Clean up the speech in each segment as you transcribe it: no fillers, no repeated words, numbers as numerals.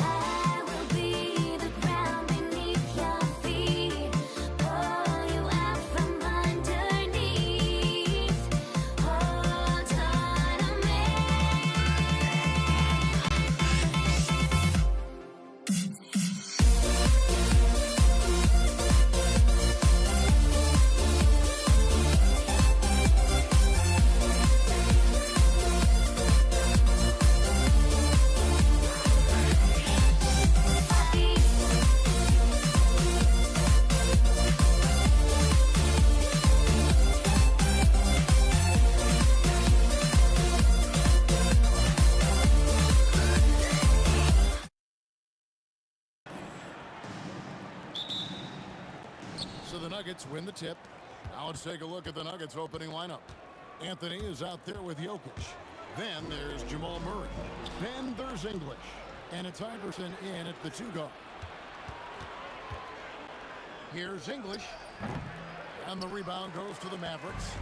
I will be So the Nuggets win the tip. Now let's take a look at the Nuggets opening lineup. Anthony is out there with Jokic. Then there's Jamal Murray. Then there's English. And it's Iverson in at the 2 guard. Here's English. And the rebound goes to the Mavericks.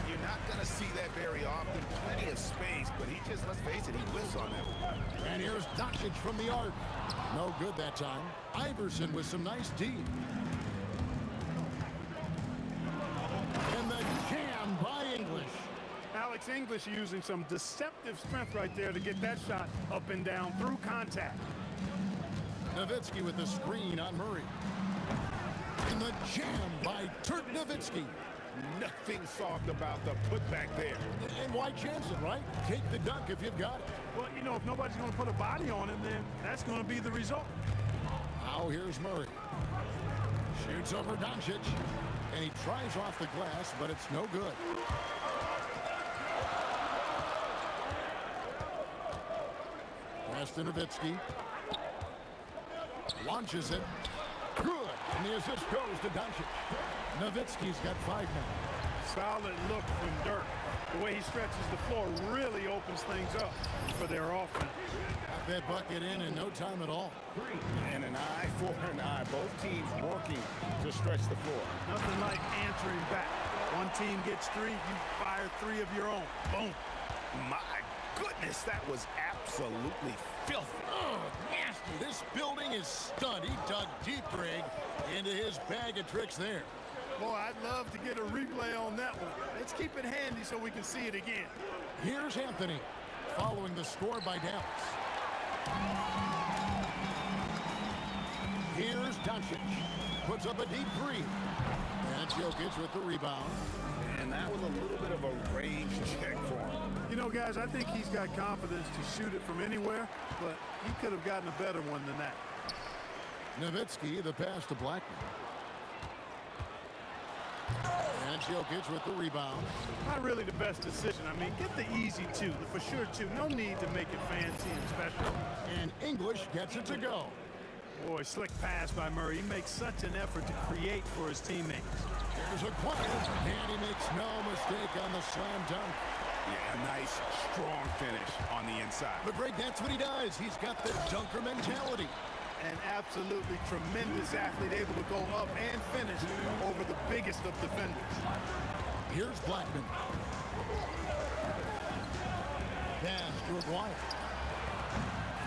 You're not going to see that very often. Plenty of space, but he just, let's face it, he whiffs on them. And here's Doncic from the arc. No good that time. Iverson with some nice D. And the jam by English. Alex English using some deceptive strength right there to get that shot up and down through contact. Nowitzki with the screen on Murray. And the jam by Dirk Nowitzki. Nothing soft about the putback there. And why chance it, right? Take the dunk if you've got it. Well, you know, if nobody's going to put a body on him, then that's going to be the result. Now here's Murray. Shoots over Doncic. And he tries off the glass, but it's no good. Pass to Nowitzki. Launches it. Good. And the assist goes to Doncic. Nowitzki's got 5 now. Solid look from Dirk. The way he stretches the floor really opens things up for their offense. Got that bucket in no time at all. And an eye for an eye. Both teams working to stretch the floor. Nothing like answering back. One team gets 3, you fire 3 of your own. Boom. My goodness, that was absolutely filthy. Oh, nasty. This building is stunned. He dug deep, Greg, into his bag of tricks there. Boy, I'd love to get a replay on that one. Let's keep it handy so we can see it again. Here's Anthony, following the score by Dallas. Here's Doncic. Puts up a deep 3. And Jokic with the rebound. And that was a little bit of a range check for him. You know, guys, I think he's got confidence to shoot it from anywhere, but he could have gotten a better one than that. Nowitzki, the pass to Blackman. And Jokic with the rebound. Not really the best decision. I mean, get the easy 2, the for sure 2. No need to make it fancy and special. And English gets it to go. Boy, slick pass by Murray. He makes such an effort to create for his teammates. Here's a quick, and he makes no mistake on the slam dunk. Yeah, nice, strong finish on the inside. But Greg, that's what he does. He's got the dunker mentality. An absolutely tremendous athlete, able to go up and finish over the biggest of defenders. Here's Blackman. Pass to Aguirre.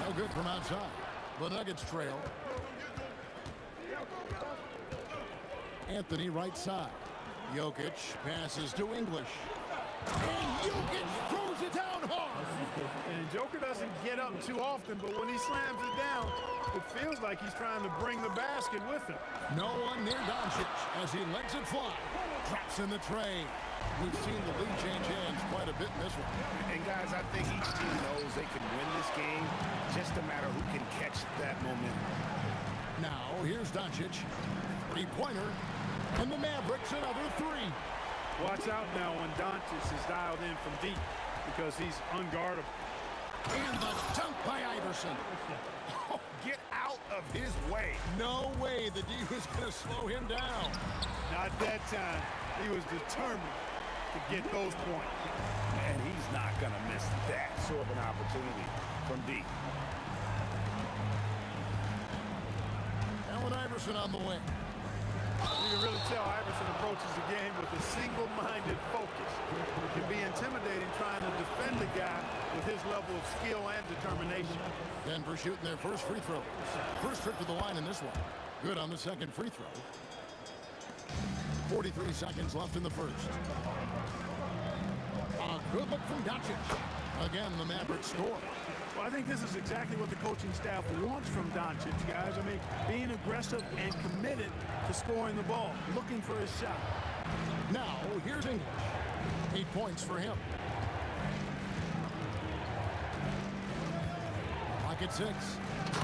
No good from outside. The Nuggets trail. Anthony right side. Jokic passes to English. And Jokic throws it down hard. And Joker doesn't get up too often, but when he slams it down, it feels like he's trying to bring the basket with him. No one near Doncic as he lets it fly. Drops in the tray. We've seen the lead change hands quite a bit in this one. And guys, I think each team knows they can win this game. Just a matter who can catch that momentum. Now, here's Doncic. 3-pointer. And the Mavericks another 3. Watch out now when Doncic is dialed in from deep because he's unguardable. And the dunk by Iverson. Oh, get out of his way. No way the D was going to slow him down. Not that time. He was determined to get those points. And he's not going to miss that sort of an opportunity from deep. Allen Iverson on the wing. You can really tell Iverson approaches the game with a single-minded focus. It can be intimidating trying to defend the guy with his level of skill and determination. Denver shooting their first free throw. First trip to the line in this one. Good on the second free throw. 43 seconds left in the first. A good look from Doncic. Again, the Mavericks score. Well, I think this is exactly what the coaching staff wants from Doncic, guys. I mean, being aggressive and committed to scoring the ball, looking for his shot. Now, here's English. 8 points for him. Pocket 6.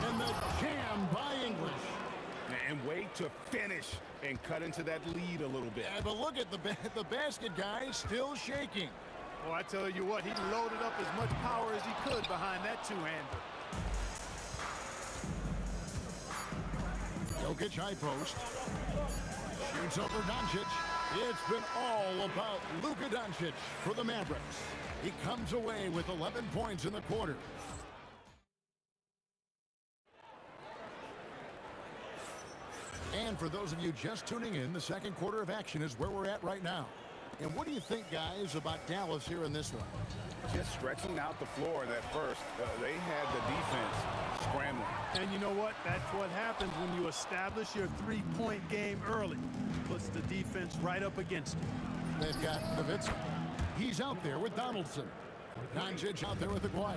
And the jam by English. And wait to finish and cut into that lead a little bit. Yeah, but look at the basket guy still shaking. Well, I tell you what, he loaded up as much power as he could behind that two-hander. Jokic high post. Shoots over Doncic. It's been all about Luka Doncic for the Mavericks. He comes away with 11 points in the quarter. And for those of you just tuning in, the second quarter of action is where we're at right now. And what do you think, guys, about Dallas here in this one? Just stretching out the floor in that first. They had the defense scrambling. And you know what? That's what happens when you establish your three-point game early. Puts the defense right up against it. They've got Nowitzki. He's out there with Donaldson. Doncic out there with Aguirre.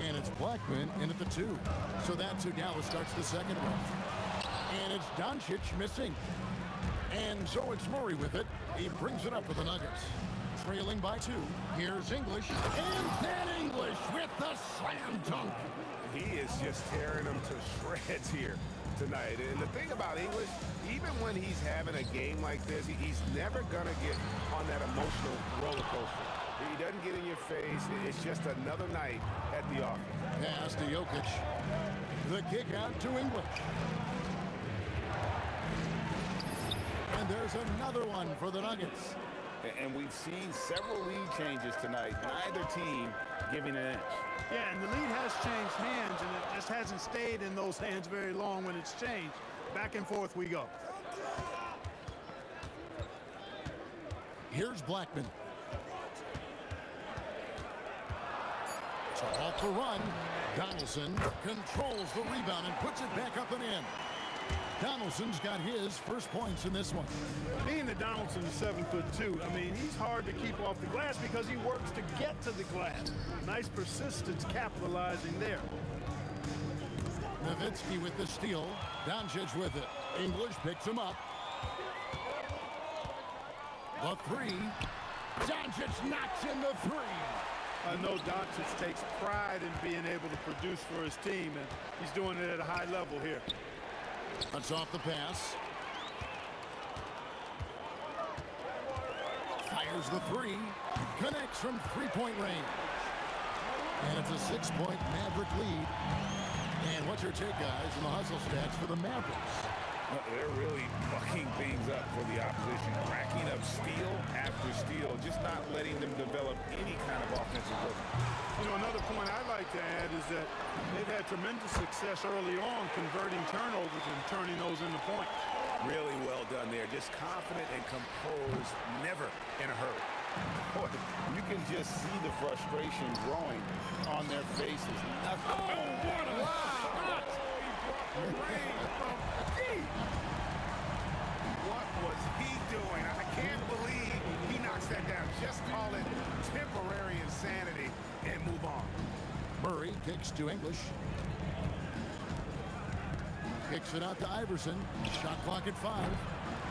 And it's Blackman in at the 2. So that's who Dallas starts the second with. And it's Doncic missing. And so it's Murray with it. He brings it up for the Nuggets. Trailing by 2. Here's English. And then English with the slam dunk. He is just tearing them to shreds here tonight. And the thing about English, even when he's having a game like this, he's never going to get on that emotional roller coaster. He doesn't get in your face. It's just another night at the office. Pass to Jokic. The kick out to English. And there's another one for the Nuggets. And we've seen several lead changes tonight. Neither team giving an inch. Yeah, and the lead has changed hands, and it just hasn't stayed in those hands very long when it's changed. Back and forth we go. Here's Blackman. So off the run. Donaldson controls the rebound and puts it back up and in. Donaldson's got his first points in this one. Being that Donaldson's 7'2", I mean, he's hard to keep off the glass because he works to get to the glass. Nice persistence capitalizing there. Nowitzki with the steal. Doncic with it. English picks him up. The 3. Doncic knocks in the 3. I know Doncic takes pride in being able to produce for his team, and he's doing it at a high level here. Cuts off the pass. Fires the 3. Connects from three-point range. And it's a 6-point Maverick lead. And what's your take, guys, in the hustle stats for the Mavericks? They're really bucking things up for the opposition, racking up steal after steal, just not letting them develop any kind of offensive rhythm. You know, another point I'd like to add is that they've had tremendous success early on converting turnovers and turning those into points. Really well done there. Just confident and composed, never in a hurry. Boy, you can just see the frustration growing on their faces. Nothing. Oh, what a shot! What was he doing? I can't believe he knocks that down. Just call it temporary insanity and move on. Murray kicks to English. Kicks it out to Iverson. Shot clock at 5.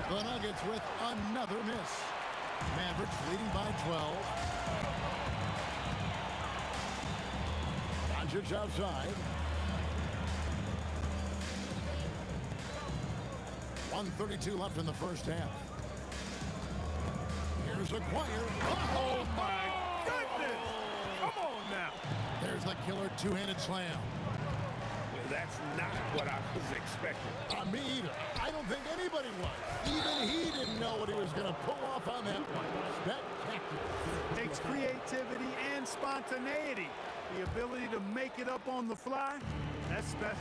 The Nuggets with another miss. Mavericks leading by 12. Doncic outside. 1:32 left in the first half. Here's Aguirre. Oh, my goodness! Come on now. There's the killer two-handed slam. That's not what I was expecting. Me either. I don't think anybody was. Even he didn't know what he was going to pull off on that one. Spectacular. Takes creativity and spontaneity. The ability to make it up on the fly, that's special.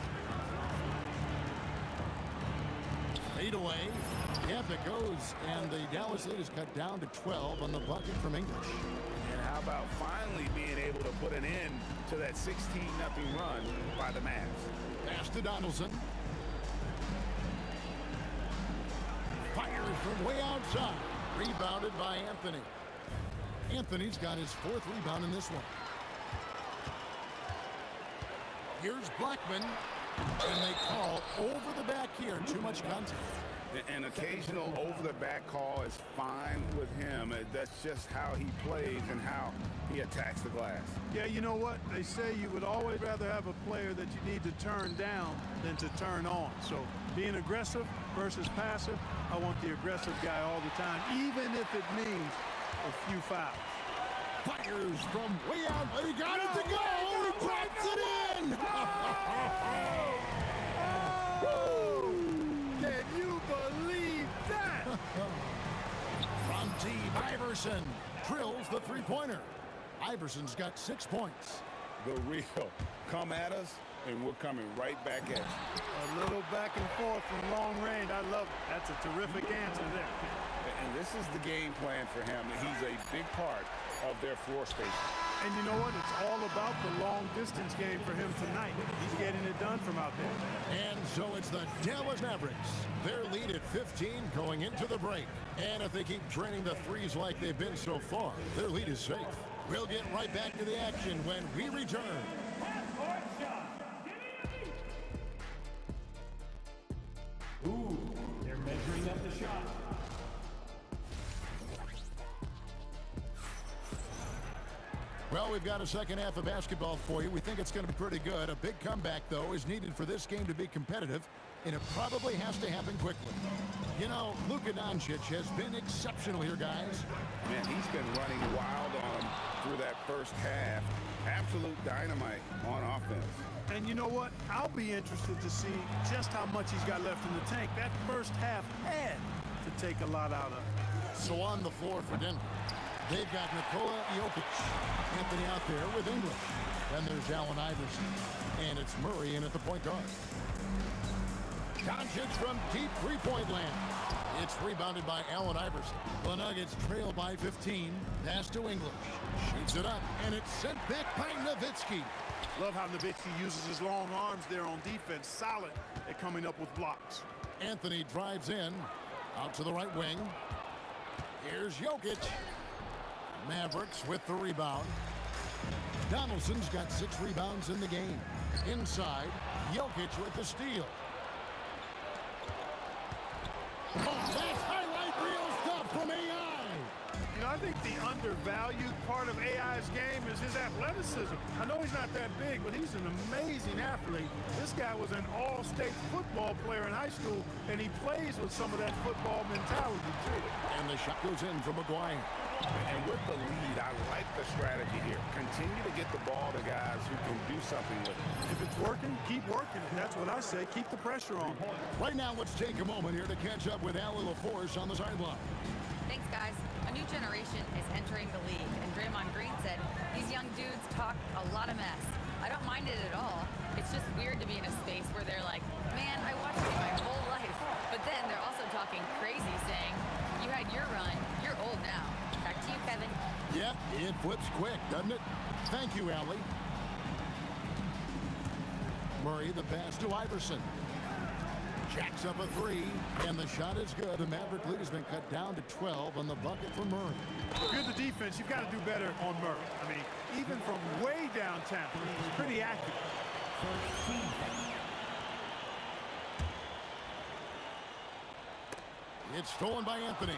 Fade away. Yep, it goes. And the Dallas lead is cut down to 12 on the bucket from English. And how about finally being able to put an end to that 16-0 run by the Mavs? Pass to Donaldson. Fires from way outside. Rebounded by Anthony. Anthony's got his 4th rebound in this one. Here's Blackman. And they call over the back here. Too much contact. An occasional over-the-back call is fine with him. That's just how he plays and how he attacks the glass. Yeah, you know what? They say you would always rather have a player that you need to turn down than to turn on. So being aggressive versus passive, I want the aggressive guy all the time, even if it means a few fouls. Fires from way out. He got it to go. He drops it in. Iverson drills the three-pointer. Iverson's got 6 points. The real come at us, and we're coming right back at you. A little back and forth from long range. I love it. That's a terrific answer there. And this is the game plan for him. He's a big part of their floor space. And you know what? It's all about the long-distance game for him tonight. He's getting it done from out there. And so it's the Dallas Mavericks. Their lead at 15 going into the break. And if they keep draining the threes like they've been so far, their lead is safe. We'll get right back to the action when we return. Ooh, they're measuring up the shot. Well, we've got a second half of basketball for you. We think it's going to be pretty good. A big comeback, though, is needed for this game to be competitive, and it probably has to happen quickly. You know, Luka Doncic has been exceptional here, guys. Man, he's been running wild on them through that first half. Absolute dynamite on offense. And you know what? I'll be interested to see just how much he's got left in the tank. That first half had to take a lot out of it. So on the floor for Denver, they've got Nikola Jokic. Anthony out there with English. Then there's Allen Iverson. And it's Murray in at the point guard. Doncic from deep three-point land. It's rebounded by Allen Iverson. The Nuggets trail by 15. Pass to English. Shoots it up, and it's sent back by Nowitzki. Love how Nowitzki uses his long arms there on defense. Solid at coming up with blocks. Anthony drives in. Out to the right wing. Here's Jokic. Mavericks with the rebound. Donaldson's got 6 rebounds in the game. Inside, Jokic with the steal. Oh, that's highlight reel stuff from AI. You know, I think the undervalued part of AI's game is his athleticism. I know he's not that big, but he's an amazing athlete. This guy was an all-state football player in high school, and he plays with some of that football mentality, too. And the shot goes in from McGuire. And with the lead, I like the strategy here. Continue to get the ball to guys who can do something with it. If it's working, keep working. That's what I say. Keep the pressure on. Right now, let's take a moment here to catch up with Allie LaForce on the sideline. Thanks, guys. A new generation is entering the league, and Draymond Green said, these young dudes talk a lot of mess. I don't mind it at all. It's just weird to be in a space where they're like, man, I watched you my whole life. But then they're also talking crazy, saying, you had your run, you're old now. Back to you, Kevin. Yep, it flips quick, doesn't it? Thank you, Allie. Murray, the pass to Iverson. Jacks up a 3, and the shot is good. The Maverick lead has been cut down to 12 on the bucket for Murray. If you're the defense, you've got to do better on Murray. I mean, even from way downtown, he's pretty accurate. It's stolen by Anthony.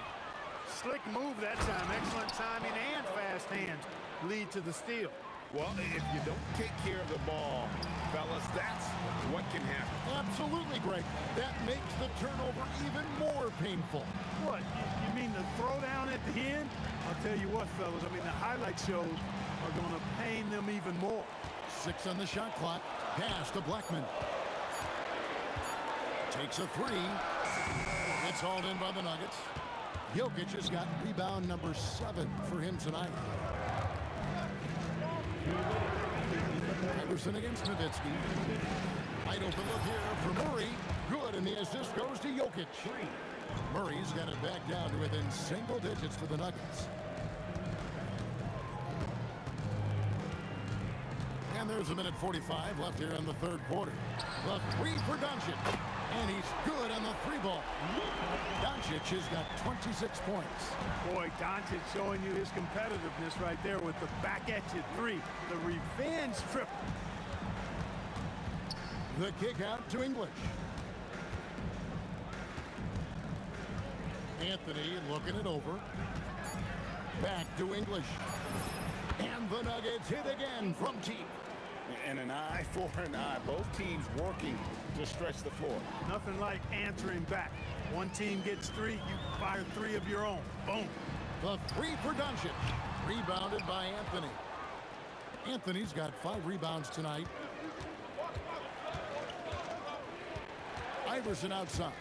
Slick move that time. Excellent timing and fast hands lead to the steal. Well, if you don't take care of the ball, fellas, that's what can happen. Absolutely, Greg. That makes the turnover even more painful. What? You mean the throwdown at the end? I'll tell you what, fellas. I mean, the highlight shows are going to pain them even more. 6 on the shot clock. Pass to Blackman. Takes a 3. It's hauled in by the Nuggets. Jokic has got rebound number 7 for him tonight. Iverson against Nowitzki. Wide open look here for Murray. Good, and the assist goes to Jokic. Murray's got it back down to within single digits for the Nuggets. And there's a minute 45 left here in the third quarter. The 3 for Doncic. And he's good on the 3 ball. Doncic has got 26 points. Boy, Doncic showing you his competitiveness right there with the back at you 3. The revenge triple. The kick out to English. Anthony looking it over. Back to English. And the Nuggets hit again from deep. And an eye for an eye. Both teams working to stretch the floor. Nothing like answering back. One team gets 3, you fire 3 of your own. Boom. The 3 for Doncic. Rebounded by Anthony. Anthony's got 5 rebounds tonight. Iverson outside.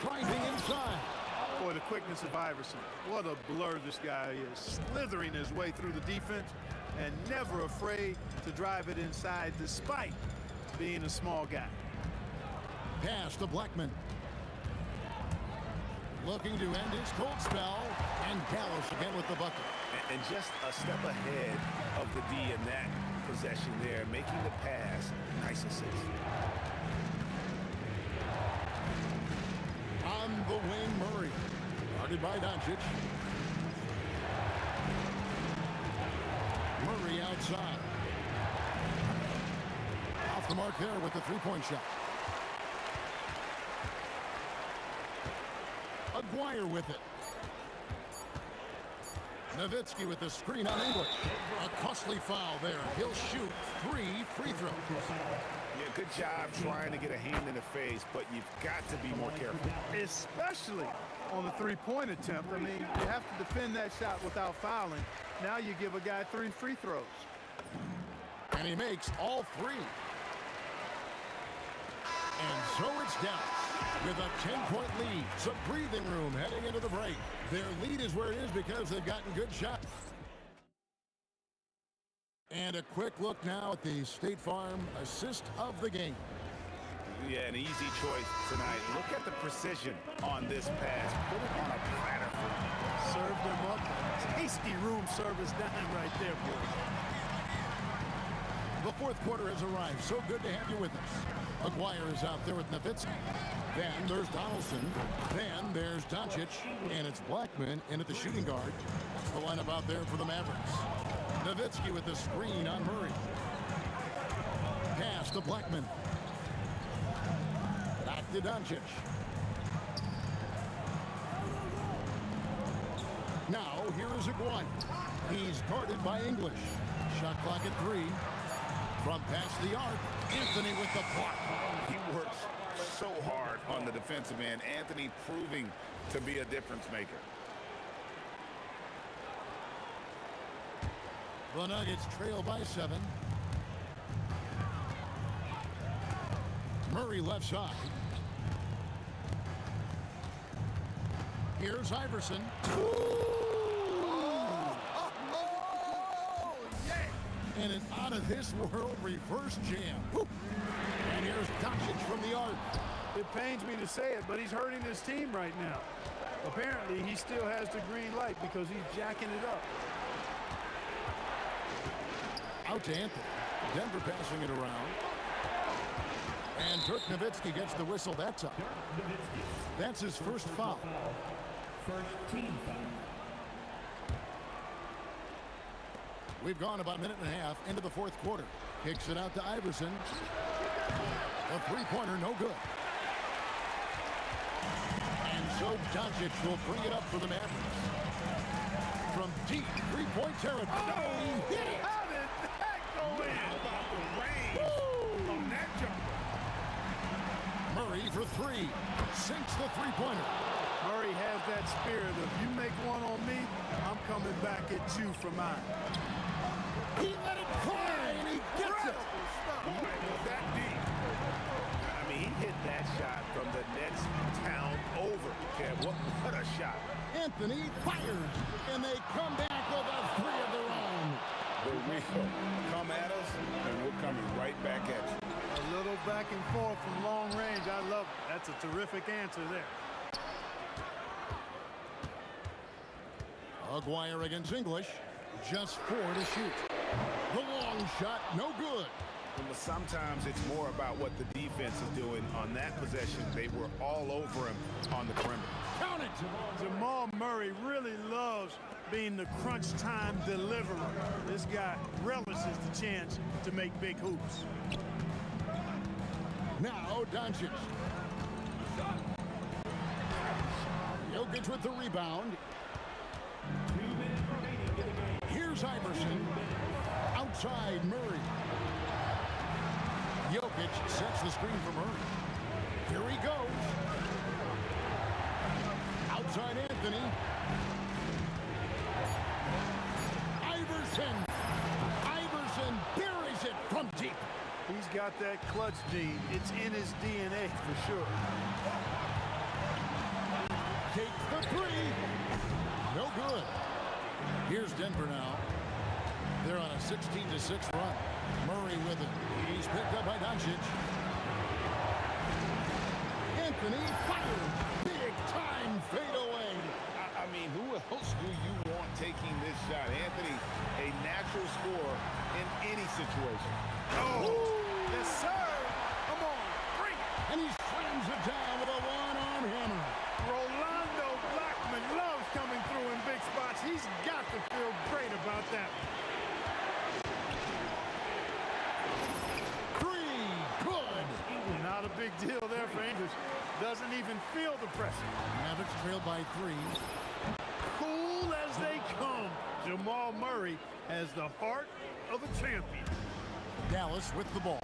Driving inside. Boy, the quickness of Iverson. What a blur this guy is. Slithering his way through the defense and never afraid to drive it inside despite being a small guy. Pass to Blackman. Looking to end his cold spell. And Dallas again with the bucket. And just a step ahead of the D in that possession there, making the pass. Nice assist. On the wing, Murray. Guarded by Doncic. Murray outside. Off the mark there with the three-point shot. Aguirre with it. Nowitzki with the screen on English. A costly foul there. He'll shoot 3 free throws. Yeah, good job trying to get a hand in the face, but you've got to be more careful. Especially on the three-point attempt. I mean, you have to defend that shot without fouling. Now you give a guy 3 free throws. And he makes all 3. And so it's Dallas with a 10-point lead. Some breathing room heading into the break. Their lead is where it is because they've gotten good shots. And a quick look now at the State Farm assist of the game. Yeah, an easy choice tonight. Look at the precision on this pass. Put it on a platter. Served him up. Tasty room service dime right there, boys. The fourth quarter has arrived. So good to have you with us. Aguirre is out there with Nowitzki. Then there's Donaldson. Then there's Doncic. And it's Blackman in at the shooting guard. That's the lineup out there for the Mavericks. Nowitzki with the screen on Murray. Pass to Blackman. Back to Doncic. Now here is Aguirre. He's guarded by English. Shot clock at 3. From past the arc, Anthony with the block. He works so hard on the defensive end. Anthony proving to be a difference maker. The Nuggets trail by 7. Murray left side. Here's Iverson. And an out-of-this-world reverse jam. Woo. And here's Doncic from the arc. It pains me to say it, but he's hurting his team right now. Apparently, he still has the green light because he's jacking it up. Out to Anthony. Denver passing it around. And Dirk Nowitzki gets the whistle. That's up. That's his first foul. First team foul. We've gone about a minute and a half into the fourth quarter. Kicks it out to Iverson. A three-pointer, no good. And so Doncic will bring it up for the Mavericks. From deep three-point territory. Oh, he hit it! How did that go in? How about the range on that jumper? Murray for 3. Sinks the three-pointer. Murray has that spirit of, you make one on me, I'm coming back at you for mine. He let it fly, and he gets it. Boy, was that deep. I mean, he hit that shot from the next town over. Kev, what a shot. Anthony fires, and they come back with a 3 of their own. The real come at us, and we're coming right back at you. A little back and forth from long range. I love it. That's a terrific answer there. Aguirre against English. Just 4 to shoot. The long shot, no good. But sometimes it's more about what the defense is doing. On that possession, they were all over him on the perimeter. Count it! Jamal Murray really loves being the crunch time deliverer. This guy relishes the chance to make big hoops. Now Doncic. Jokic with the rebound. Here's Iverson. Outside Murray. Jokic sets the screen for Murray. Here he goes. Outside Anthony. Iverson buries it from deep. He's got that clutch gene. It's in his DNA for sure. Takes the Three. No good. Here's Denver now. They're on a 16-6 run. Murray with it. He's picked up by Doncic. Anthony fires. Big time fadeaway. I mean, who else do you want taking this shot? Anthony, a natural scorer in any situation. Oh, yes, sir. Come on, bring it. And he slams it down with a one-arm hammer. Rolando Blackman loves coming through in big spots. He's got to feel great about that. Three. Good. Not a big deal there for English. Doesn't even feel the pressure. Mavericks trail by 3. Cool as they come. Jamal Murray has the heart of a champion. Dallas with the ball.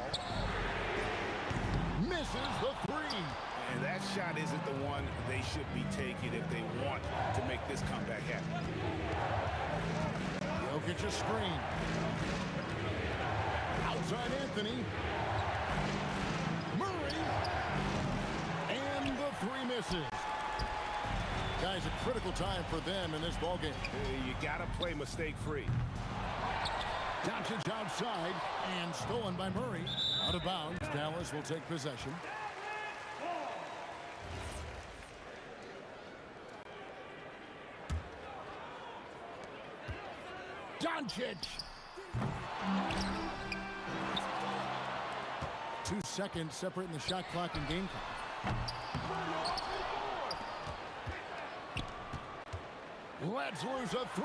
Misses the 3. And that shot isn't the one they should be taking if they want to make this comeback happen. Jokic a screen. Outside Anthony. Murray. And the 3 misses. Guys, a critical time for them in this ballgame. You got to play mistake-free. Doncic outside and stolen by Murray. Out of bounds. Dallas will take possession. Doncic. 2 seconds separating the shot clock and game clock. Let's lose a 3.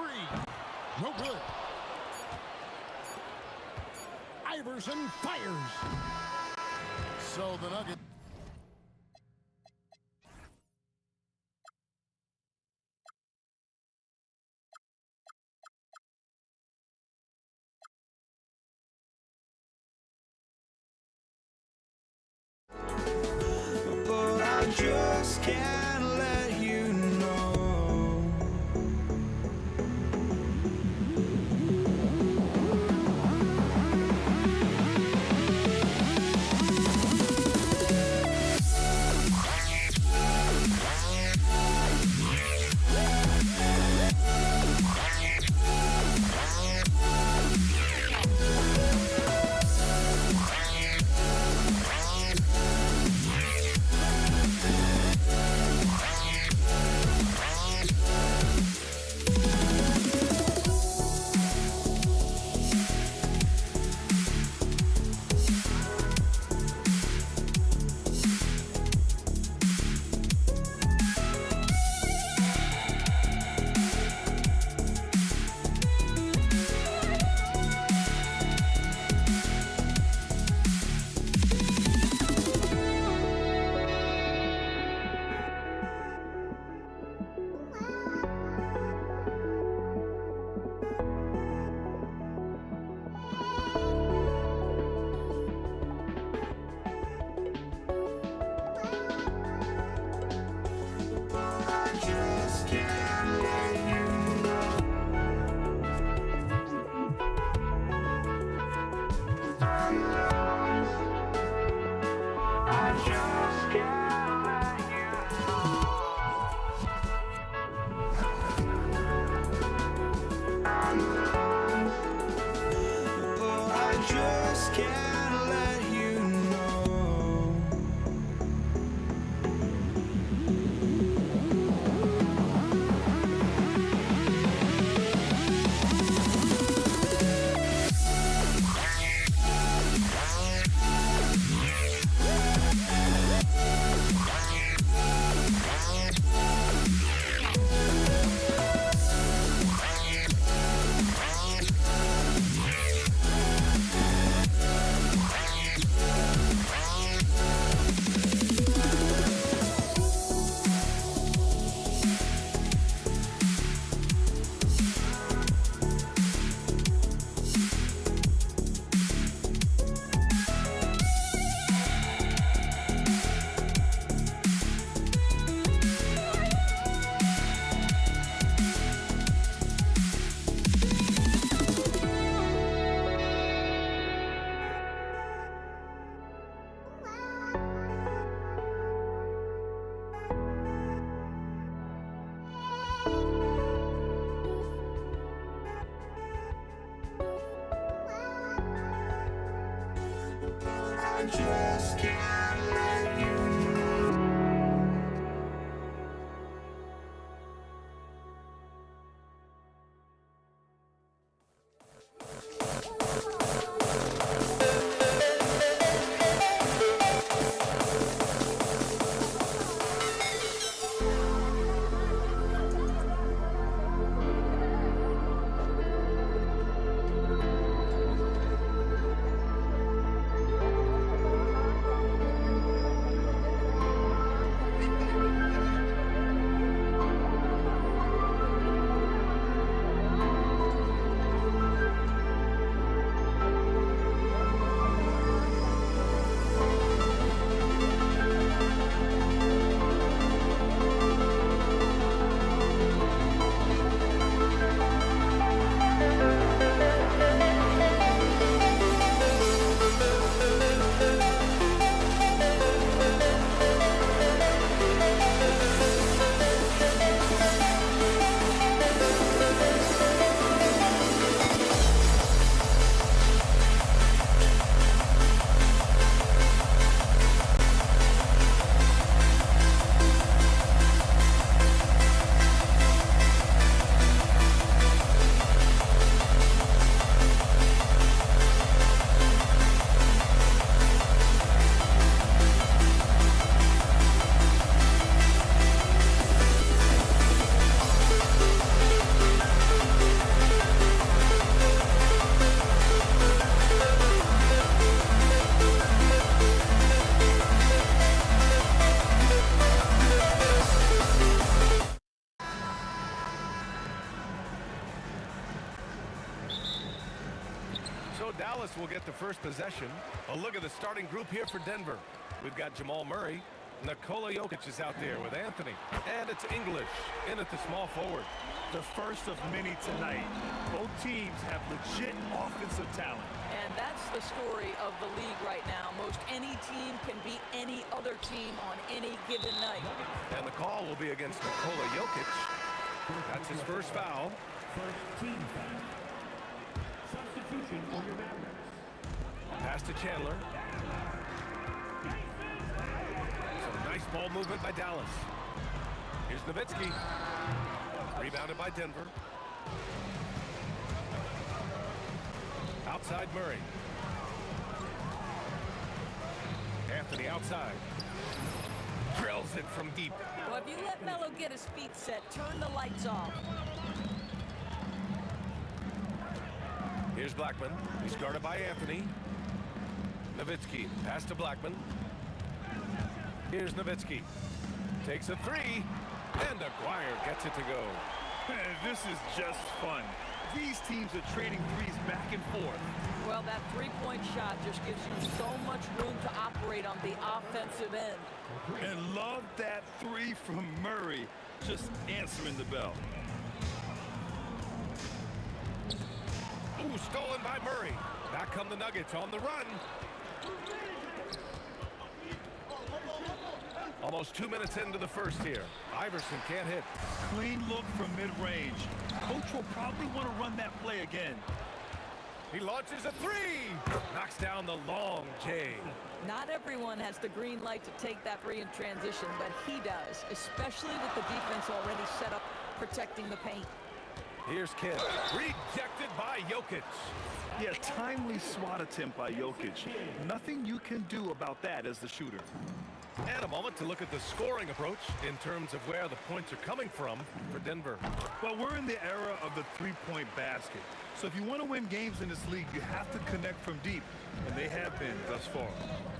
No good. Iverson fires. So the Nuggets. But I just can't let you know. Dallas will get the first possession. A look at the starting group here for Denver. We've got Jamal Murray. Nikola Jokic is out there with Anthony. And it's English in at the small forward. The first of many tonight. Both teams have legit offensive talent. And that's the story of the league right now. Most any team can beat any other team on any given night. And the call will be against Nikola Jokic. That's his first foul. First team foul. Substitution for your Mavericks. Pass to Chandler. Some nice ball movement by Dallas. Here's Nowitzki. Rebounded by Denver. Outside Murray. Anthony outside. Drills it from deep. Well, if you let Melo get his feet set, turn the lights off. Here's Blackman. He's guarded by Anthony. Nowitzki. Pass to Blackman. Here's Nowitzki. Takes a three. And Aguirre gets it to go. This is just fun. These teams are trading threes back and forth. Well, that three-point shot just gives you so much room to operate on the offensive end. And love that three from Murray. Just answering the bell. Ooh, stolen by Murray. Back come the Nuggets on the run. Almost 2 minutes into the first here. Iverson can't hit. Clean look from mid-range. Coach will probably want to run that play again. He launches a three. Knocks down the long J. Not everyone has the green light to take that three in transition, but he does, especially with the defense already set up protecting the paint. Here's Kidd. Rejected by Jokic. Yeah, timely swat attempt by Jokic. Nothing you can do about that as the shooter. And a moment to look at the scoring approach in terms of where the points are coming from for Denver. Well, we're in the era of the three-point basket. So if you want to win games in this league, you have to connect from deep. And they have been thus far.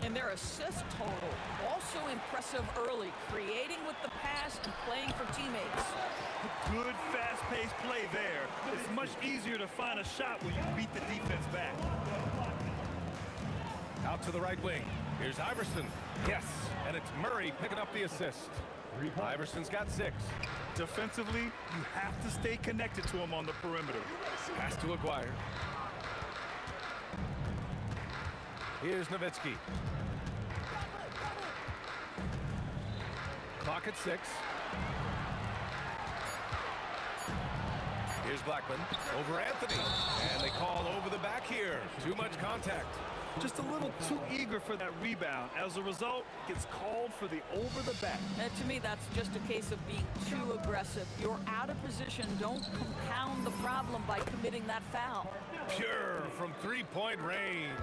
And their assist total, also impressive early, creating with the pass and playing for teammates. Good, fast-paced play there. It's much easier to find a shot when you beat the defense back. Out to the right wing. Here's Iverson. Yes, and it's Murray picking up the assist. Iverson's got 6. Defensively, you have to stay connected to him on the perimeter. Pass to Aguirre. Here's Nowitzki. Clock at 6. Here's Blackman over Anthony. And they call over the back here. Too much contact. Just a little too eager for that rebound. As a result, gets called for the over the back. And to me, that's just a case of being too aggressive. You're out of position. Don't compound the problem by committing that foul. Pure from three-point range.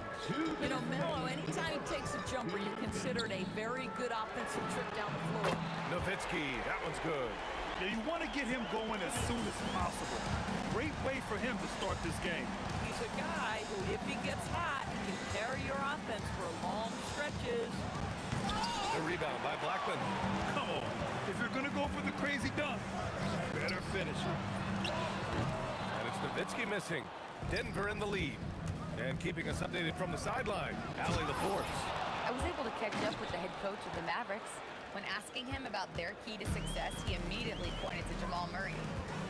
You know, Melo, anytime he takes a jumper, you consider it a very good offensive trip down the floor. Nowitzki, that one's good. Yeah, you want to get him going as soon as possible. Great way for him to start this game. He's a guy who, if he gets hot, he can carry your offense for long stretches. The rebound by Blackman. Come on. If you're going to go for the crazy dunk, better finish it. And it's Nowitzki missing. Denver in the lead. And keeping us updated from the sideline, Allie LaForce. I was able to catch up with the head coach of the Mavericks. When asking him about their key to success, he immediately pointed to Jamal Murray.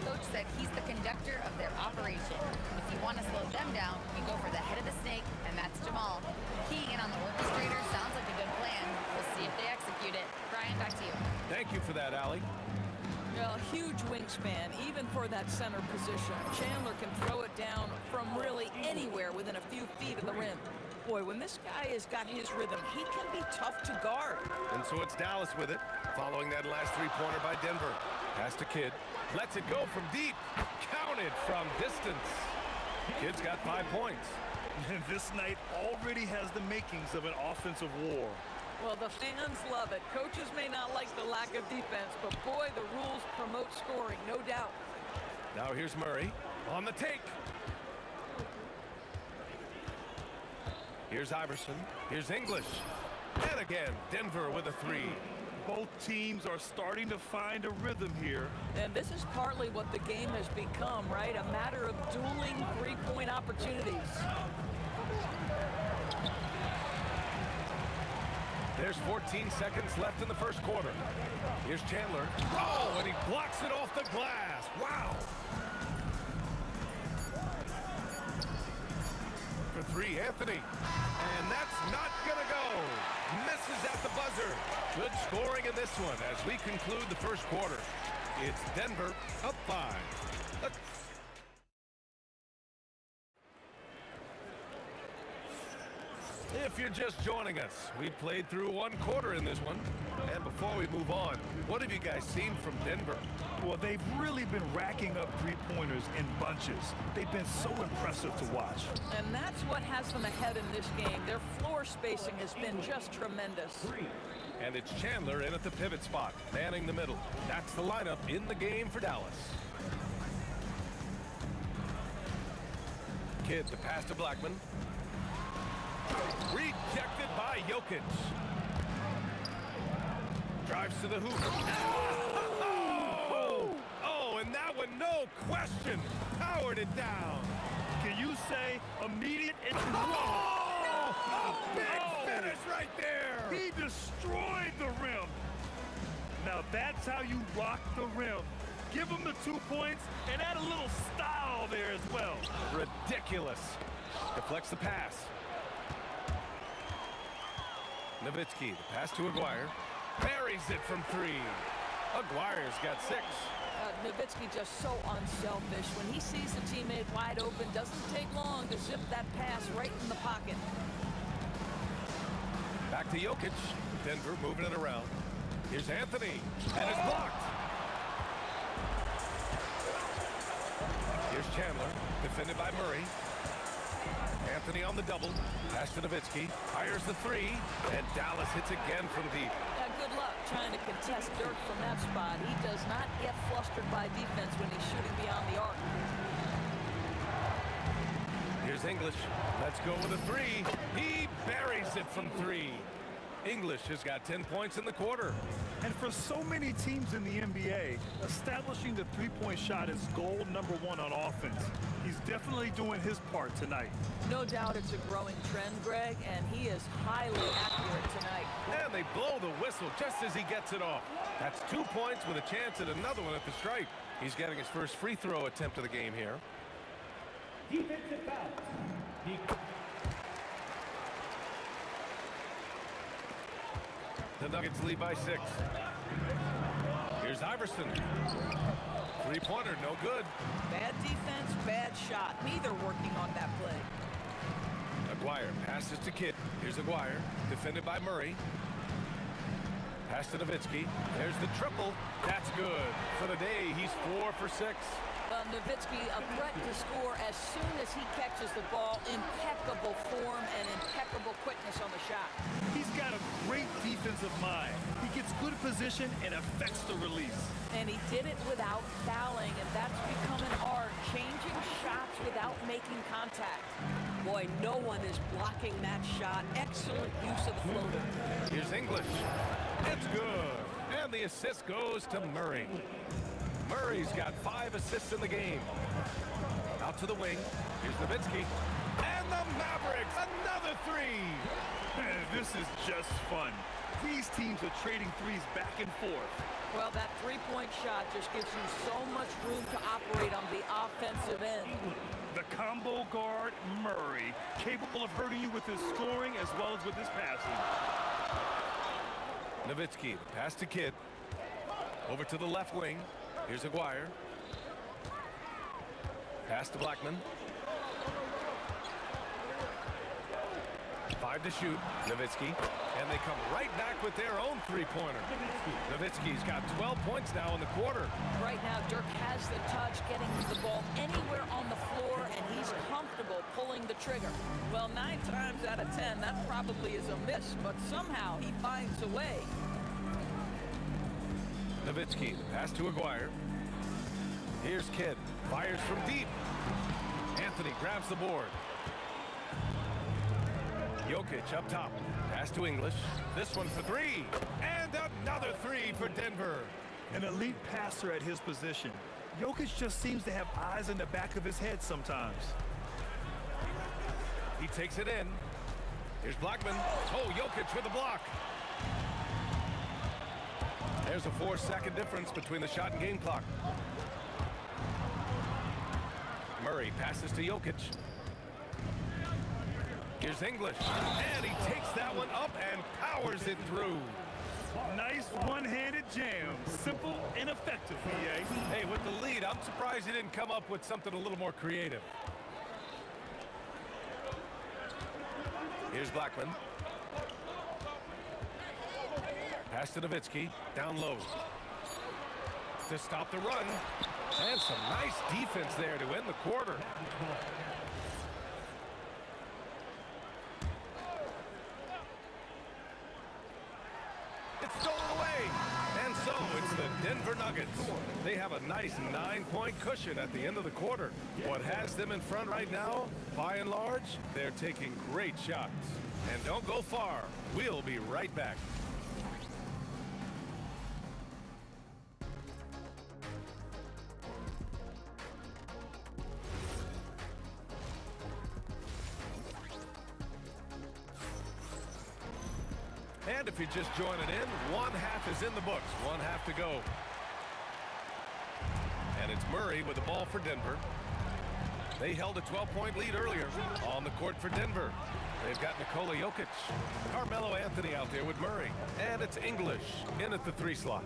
Coach said he's the conductor of their operation. If you want to slow them down, you go for the head of the snake, and that's Jamal. Keying in on the orchestrator sounds like a good plan. We'll see if they execute it. Brian, back to you. Thank you for that, Allie. Well, huge wingspan, even for that center position. Chandler can throw it down from really anywhere within a few feet of the rim. Boy, when this guy has got his rhythm, he can be tough to guard. And so it's Dallas with it, following that last three-pointer by Denver. Pass to Kidd. Lets it go from deep. Counted from distance. Kidd's got 5 points. And this night already has the makings of an offensive war. Well, the fans love it. Coaches may not like the lack of defense, but boy, the rules promote scoring, no doubt. Now here's Murray on the take. Here's Iverson. Here's English. And again, Denver with a 3. Both teams are starting to find a rhythm here. And this is partly what the game has become, right? A matter of dueling three-point opportunities. There's 14 seconds left in the first quarter. Here's Chandler. Oh, and he blocks it off the glass. Wow. For three, Anthony. And that's not going to go. Misses at the buzzer. Good scoring in this one as we conclude the first quarter. It's Denver up 5. If you're just joining us, we played through one quarter in this one. And before we move on, what have you guys seen from Denver? Well, they've really been racking up three-pointers in bunches. They've been so impressive to watch. And that's what has them ahead in this game. Their floor spacing has been just tremendous. And it's Chandler in at the pivot spot, manning the middle. That's the lineup in the game for Dallas. Kidd, the pass to Blackman. Rejected by Jokic. Drives to the hoop. Oh, and that one, no question, powered it down. Can you say immediate and Big finish right there. He destroyed the rim. Now that's how you rock the rim. Give him the 2 points and add a little style there as well. Ridiculous. Deflects the pass. Nowitzki, the pass to Aguirre. Buries it from 3. Aguirre's got 6. Nowitzki just so unselfish. When he sees the teammate wide open, doesn't take long to zip that pass right in the pocket. Back to Jokic. Denver moving it around. Here's Anthony, and it's blocked. Here's Chandler, defended by Murray. Anthony on the double. Pass to Nowitzki. Fires the 3, and Dallas hits again from deep. Good luck trying to contest Dirk from that spot. He does not get flustered by defense when he's shooting beyond the arc. Here's English. Let's go with a 3. He buries it from 3. English has got 10 points in the quarter. And for so many teams in the NBA, establishing the three-point shot is goal number 1 on offense. He's definitely doing his part tonight. No doubt it's a growing trend, Greg, and he is highly accurate tonight. And they blow the whistle just as he gets it off. That's 2 points with a chance at another one at the stripe. He's getting his first free throw attempt of the game here. Defensive foul. The Nuggets lead by 6. Here's Iverson. Three-pointer, no good. Bad defense, bad shot. Neither working on that play. Aguirre passes to Kidd. Here's Aguirre, defended by Murray. Pass to Nowitzki. There's the triple. That's good. For the day, he's 4 for 6. Nowitzki, a threat to score as soon as he catches the ball. Impeccable form and impeccable quickness on the shot. He's got a great defensive mind. He gets good position and affects the release. And he did it without fouling, and that's become an art, changing shots without making contact. Boy, no one is blocking that shot. Excellent use of the floater. Here's English. It's good. And the assist goes to Murray. Murray's got 5 assists in the game. Out to the wing. Here's Nowitzki. And the Mavericks, another 3. Man, this is just fun. These teams are trading threes back and forth. Well, that three-point shot just gives you so much room to operate on the offensive end. The combo guard, Murray, capable of hurting you with his scoring as well as with his passing. Nowitzki, the pass to Kidd. Over to the left wing. Here's Aguirre. Pass to Blackman. 5 to shoot. Nowitzki. And they come right back with their own three-pointer. Nowitzki's got 12 points now in the quarter. Right now, Dirk has the touch, getting the ball anywhere on the floor, and he's comfortable pulling the trigger. Well, 9 times out of 10, that probably is a miss, but somehow he finds a way. Nowitzki, the pass to Aguirre. Here's Kidd. Fires from deep. Anthony grabs the board. Jokic up top. Pass to English. This one for 3. And another 3 for Denver. An elite passer at his position. Jokic just seems to have eyes in the back of his head sometimes. He takes it in. Here's Blackman. Oh, Jokic with the block. There's a 4-second difference between the shot and game clock. Murray passes to Jokic. Here's English, and he takes that one up and powers it through. Nice one-handed jam. Simple and effective, EA. Hey, with the lead, I'm surprised he didn't come up with something a little more creative. Here's Blackman. Pass to Nowitzki, down low. To stop the run. And some nice defense there to end the quarter. It's stolen away. And so it's the Denver Nuggets. They have a nice 9-point cushion at the end of the quarter. What has them in front right now, by and large, they're taking great shots. And don't go far. We'll be right back. And if you're just joining in, one half is in the books. One half to go. And it's Murray with the ball for Denver. They held a 12-point lead earlier. On the court for Denver, they've got Nikola Jokic. Carmelo Anthony out there with Murray. And it's English in at the 3 slot.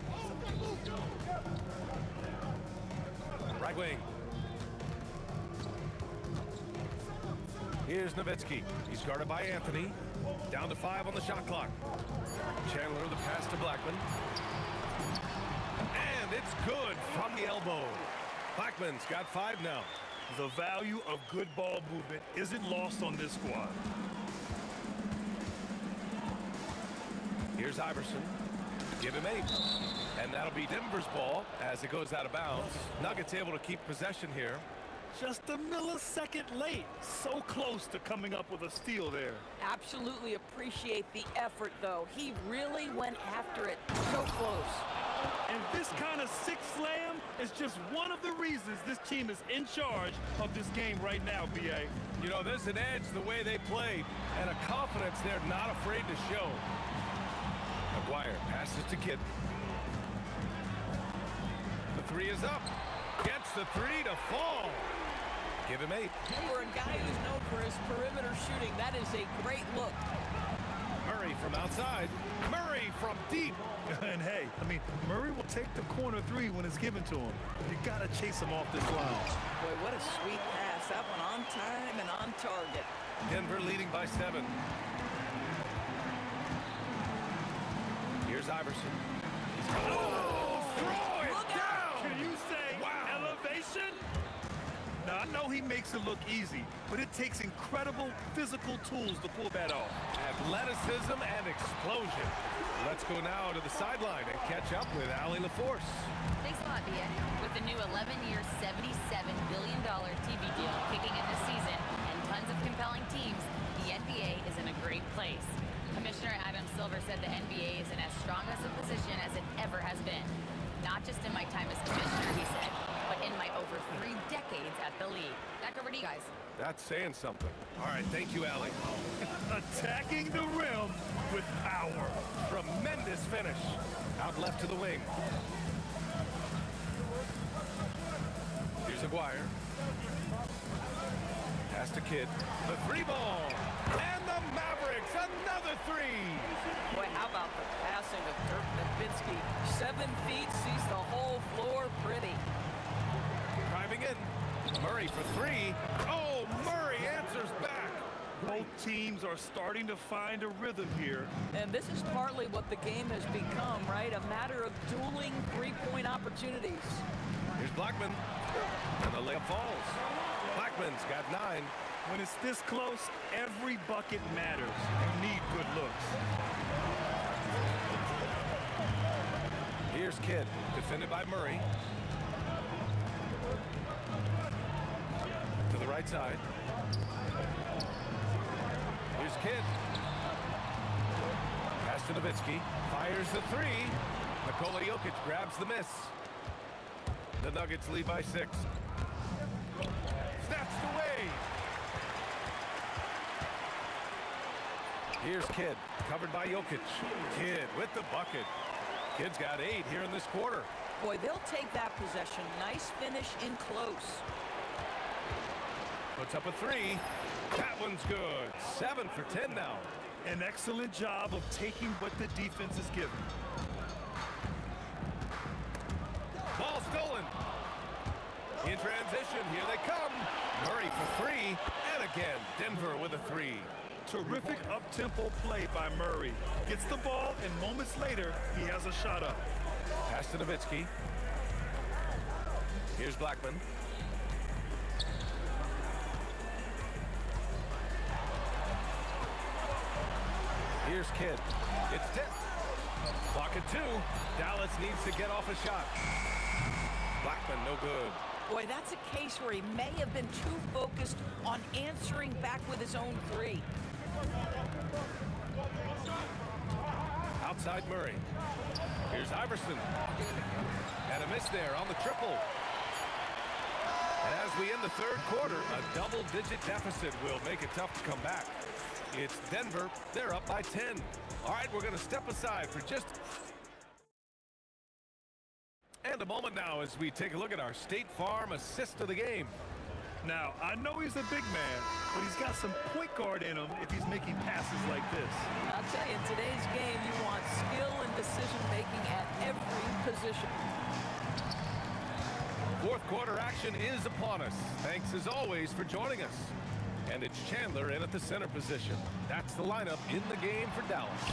Right wing. Here's Nowitzki. He's guarded by Anthony. Down to 5 on the shot clock. Chandler with the pass to Blackman. And it's good from the elbow. Blackman's got 5 now. The value of good ball movement isn't lost on this squad. Here's Iverson. Give him 8. And that'll be Denver's ball as it goes out of bounds. Nuggets able to keep possession here. Just a millisecond late. So close to coming up with a steal there. Absolutely appreciate the effort, though. He really went after it. So close. And this kind of sick slam is just one of the reasons this team is in charge of this game right now, BA. You know, there's an edge the way they play and a confidence they're not afraid to show. McGuire passes to Kidd. The 3 is up. Gets the 3 to fall. Give him 8. For a guy who's known for his perimeter shooting, that is a great look. Murray from outside. Murray from deep. And hey, I mean, Murray will take the corner 3 when it's given to him. You gotta chase him off this line. Boy, what a sweet pass. That one on time and on target. Denver leading by 7. Here's Iverson. Oh, throw it Look down. Can you say elevation? Now, I know he makes it look easy, but it takes incredible physical tools to pull that off. Athleticism and explosion. Let's go now to the sideline and catch up with Allie LaForce. Thanks a lot, BA. With the new 11-year, $77 billion TV deal kicking in this season and tons of compelling teams, the NBA is in a great place. Commissioner Adam Silver said the NBA is in as strong as a position as it ever has been. Not just in my time as commissioner, he said, but in my over 3 decades at the league. Back over to you guys. That's saying something. All right, thank you, Allie. Attacking the rim with power. Tremendous finish. Out left to the wing. Here's Aguirre. Pass to Kidd. The 3 ball. And the Mavericks, another 3. Boy, how about the passing of Dirk Nowitzki? 7 feet, sees the whole floor pretty. Driving in. Murray for 3. Oh, Murray answers back. Both teams are starting to find a rhythm here. And this is partly what the game has become, right? A matter of dueling 3-point opportunities. Here's Blackman. And the layup falls. Blackman's got 9. When it's this close, every bucket matters. You need good looks. Here's Kidd, defended by Murray. To the right side. Here's Kidd. Pass to Nowitzki. Fires the 3. Nikola Jokic grabs the miss. The Nuggets lead by 6. Snatched away. Here's Kidd, covered by Jokic. Kidd with the bucket. Kidd's got 8 here in this quarter. Boy, they'll take that possession. Nice finish in close. Puts up a 3. That one's good. 7 for 10 now. An excellent job of taking what the defense is given. Ball stolen. In transition, here they come. Murray for 3. And again, Denver with a 3. Terrific up-tempo play by Murray. Gets the ball, and moments later, he has a shot up. Pass to Nowitzki. Here's Blackman. Here's Kidd. It's tipped. Clock at 2. Dallas needs to get off a shot. Blackman, no good. Boy, that's a case where he may have been too focused on answering back with his own 3. Outside Murray. Here's Iverson. And a miss there on the triple. And as we end the third quarter, a double-digit deficit will make it tough to come back. It's Denver. They're up by 10. All right, we're going to step aside for just... And a moment now as we take a look at our State Farm assist of the game. Now, I know he's a big man, but he's got some point guard in him if he's making passes like this. I'll tell you, in today's game, you want skill and decision-making at every position. Fourth quarter action is upon us. Thanks as always for joining us. And it's Chandler in at the center position. That's the lineup in the game for Dallas.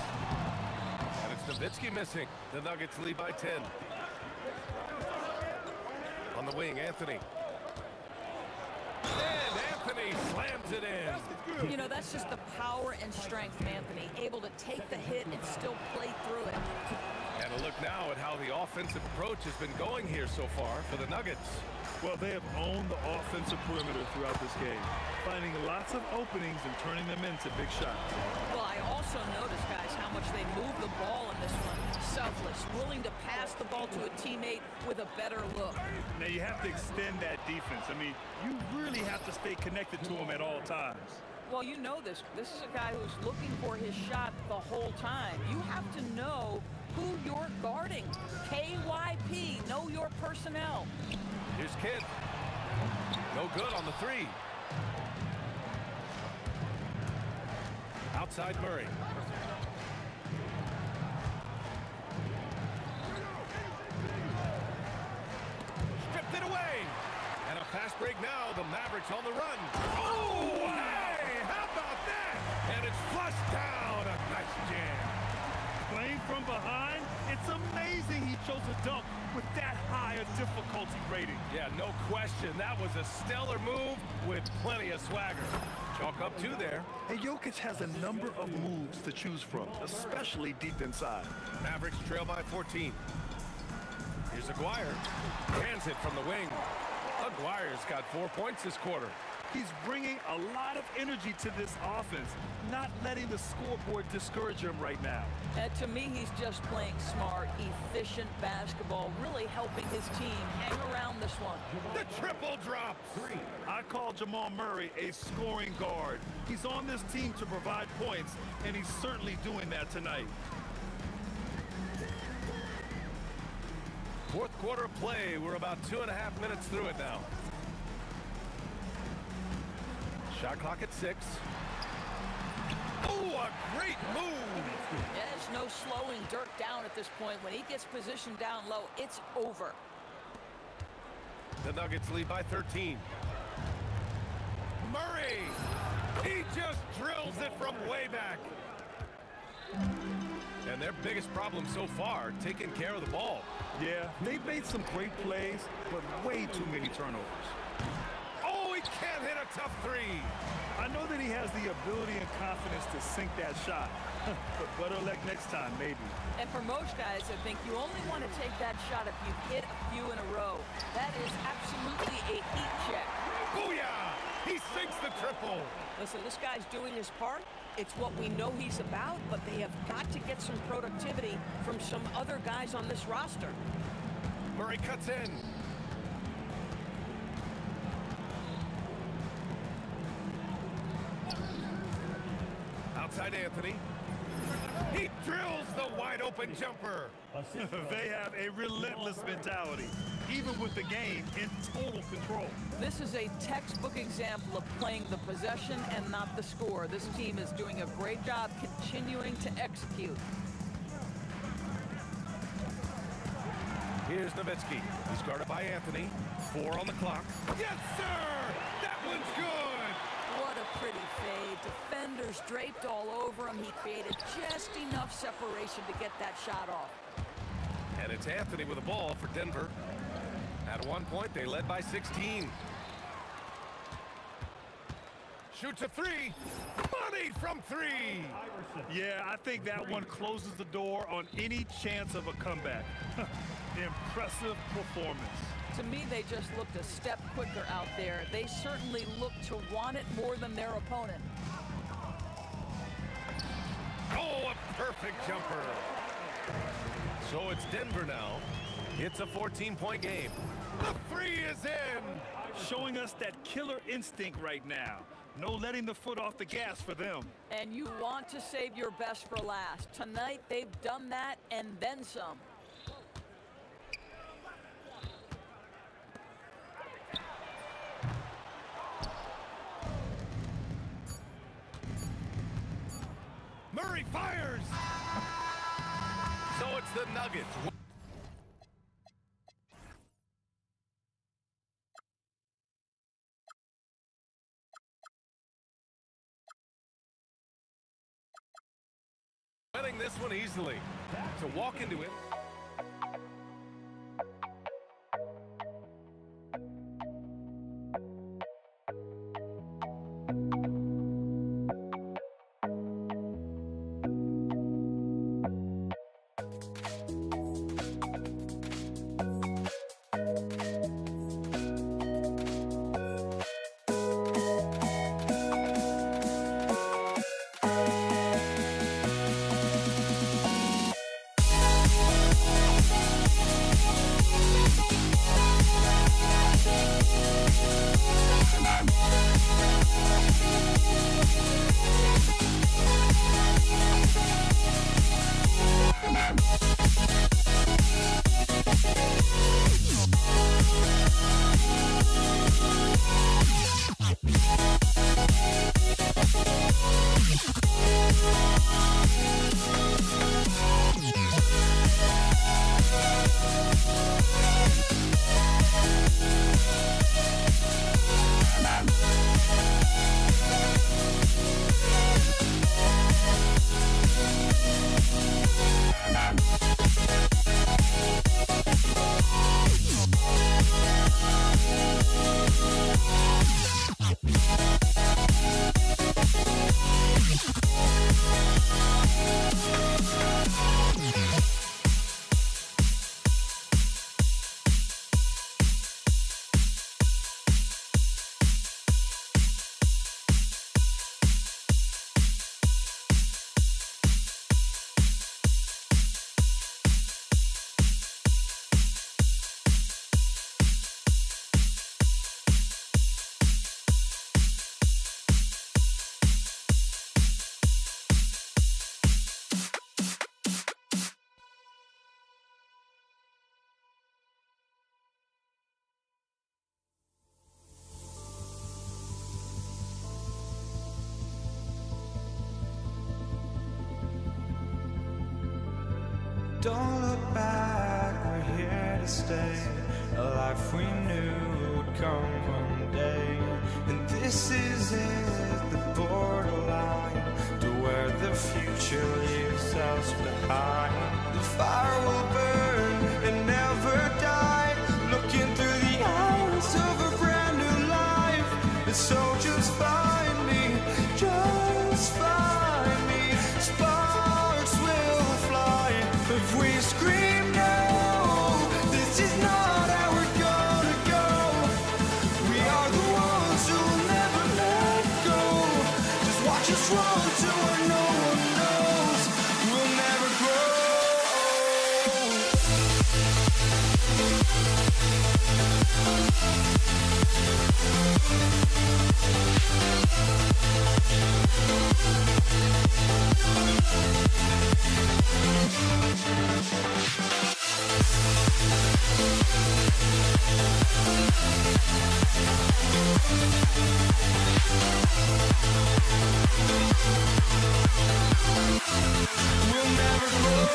And it's Nowitzki missing. The Nuggets lead by 10. On the wing, Anthony. And Anthony slams it in. You know, that's just the power and strength of Anthony, able to take the hit and still play through it. And a look now at how the offensive approach has been going here so far for the Nuggets. Well, they have owned the offensive perimeter throughout this game, finding lots of openings and turning them into big shots. Well, I also noticed, guys, how much they move the ball in this one. Selfless, willing to pass the ball to a teammate with a better look. Now, you have to extend that defense. I mean, you really have to stay connected to him at all times. Well, you know this. This is a guy who's looking for his shot the whole time. You have to know who you're guarding. KYP, know your personnel. Here's Kidd. No good on the 3. Outside Murray. Stripped it away. And a fast break now. The Mavericks on the run. Oh, hey, how about that? And it's flushed down. A nice jam. Playing from behind, it's amazing he chose a dunk with that high a difficulty rating. Yeah, no question. That was a stellar move with plenty of swagger. Chalk up 2 there. And Jokic has a number of moves to choose from, especially deep inside. Mavericks trail by 14. Here's Aguirre. Hands it from the wing. Aguirre's got 4 points this quarter. He's bringing a lot of energy to this offense, not letting the scoreboard discourage him right now. And to me, he's just playing smart, efficient basketball, really helping his team hang around this one. The triple drop. I call Jamal Murray a scoring guard. He's on this team to provide points, and he's certainly doing that tonight. Fourth quarter play. We're about 2.5 minutes through it now. Shot clock at 6. Oh, a great move. Yeah, there's no slowing Dirk down at this point. When he gets positioned down low, it's over. The Nuggets lead by 13. Murray. He just drills it from way back. And their biggest problem so far, taking care of the ball. Yeah, they've made some great plays, but way too many turnovers. Oh, he can't hit a tough 3. I know that he has the ability and confidence to sink that shot, but better luck next time, maybe. And for most guys, I think you only want to take that shot if you hit a few in a row. That is absolutely a heat check. Booyah! He sinks the triple. Listen, this guy's doing his part. It's what we know he's about, but they have got to get some productivity from some other guys on this roster. Murray cuts in. outside Anthony. He drills the wide-open jumper. They have a relentless mentality, even with the game in total control. This is a textbook example of playing the possession and not the score. This team is doing a great job continuing to execute. Here's Nowitzki. He's guarded by Anthony. 4 on the clock. Yes, sir! That one's good! What a pretty fade. Defenders draped all over him. He created just enough separation to get that shot off. And it's Anthony with the ball for Denver. At one point, they led by 16. Shoots a 3. Money from 3! Yeah, I think that one closes the door on any chance of a comeback. Impressive performance. To me, they just looked a step quicker out there. They certainly looked to want it more than their opponent. Oh, a perfect jumper. So it's Denver now. It's a 14-point game. The 3 is in. Showing us that killer instinct right now. No letting the foot off the gas for them. And you want to save your best for last. Tonight, they've done that and then some. Murray fires! So it's the Nuggets. Winning this one easily. To walk into it. Don't look back, we're here to stay. A life we knew would come one day. And this is it, the borderline to where the future leaves us behind. The fire will burn and never die, looking through the eyes of a brand new life. And so just find me, just find me. Sparks will fly if we scream no. This is not how we're gonna go. We are the ones who will never let go. Just watch us run to where no one knows. We'll never grow. We'll never grow.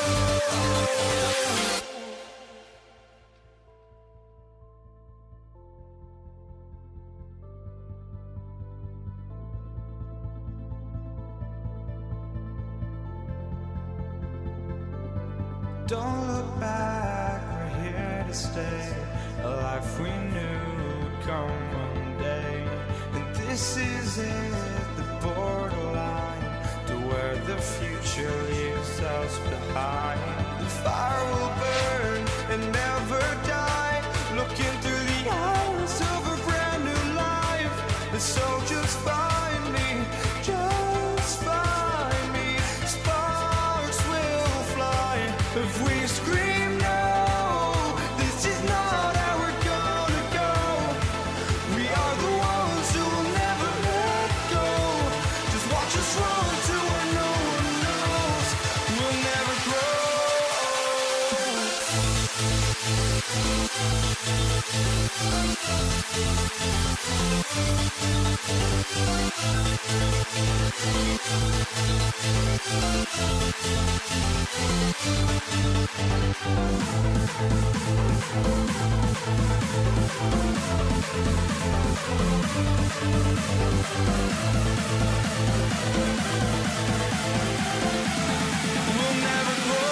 Don't look back, we're here to stay. A life we knew would come one day. And this is it, the borderline to where the future leaves us behind. The fire will burn and never die, looking through the eyes of a brand new life. And so just find me, just find me. Sparks will fly if we scream no. This is not how we're gonna go. We are the ones who will never let go. Just watch us run to where no one knows. We'll never grow. We'll never grow.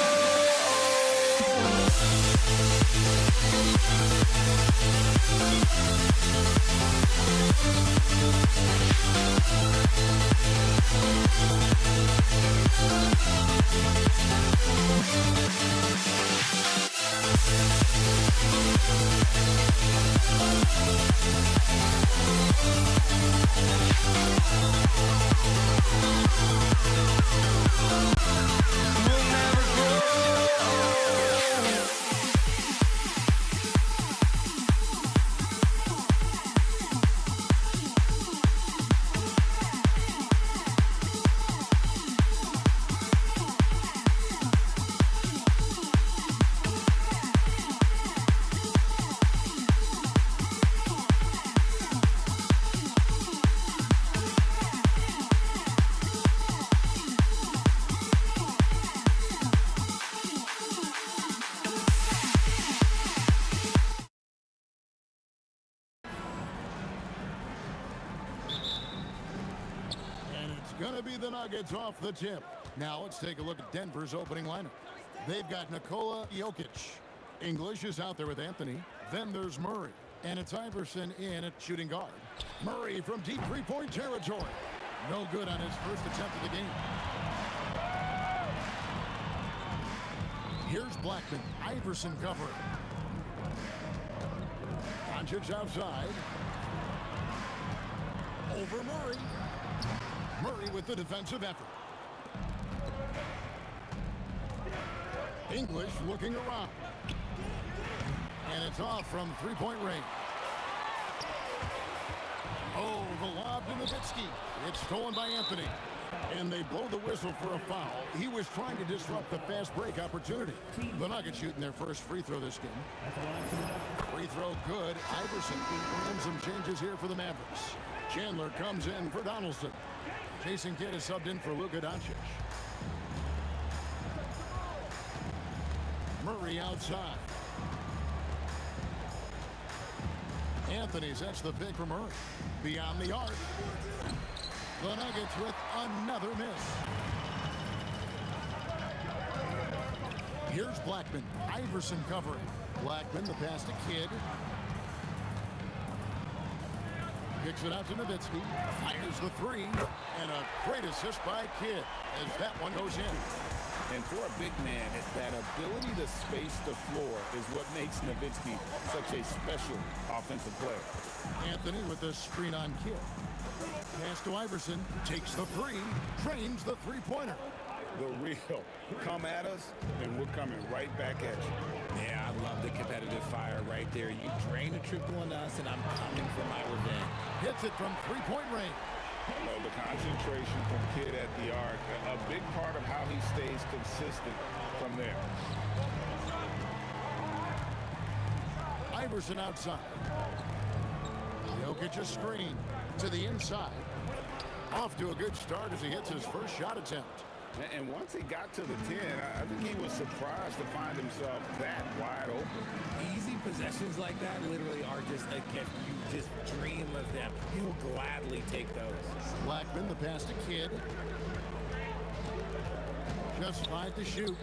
We'll never grow. And it's going to be the Nuggets off the tip. Now let's take a look at Denver's opening lineup. They've got Nikola Jokic. English is out there with Anthony. Then there's Murray. And it's Iverson in at shooting guard. Murray from deep three-point territory. No good on his first attempt of the game. Here's Blackman. Iverson covering. Doncic outside. Over Murray. Murray with the defensive effort. English looking around. And it's off from three-point range. Oh, the lob to Nowitzki. It's stolen by Anthony. And they blow the whistle for a foul. He was trying to disrupt the fast break opportunity. The Nuggets shooting their first free throw this game. Free throw good. Iverson. And some changes here for the Mavericks. Chandler comes in for Donaldson. Jason Kidd is subbed in for Luka Doncic. Murray outside. Anthony sets the pick for Murray. Beyond the arc. The Nuggets with another miss. Here's Blackman. Iverson covering. Blackman, the pass to Kidd. Kicks it out to Nowitzki. Fires the three. And a great assist by Kidd as that one goes in. And for a big man, that ability to space the floor is what makes Nowitzki such a special offensive player. Anthony with the screen on Kidd. Pass to Iverson. Takes the three. Drains the three-pointer. The real. Come at us, and we're coming right back at you. Yeah, I love the competitive fire right there. You drain a triple on us, and I'm coming for my revenge. Hits it from three-point range. The concentration from Kidd at the arc, a big part of how he stays consistent from there. Iverson outside. Jokic a screen to the inside. Off to a good start as he hits his first shot attempt. And once he got to the 10, I think he was surprised to find himself that wide open. Easy possessions like that literally are just a gift. You just dream of them. He'll gladly take those. Blackman, the pass to Kidd. Just 5 to shoot.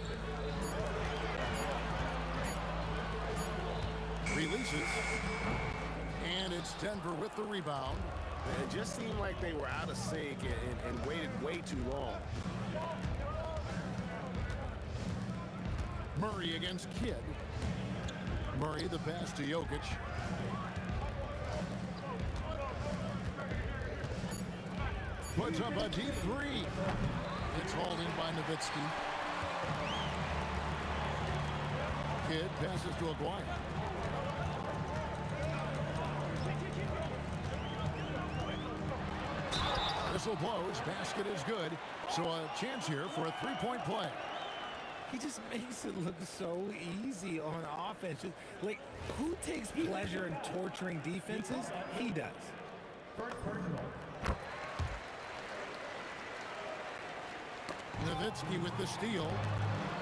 Releases. And it's Denver with the rebound. It just seemed like they were out of sync and waited way too long. Murray against Kidd. Murray, the pass to Jokic. Puts up a deep three. It's hauled in by Nowitzki. Kidd passes to Aguirre. Whistle blows. Basket is good. So a chance here for a three-point play. He just makes it look so easy on offense. Like, who takes pleasure in torturing defenses? He does. Nowitzki with the steal.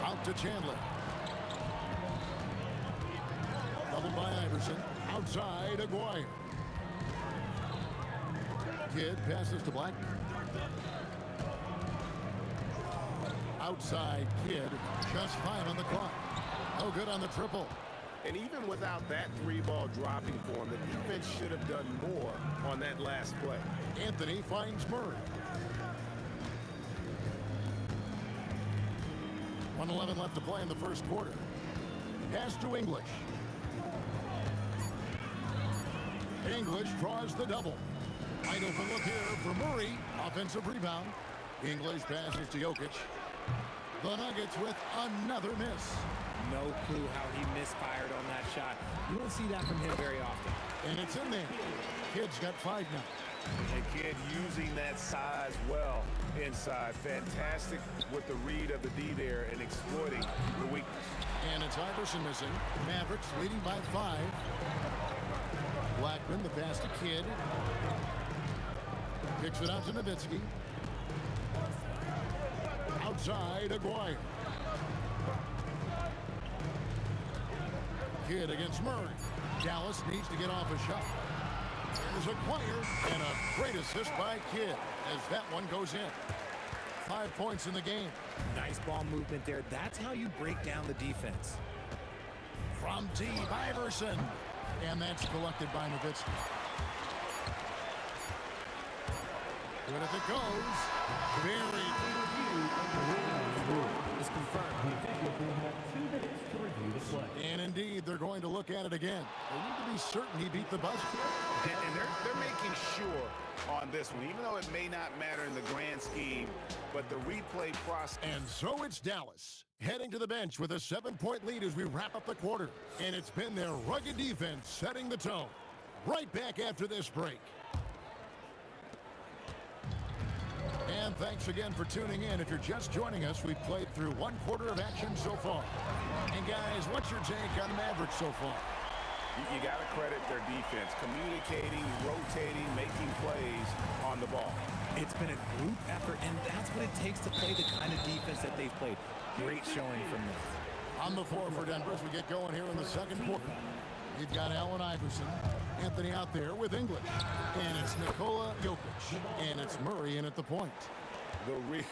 Out to Chandler. Doubled by Iverson. Outside, Aguirre. Kidd passes to Blackman. Outside, Kidd. Just 5 on the clock. No good on the triple. And even without that three-ball dropping for him, the defense should have done more on that last play. Anthony finds Murray. 1:11 left to play in the first quarter. Pass to English. English draws the double. Wide open look here for Murray. Offensive rebound. English passes to Jokic. The Nuggets with another miss. No clue how he misfired on that shot. You don't see that from him very often. And it's in there. Kidd's got 5 now. And Kidd using that size well inside. Fantastic with the read of the D there and exploiting the weakness. And it's Iverson missing. Mavericks leading by 5. Blackman, the pass to Kidd. Kicks it out to Nowitzki. Outside, Aguirre. Kidd against Murray. Dallas needs to get off a shot. There's Aguirre, and a great assist by Kidd as that one goes in. 5 points in the game. Nice ball movement there. That's how you break down the defense. From deep, Iverson. And that's collected by Nowitzki. Good if it goes. Very is confirmed. Will have 2 minutes to review the play. And indeed, they're going to look at it again. They need to be certain he beat the buzzer. And they're making sure on this one, even though it may not matter in the grand scheme, but the replay process. And so it's Dallas heading to the bench with a 7-point lead as we wrap up the quarter. And it's been their rugged defense setting the tone. Right back after this break. And thanks again for tuning in. If you're just joining us, we've played through 1 quarter of action so far. And guys, what's your take on the Mavericks so far? You got to credit their defense, communicating, rotating, making plays on the ball. It's been a group effort, and that's what it takes to play the kind of defense that they've played. Great showing from them. On the floor for Denver as we get going here in the second quarter. You've got Allen Iverson, Anthony out there with English. And it's Nikola Jokic. And it's Murray in at the point. The real.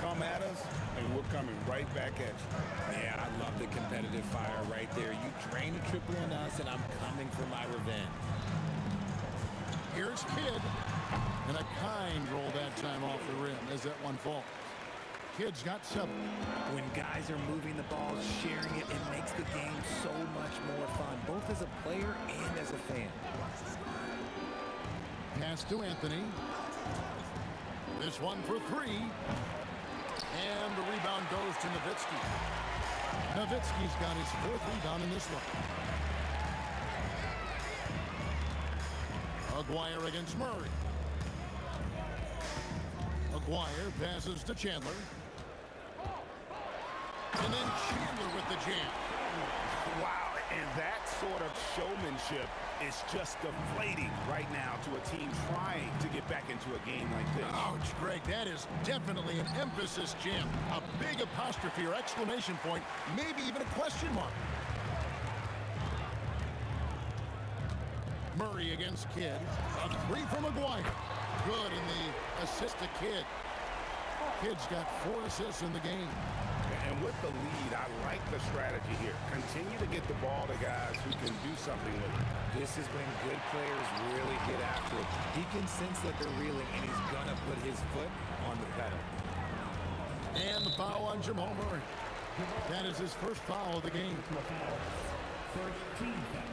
Come at us, and we're coming right back at you. Yeah, I love the competitive fire right there. You drain a triple on us, and I'm coming for my revenge. Here's Kidd. And a kind roll that time off the rim as that one falls. Kidd's got 7. When guys are moving the ball, sharing it, it makes the game so much more fun, both as a player and as a fan. Pass to Anthony. This one for 3. And the rebound goes to Nowitzki. Nowitzki's got his 4th rebound in this one. Aguirre against Murray. Aguirre passes to Chandler. And then Chandler with the jam. Wow, and that sort of showmanship is just deflating right now to a team trying to get back into a game like this. Ouch, Greg, that is definitely an emphasis jam. A big apostrophe or exclamation point, maybe even a question mark. Murray against Kidd. A 3 from Aguirre. Good in the assist to Kidd. Kidd's got 4 assists in the game. And with the lead, I like the strategy here. Continue to get the ball to guys who can do something with it. This is when good players really get after it. He can sense that they're reeling, and he's going to put his foot on the pedal. And the foul on Jamal Murray. That is his first foul of the game. First team foul.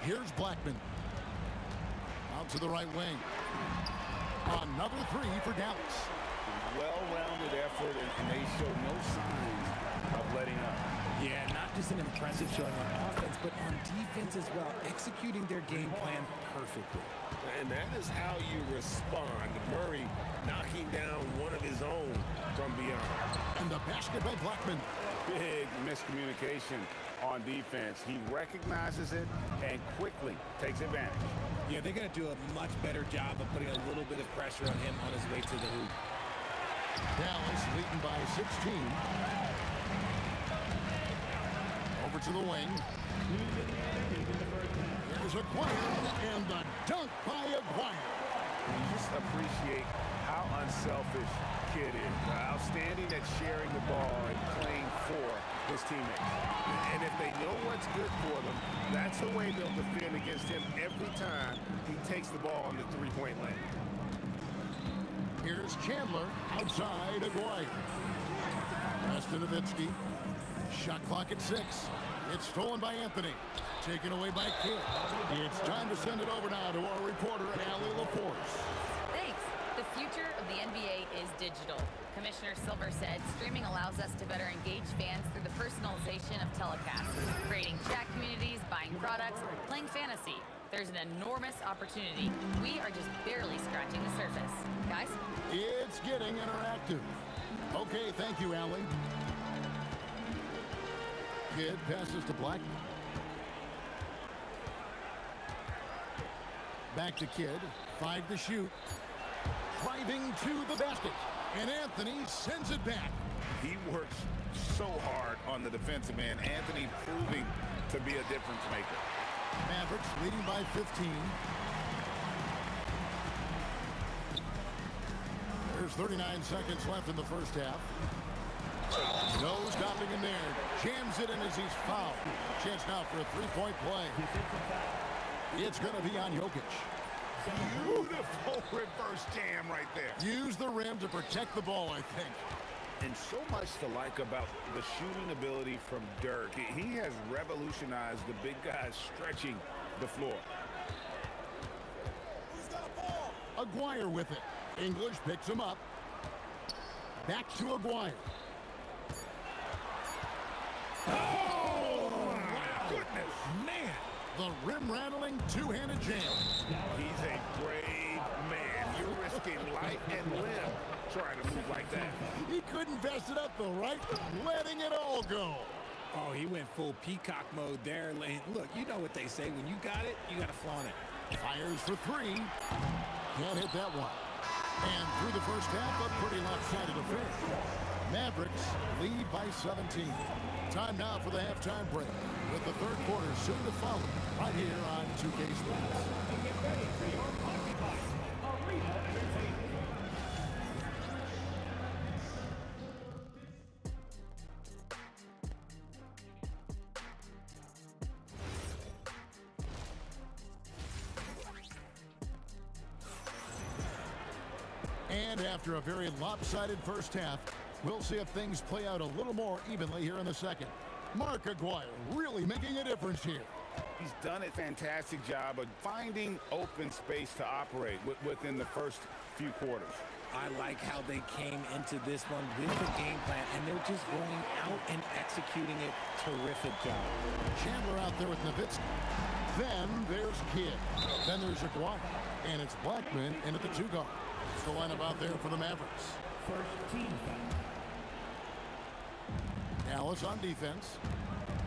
Here's Blackman. Out to the right wing. Another 3 for Dallas. Well-rounded effort, and they show no signs of letting up. Yeah, not just an impressive showing on offense, but on defense as well, executing their game plan perfectly. And that is how you respond. Murray knocking down one of his own from beyond. And the basket by Blackman. Big miscommunication on defense. He recognizes it and quickly takes advantage. Yeah, they're going to do a much better job of putting a little bit of pressure on him on his way to the hoop. Dallas leading by 16. Over to the wing. Here's Aguirre, and the dunk by Aguirre. You just appreciate how unselfish Kidd is. Outstanding at sharing the ball and playing for his teammates. And if they know what's good for them, that's the way they'll defend against him every time he takes the ball on the three-point line. Here's Chandler outside Aguirre. Pass to Nowitzki. Shot clock at 6. It's stolen by Anthony. Taken away by Kidd. It's time to send it over now to our reporter, Allie LaForce. Thanks. The future of the NBA is digital. Commissioner Silver said streaming allows us to better engage fans through the personalization of telecasts, creating chat communities, buying products, playing fantasy. There's an enormous opportunity. We are just barely scratching the surface. Guys? It's getting interactive. Okay, thank you, Allie. Kidd passes to Blackman. Back to Kidd. 5 to shoot. Driving to the basket. And Anthony sends it back. He works so hard on the defensive end. Anthony proving to be a difference maker. Mavericks leading by 15. There's 39 seconds left in the first half. No stopping him there. Jams it in as he's fouled. Chance now for a 3-point play. It's going to be on Jokic. Beautiful reverse jam right there. Use the rim to protect the ball, I think. And so much to like about the shooting ability from Dirk. He has revolutionized the big guys stretching the floor. Aguirre with it. English picks him up. Back to Aguirre. Oh, my goodness. Man, the rim-rattling two-handed jam. He's a brave man. You're risking life and limb trying to move like that. He couldn't pass it up, though, right? Letting it all go. Oh, he went full peacock mode there. Look, you know what they say. When you got it, you got to flaunt it. Fires for 3. Can't hit that one. And through the first half, a pretty lopsided affair. Mavericks lead by 17. Time now for the halftime break, with the third quarter soon to follow, right here on 2K Sports. Get ready for your occupied arena entertainment. And after a very lopsided first half, we'll see if things play out a little more evenly here in the second. Mark Aguirre really making a difference here. He's done a fantastic job of finding open space to operate within the first few quarters. I like how they came into this one with the game plan, and they're just going out and executing it. Terrific job. Chandler out there with Nowitzki. Then there's Kidd. Then there's Aguirre. And it's Blackman in at the 2 guard. It's the lineup out there for the Mavericks. First team foul. Dallas on defense.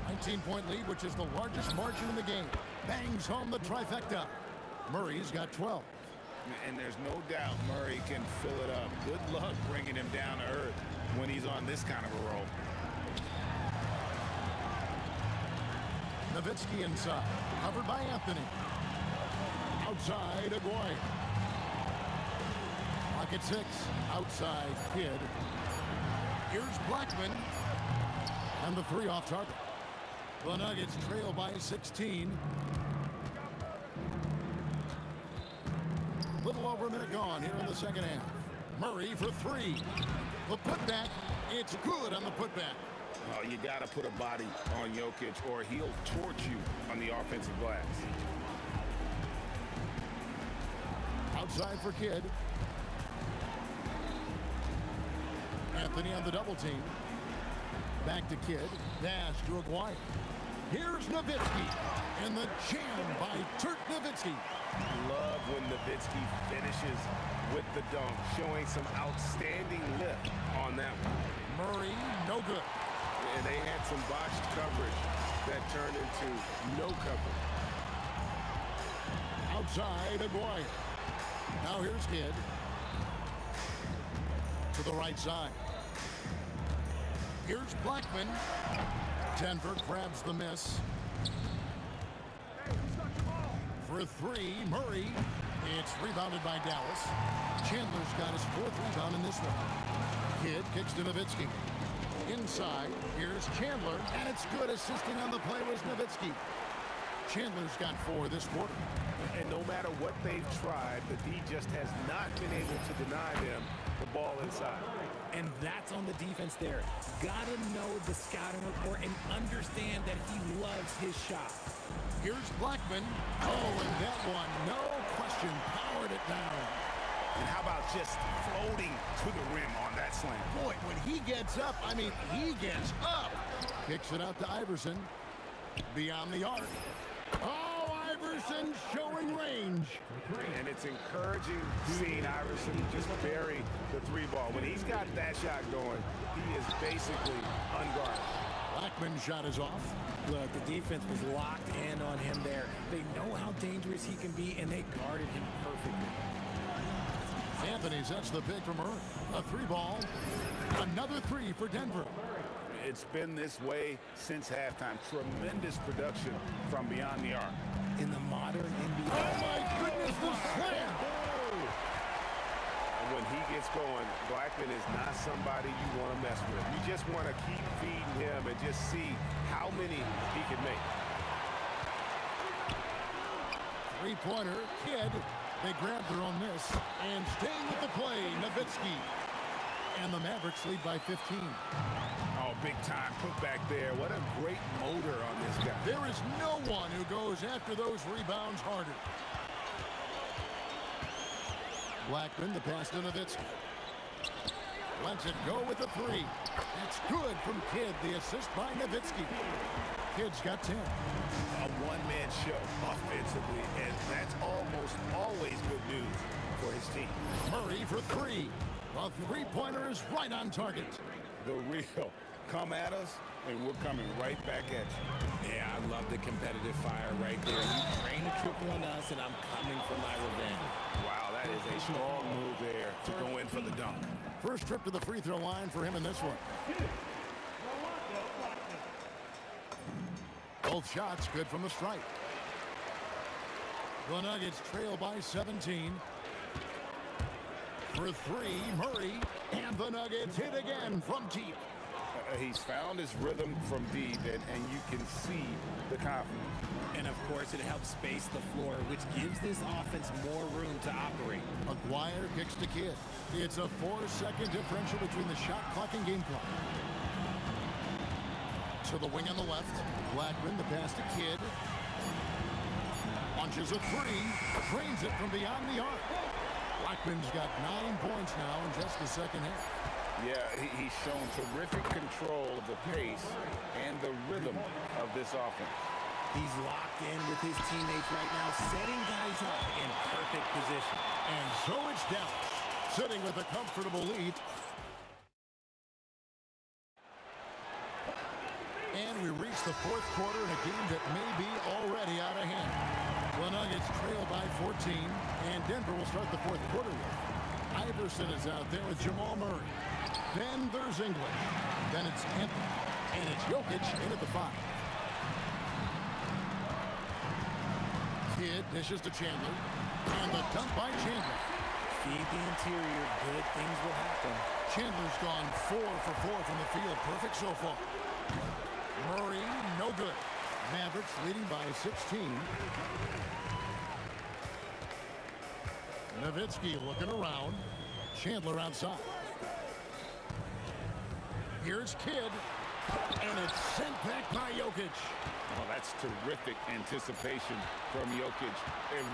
19-point lead, which is the largest margin in the game. Bangs home the trifecta. Murray's got 12. And there's no doubt Murray can fill it up. Good luck bringing him down to earth when he's on this kind of a roll. Nowitzki inside, covered by Anthony. Outside, Aguirre. Pocket 6, outside, Kidd. Here's Blackman. And the 3 off target. The Nuggets trail by 16. Little over a minute gone here in the second half. Murray for 3. The putback, it's good on the putback. Oh, you got to put a body on Jokic or he'll torch you on the offensive glass. Outside for Kidd. Anthony on the double team. Back to Kidd. Dash to Aguirre. Here's Nowitzki. And the jam by Dirk Nowitzki. Love when Nowitzki finishes with the dunk, showing some outstanding lift on that one. Murray, no good. And they had some botched coverage that turned into no coverage. Outside, Aguirre. Now here's Kidd. To the right side. Here's Blackman. Denver grabs the miss. For 3, Murray. It's rebounded by Dallas. Chandler's got his 4th rebound in this one. Kidd kicks to Nowitzki. Inside, here's Chandler, and it's good. Assisting on the play was Nowitzki. Chandler's got 4 this quarter. And no matter what they've tried, the D just has not been able to deny them the ball inside. And that's on the defense there. Gotta know the scouting report and understand that he loves his shot. Here's Blackman. Oh, and that one, no question, powered it down. And how about just floating to the rim on that slam? Boy, when he gets up, I mean, he gets up. Kicks it out to Iverson. Beyond the arc. Oh, Iverson showing range. And it's encouraging seeing Iverson just bury the 3 ball. When he's got that shot going, he is basically unguarded. Blackman's shot is off. Look, the defense was locked in on him there. They know how dangerous he can be, and they guarded him perfectly. Anthony sets the pick from Murray. A 3 ball. Another 3 for Denver. It's been this way since halftime. Tremendous production from beyond the arc. In the modern NBA. Oh, my goodness, the slam. And when he gets going, Blackman is not somebody you want to mess with. You just want to keep feeding him and just see how many he can make. 3-pointer, Kidd. They grab their own miss. And staying with the play, Nowitzki. And the Mavericks lead by 15. Oh, big time put back there. What a great motor on this guy. There is no one who goes after those rebounds harder. Blackman, the pass to Nowitzki. Lets it go with the 3. That's good from Kidd. The assist by Nowitzki. Kidd's got 10. A one-man show offensively, and that's almost always good news for his team. Murray for 3. The 3-pointer is right on target. The real come at us, and we're coming right back at you. Yeah, I love the competitive fire right there. You train a triple on us, and I'm coming for my revenge. Wow, that is a strong move there to go in for the dunk. First trip to the free throw line for him in this one. Both shots good from the stripe. The Nuggets trail by 17. For 3, Murray. And the Nuggets hit again from deep. He's found his rhythm from deep, and you can see the confidence. And, of course, it helps space the floor, which gives this offense more room to operate. Aguirre kicks to Kidd. It's a 4-second differential between the shot clock and game clock. To the wing on the left. Blackman, the pass to Kidd. Launches a three. Drains it from beyond the arc. Blackman's got 9 points now in just the second half. Yeah, he's shown terrific control of the pace and the rhythm of this offense. He's locked in with his teammates right now, setting guys up in perfect position. And so it's Dallas, sitting with a comfortable lead. And we reach the fourth quarter in a game that may be already out of hand. The Nuggets trail by 14, and Denver will start the fourth quarter with. Iverson is out there with Jamal Murray. Then there's English. Then it's Anthony. And it's Jokic in at the 5. Kidd dishes to Chandler. And the dunk by Chandler. Feed the interior, good things will happen. Chandler's gone 4 for 4 from the field. Perfect so far. Murray, no good. Mavericks leading by 16. Nowitzki looking around. Chandler outside. Here's Kidd. And it's sent back by Jokic. Oh, that's terrific anticipation from Jokic,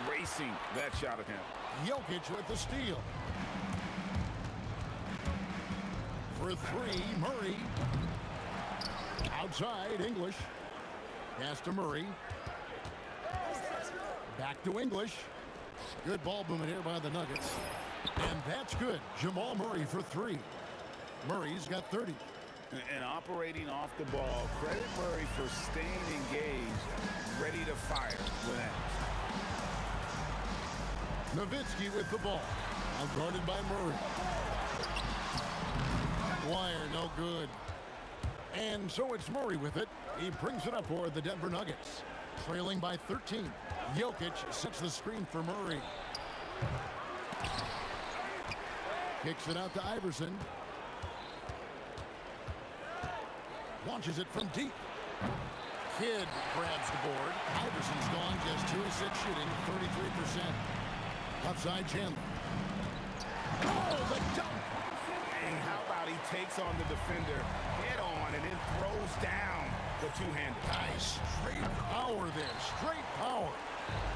erasing that shot at him. Jokic with the steal. For 3, Murray. Outside, English. Pass to Murray. Back to English. Good ball movement here by the Nuggets. And that's good. Jamal Murray for 3. Murray's got 30. And operating off the ball, credit Murray for staying engaged, ready to fire when asked. Nowitzki with the ball. Outguarded by Murray. Wire, no good. And so it's Murray with it. He brings it up for the Denver Nuggets. Trailing by 13. Jokic sets the screen for Murray. Kicks it out to Iverson. Launches it from deep. Kidd grabs the board. Iverson's gone just 2 of 6 shooting, 33%. Upside Chandler. Oh, the dunk! And how about he takes on the defender head on and then throws down the two-hander. Nice straight power there. Straight power.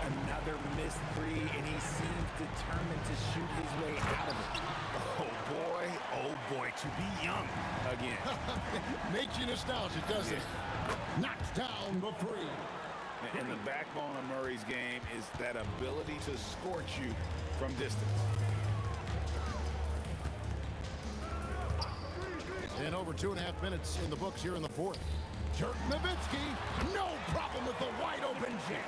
Another missed 3, and he seems determined to shoot his way out of it. Oh boy, to be young again. Makes you nostalgic, doesn't it? Knocks down the 3. And the backbone of Murray's game is that ability to scorch you from distance. And over 2.5 minutes in the books here in the fourth. Dirk Nowitzki, no problem with the wide open jam.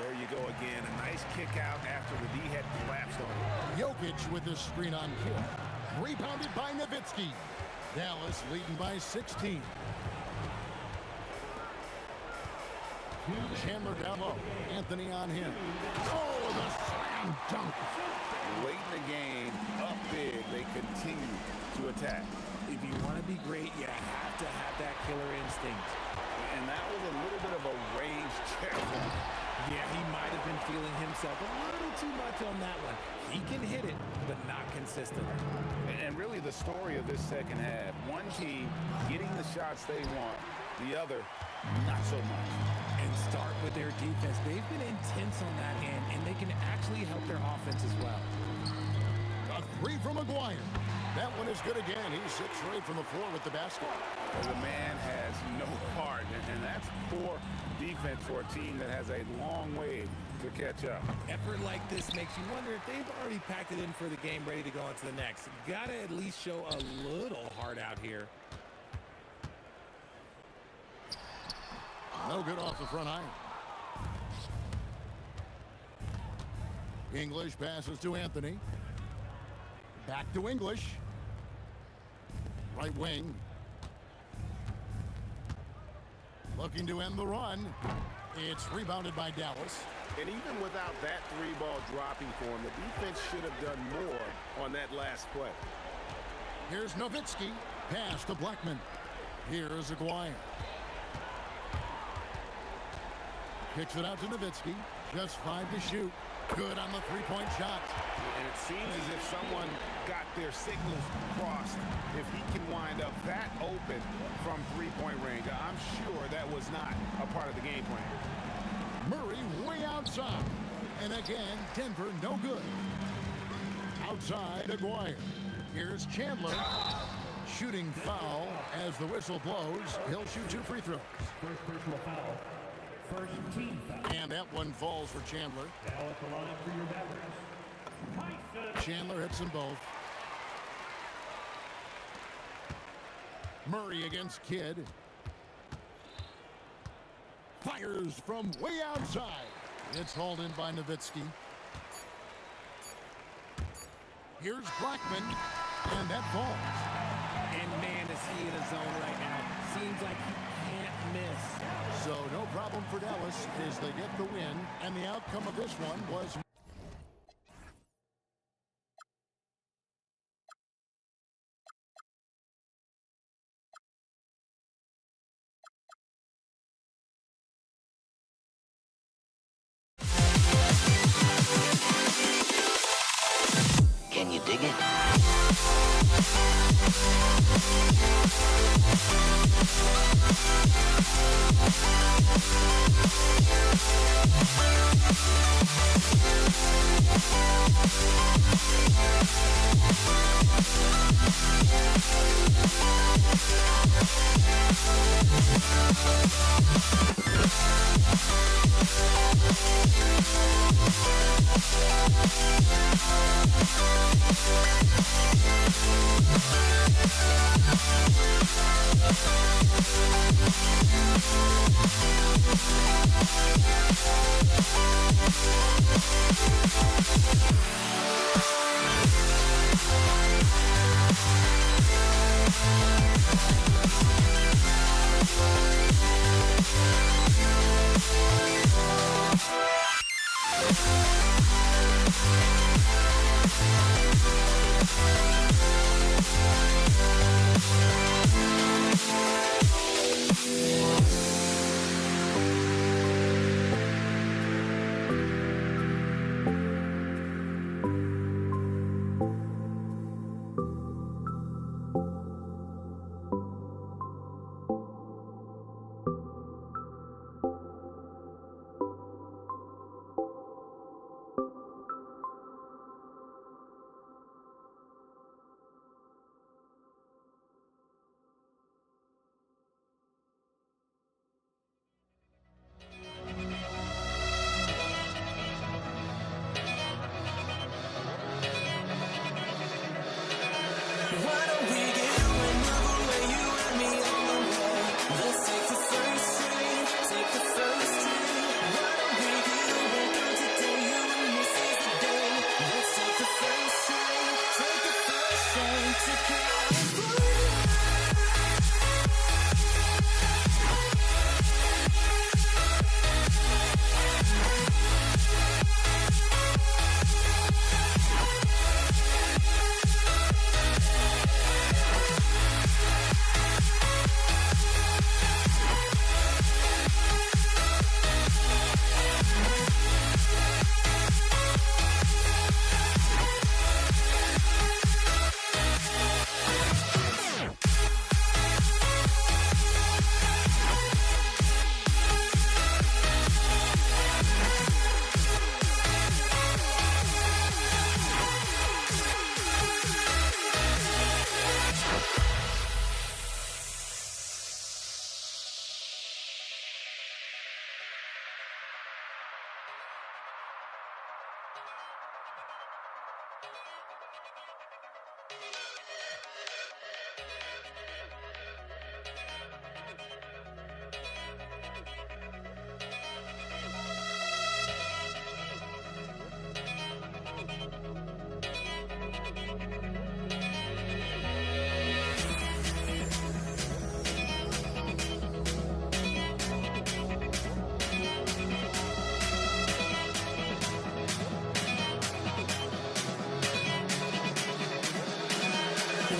There you go again. A nice kick out after the D had collapsed on him. Jokic with the screen on Kidd. Rebounded by Nowitzki. Dallas leading by 16. Chandler down low. Anthony on him. Oh, the slam dunk. Late in the game, up big, they continue to attack. If you want to be great, you have to have that killer instinct. And that was a little bit of a range check. Yeah, he might have been feeling himself a little too much on that one. He can hit it, but not consistently. And really the story of this second half, one team getting the shots they want, the other not so much. And start with their defense. They've been intense on that end, and they can actually help their offense as well. A 3 from McGuire. That one is good again. He sits straight from the floor with the basket. The man has no heart, and that's poor defense for a team that has a long way to catch up. Effort like this makes you wonder if they've already packed it in for the game, ready to go on to the next. Got to at least show a little heart out here. No good off the front iron. English passes to Anthony. Back to English. Right wing. Looking to end the run. It's rebounded by Dallas. And even without that 3-ball dropping for him, the defense should have done more on that last play. Here's Nowitzki. Pass to Blackman. Here's Aguirre. Kicks it out to Nowitzki. Just 5 to shoot. Good on the 3-point shot. And it seems as if someone got their signals crossed. If he can wind up that open from 3-point range, I'm sure that was not a part of the game plan. Murray way outside. And again, Denver no good. Outside, Aguirre. Here's Chandler. Shooting foul as the whistle blows. He'll shoot 2 free throws. First personal foul. First team foul. And that one falls for Chandler. Now at the line for your Mavericks. Chandler hits them both. Murray against Kidd. Fires from way outside. It's hauled in by Nowitzki. Here's Blackman, and that falls. And man, is he in his zone right now. Seems like he can't miss. So no problem for Dallas as they get the win, and the outcome of this one was... Can you dig it?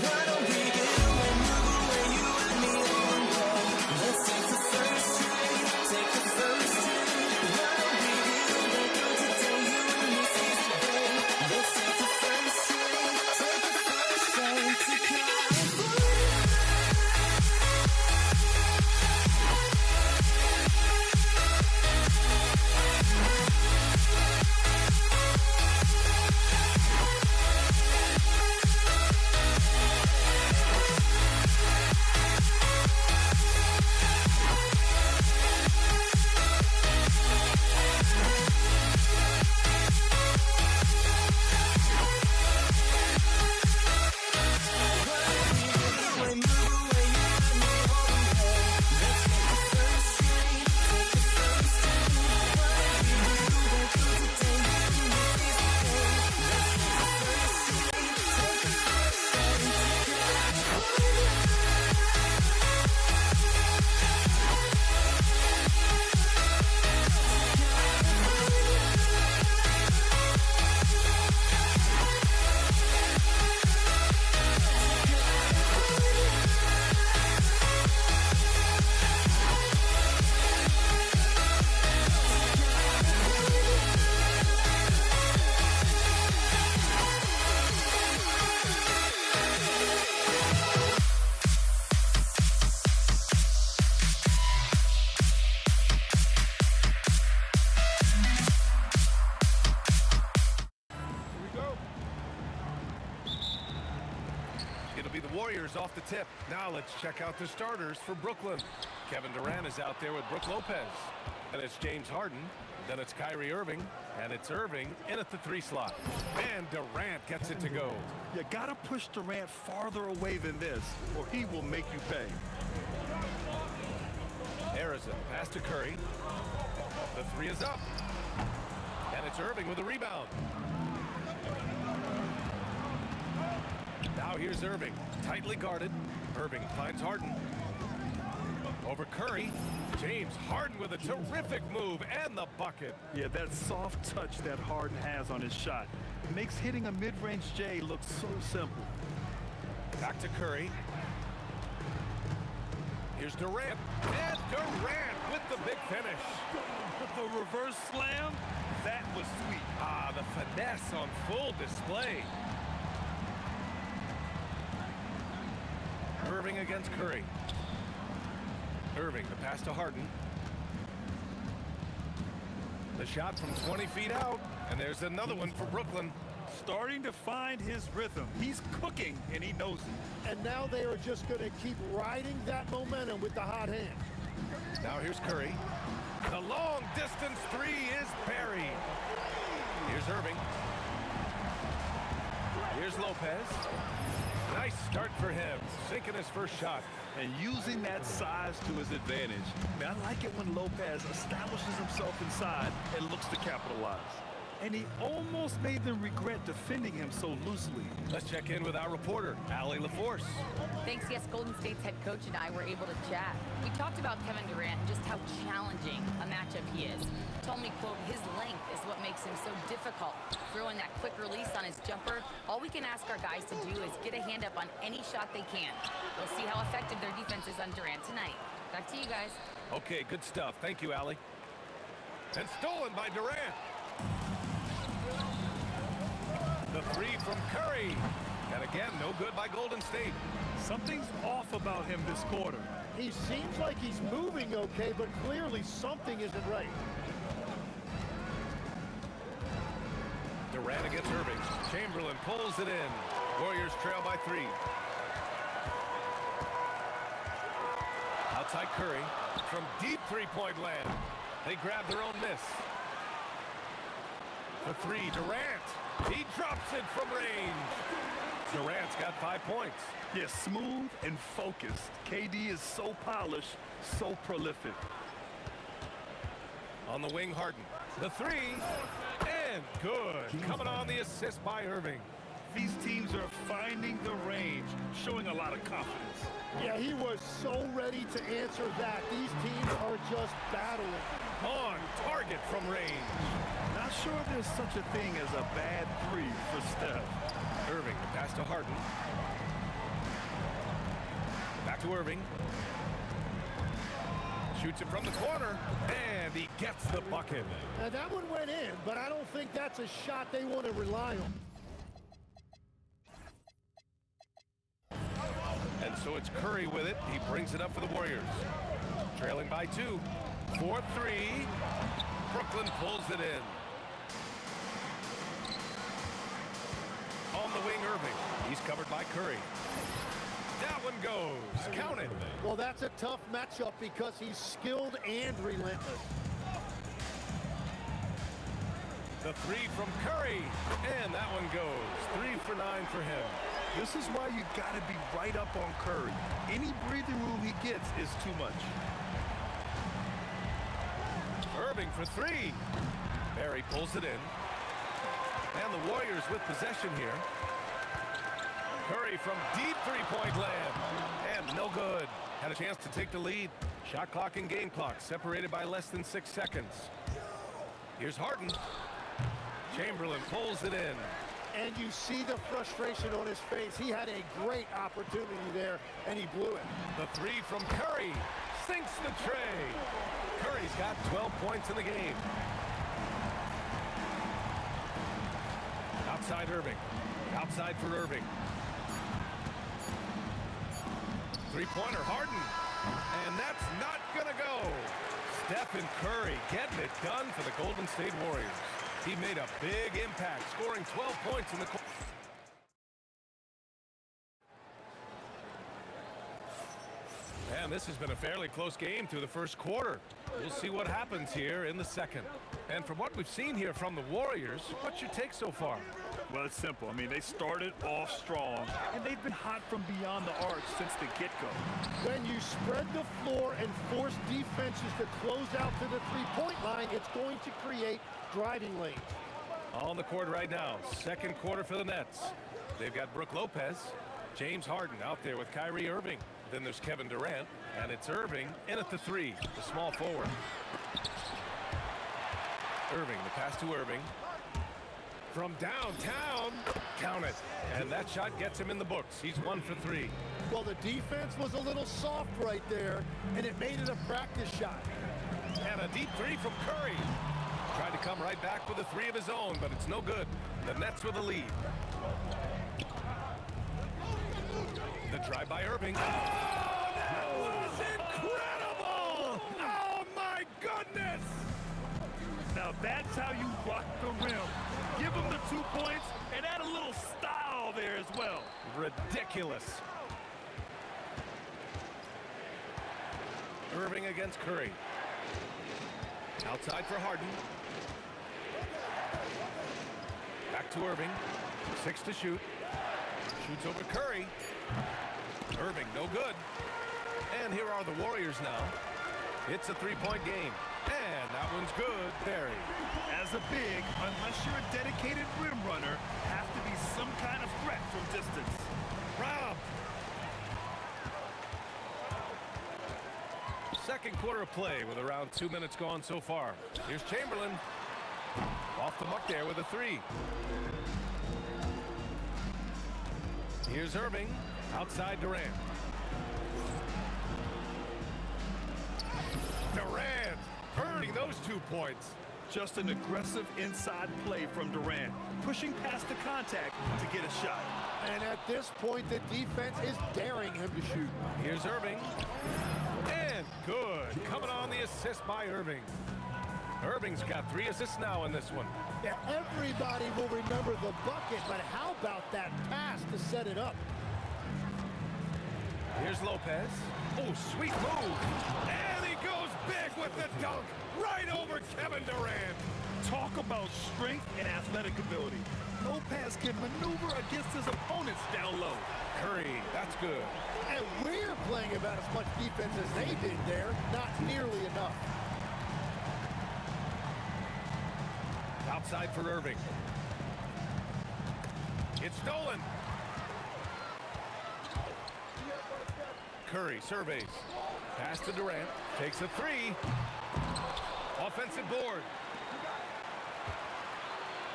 Why off the tip. Now let's check out the starters for Brooklyn. Kevin Durant is out there with Brook Lopez. Then it's James Harden. Then it's Kyrie Irving. And it's Irving in at the 3 slot. And Durant gets it to go. You got to push Durant farther away than this, or he will make you pay. Harrison, pass to Curry. The 3 is up. And it's Irving with a rebound. Now here's Irving, tightly guarded. Irving finds Harden. Over Curry. James Harden with a terrific move and the bucket. Yeah, that soft touch that Harden has on his shot. It makes hitting a mid-range J look so simple. Back to Curry. Here's Durant. And Durant with the big finish. The reverse slam, that was sweet. Ah, the finesse on full display. Irving against Curry. Irving, the pass to Harden. The shot from 20 feet out, and there's another one for Brooklyn. Starting to find his rhythm. He's cooking, and he knows it. And now they are just going to keep riding that momentum with the hot hand. Now here's Curry. The long distance 3 is buried. Here's Irving. Here's Lopez. Nice start for him, sinking his first shot. And using that size to his advantage. I like it when Lopez establishes himself inside and looks to capitalize. And he almost made them regret defending him so loosely. Let's check in with our reporter, Allie LaForce. Thanks, yes, Golden State's head coach and I were able to chat. We talked about Kevin Durant and just how challenging a matchup he is. Told me, quote, his length is what makes him so difficult. Throwing that quick release on his jumper, all we can ask our guys to do is get a hand up on any shot they can. We'll see how effective their defense is on Durant tonight. Back to you guys. Okay, good stuff. Thank you, Allie. And stolen by Durant. The 3 from Curry. And again, no good by Golden State. Something's off about him this quarter. He seems like he's moving okay, but clearly something isn't right. Durant against Irving. Chamberlain pulls it in. Warriors trail by 3. Outside Curry from deep 3-point land. They grab their own miss. The 3, Durant. He drops it from range. Durant's got 5 points. Yeah, smooth and focused. KD is so polished, so prolific. On the wing, Harden. The 3, and good. Coming on the assist by Irving. These teams are finding the range, showing a lot of confidence. Yeah, he was so ready to answer that. These teams are just battling. On target from range. Not sure there's such a thing as a bad 3 for Steph. Irving, the pass to Harden. Back to Irving. Shoots it from the corner, and he gets the bucket. Now that one went in, but I don't think that's a shot they want to rely on. And so it's Curry with it. He brings it up for the Warriors. Trailing by 2. 4-3. Brooklyn pulls it in. On the wing, Irving. He's covered by Curry. That one goes. Count it. Well, that's a tough matchup because he's skilled and relentless. The 3 from Curry. And that one goes. 3 for 9 for him. This is why you got to be right up on Curry. Any breathing room he gets is too much. Irving for 3. Barry pulls it in. And the Warriors with possession here. Curry from deep 3-point land. And no good. Had a chance to take the lead. Shot clock and game clock separated by less than 6 seconds. Here's Harden. Chamberlain pulls it in. And you see the frustration on his face. He had a great opportunity there, and he blew it. The 3 from Curry sinks the tray. Curry's got 12 points in the game. Outside Irving. Outside for Irving. 3-pointer Harden. And that's not going to go. Stephen Curry getting it done for the Golden State Warriors. He made a big impact, scoring 12 points in the quarter. And this has been a fairly close game through the first quarter. We'll see what happens here in the second. And from what we've seen here from the Warriors, what's your take so far? Well, it's simple. I mean, they started off strong, and they've been hot from beyond the arc since the get-go. When you spread the floor and force defenses to close out to the three-point line, it's going to create driving lanes. On the court right now, second quarter for the Nets. They've got Brook Lopez, James Harden out there with Kyrie Irving. Then there's Kevin Durant, and it's Irving in at the three, the small forward. Irving, the pass to Irving. From downtown, count it. And that shot gets him in the books. He's 1 for 3. Well, the defense was a little soft right there, and it made it a practice shot. And a deep three from Curry. Tried to come right back with a three of his own, but it's no good. The Nets with a lead. The drive by Irving. Oh, that was incredible! Oh, my goodness! Now, that's how you rock the rim. Give them the 2 points and add a little style there as well. Ridiculous. Irving against Curry. Outside for Harden. Back to Irving. 6 to shoot. Shoots over Curry. Irving, no good. And here are the Warriors now. It's a three-point game. And that one's good. Barry. As a big, unless you're a dedicated rim runner, have to be some kind of threat from distance. Rob. Second quarter of play with around 2 minutes gone so far. Here's Chamberlain. Off the mark there with a three. Here's Irving. Outside Durant. Durant earning those 2 points. Just an aggressive inside play from Durant, pushing past the contact to get a shot. And at this point, the defense is daring him to shoot. Here's Irving. And good. Coming on the assist by Irving. Irving's got 3 assists now in this one. Yeah, everybody will remember the bucket, but how about that pass to set it up? Here's Lopez. Oh, sweet move. And he goes big with the dunk right over Kevin Durant. Talk about strength and athletic ability. Lopez can maneuver against his opponents down low. Curry, that's good. And we're playing about as much defense as they did there. Not nearly enough. Outside for Irving. It's stolen. Curry surveys. Pass to Durant. Takes a three. Offensive board.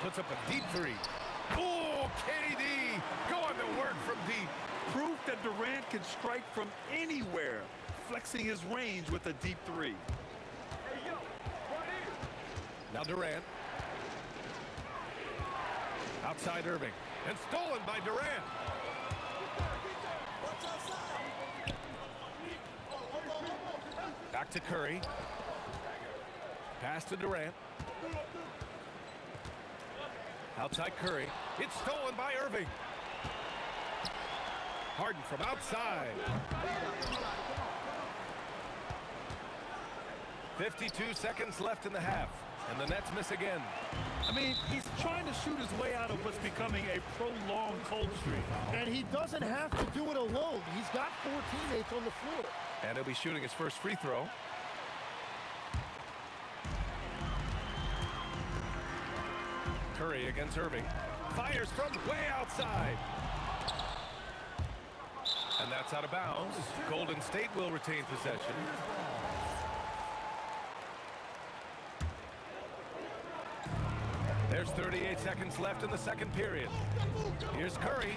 Puts up a deep three. Oh, KD going to work from deep. Proof that Durant can strike from anywhere, flexing his range with a deep three. Now Durant. Outside Irving. And stolen by Durant. Back to Curry. Pass to Durant. Outside Curry. It's stolen by Irving. Harden from outside. 52 seconds left in the half. And the Nets miss again. I mean, he's trying to shoot his way out of what's becoming a prolonged cold streak. And he doesn't have to do it alone. He's got 4 teammates on the floor. And he'll be shooting his first free throw. Curry against Irving. Fires from way outside. And that's out of bounds. Golden State will retain possession. There's 38 seconds left in the second period. Here's Curry.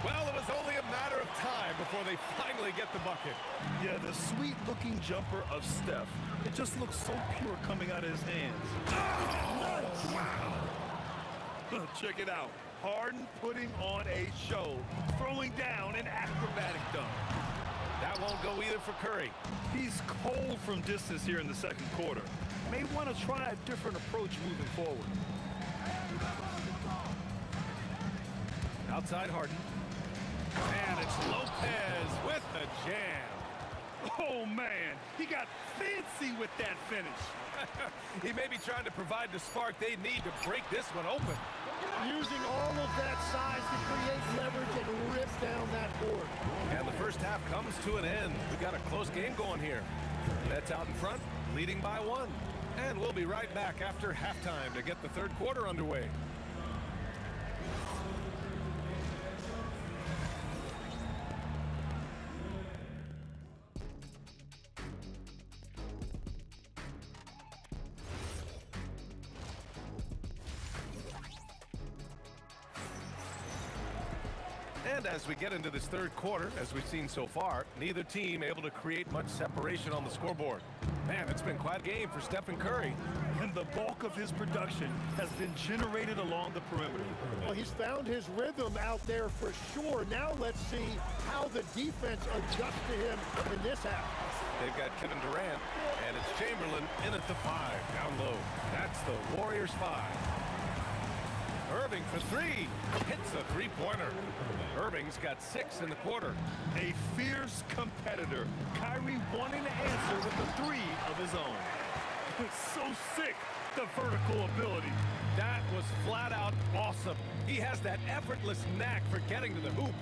Well, it was only a matter of time before they finally get the bucket. Yeah, the sweet-looking jumper of Steph. It just looks so pure coming out of his hands. Oh, wow. Check it out. Harden putting on a show, throwing down an acrobatic dunk. That won't go either for Curry. He's cold from distance here in the second quarter. May want to try a different approach moving forward. Outside Harden. And it's Lopez with the jam. Oh, man, he got fancy with that finish. He may be trying to provide the spark they need to break this one open. Using all of that size to create leverage and rip down that board. And the first half comes to an end. We got a close game going here. Nets out in front, leading by 1. And we'll be right back after halftime to get the third quarter underway. And as we get into this third quarter, as we've seen so far, neither team able to create much separation on the scoreboard. Man, it's been quite a game for Stephen Curry. And the bulk of his production has been generated along the perimeter. Well, he's found his rhythm out there for sure. Now let's see how the defense adjusts to him in this half. They've got Kevin Durant, and it's Chamberlain in at the 5, down low. That's the Warriors 5. Irving for 3, hits a three-pointer. Irving's got 6 in the quarter. A fierce competitor. Kyrie wanting to answer with a 3 of his own. So sick, the vertical ability. That was flat out awesome. He has that effortless knack for getting to the hoop.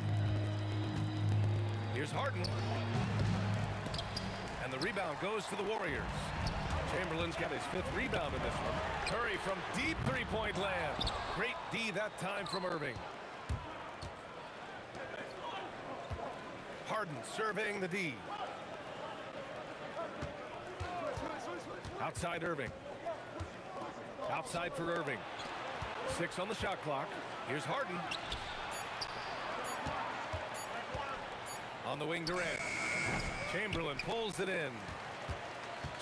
Here's Harden. And the rebound goes to the Warriors. Chamberlain's got his 5th rebound in this one. Curry from deep three-point land. Great D that time from Irving. Harden surveying the D. Outside Irving. Outside for Irving. 6 on the shot clock. Here's Harden. On the wing, Durant. Chamberlain pulls it in.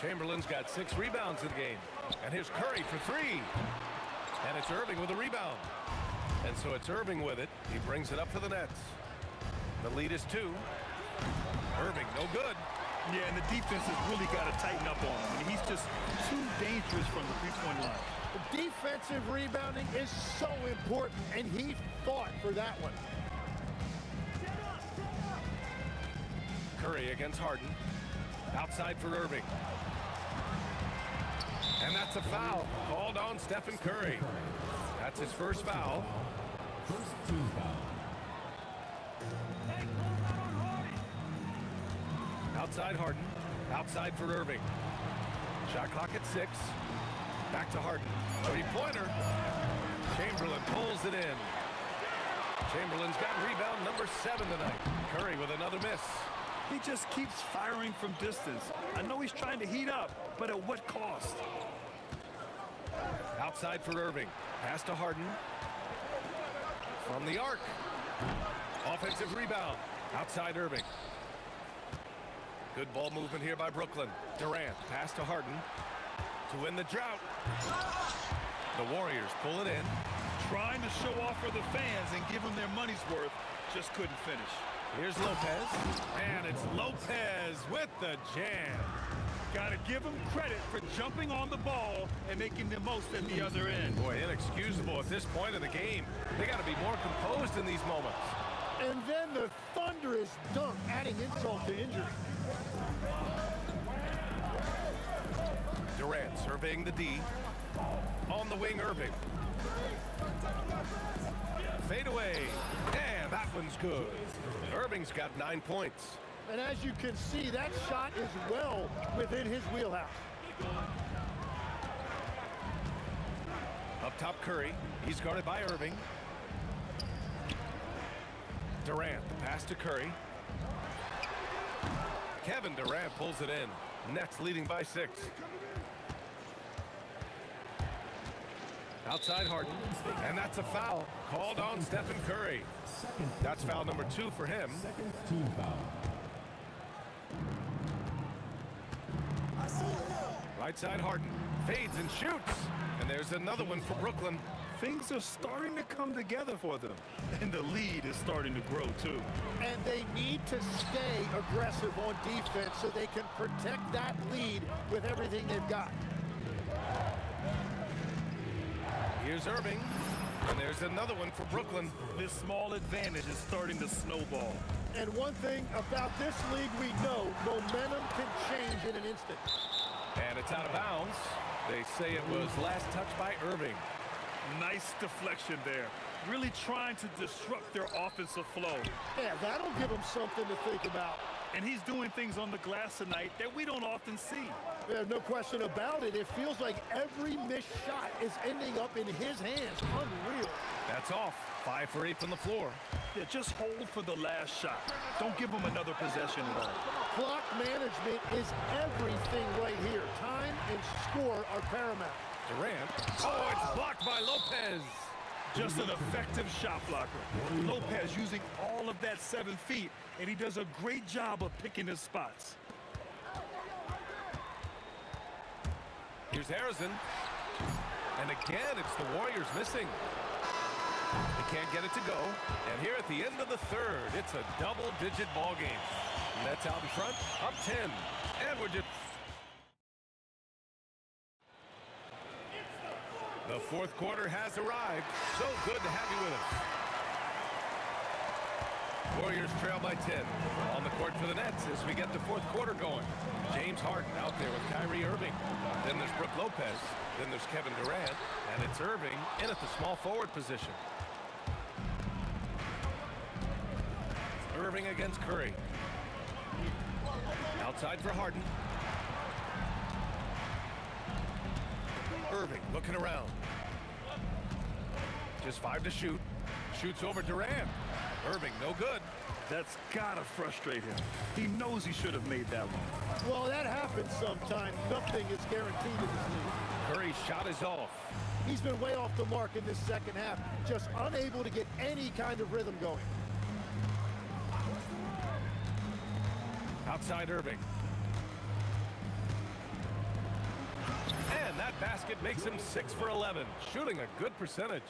Chamberlain's got 6 rebounds in the game. And here's Curry for 3. And it's Irving with a rebound. And so it's Irving with it. He brings it up to the Nets. The lead is 2. Irving, no good. Yeah, and the defense has really got to tighten up on him. I mean, he's just too dangerous from the three-point line. Defensive rebounding is so important, and he fought for that one. Curry against Harden. Outside for Irving. And that's a foul called on Stephen Curry. That's his first foul. First team foul. Outside Harden. Outside for Irving. Shot clock at 6. Back to Harden. Three-pointer. Chamberlain pulls it in. Chamberlain's got rebound number 7 tonight. Curry with another miss. He just keeps firing from distance. I know he's trying to heat up, but at what cost? Outside for Irving. Pass to Harden. From the arc. Offensive rebound. Outside Irving. Good ball movement here by Brooklyn. Durant. Pass to Harden. To win the drought. The Warriors pull it in. Trying to show off for the fans and give them their money's worth. Just couldn't finish. Here's Lopez. And it's Lopez with the jam. Got to give him credit for jumping on the ball and making the most at the other end. Boy, inexcusable at this point of the game. They got to be more composed in these moments. And then the thunderous dunk, adding insult to injury. Durant surveying the D. On the wing, Irving. Fade away. And that one's good. Irving's got 9 points. And as you can see, that shot is well within his wheelhouse. Up top, Curry. He's guarded by Irving. Durant, the pass to Curry. Kevin Durant pulls it in. Nets leading by 6. Outside Harden. And that's a foul called on Stephen Curry. That's foul number 2 for him. Second team foul. Right side Harden. Fades and shoots. And there's another one for Brooklyn. Things are starting to come together for them. And the lead is starting to grow, too. And they need to stay aggressive on defense so they can protect that lead with everything they've got. Here's Irving. And there's another one for Brooklyn. This small advantage is starting to snowball. And one thing about this league we know momentum can change in an instant. And it's out of bounds. They say it was last touched by Irving. Nice deflection there. Really trying to disrupt their offensive flow. Yeah, that'll give him something to think about. And he's doing things on the glass tonight that we don't often see. Yeah, no question about it. It feels like every missed shot is ending up in his hands. Unreal. That's off. 5 for 8 from the floor. Yeah, just hold for the last shot. Don't give him another possession at all. Clock management is everything right here. Time and score are paramount. Durant. Oh, it's blocked by Lopez. Just an effective shot blocker. Lopez using all of that 7 feet, and he does a great job of picking his spots. Here's Harrison. And again, it's the Warriors missing. They can't get it to go. And here at the end of the third, it's a double-digit ball game. Nets out in front, up 10. And we're just... The fourth quarter has arrived. So good to have you with us. Warriors trail by 10. On the court for the Nets as we get the fourth quarter going. James Harden out there with Kyrie Irving. Then there's Brook Lopez. Then there's Kevin Durant. And it's Irving in at the small forward position. Irving against Curry. Outside for Harden. Irving looking around. Just 5 to shoot. Shoots over Durant. Irving, no good. That's gotta frustrate him. He knows he should have made that one. Well, that happens sometimes. Nothing is guaranteed in this league. Curry's shot is off. He's been way off the mark in this second half. Just unable to get any kind of rhythm going. Outside Irving. And that basket makes him 6 for 11, shooting a good percentage.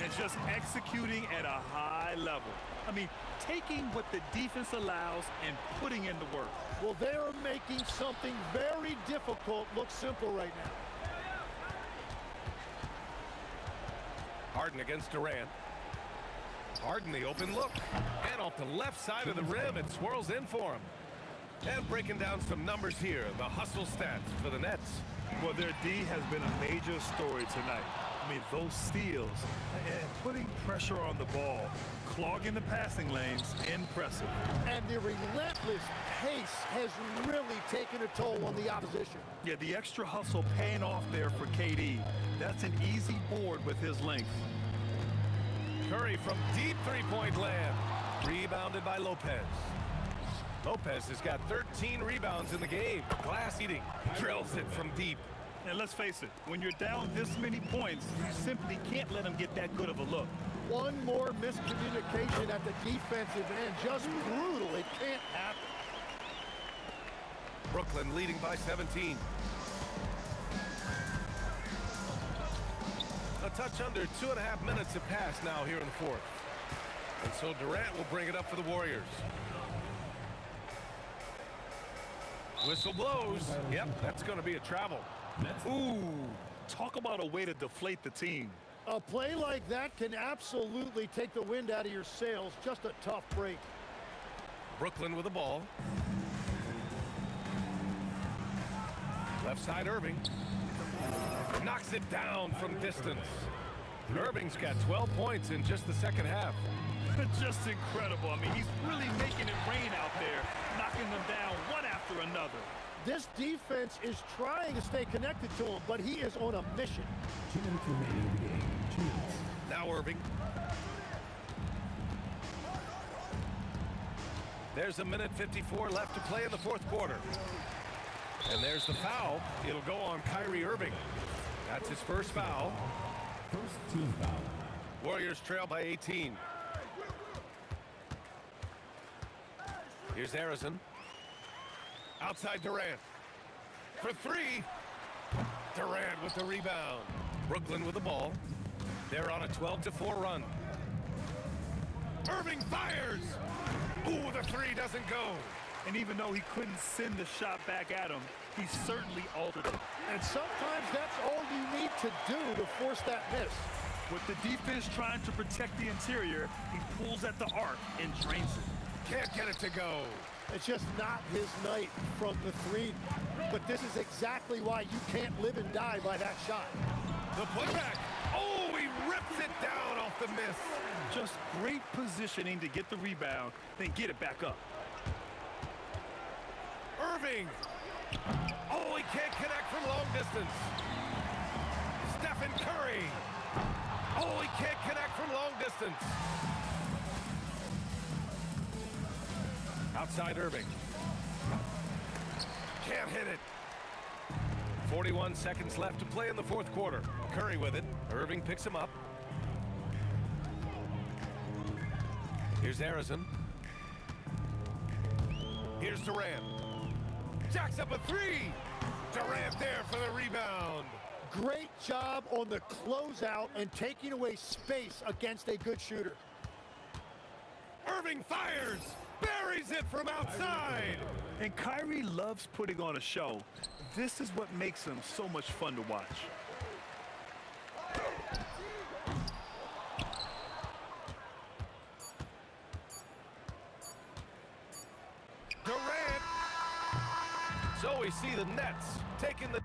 And just executing at a high level. I mean, taking what the defense allows and putting in the work. Well, they are making something very difficult look simple right now. Harden against Durant. Harden the open look. And off the left side of the rim, it swirls in for him. And breaking down some numbers here, the hustle stats for the Nets. Well, their D has been a major story tonight. I mean, those steals and putting pressure on the ball, clogging the passing lanes, impressive. And the relentless pace has really taken a toll on the opposition. Yeah, the extra hustle paying off there for KD. That's an easy board with his length. Curry from deep three-point land. Rebounded by Lopez. Lopez has got 13 rebounds in the game. Glass eating. Drills it from deep. And let's face it, when you're down this many points, you simply can't let him get that good of a look. One more miscommunication at the defensive end. Just brutal. It can't happen. Brooklyn leading by 17. A touch under 2.5 minutes have passed now here in the fourth. And so Durant will bring it up for the Warriors. Whistle blows. Yep, that's going to be a travel. Ooh, talk about a way to deflate the team. A play like that can absolutely take the wind out of your sails. Just a tough break. Brooklyn with the ball. Left side Irving. Knocks it down from distance. Irving's got 12 points in just the second half. Just incredible. I mean, he's really making it rain out there, knocking them down one after another. This defense is trying to stay connected to him, but he is on a mission. 2 minutes remaining in the game. 2 minutes. Now Irving. There's 1:54 left to play in the fourth quarter. And there's the foul. It'll go on Kyrie Irving. That's his first foul. First team foul. Warriors trail by 18. Here's Harrison. Outside Durant. For 3. Durant with the rebound. Brooklyn with the ball. They're on a 12-4 run. Irving fires. Ooh, the 3 doesn't go. And even though he couldn't send the shot back at him, he certainly altered it. And sometimes that's all you need to do to force that miss. With the defense trying to protect the interior, he pulls at the arc and drains it. Can't get it to go. It's just not his night from the three. But this is exactly why you can't live and die by that shot. The putback. Oh, he rips it down off the miss. Just great positioning to get the rebound, then get it back up. Irving. Oh, he can't connect from long distance. Stephen Curry. Oh, he can't connect from long distance. Outside Irving. Can't hit it. 41 seconds left to play in the fourth quarter. Curry with it. Irving picks him up. Here's Harrison. Here's Durant. Jacks up a three. Durant there for the rebound. Great job on the closeout and taking away space against a good shooter. Irving fires. Buries it from outside. And Kyrie loves putting on a show. This is what makes him so much fun to watch. Durant. So we see the Nets taking the...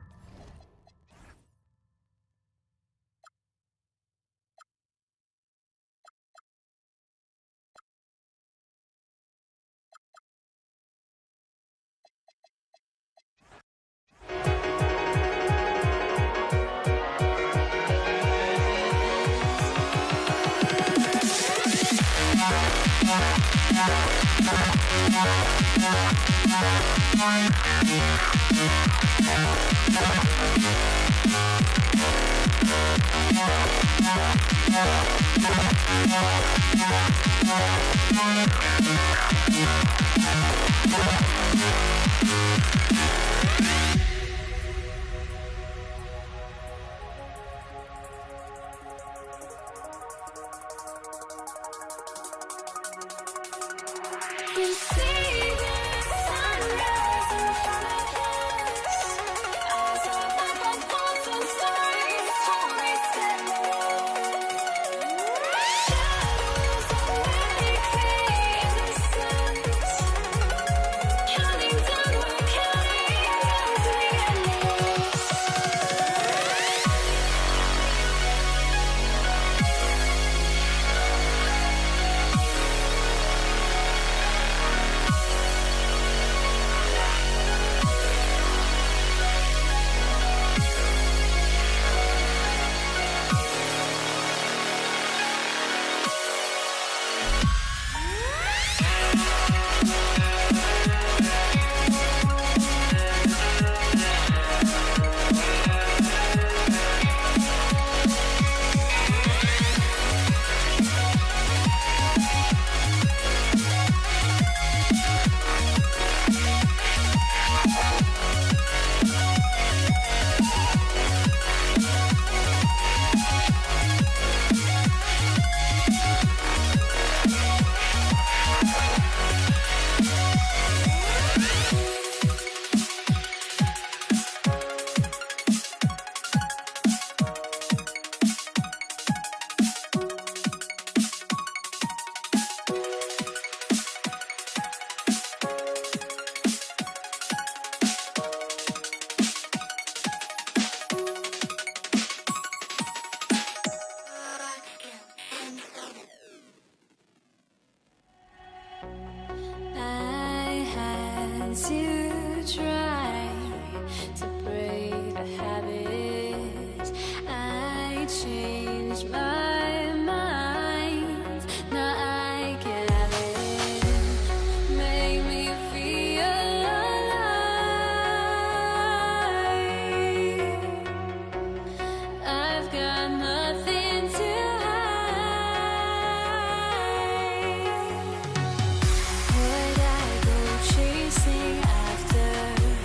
Would I go chasing after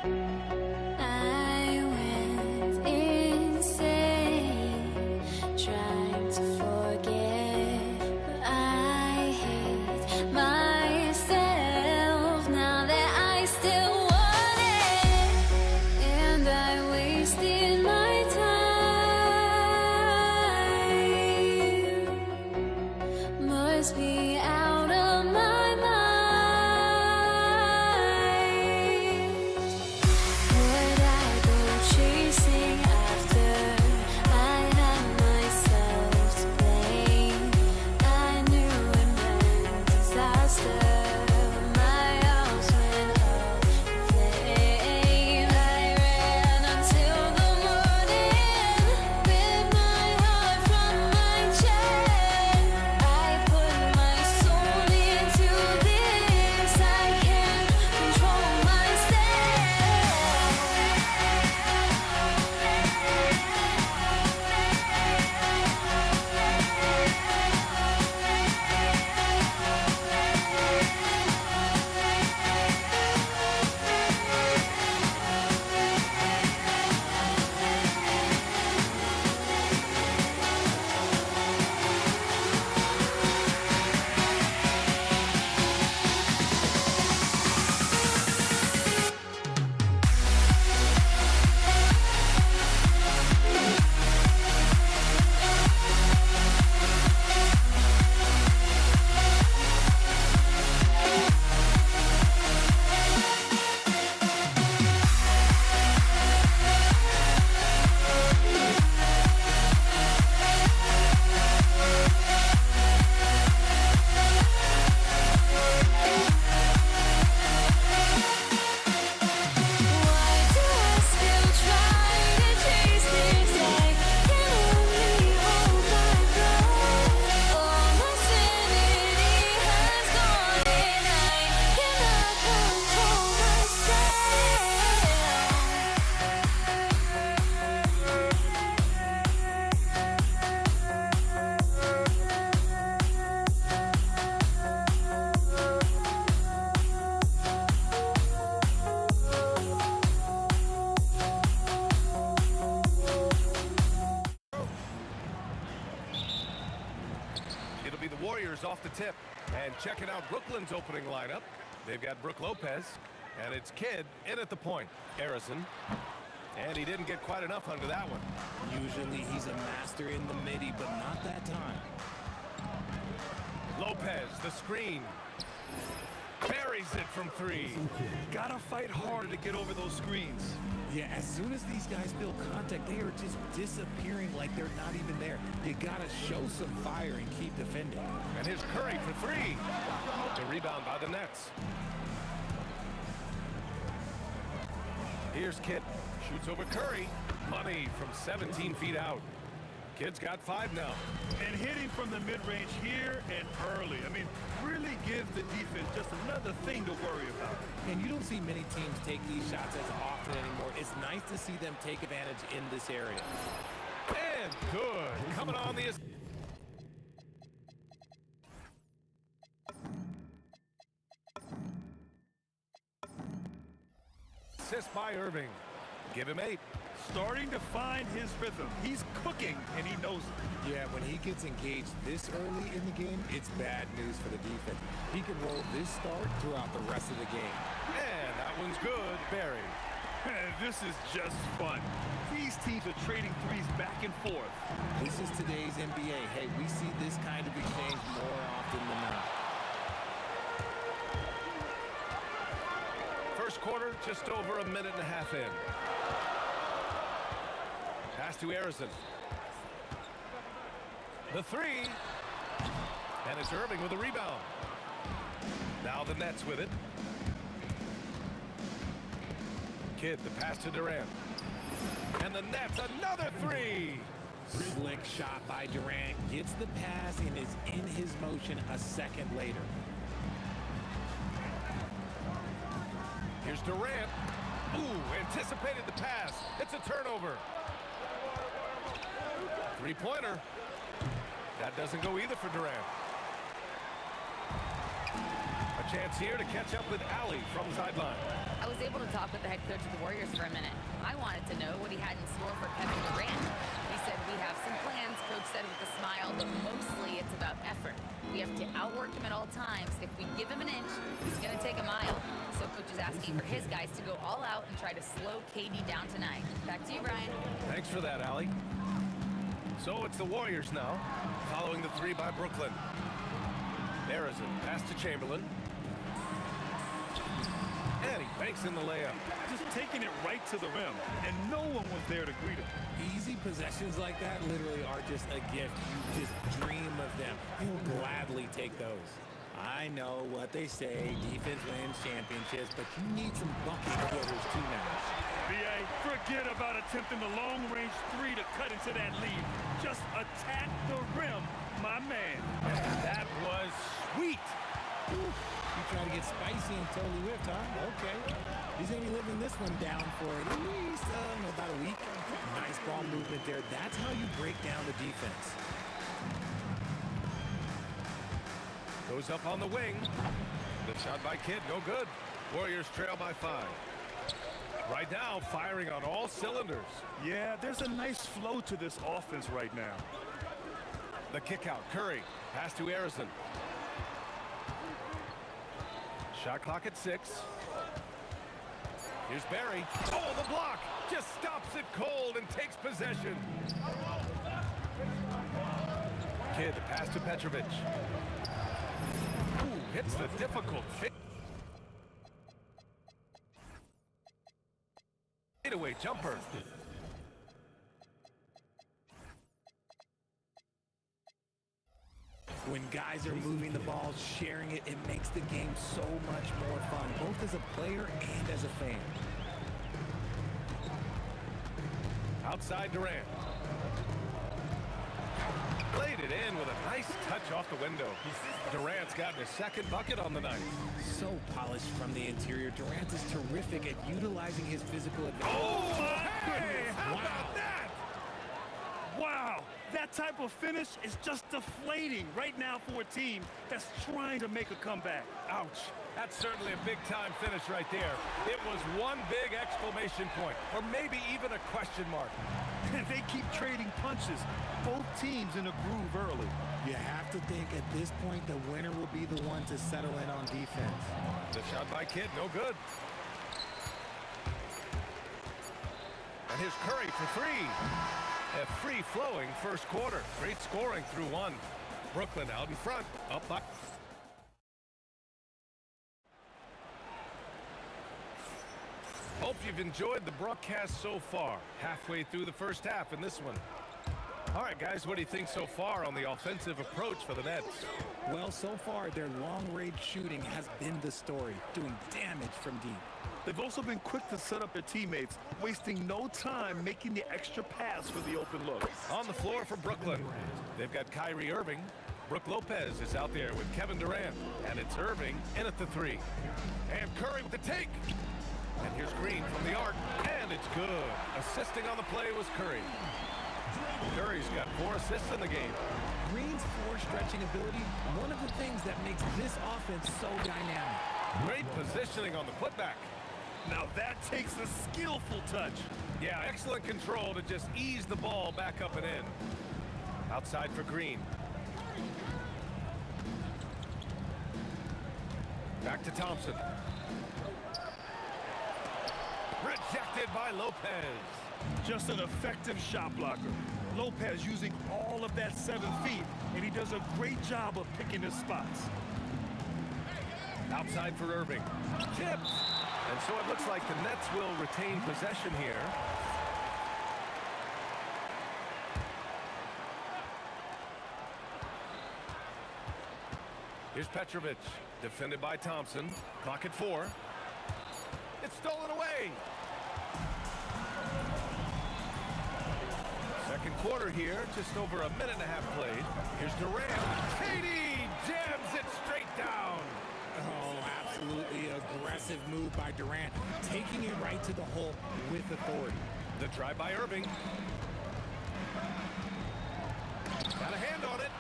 I went insane, trying to forget, but I hate myself now that I still want it, and I wasted my time. Must be out of my mind. Would I go chasing after? I had myself to blame. I knew it meant disaster. My house went up in flames. I ran until the morning with my heart from my chest. I put my soul into this. I can't control myself. Why do I still try to chase this? I can only hold my breath. All my sanity has gone, and I cannot control It'll be the Warriors off the tip. And checking out Brooklyn's opening lineup. They've got Brook Lopez, and it's Kidd in at the point. Harrison. And he didn't get quite enough under that one. Usually he's a master in the midi, but not that time. Lopez, the screen. Buries it from three. Gotta fight harder to get over those screens. Yeah, as soon as these guys feel contact, they are just disappearing like they're not even there. You gotta show some fire and keep defending. And here's Curry for three. The rebound by the Nets. Here's Kidd. Shoots over Curry. Money from 17 feet out. Kidd's got 5 now. And hitting from the mid-range here and early. I mean, really gives the defense just another thing to worry about. And you don't see many teams take these shots as often anymore. It's nice to see them take advantage in this area. And good. Coming on the assist by Irving. Give him 8. Starting to find his rhythm. He's cooking, and he knows it. Yeah, when he gets engaged this early in the game, it's bad news for the defense. He can roll this start throughout the rest of the game. And that one's good. Barry. This is just fun. These teams are trading threes back and forth. This is today's NBA. Hey, we see this kind of exchange more often than not. First quarter, just over a minute and a half in. Pass to Harrison. The three. And it's Irving with a rebound. Now the Nets with it. Kidd, the pass to Durant. And the Nets, another three. Slick shot by Durant. Gets the pass and is in his motion a second later. Here's Durant. Ooh, anticipated the pass. It's a turnover. Three-pointer. That doesn't go either for Durant. A chance here to catch up with Allie from sideline. I was was able to talk with the head coach of the Warriors for a minute. I wanted to know what he had in store for Kevin Durant. He said, we have some plans, Coach said with a smile, but mostly it's about effort. We have to outwork him at all times. If we give him an inch, he's going to take a mile. So Coach is asking for his guys to go all out and try to slow KD down tonight. Back to you, Brian. Thanks for that, Allie. So it's the Warriors now, following the three by Brooklyn. Arizon, pass to Chamberlain. And he banks in the layup. Just taking it right to the rim, and no one was there to greet him. Easy possessions like that literally are just a gift. You just dream of them. You'll gladly take those. I know what they say, defense wins championships, but you need some bucket getters too now. BA, forget about attempting the long-range three to cut into that lead. Just attack the rim, my man. That was sweet. You try to get spicy and totally whipped, huh? Okay. He's going to be living this one down for at least about a week. Nice ball movement there. That's how you break down the defense. Goes up on the wing. The shot by Kidd, no good. Warriors trail by 5. Right now, firing on all cylinders. Yeah, there's a nice flow to this offense right now. The kick out, Curry. Pass to Arizon. Shot clock at 6. Here's Barry. Oh, the block! Just stops it cold and takes possession. Kidd, pass to Petrovic. Ooh, hits the difficult fadeaway jumper. When guys are moving the ball, sharing it, it makes the game so much more fun, both as a player and as a fan. Outside Durant. Played it in with a nice touch off the window. Durant's gotten his second bucket on the night. So polished from the interior. Durant is terrific at utilizing his physical advantage. Oh, my goodness! How about that? Wow, that type of finish is just deflating right now for a team that's trying to make a comeback. Ouch. That's certainly a big-time finish right there. It was one big exclamation point, or maybe even a question mark. They keep trading punches. Both teams in a groove early. You have to think at this point the winner will be the one to settle in on defense. The shot by Kidd, no good. And here's Curry for 3. A free-flowing first quarter. Great scoring through 1. Brooklyn out in front, up by... Hope you've enjoyed the broadcast so far. Halfway through the first half in this one. All right, guys, what do you think so far on the offensive approach for the Nets? Well, so far, their long-range shooting has been the story, doing damage from deep. They've also been quick to set up their teammates, wasting no time making the extra pass for the open look. On the floor for Brooklyn, they've got Kyrie Irving. Brooke Lopez is out there with Kevin Durant. And it's Irving in at the 3. And Curry with the take. And here's Green from the arc, and it's good. Assisting on the play was Curry. Curry's got 4 assists in the game. Green's floor stretching ability, one of the things that makes this offense so dynamic. Great positioning on the putback. Now that takes a skillful touch. Yeah, excellent control to just ease the ball back up and in. Outside for Green. Back to Thompson. Rejected by Lopez. Just an effective shot blocker. Lopez using all of that 7 feet, and he does a great job of picking his spots. Outside for Irving. Tipped. And so it looks like the Nets will retain possession here. Here's Petrovic. Defended by Thompson. Clock at 4. It's stolen away. Second quarter here, just over a minute and a half played. Here's Durant. KD jams it straight down. Oh, absolutely aggressive move by Durant, taking it right to the hole with authority. The drive by Irving. Got a hand on it.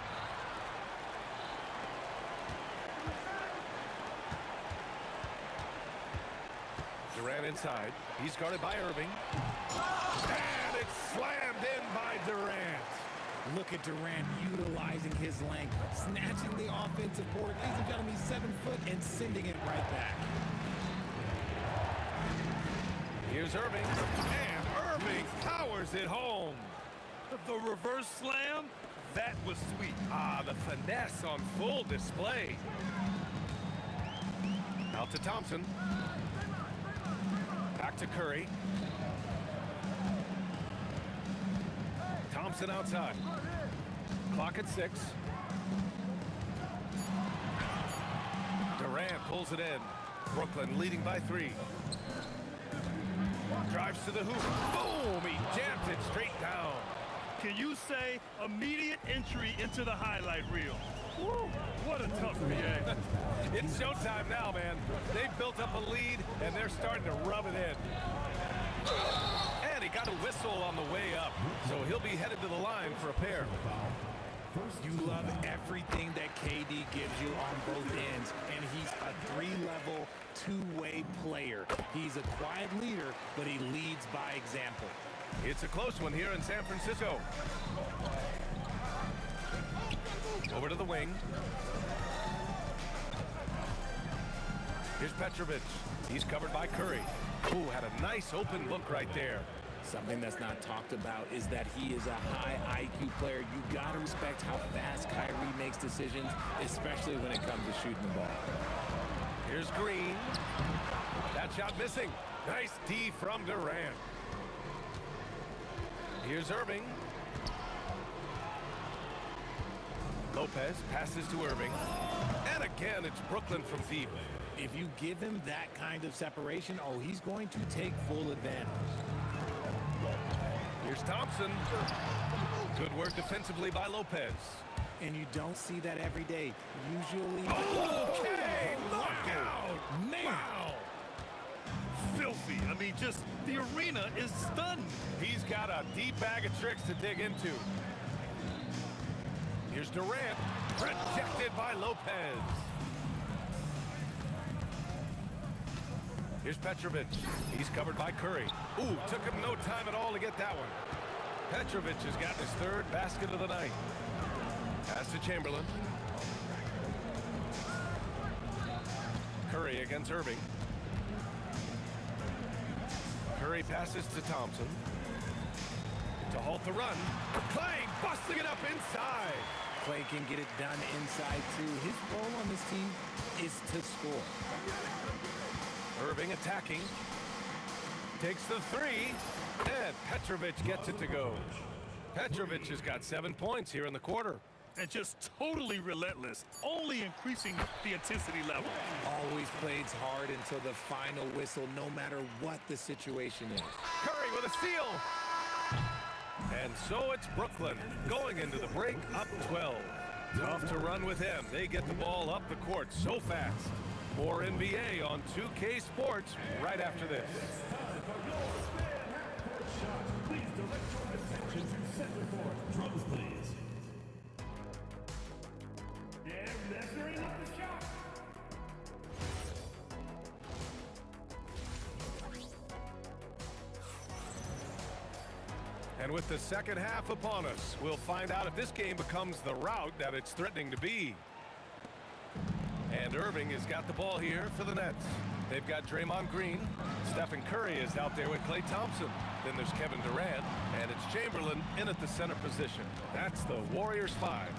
Durant inside. He's guarded by Irving. And it's slammed in by Durant. Look at Durant utilizing his length, snatching the offensive board. Ladies and gentlemen, he's 7 foot and sending it right back. Here's Irving. And Irving powers it home. The reverse slam, that was sweet. Ah, the finesse on full display. Out to Thompson. Back to Curry. Thompson outside. Clock at 6. Durant pulls it in. Brooklyn leading by 3. Drives to the hoop. Boom! He jams it straight down. Can you say immediate entry into the highlight reel? Woo, what a tough reaction. It's showtime now, man. They've built up a lead, and they're starting to rub it in. And he got a whistle on the way up, so he'll be headed to the line for a pair. You love everything that KD gives you on both ends, and he's a 3-level, 2-way player. He's a quiet leader, but he leads by example. It's a close one here in San Francisco. Over to the wing. Here's Petrovic. He's covered by Curry. Ooh, had a nice open look right there. Something that's not talked about is that he is a high IQ player. You got to respect how fast Kyrie makes decisions, especially when it comes to shooting the ball. Here's Green. That shot missing. Nice D from Durant. Here's Irving. Lopez passes to Irving. And again, it's Brooklyn from deep. If you give him that kind of separation, oh, he's going to take full advantage. Here's Thompson. Good work defensively by Lopez. And you don't see that every day. Usually... Okay! Knockout! Man! Wow! Filthy. I mean, just the arena is stunned. He's got a deep bag of tricks to dig into. Here's Durant. Rejected by Lopez. Here's Petrovic. He's covered by Curry. Ooh, took him no time at all to get that one. Petrovic has gotten his 3rd basket of the night. Pass to Chamberlain. Curry against Irving. Curry passes to Thompson. To halt the run. Clay busting it up inside. Clay can get it done inside, too. His role on this team is to score. Irving attacking. Takes the 3. And Petrovic gets it to go. Petrovic has got 7 points here in the quarter. And just totally relentless, only increasing the intensity level. Always plays hard until the final whistle, no matter what the situation is. Curry with a steal. And so it's Brooklyn going into the break up 12. Tough to run with him. They get the ball up the court so fast. More NBA on 2K Sports right after this. Please direct your attention to center court. Drums, please. They're measuring up the shot. And with the second half upon us, we'll find out if this game becomes the rout that it's threatening to be. And Irving has got the ball here for the Nets. They've got Draymond Green. Stephen Curry is out there with Klay Thompson. Then there's Kevin Durant, and it's Chamberlain in at the center position. That's the Warriors 5.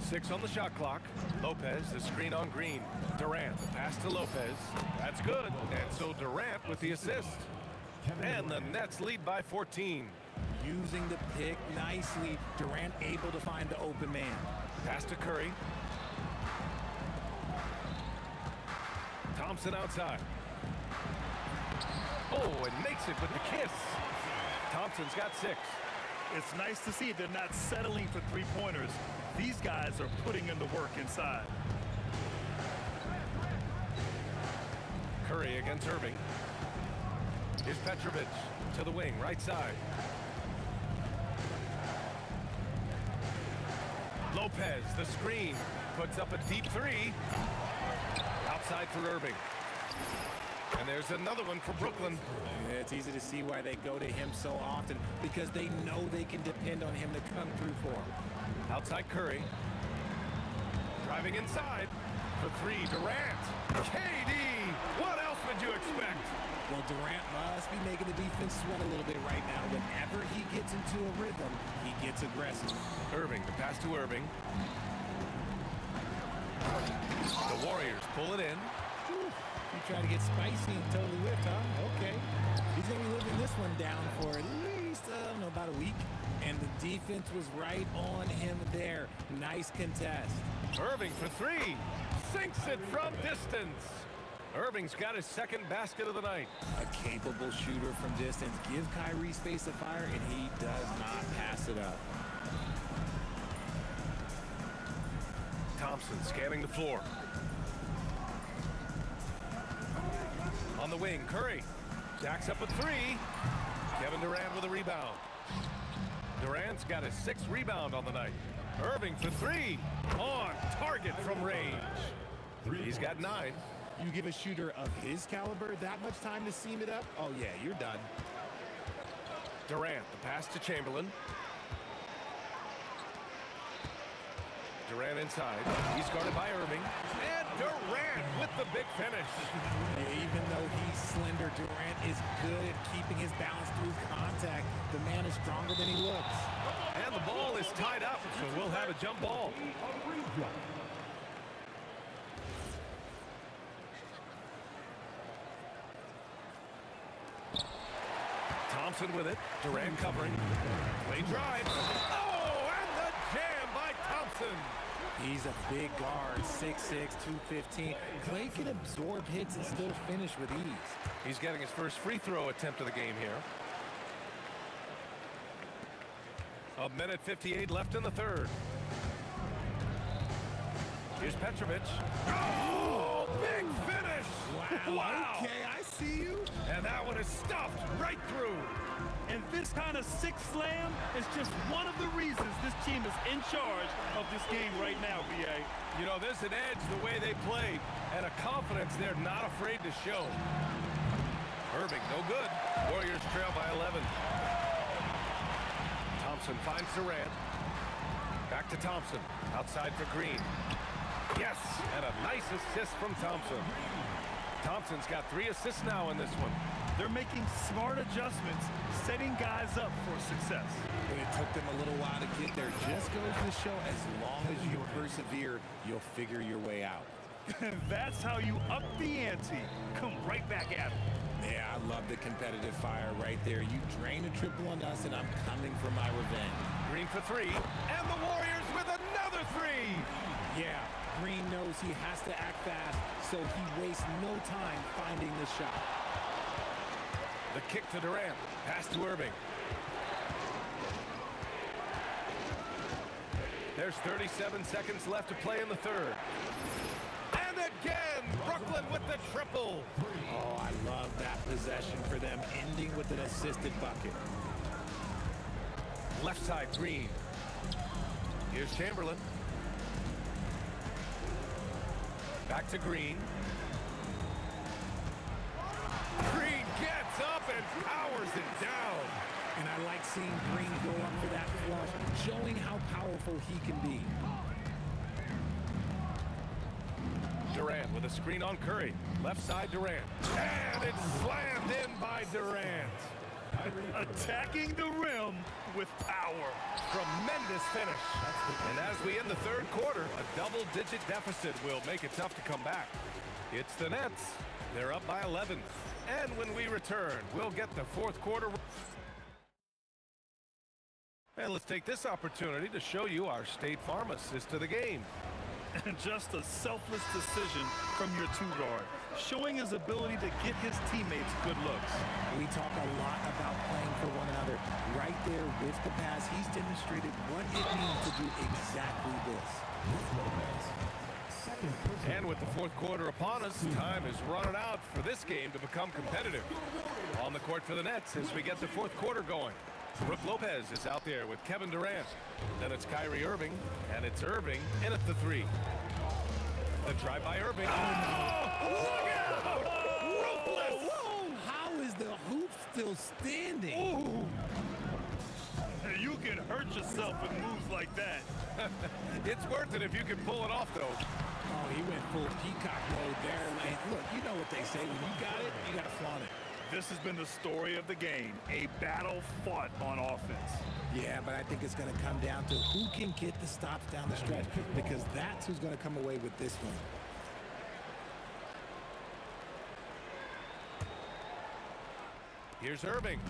6 on the shot clock. Lopez, the screen on Green. Durant, the pass to Lopez. That's good. And so Durant with the assist. And the Nets lead by 14. Using the pick nicely. Durant able to find the open man. Pass to Curry. Thompson outside. Oh, and makes it with the kiss. Thompson's got 6. It's nice to see they're not settling for three-pointers. These guys are putting in the work inside. Curry against Irving. Here's Petrovic to the wing, right side. Lopez, the screen, puts up a deep 3. Outside for Irving. And there's another one for Brooklyn. Yeah, it's easy to see why they go to him so often, because they know they can depend on him to come through for them. Outside Curry. Driving inside for three. Durant. KD. What else would you expect? Well, Durant must be making the defense sweat a little bit right now. Whenever he gets into a rhythm, he gets aggressive. Irving, the pass to Irving. The Warriors pull it in. You try to get spicy and totally whipped, huh? Okay. He's going to be living this one down for at least, I don't know, about a week. And the defense was right on him there. Nice contest. Irving for three. Sinks it from distance. Irving's got his second basket of the night. A capable shooter from distance. Give Kyrie space to fire, and he does not pass it up. Thompson scanning the floor. On the wing, Curry stacks up a three. Kevin Durant with a rebound. Durant's got his sixth rebound on the night. Irving for three. On target from range. He's got 9. You give a shooter of his caliber that much time to seam it up? Oh, yeah, you're done. Durant, the pass to Chamberlain. Durant inside. He's guarded by Irving. And Durant with the big finish. Even though he's slender, Durant is good at keeping his balance through contact. The man is stronger than he looks. And the ball is tied up, so we'll have a jump ball. Thompson with it. Durant covering. Play drive. Oh, and the jam by Thompson. He's a big guard, 6'6", 215. Clay can absorb hits and still finish with ease. He's getting his first free throw attempt of the game here. 1:58 left in the third. Here's Petrovic. Oh, big finish! Wow. Okay, I see you. And that one is stuffed right through. And this kind of six slam is just one of the reasons this team is in charge of this game right now, B.A. You know, there's an edge the way they play and a confidence they're not afraid to show. Irving, no good. Warriors trail by 11. Thompson finds Durant. Back to Thompson. Outside for Green. Yes, and a nice assist from Thompson. Thompson's got 3 assists now in this one. They're making smart adjustments, setting guys up for success. But it took them a little while to get there. Just goes to show, as long as you persevere, you'll figure your way out. That's how you up the ante. Come right back at it. Yeah, I love the competitive fire right there. You drain a triple on us, and I'm coming for my revenge. Green for 3, and the Warriors with another 3. Yeah, Green knows he has to act fast, so he wastes no time finding the shot. The kick to Durant. Pass to Irving. There's 37 seconds left to play in the third. And again, Brooklyn with the triple. Oh, I love that possession for them, ending with an assisted bucket. Left side, Green. Here's Chamberlain. Back to Green. Green gets up and powers it down. And I like seeing Green go up for that flush, showing how powerful he can be. Durant with a screen on Curry. Left side, Durant. And it's slammed in by Durant. Attacking the rim with power. Tremendous finish. And as we end the third quarter, a double-digit deficit will make it tough to come back. It's the Nets. They're up by 11. And when we return, we'll get the fourth quarter. And let's take this opportunity to show you our State Farm assist to the game. And just a selfless decision from your two-guard, showing his ability to get his teammates good looks. We talk a lot about playing for one another. Right there with the pass, he's demonstrated what it means to do exactly this. And with the fourth quarter upon us, time is running out for this game to become competitive. On the court for the Nets as we get the fourth quarter going. Brook Lopez is out there with Kevin Durant. Then it's Kyrie Irving, and it's Irving in at the 3. The drive by Irving. Oh, look out! Ruthless himself with moves like that. It's worth it if you can pull it off, though. Oh, he went full peacock mode there. And look, you know what they say. When you got it, you got to flaunt it. This has been the story of the game, a battle fought on offense. Yeah, but I think it's going to come down to who can get the stops down the stretch, because that's who's going to come away with this one. Here's Irving.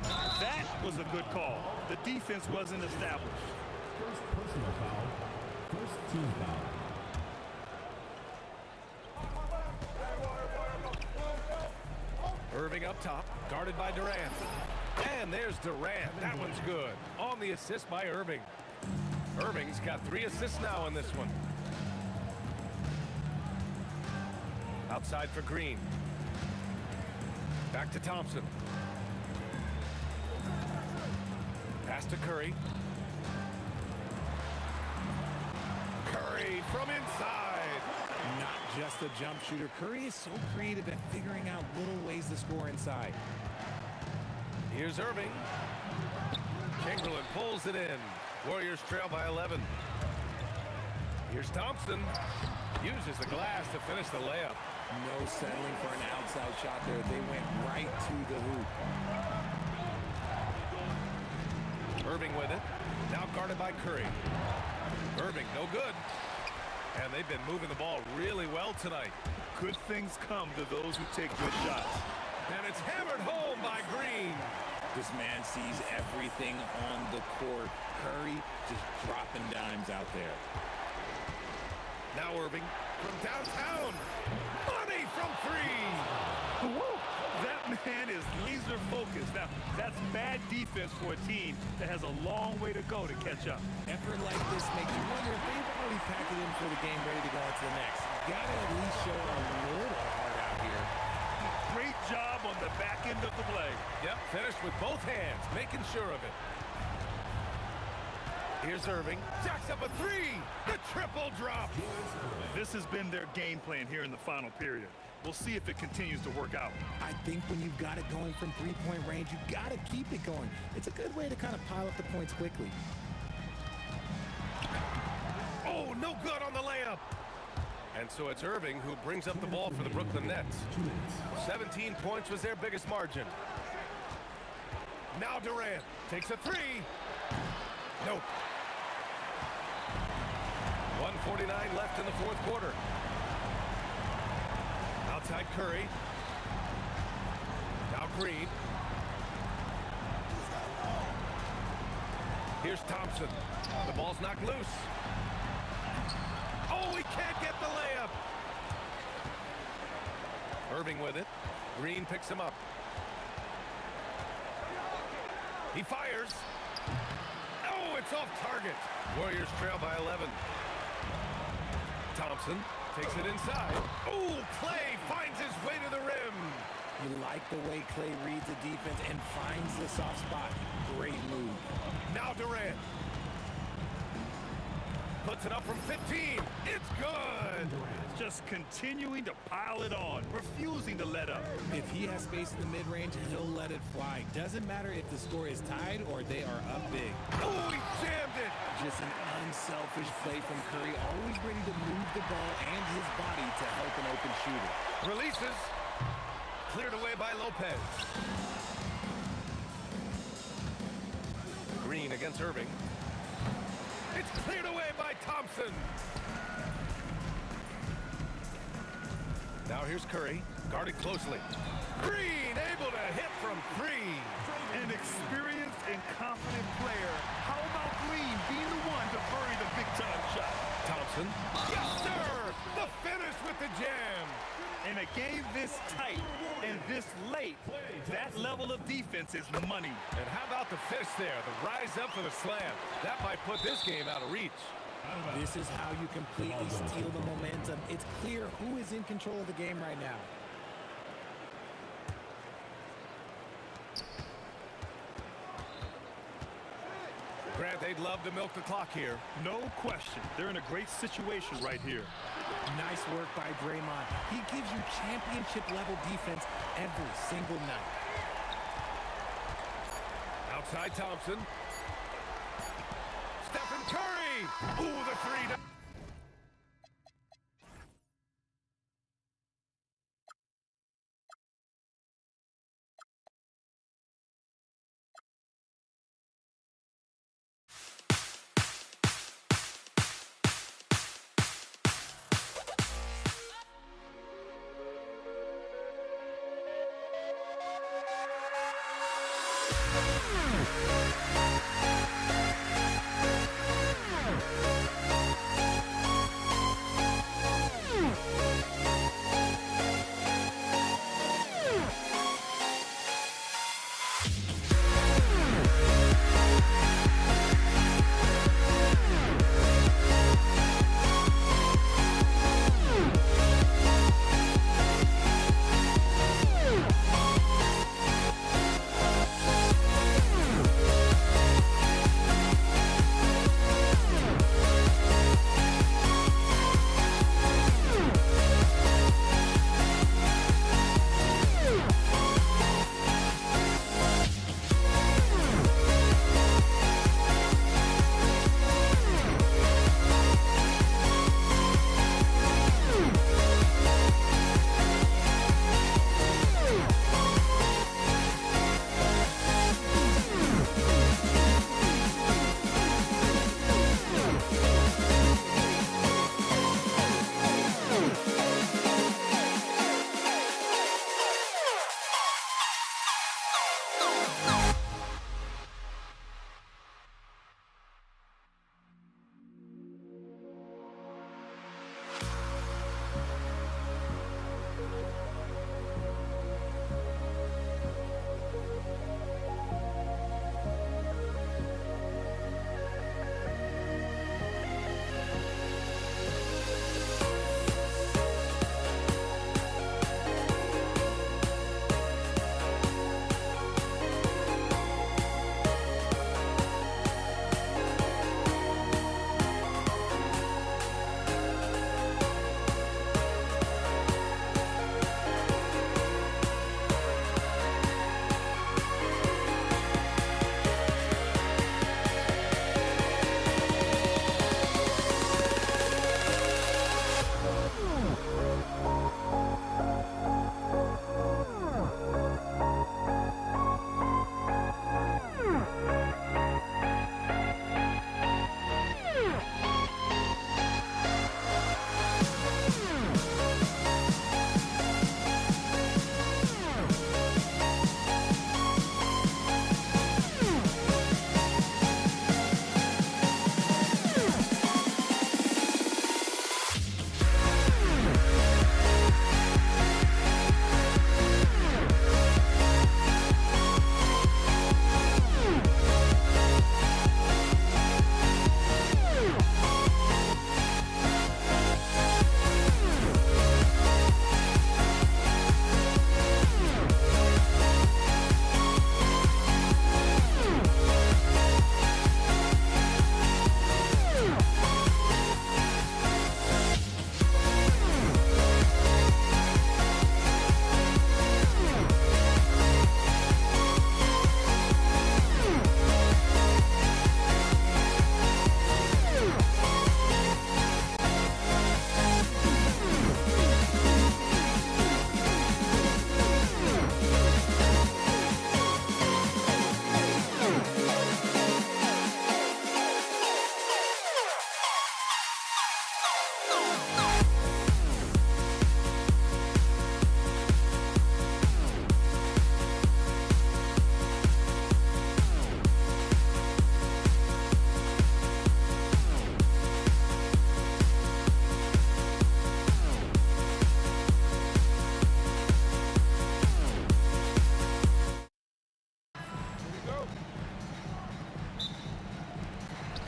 That was a good call. The defense wasn't established. First personal foul. First team foul. Irving up top, guarded by Durant. And there's Durant. That one's good. On the assist by Irving. Irving's got 3 assists now in this one. Outside for Green. Back to Thompson. Pass to Curry. Curry from inside. Not just a jump shooter. Curry is so creative at figuring out little ways to score inside. Here's Irving. Chamberlain pulls it in. Warriors trail by 11. Here's Thompson. Uses the glass to finish the layup. No settling for an outside shot there. They went right to the hoop. Irving with it. Now guarded by Curry. Irving, no good. And they've been moving the ball really well tonight. Good things come to those who take good shots. And it's hammered home by Green. This man sees everything on the court. Curry just dropping dimes out there. Now Irving from downtown. Money from 3. Woo! That man is laser focused. Now, that's bad defense for a team that has a long way to go to catch up. Effort like this makes you wonder if they've already packed it in for the game, ready to go on to the next. Gotta at least show a little heart out here. Great job on the back end of the play. Yep, finished with both hands, making sure of it. Here's Irving. Jacks up a 3. The triple drop. This has been their game plan here in the final period. We'll see if it continues to work out. I think when you've got it going from three-point range, you got to keep it going. It's a good way to kind of pile up the points quickly. Oh, no good on the layup. And so it's Irving who brings up the ball for the Brooklyn Nets. 17 points was their biggest margin. Now Durant takes a 3. Nope. 1:49 left in the fourth quarter. Outside Curry. Now Green. Here's Thompson. The ball's knocked loose. Oh, he can't get the layup. Irving with it. Green picks him up. He fires. Oh, it's off target. Warriors trail by 11. Thompson takes it inside. Oh, Clay finds his way to the rim. You like the way Clay reads the defense and finds the soft spot. Great move. Now Durant. Puts it up from 15. It's good. Just continuing to pile it on, refusing to let up. If he has space in the mid-range, he'll let it fly. Doesn't matter if the score is tied or they are up big. Oh, he jammed it. Just an unselfish play from Curry, always ready to move the ball and his body to help an open shooter. Releases. Cleared away by Lopez. Green against Irving. It's cleared away by Thompson. Now here's Curry, guarded closely. Green able to hit from 3. An experienced and confident player. How about Green being the one to bury the big-time shot? Thompson. Yes, sir! The finish with the jam. In a game this tight and this late, that level of defense is money. And how about the fist there? The rise up for the slam. That might put this game out of reach. This is how you completely steal the momentum. It's clear who is in control of the game right now. Grant, they'd love to milk the clock here. No question. They're in a great situation right here. Nice work by Draymond. He gives you championship-level defense every single night. Ty Thompson. Stephen Curry. Ooh, the three.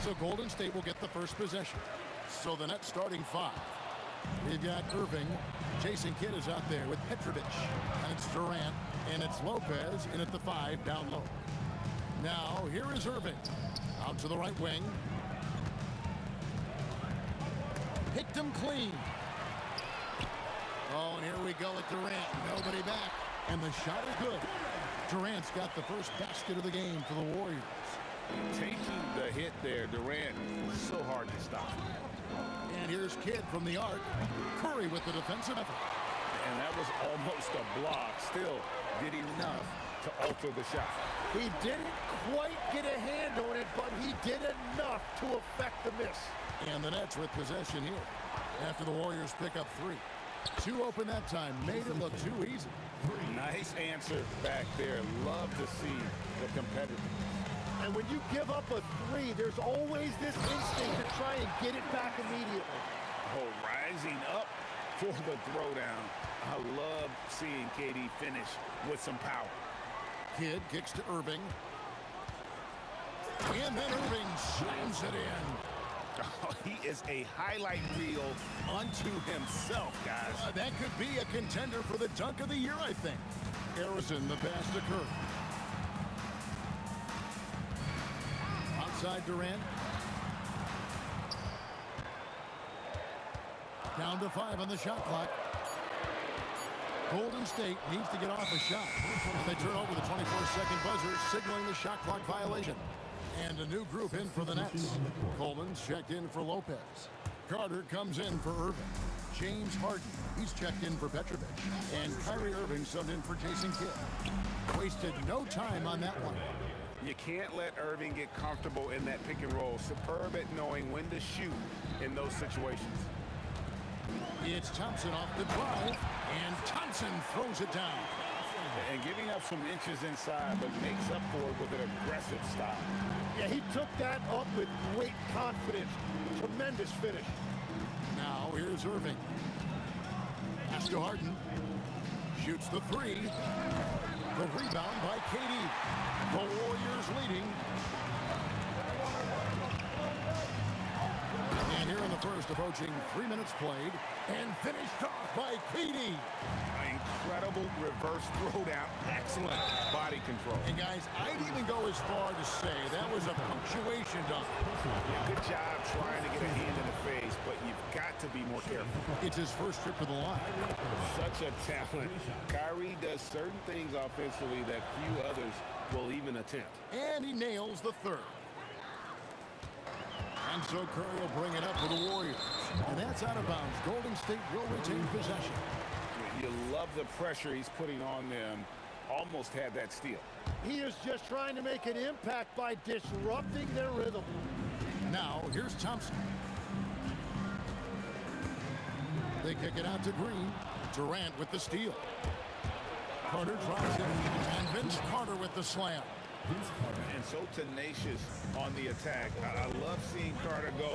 So Golden State will get the first possession. So the net starting five. We've got Irving. Jason Kidd is out there with Petrovic. And it's Durant. And it's Lopez in at the 5 down low. Now here is Irving. Out to the right wing. Picked him clean. Oh, and here we go with Durant. Nobody back. And the shot is good. Durant's got the first basket of the game for the Warriors. Taking the hit there, Durant, so hard to stop. And here's Kidd from the arc. Curry with the defensive effort. And that was almost a block. Still did enough to alter the shot. He didn't quite get a hand on it, but he did enough to affect the miss. And the Nets with possession here after the Warriors pick up 3. 2 open that time. Made it look too easy. Nice answer back there. Love to see the competitor. And when you give up a 3, there's always this instinct to try and get it back immediately. Oh, rising up for the throwdown. I love seeing KD finish with some power. Kidd kicks to Irving. And then Irving slams it in. Oh, he is a highlight reel unto himself, guys. That could be a contender for the dunk of the year, I think. Harrison, the pass to Curry. Outside Durant. Down to 5 on the shot clock. Golden State needs to get off a shot. And they turn over the 24-second buzzer, signaling the shot clock violation. And a new group in for the Nets. Coleman's checked in for Lopez. Carter comes in for Irving. James Harden, he's checked in for Petrovic. And Kyrie Irving subbed in for Jason Kidd. Wasted no time on that one. You can't let Irving get comfortable in that pick and roll. Superb at knowing when to shoot in those situations. It's Thompson off the drive, and Thompson throws it down. And giving up some inches inside, but makes up for it with an aggressive stop. Yeah, he took that up with great confidence. Tremendous finish. Now here's Irving. Pass to Harden. Shoots the 3. The rebound by KD. The Warriors leading. And here in the first, approaching 3 minutes played, and finished off by KD. Incredible reverse throwdown. Excellent body control. And guys, I'd even go as far to say that was a punctuation dunk. Yeah, good job trying to get a hand in the face, but you've got to be more careful. It's his first trip to the line. Such a talent. Kyrie does certain things offensively that few others will even attempt. And he nails the 3rd. And so Curry will bring it up for the Warriors. And that's out of bounds. Golden State will retain possession. You love the pressure he's putting on them. Almost had that steal. He is just trying to make an impact by disrupting their rhythm. Now, here's Thompson. They kick it out to Green. Durant with the steal. Carter drives it. And Vince Carter with the slam. And so tenacious on the attack. I love seeing Carter go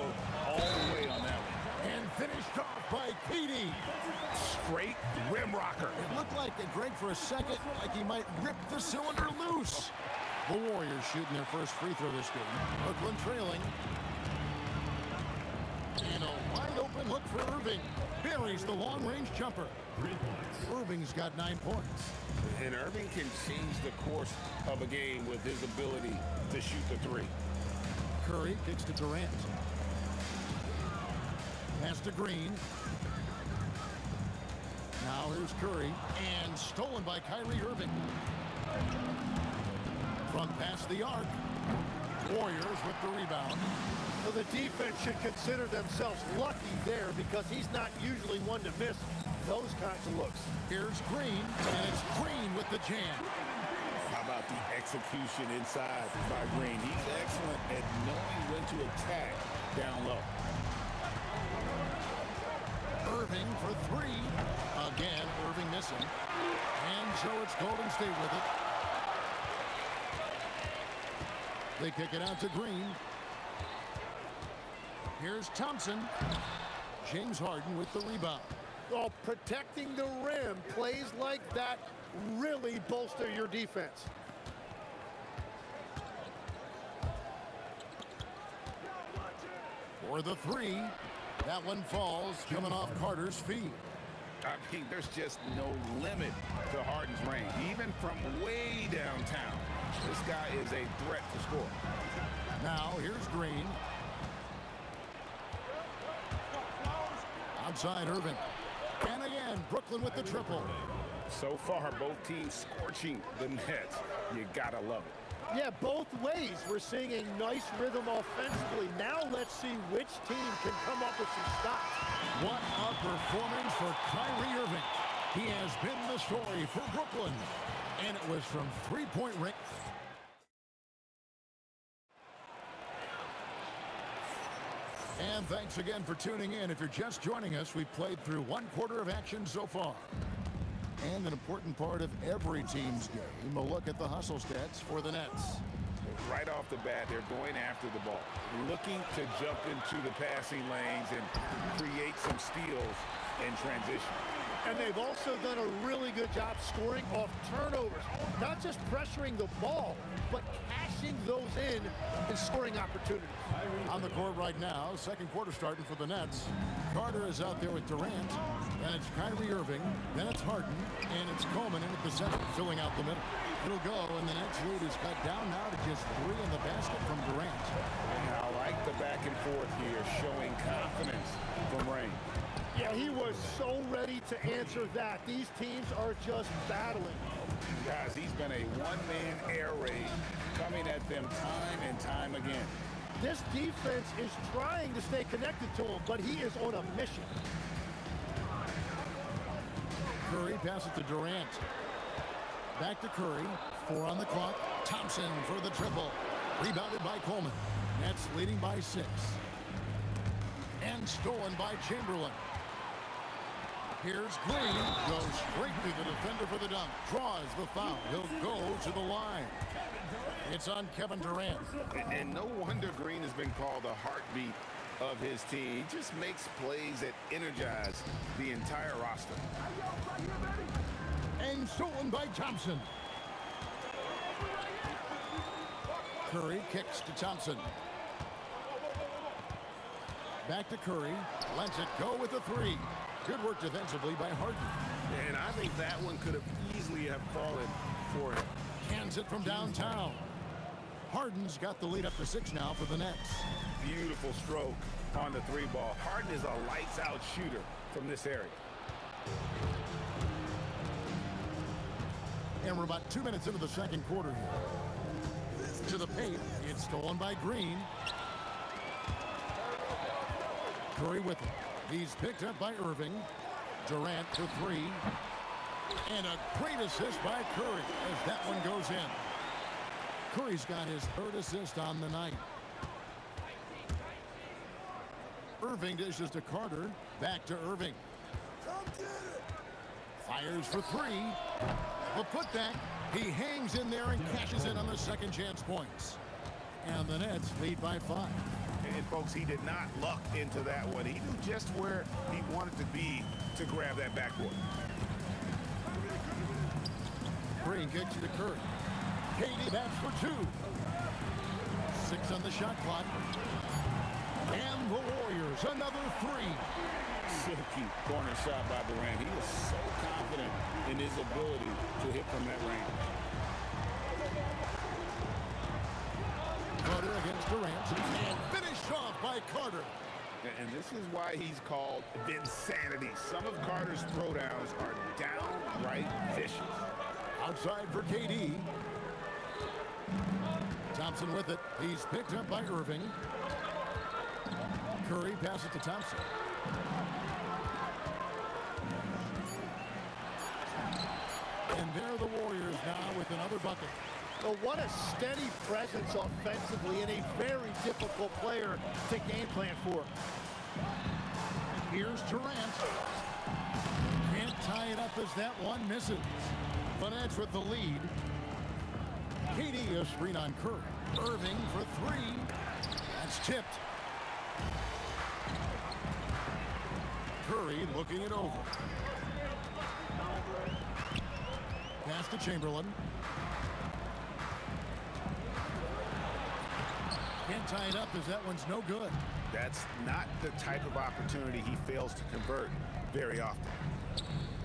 all the way on that one. And finished off by KD. Straight rim rocker. It looked like Greg for a second, like he might rip the cylinder loose. The Warriors shooting their first free throw this game. Brooklyn trailing. And a wide open look for Irving. Buries the long-range jumper. Irving's got 9 points. And Irving can change the course of a game with his ability to shoot the 3. Curry kicks to Durant. Pass to Green. Now here's Curry. And stolen by Kyrie Irving. Front past the arc. Warriors with the rebound. So the defense should consider themselves lucky there because he's not usually one to miss those kinds of looks. Here's Green, and it's Green with the jam. How about the execution inside by Green? He's excellent at knowing when to attack down low. Irving for 3. Again, Irving missing. And so it's Golden State with it. They kick it out to Green. Here's Thompson. James Harden with the rebound. Well, protecting the rim, plays like that really bolster your defense. For the 3. That one falls, coming off Carter's feet. I mean, there's just no limit to Harden's range. Even from way downtown, this guy is a threat to score. Now, here's Green. Outside Irving. And again, Brooklyn with the triple. So far, both teams scorching the Nets. You gotta love it. Yeah, both ways. We're seeing a nice rhythm offensively. Now let's see which team can come up with some stops. What a performance for Kyrie Irving. He has been the story for Brooklyn. And it was from three-point range. And thanks again for tuning in. If you're just joining us, we've played through one quarter of action so far. And an important part of every team's game, a look at the hustle stats for the Nets. Right off the bat, they're going after the ball, looking to jump into the passing lanes and create some steals in transition. And they've also done a really good job scoring off turnovers. Not just pressuring the ball, but cashing those in and scoring opportunities. On the court right now, second quarter starting for the Nets. Carter is out there with Durant. Then it's Kyrie Irving. Then it's Harden. And it's Coleman in at the center, filling out the middle. It'll go, and the Nets lead is cut down now to just 3 in the basket from Durant. And I like the back and forth here, showing confidence from Rain. Yeah, he was so ready to answer that. These teams are just battling. Guys, he's been a one-man air raid coming at them time and time again. This defense is trying to stay connected to him, but he is on a mission. Curry passes to Durant. Back to Curry. 4 on the clock. Thompson for the triple. Rebounded by Coleman. Nets leading by 6. And stolen by Chamberlain. Here's Green. Goes straight to the defender for the dunk. Draws the foul. He'll go to the line. It's on Kevin Durant. And no wonder Green has been called the heartbeat of his team. He just makes plays that energize the entire roster. And stolen by Thompson. Curry kicks to Thompson. Back to Curry. Lets it go with a 3. Good work defensively by Harden. And I think that one could have easily have fallen for him. Cans it from downtown. Harden's got the lead up to 6 now for the Nets. Beautiful stroke on the 3 ball. Harden is a lights-out shooter from this area. And we're about 2 minutes into the second quarter here. To the paint. It's stolen by Green. Curry with it. He's picked up by Irving. Durant for 3. And a great assist by Curry as that one goes in. Curry's got his 3rd assist on the night. Irving dishes to Carter. Back to Irving. Fires for 3. The putback. He hangs in there and cashes in on the second chance points. And the Nets lead by 5. And folks, he did not luck into that one. He knew just where he wanted to be to grab that backboard. Green gets to Curry. KD bats for 2. 6 on the shot clock. And the Warriors, another 3. Silky corner shot by Durant. He is so confident in his ability to hit from that range. Carter against Durant. And finished off by Carter. And this is why he's called Vinsanity. Some of Carter's throwdowns are downright vicious. Outside for KD. Thompson with it. He's picked up by Irving. Curry passes to Thompson. And there the Warriors now with another bucket. Well, what a steady presence offensively and a very difficult player to game plan for. Here's Durant. Can't tie it up as that one misses. The Nets with the lead. KD a screen on Curry. Irving for 3. That's tipped. Curry looking it over. Pass to Chamberlain. Can't tie it up as that one's no good. That's not the type of opportunity he fails to convert very often.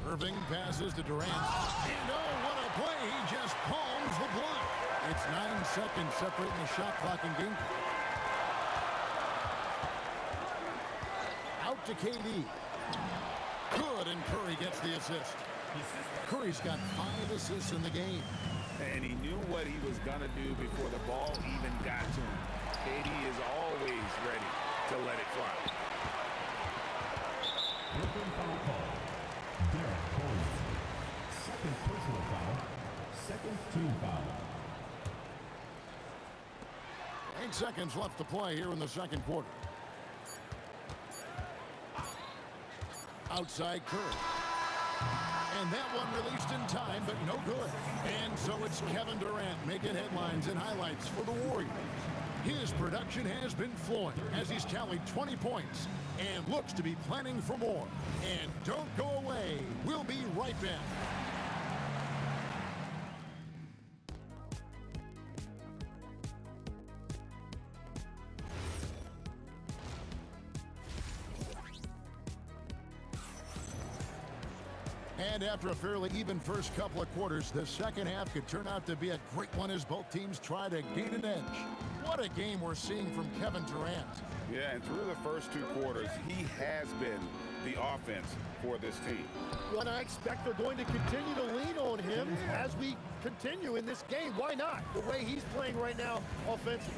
Irving passes to Durant. And oh, what a play. He just palms the block. It's 9 seconds separating the shot clock and game clock. Out to KD. Good, and Curry gets the assist. Curry's got 5 assists in the game. And he knew what he was going to do before the ball even got to him. KD is always ready to let it fly. Brooklyn foul call. Derek Coleman. Second personal foul. Second team foul. 8 seconds left to play here in the second quarter. Outside Curry. And that one released in time, but no good. And so it's Kevin Durant making headlines and highlights for the Warriors. His production has been flowing as he's tallied 20 points and looks to be planning for more. And don't go away. We'll be right back. And after a fairly even first couple of quarters, the second half could turn out to be a great one as both teams try to gain an edge. What a game we're seeing from Kevin Durant. Yeah, and through the first 2 quarters, he has been the offense for this team. Well, I expect they're going to continue to lean on him as we continue in this game. Why not? The way he's playing right now offensively.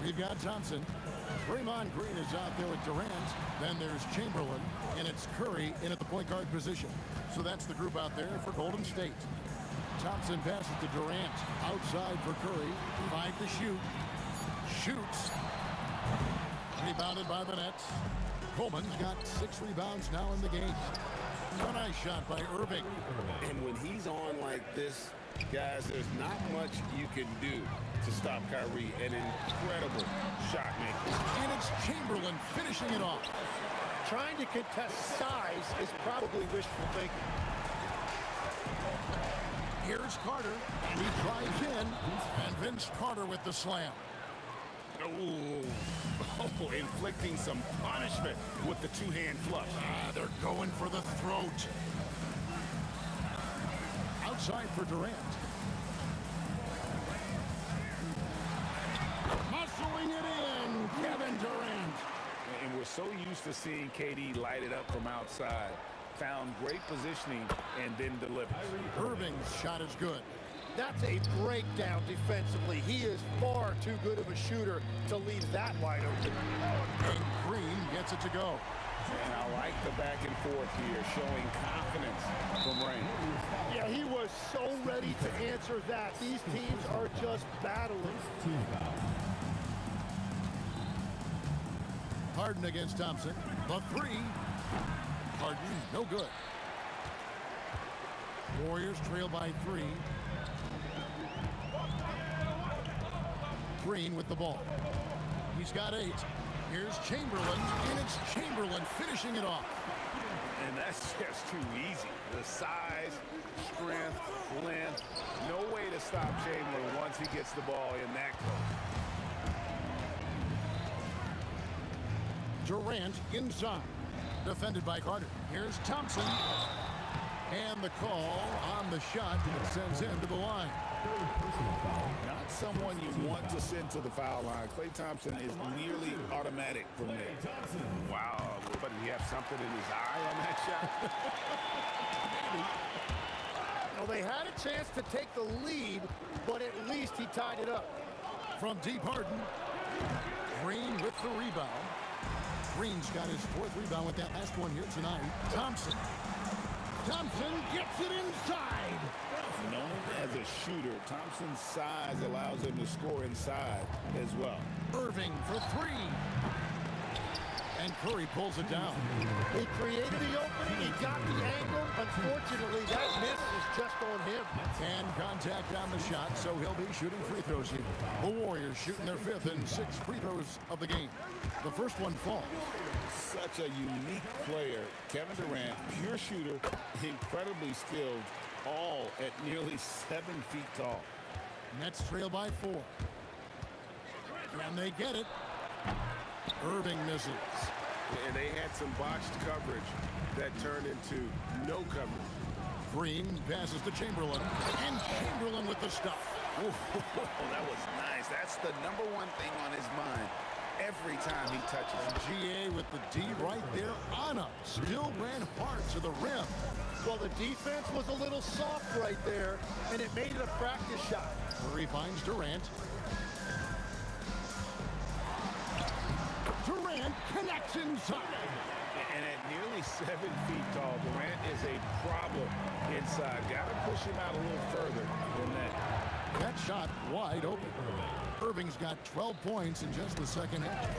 We've got Thompson. Draymond Green is out there with Durant. Then there's Chamberlain, and it's Curry in at the point guard position. So that's the group out there for Golden State. Thompson passes to Durant. Outside for Curry. 5 to shoot. Shoots. Rebounded by the Nets. Coleman's got 6 rebounds now in the game. A nice shot by Irving. And when he's on like this, guys, there's not much you can do to stop Kyrie. An incredible shot maker. And it's Chamberlain finishing it off. Trying to contest size is probably wishful thinking. Here's Carter. He drives in. And Vince Carter with the slam. Oh, inflicting some punishment with the 2-hand flush. They're going for the throat. Outside for Durant. Muscling it in, Kevin Durant. And we're so used to seeing KD light it up from outside. Found great positioning and then delivered. Irving's shot is good. That's a breakdown defensively. He is far too good of a shooter to leave that wide open. And Green gets it to go. And I like the back and forth here, showing confidence from Rain. Yeah, he was so ready to answer that. These teams are just battling. Harden against Thompson. The 3. Harden, no good. Warriors trail by 3. Green with the ball. He's got 8. Here's Chamberlain, and it's Chamberlain finishing it off. And that's just too easy. The size, strength, length, no way to stop Chamberlain once he gets the ball in that close. Durant inside. Defended by Carter. Here's Thompson. And the call on the shot that sends him to the line. Not someone you want to send to the foul line. Klay Thompson is nearly automatic from there. Wow, but did he have something in his eye on that shot? Well, they had a chance to take the lead, but at least he tied it up. From deep, Harden. Green with the rebound. Green's got his 4th rebound with that last one here tonight. Thompson. Thompson gets it inside. Known as a shooter, Thompson's size allows him to score inside as well. Irving for 3. And Curry pulls it down. He created the opening. He got the angle. Unfortunately, that miss was just on him. And contact on the shot, so he'll be shooting free throws here. The Warriors shooting their 5th and 6th free throws of the game. The first one falls. Such a unique player. Kevin Durant, pure shooter, incredibly skilled, all at nearly 7 feet tall. Nets trail by 4. And they get it. Irving misses. And they had some botched coverage that turned into no coverage. Green passes to Chamberlain. And Chamberlain with the stuff. Oh, that was nice. That's the #1 thing on his mind every time he touches. GA with the D right there on him. Still ran hard to the rim. Well, the defense was a little soft right there, and it made it a practice shot. Murray finds Durant. Durant connects inside. And at nearly 7 feet tall, Durant is a problem inside. Got to push him out a little further than that. That shot wide open. Irving's got 12 points in just the second half.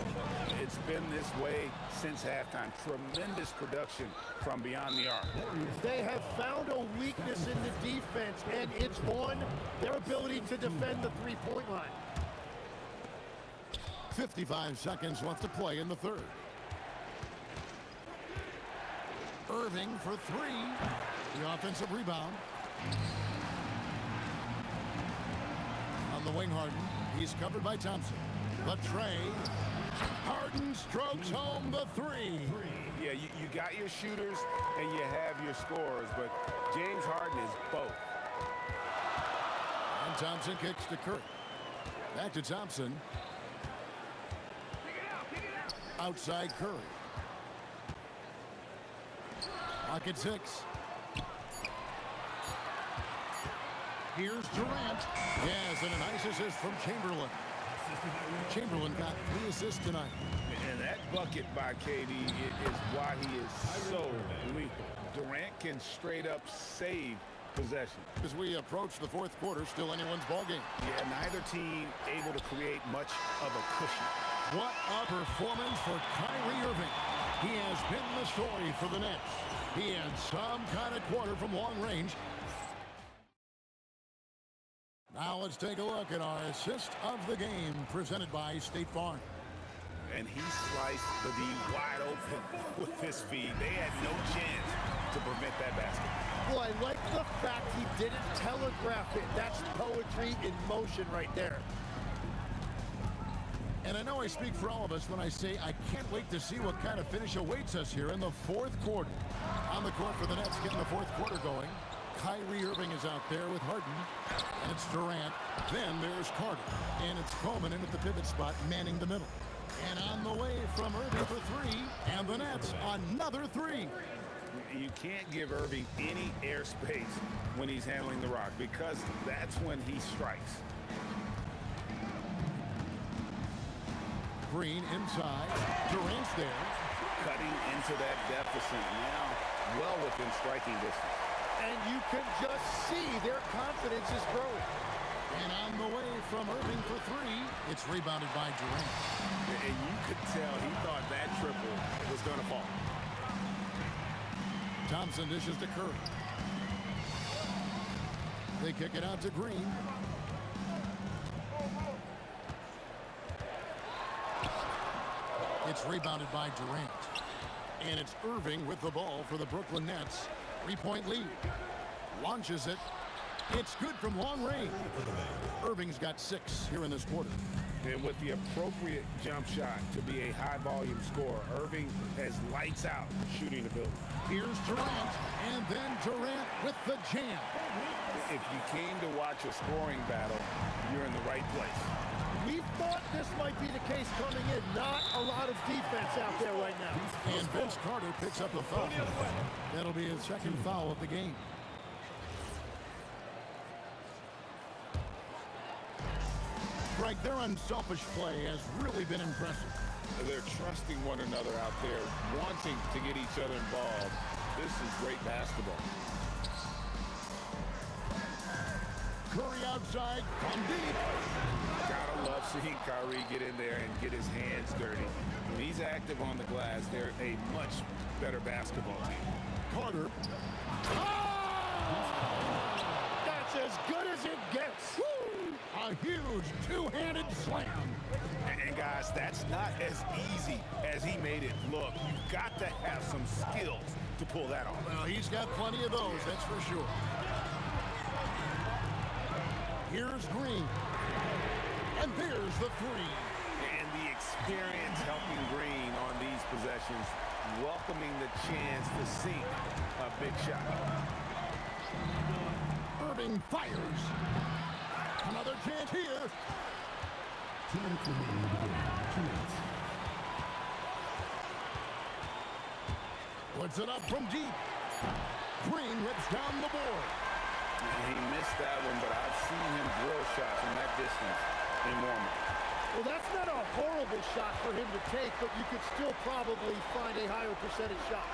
It's been this way since halftime. Tremendous production from beyond the arc. They have found a weakness in the defense, and it's on their ability to defend the three-point line. 55 seconds left to play in the third. Irving for three. The offensive rebound. On the wing, Harden. He's covered by Thompson. The tray. Harden strokes home the three. Yeah, you got your shooters and you have your scorers, but James Harden is both. And Thompson kicks to Curry. Back to Thompson. Outside Curry. Pocket 6. Here's Durant. Yes, and a nice assist from Chamberlain. Chamberlain got 3 assists tonight. And that bucket by KD is why he is so lethal. Durant can straight up save possession. As we approach the fourth quarter, still anyone's ball game. Yeah, neither team able to create much of a cushion. What a performance for Kyrie Irving. He has been the story for the Nets. He had some kind of quarter from long range. Now let's take a look at our assist of the game presented by State Farm. And he sliced the D wide open with his feet. They had no chance to prevent that basket. Well, I like the fact he didn't telegraph it. That's poetry in motion right there. And I know I speak for all of us when I say I can't wait to see what kind of finish awaits us here in the fourth quarter. On the court for the Nets, getting the fourth quarter going. Kyrie Irving is out there with Harden. And it's Durant. Then there's Carter. And it's Coleman in at the pivot spot, manning the middle. And on the way from Irving for three. And the Nets, another three. You can't give Irving any airspace when he's handling the rock because that's when he strikes. Green inside. Durant's there. Cutting into that deficit now, well within striking distance. And you can just see their confidence is growing. And on the way from Irving for three, it's rebounded by Durant. And you could tell he thought that triple was going to fall. Thompson dishes to Curry. They kick it out to Green. It's rebounded by Durant. And it's Irving with the ball for the Brooklyn Nets. 3-point lead. Launches it. It's good from long range. Irving's got 6 here in this quarter. And with the appropriate jump shot to be a high-volume scorer, Irving has lights-out shooting ability. Here's Durant, and then Durant with the jam. If you came to watch a scoring battle, you're in the right place. We thought this might be the case coming in. Not a lot of defense out there right now. And Vince Carter picks up a foul. That'll be his second foul of the game. Greg, their unselfish play has really been impressive. They're trusting one another out there, wanting to get each other involved. This is great basketball. Curry outside, from deep. Gotta love seeing Kyrie get in there and get his hands dirty. When he's active on the glass, they're a much better basketball team. Carter. That's as good as it gets. Woo! A huge two-handed slam. And guys, that's not as easy as he made it look. You've got to have some skills to pull that off. Well, he's got plenty of those, that's for sure. Here's Green. And there's the three. And the experience helping Green on these possessions, welcoming the chance to sink a big shot. Irving fires. Another chance here. 2 minutes remaining in the game. 2 minutes. Puts it up from deep. Green whips down the board. He missed that one, but I've seen him drill shots from that distance in warm-up. Well, that's not a horrible shot for him to take, but you could still probably find a higher percentage shot.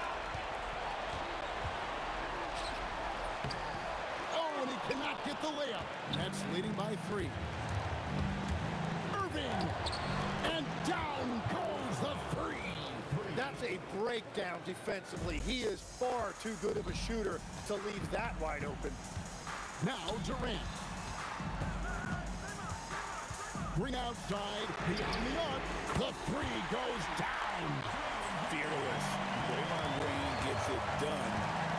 Oh, and he cannot get the layup. Nets leading by 3. Irving, and down goes the 3. That's a breakdown defensively. He is far too good of a shooter to leave that wide open. Now Durant. Bring outside, beyond the arc. The 3 goes down. Fearless. Draymond Green gets it done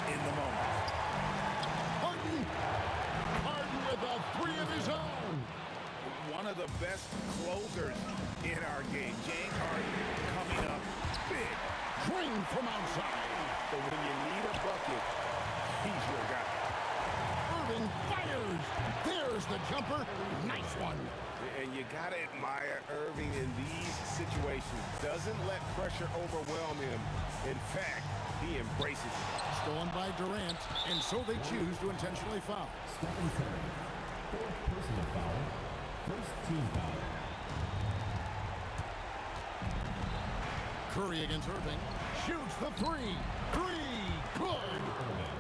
in the moment. Harden with a 3 of his own. One of the best closers in our game. James Harden coming up big. Green from outside. So when you need a bucket, he's your guy. Irving fires. There's the jumper. Nice one. And you got to admire Irving in these situations. Doesn't let pressure overwhelm him. In fact, he embraces it. Stolen by Durant, and so they choose to intentionally foul. Stephen Curry. Fourth personal foul. First team foul. Curry against Irving. Shoots the 3. 3. Good.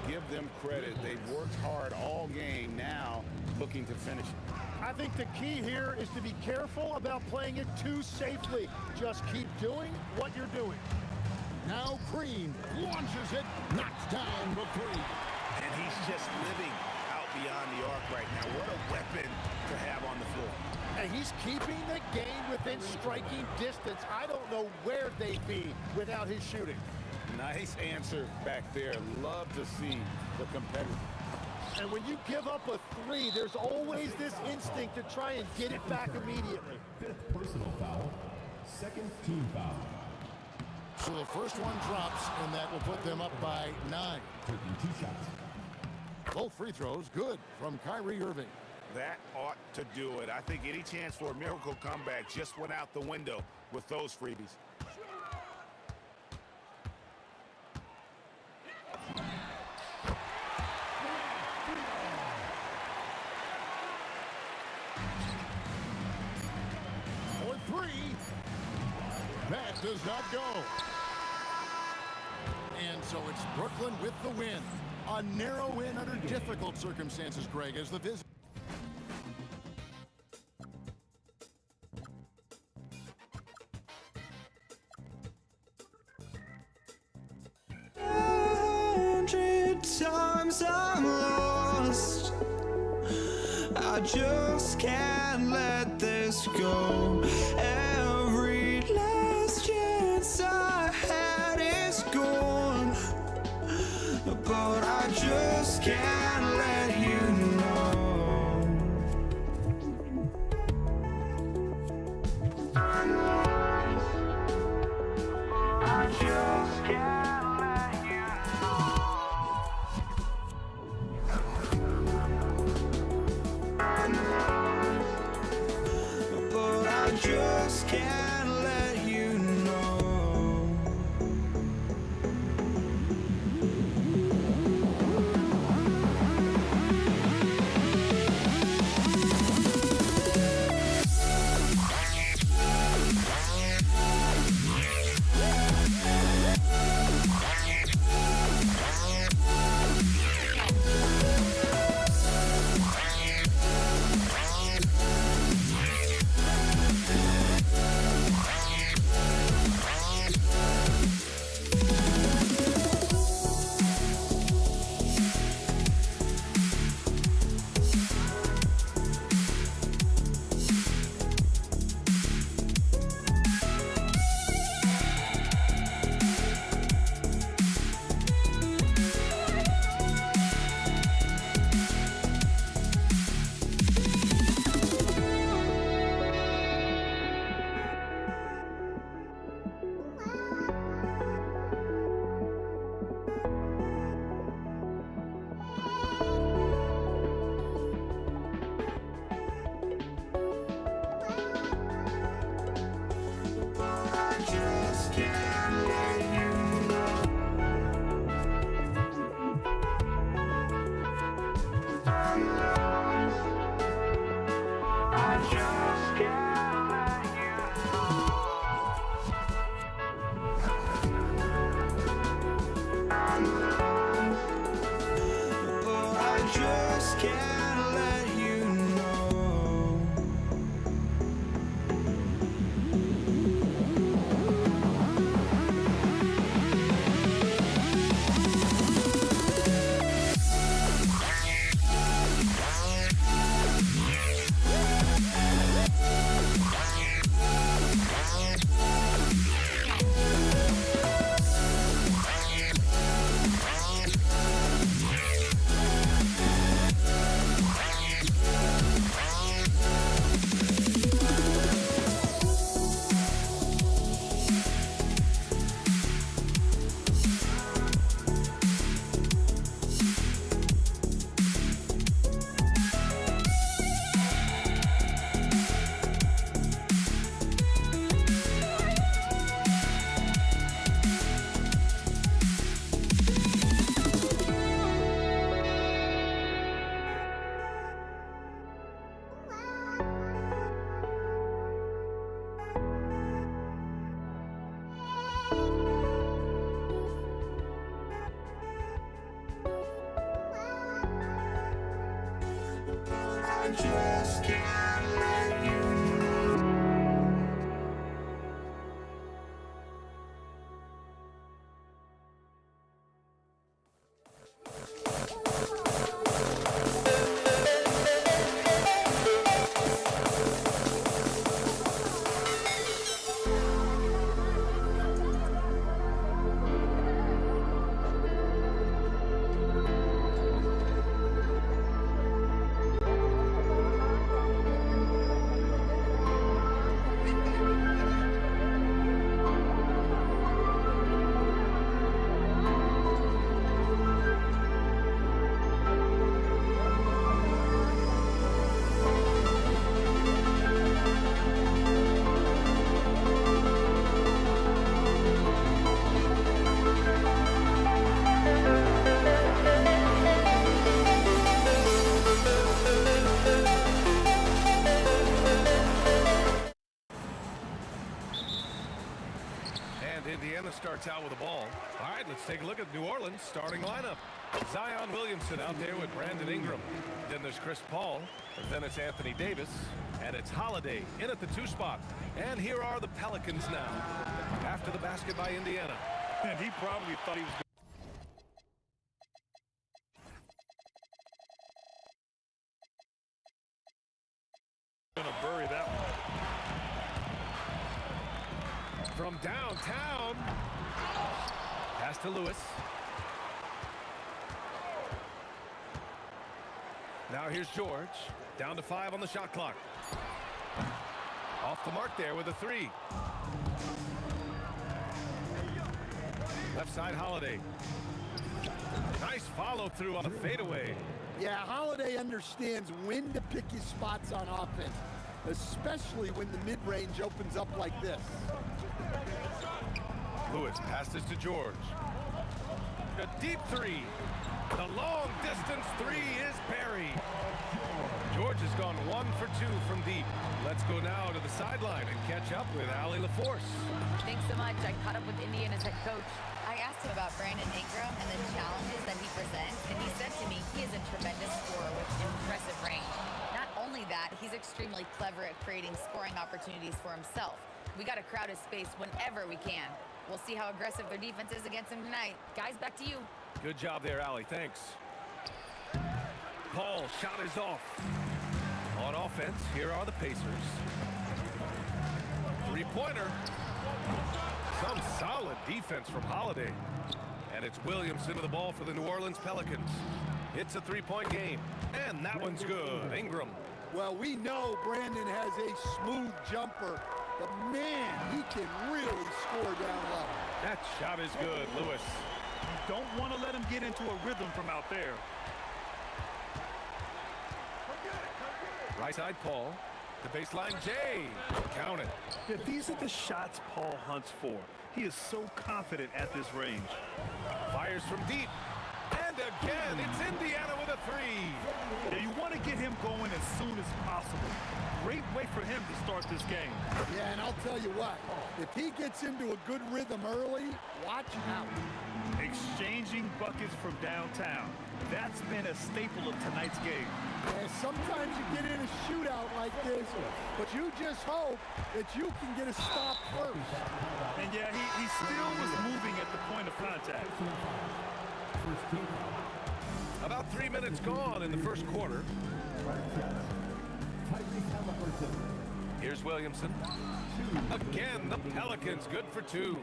Give them credit. They've worked hard all game. Now looking to finish it. I think the key here is to be careful about playing it too safely. Just keep doing what you're doing. Now Green launches it, knocks down the 3. And he's just living out beyond the arc right now. What a weapon to have on the floor. And he's keeping the game within striking distance. I don't know where they'd be without his shooting. Nice answer back there. Love to see the competitor. And when you give up a 3, there's always this instinct to try and get it back immediately. Fifth personal foul. Second team foul. So the first one drops, and that will put them up by 9. Taking 2 shots. Both free throws good from Kyrie Irving. That ought to do it. I think any chance for a miracle comeback just went out the window with those freebies. For 3. That does not go. And so it's Brooklyn with the win. A narrow win under difficult circumstances, Greg, as the visit. Times I'm lost, I just can't let this go. Every last chance I had is gone, but I just can't let you know. I just can't let you but I just can't let you know. Indiana starts out with the ball. All right, let's take a look at New Orleans starting lineup. Zion Williamson out there with Brandon Ingram. Then there's Chris Paul. And then it's Anthony Davis. And it's Holiday in at the 2 spot. And here are the Pelicans now after the basket by Indiana. And he probably thought he was going to bury that one. From downtown, pass to Lewis. Now here's George, down to 5 on the shot clock. Off the mark there with a 3. Left side, Holiday. Nice follow through on the fadeaway. Yeah, Holiday understands when to pick his spots on offense, especially when the mid-range opens up like this. Lewis passes to George. A deep 3. The long distance 3 is buried. George has gone 1 for 2 from deep. Let's go now to the sideline and catch up with Allie LaForce. Thanks so much. I caught up with Indiana's head coach. I asked him about Brandon Ingram and the challenges that he presents, and he said to me he is a tremendous scorer with impressive range. Not only that, he's extremely clever at creating scoring opportunities for himself. We got to crowd his space whenever we can. We'll see how aggressive their defense is against him tonight. Guys, back to you. Good job there, Allie. Thanks. Paul, shot is off. On offense, here are the Pacers. 3-pointer. Some solid defense from Holiday. And it's Williamson to the ball for the New Orleans Pelicans. It's a 3-point game. And that one's good. Ingram. Well, we know Brandon has a smooth jumper, but man, he can really score down low. That shot is good, Lewis. You don't want to let him get into a rhythm from out there. Right side, Paul. The baseline, Jay. Count it. Yeah, these are the shots Paul hunts for. He is so confident at this range. Fires from deep. And again, it's Indiana with a 3. Yeah, as soon as possible. Great way for him to start this game. Yeah, and I'll tell you what, if he gets into a good rhythm early, watch out. Exchanging buckets from downtown. That's been a staple of tonight's game. Yeah, sometimes you get in a shootout like this, but you just hope that you can get a stop first. And yeah, he still was moving at the point of contact. About 3 minutes gone in the first quarter. Here's Williamson. Again, the Pelicans good for 2.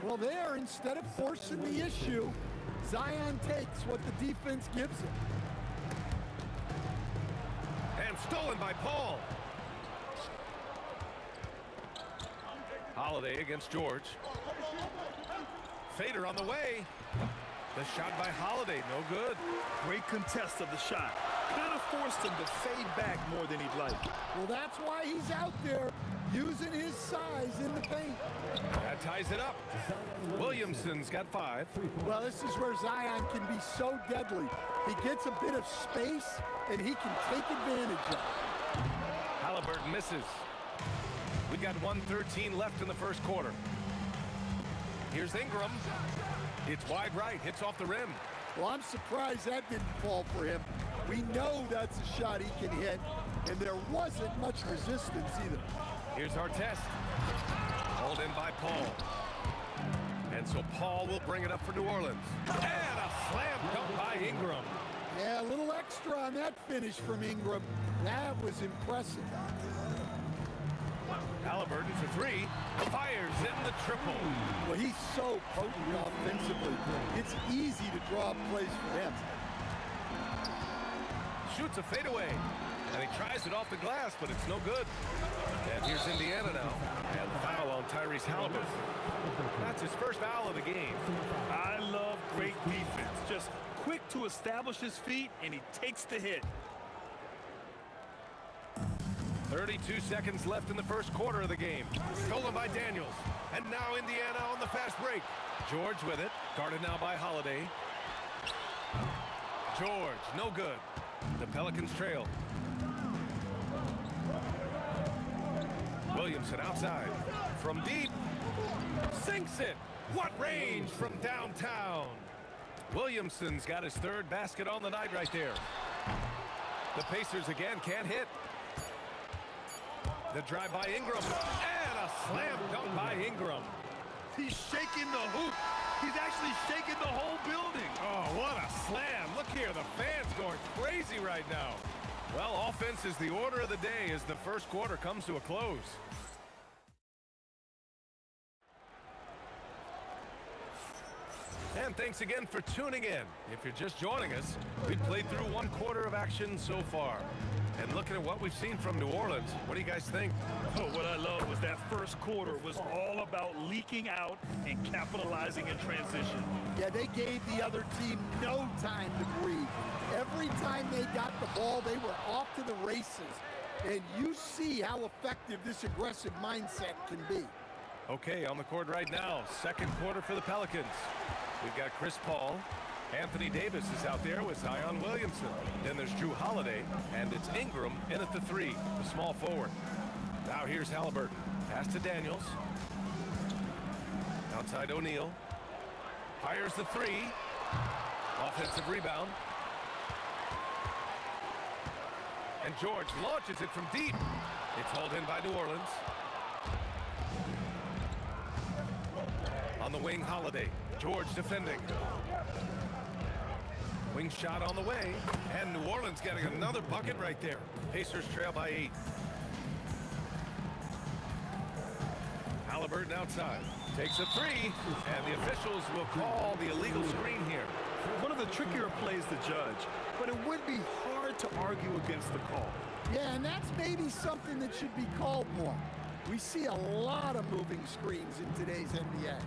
Well, there, instead of forcing the issue, Zion takes what the defense gives him. And stolen by Paul. Holiday against George. Fader on the way. The shot by Holiday, no good. Great contest of the shot. Kind of forced him to fade back more than he'd like. Well, that's why he's out there using his size in the paint. That ties it up. Williamson's got 5. Well, this is where Zion can be so deadly. He gets a bit of space, and he can take advantage of it. Halliburton misses. We got 1:13 left in the first quarter. Here's Ingram. It's wide right, hits off the rim. Well, I'm surprised that didn't fall for him. We know that's a shot he can hit, and there wasn't much resistance either. Here's Artest. Hauled in by Paul. And so Paul will bring it up for New Orleans. And a slam dunk by Ingram. Yeah, a little extra on that finish from Ingram. That was impressive. Halliburton for 3. Fires in the triple. Well, he's so potent offensively. It's easy to draw plays for him. Shoots a fadeaway. And he tries it off the glass, but it's no good. And here's Indiana now. And foul on Tyrese Halliburton. That's his first foul of the game. I love great defense. Just quick to establish his feet, and he takes the hit. 32 seconds left in the first quarter of the game. Stolen by Daniels. And now Indiana on the fast break. George with it. Guarded now by Holiday. George, no good. The Pelicans trail. Williamson outside. From deep. Sinks it. What range from downtown. Williamson's got his 3rd basket on the night right there. The Pacers again can't hit. The drive by Ingram. And a slam dunk by Ingram. He's shaking the hoop. He's actually shaking the whole building. Oh, what a slam. Look here, the fans going crazy right now. Well, offense is the order of the day as the first quarter comes to a close. And thanks again for tuning in. If you're just joining us, we've played through 1 quarter of action so far. And looking at what we've seen from New Orleans, what do you guys think? Oh, what I love was that first quarter was all about leaking out and capitalizing in transition. Yeah, they gave the other team no time to breathe. Every time they got the ball, they were off to the races. And you see how effective this aggressive mindset can be. Okay, on the court right now, second quarter for the Pelicans. We've got Chris Paul. Anthony Davis is out there with Zion Williamson. Then there's Drew Holiday, and it's Ingram in at the 3, the small forward. Now here's Halliburton. Pass to Daniels. Outside O'Neal. Fires the 3. Offensive rebound. And George launches it from deep. It's hauled in by New Orleans. On the wing, Holiday. George defending. Wing shot on the way, and New Orleans getting another bucket right there. Pacers trail by 8. Halliburton outside. Takes a 3, and the officials will call the illegal screen here. One of the trickier plays to judge, but it would be hard to argue against the call. Yeah, and that's maybe something that should be called more. We see a lot of moving screens in today's NBA.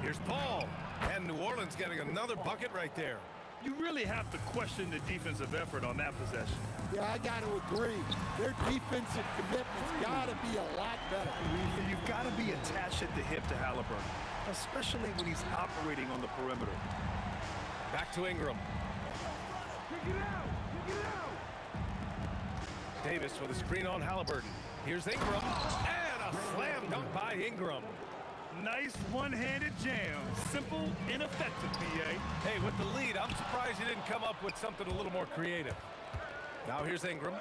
Here's Paul, and New Orleans getting another bucket right there. You really have to question the defensive effort on that possession. Yeah, I got to agree. Their defensive commitment's got to be a lot better. You've got to be attached at the hip to Halliburton, especially when he's operating on the perimeter. Back to Ingram. Davis with a screen on Halliburton. Here's Ingram, and a slam dunk by Ingram. Nice one-handed jam. Simple and effective, BA. Hey, with the lead, I'm surprised you didn't come up with something a little more creative. Now here's Ingram.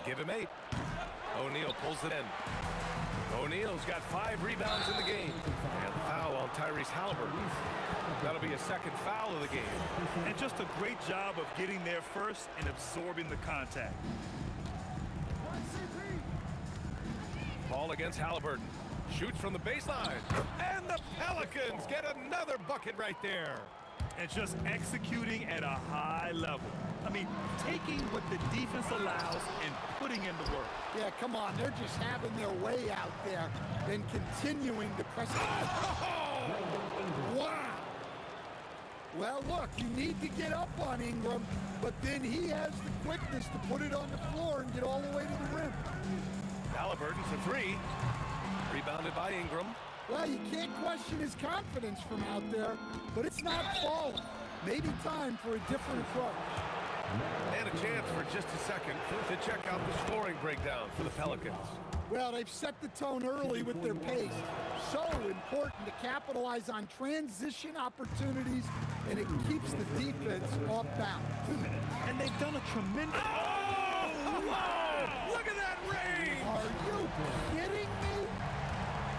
Give him 8. O'Neal pulls it in. O'Neal's got 5 rebounds in the game. And foul on Tyrese Halliburton. That'll be a second foul of the game. And just a great job of getting there first and absorbing the contact. Ball against Halliburton. Shoots from the baseline. And the Pelicans get another bucket right there. And just executing at a high level. I mean, taking what the defense allows and putting in the work. Yeah, come on. They're just having their way out there and continuing to press. Oh! Wow. Well, look, you need to get up on Ingram, but then he has the quickness to put it on the floor and get all the way to the rim. Halliburton for 3. Rebounded by Ingram. Well, you can't question his confidence from out there, but it's not falling. Maybe time for a different approach. And a chance for just a second to check out the scoring breakdown for the Pelicans. Well, they've set the tone early with their pace. So important to capitalize on transition opportunities, and it keeps the defense off balance. And they've done a tremendous... Oh! Whoa! Look at that range! Are you kidding me?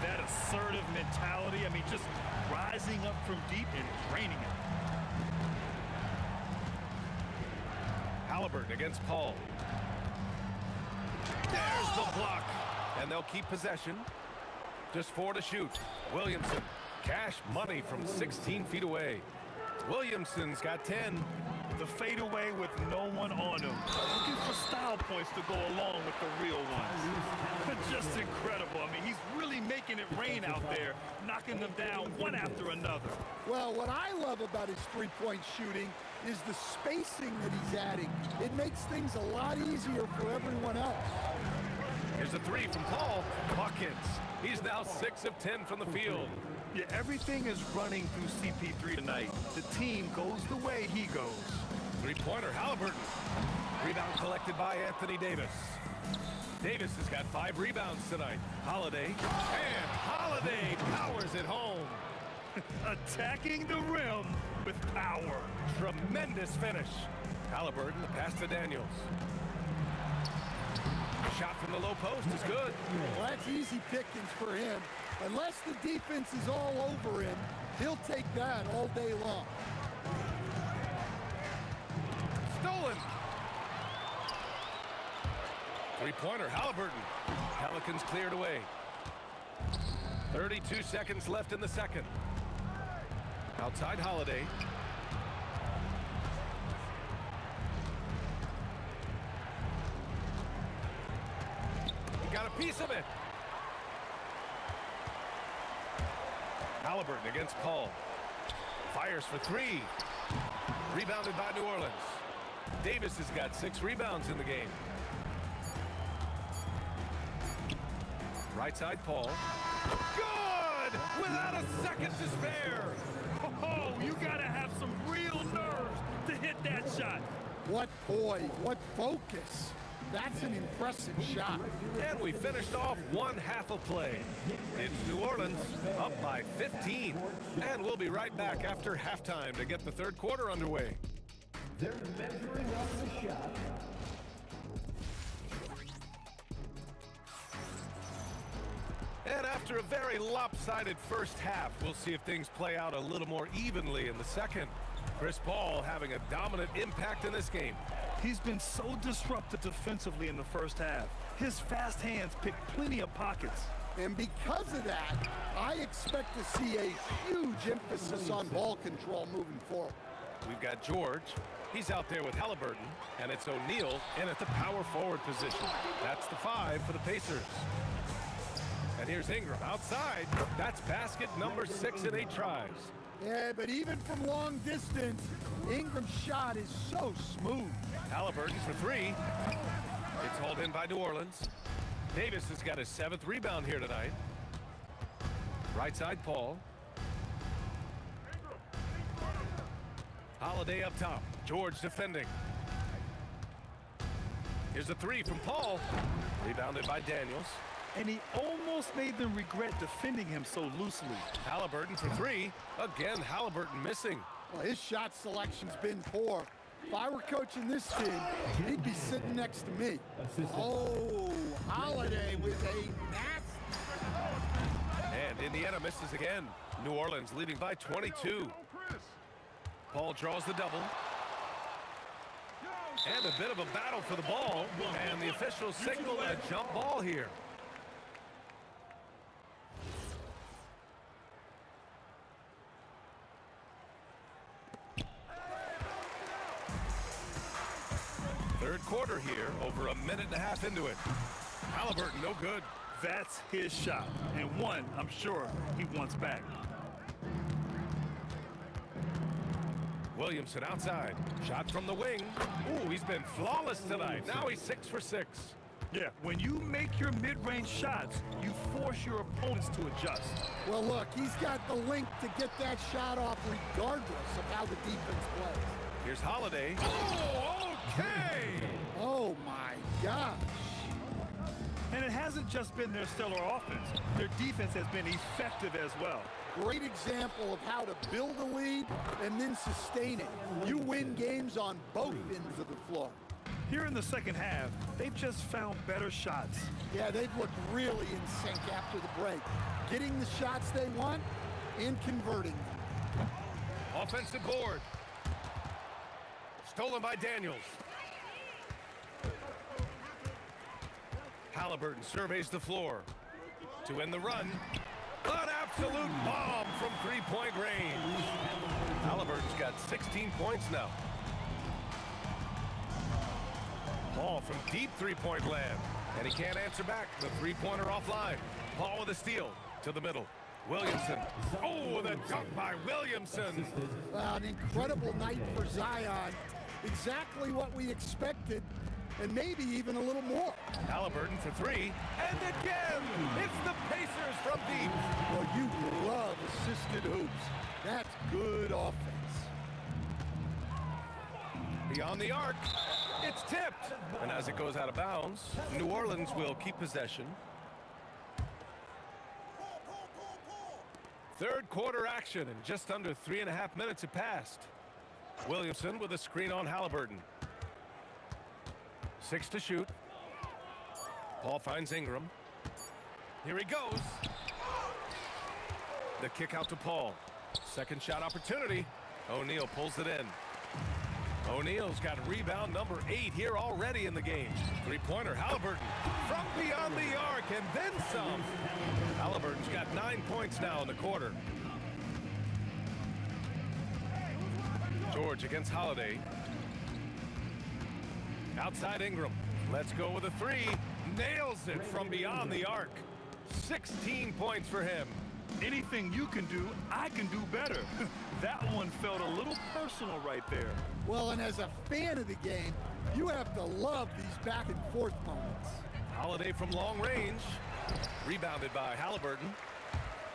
That assertive mentality, I mean, just rising up from deep and draining it. Halliburton against Paul. There's the block. And they'll keep possession. Just 4 to shoot. Williamson. Cash money from 16 feet away. Williamson's got 10. The fadeaway with no one on him. Looking for style points to go along with the real ones. Just incredible. I mean, he's really making it rain out there, knocking them down one after another. Well, what I love about his three-point shooting is the spacing that he's adding. It makes things a lot easier for everyone else. Here's a 3 from Paul. Buckets. He's now 6 of 10 from the field. Yeah, everything is running through CP3 tonight. The team goes the way he goes. Three-pointer, Halliburton. Rebound collected by Anthony Davis. Davis has got 5 rebounds tonight. Holiday. And Holiday powers it home. Attacking the rim with power. Tremendous finish. Halliburton, the pass to Daniels. Shot from the low post is good. Well, that's easy pickings for him. Unless the defense is all over him, he'll take that all day long. Stolen. Three-pointer, Halliburton. Pelicans cleared away. 32 seconds left in the second. Outside Holiday. He got a piece of it. Halliburton against Paul. Fires for 3. Rebounded by New Orleans. Davis has got 6 rebounds in the game. Right side, Paul. Good! Without a second to spare. Oh, you gotta have some real nerves to hit that shot. What poise, what focus. That's an impressive shot. And we finished off one half of play. It's New Orleans up by 15. And we'll be right back after halftime to get the third quarter underway. They're measuring up the shot. And after a very lopsided first half, we'll see if things play out a little more evenly in the second. Chris Paul having a dominant impact in this game. He's been so disruptive defensively in the first half. His fast hands pick plenty of pockets. And because of that, I expect to see a huge emphasis on ball control moving forward. We've got George. He's out there with Halliburton. And it's O'Neal in at the power forward position. That's the 5 for the Pacers. And here's Ingram outside. That's basket number 6 in 8 tries. Yeah, but even from long distance, Ingram's shot is so smooth. Halliburton for 3. It's hauled in by New Orleans. Davis has got his 7th rebound here tonight. Right side, Paul. Holiday up top. George defending. Here's a three from Paul. Rebounded by Daniels. And he almost made them regret defending him so loosely. Halliburton for three. Again, Halliburton missing. Well, his shot selection's been poor. If I were coaching this team, he'd be sitting next to me. Oh, Holiday with a nasty. And Indiana misses again. New Orleans leading by 22. Paul draws the double. And a bit of a battle for the ball. And the officials signal a jump ball here. Third quarter here, over a minute and a half into it. Halliburton, no good. That's his shot, and one I'm sure he wants back. Williamson outside. Shot from the wing. Ooh, he's been flawless tonight. Now he's 6 for 6. Yeah, when you make your mid-range shots, you force your opponents to adjust. Well, look, he's got the length to get that shot off regardless of how the defense plays. Here's Holiday. Oh, okay! Oh, my gosh. And it hasn't just been their stellar offense. Their defense has been effective as well. Great example of how to build a lead and then sustain it. You win games on both ends of the floor. Here in the second half, they've just found better shots. Yeah, they've looked really in sync after the break. Getting the shots they want and converting them. Offensive board. Stolen by Daniels. Halliburton surveys the floor to end the run. An absolute bomb from three-point range. Halliburton's got 16 points now. Paul from deep three-point land, and he can't answer back. The three-pointer offline. Paul with a steal to the middle. Williamson. Oh, the dunk by Williamson. An incredible night for Zion. Exactly what we expected, and maybe even a little more. Halliburton for three, and again, it's the Pacers from deep. Well, you love assisted hoops. That's good offense. Beyond the arc, it's tipped. And as it goes out of bounds, New Orleans will keep possession. Third quarter action, and just under 3.5 minutes have passed. Williamson with a screen on Halliburton. 6 to shoot. Paul finds Ingram. Here he goes. The kick out to Paul. Second shot opportunity. O'Neal pulls it in. O'Neal's got rebound number 8 here already in the game. Three-pointer, Halliburton from beyond the arc, and then some. Halliburton's got 9 points now in the quarter. George against Holiday. Outside Ingram. Let's go with a three. Nails it from beyond the arc. 16 points for him. Anything you can do, I can do better. That one felt a little personal right there. Well, and as a fan of the game, you have to love these back and forth moments. Holiday from long range. Rebounded by Halliburton.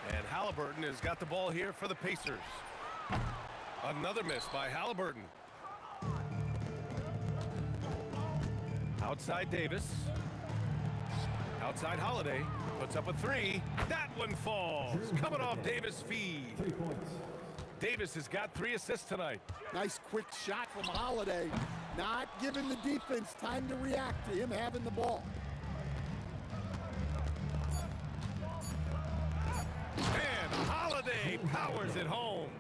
And Halliburton has got the ball here for the Pacers. Another miss by Halliburton. Outside Davis. Outside Holiday. Puts up a three. That one falls. Coming off Davis' feed. 3 points. Davis has got 3 assists tonight. Nice quick shot from Holiday. Not giving the defense time to react to him having the ball. And Holiday powers it home.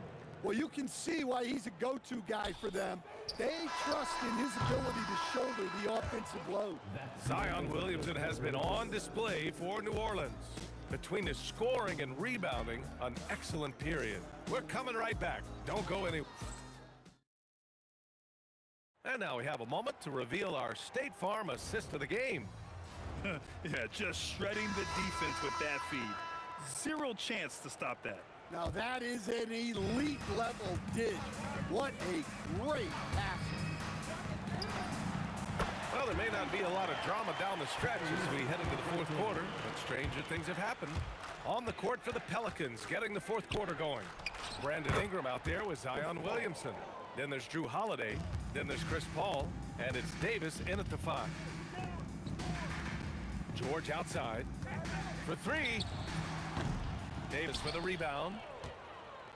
Well, you can see why he's a go-to guy for them. They trust in his ability to shoulder the offensive load. Zion Williamson has been on display for New Orleans. Between his scoring and rebounding, an excellent period. We're coming right back. Don't go anywhere. And now we have a moment to reveal our State Farm assist of the game. Yeah, just shredding the defense with that feed. Zero chance to stop that. Now that is an elite level dig. What a great pass. Well, there may not be a lot of drama down the stretch as we head into the fourth quarter, but stranger things have happened. On the court for the Pelicans, getting the fourth quarter going. Brandon Ingram out there with Zion Williamson. Then there's Drew Holiday. Then there's Chris Paul, and it's Davis in at the 5. George outside for 3. Davis with a rebound.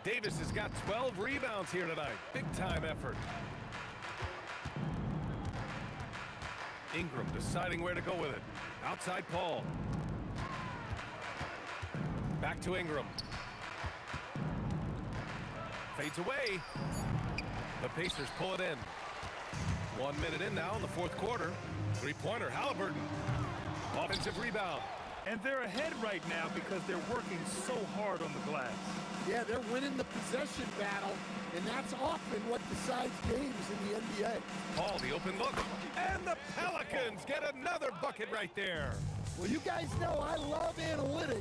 Davis has got 12 rebounds here tonight. Big time effort. Ingram deciding where to go with it. Outside Paul. Back to Ingram. Fades away. The Pacers pull it in. 1 minute in now in the fourth quarter. Three-pointer, Halliburton. Offensive rebound. And they're ahead right now because they're working so hard on the glass. Yeah, they're winning the possession battle, and that's often what decides games in the NBA. Paul, the open look. And the Pelicans get another bucket right there. Well, you guys know I love analytics,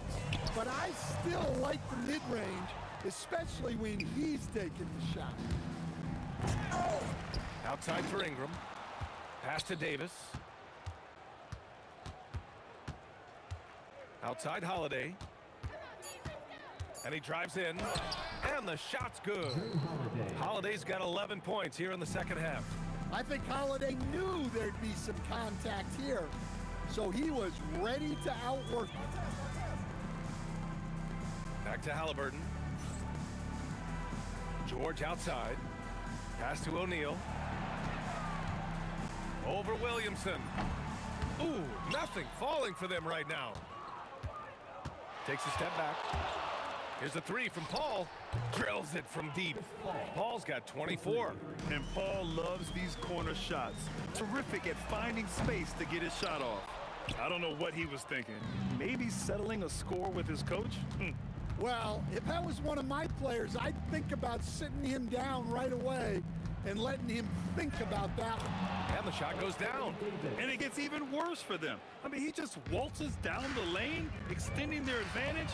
but I still like the mid-range, especially when he's taking the shot. Outside for Ingram. Pass to Davis. Outside Holiday. And he drives in. And the shot's good. Holiday's got 11 points here in the second half. I think Holiday knew there'd be some contact here, so he was ready to outwork it. Back to Halliburton. George outside. Pass to O'Neal. Over Williamson. Ooh, nothing falling for them right now. Takes a step back. Here's a 3 from Paul. Drills it from deep. Paul's got 24. And Paul loves these corner shots. Terrific at finding space to get his shot off. I don't know what he was thinking. Maybe settling a score with his coach? Well, if that was one of my players, I'd think about sitting him down right away and letting him think about that one. And the shot goes down. And it gets even worse for them. I mean, he just waltzes down the lane, extending their advantage.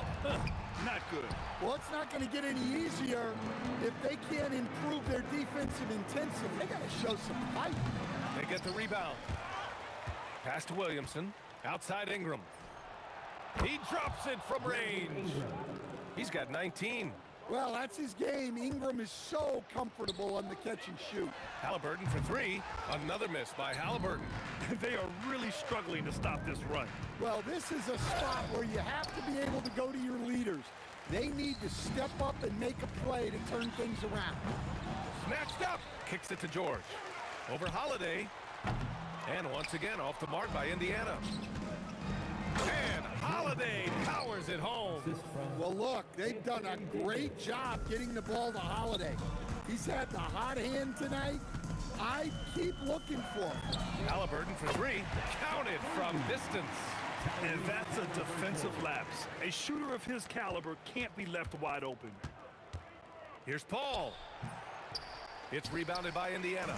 Not good. Well, it's not going to get any easier if they can't improve their defensive intensity. They got to show some fight. They get the rebound. Pass to Williamson. Outside Ingram. He drops it from range. He's got 19. Well, that's his game. Ingram is so comfortable on the catch and shoot. Halliburton for 3. Another miss by Halliburton. They are really struggling to stop this run. Well, this is a spot where you have to be able to go to your leaders. They need to step up and make a play to turn things around. Snatched up. Kicks it to George. Over Holiday. And once again off the mark by Indiana. And Holiday powers it home. Well, look, they've done a great job getting the ball to Holiday. He's had the hot hand tonight. I keep looking for him. Halliburton for 3. Counted from distance. And that's a defensive lapse. A shooter of his caliber can't be left wide open. Here's Paul. It's rebounded by Indiana.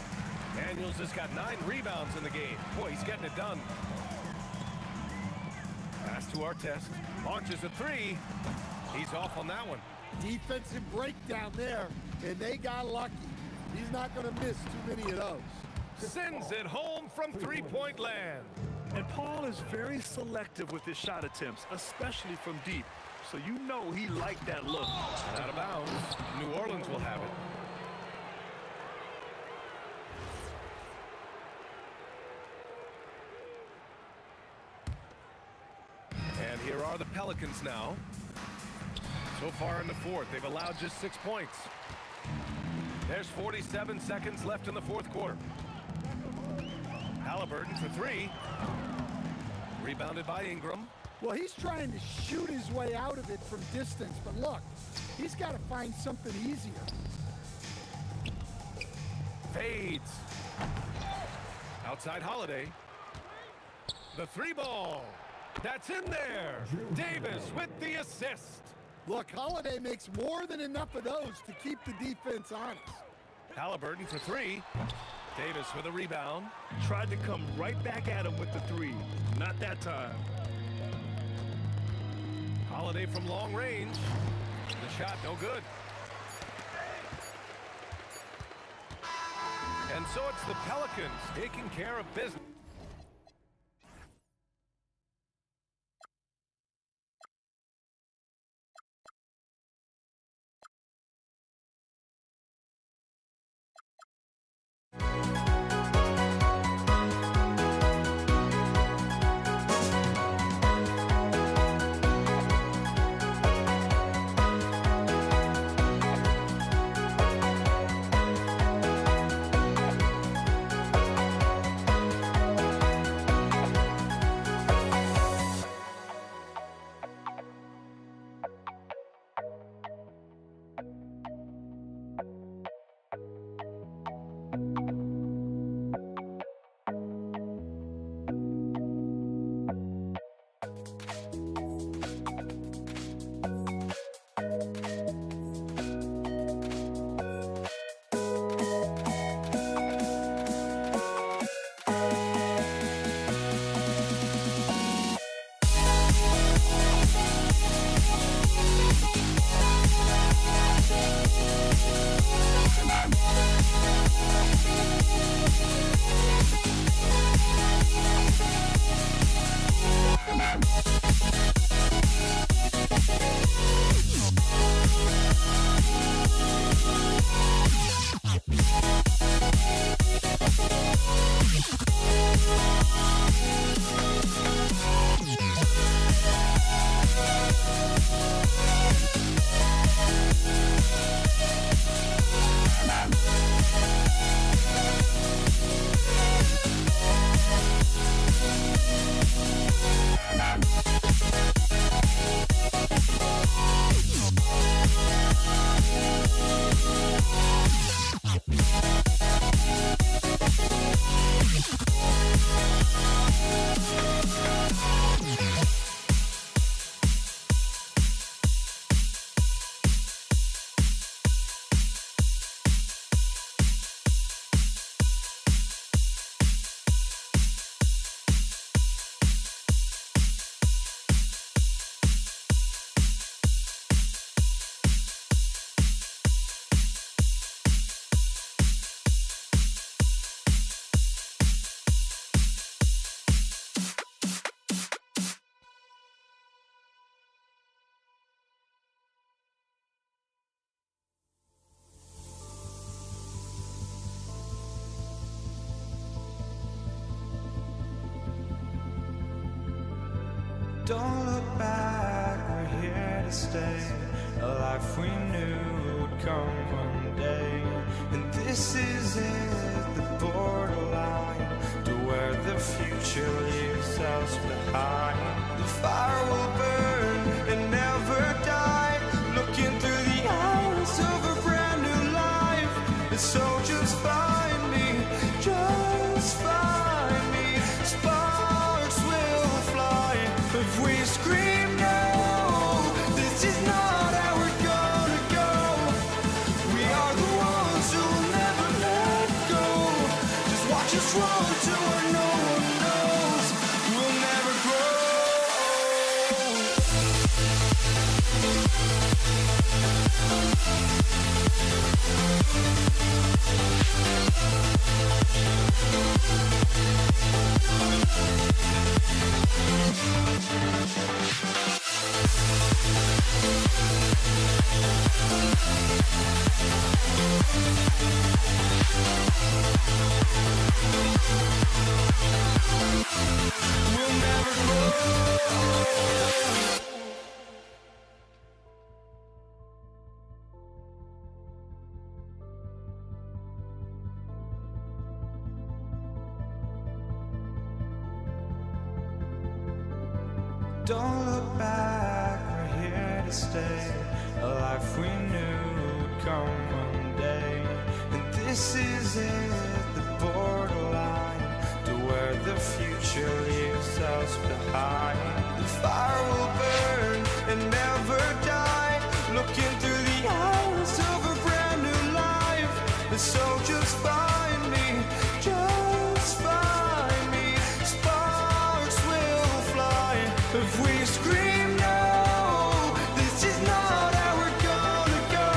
Daniels has got 9 rebounds in the game. Boy, he's getting it done. Pass to Artest. Launches a 3. He's off on that one. Defensive breakdown there, and they got lucky. He's not going to miss too many of those. Sends it home from three-point land. And Paul is very selective with his shot attempts, especially from deep. So you know he liked that look. Out of bounds. New Orleans will have it. And here are the Pelicans now. So far in the fourth, they've allowed just 6 points. There's 47 seconds left in the fourth quarter. Halliburton for 3. Rebounded by Ingram. Well, he's trying to shoot his way out of it from distance, but look, he's got to find something easier. Fades. Outside Holiday. The 3 ball. That's in there. Davis with the assist. Look, Holiday makes more than enough of those to keep the defense honest. Halliburton for 3. Davis with a rebound. Tried to come right back at him with the 3. Not that time. Holiday from long range. The shot no good. And so it's the Pelicans taking care of business. Don't look back, we're here to stay. A life we knew would come one day. And this is it, the borderline to where the future leaves us behind. The fire will burn and never die, looking through the eyes of a brand new life. And so just find me, just find me. Sparks will fly if we scream no. This is not how we're gonna go. We are the ones who will never let go. Just watch us run to where no one knows. We'll never grow. We'll never grow. Don't look back, we're here to stay. A life we knew would come one day. And this is it, the borderline to where the future leaves us behind. The fire will burn and never die, looking through the eyes of a brand new life. And so just find me, just find me. Sparks will fly if we scream no. This is not how we're gonna go.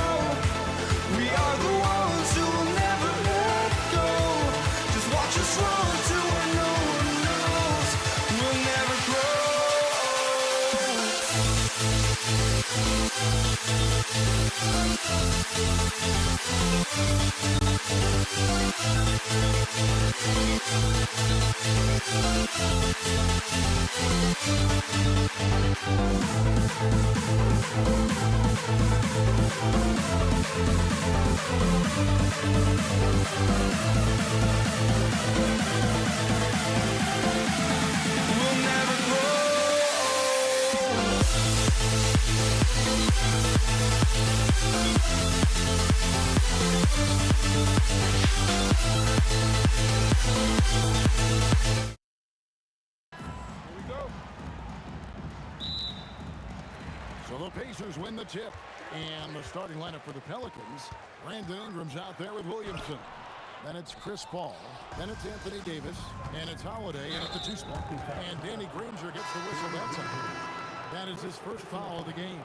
We are the ones who will never let go. Just watch us run to where no one knows. We'll never grow. We'll never grow. So the Pacers win the tip. And the starting lineup for the Pelicans. Brandon Ingram's out there with Williamson. Then it's Chris Paul. Then it's Anthony Davis. And it's Holiday in at the 2 spot. And Danny Granger gets the whistle that time. That is his first foul of the game.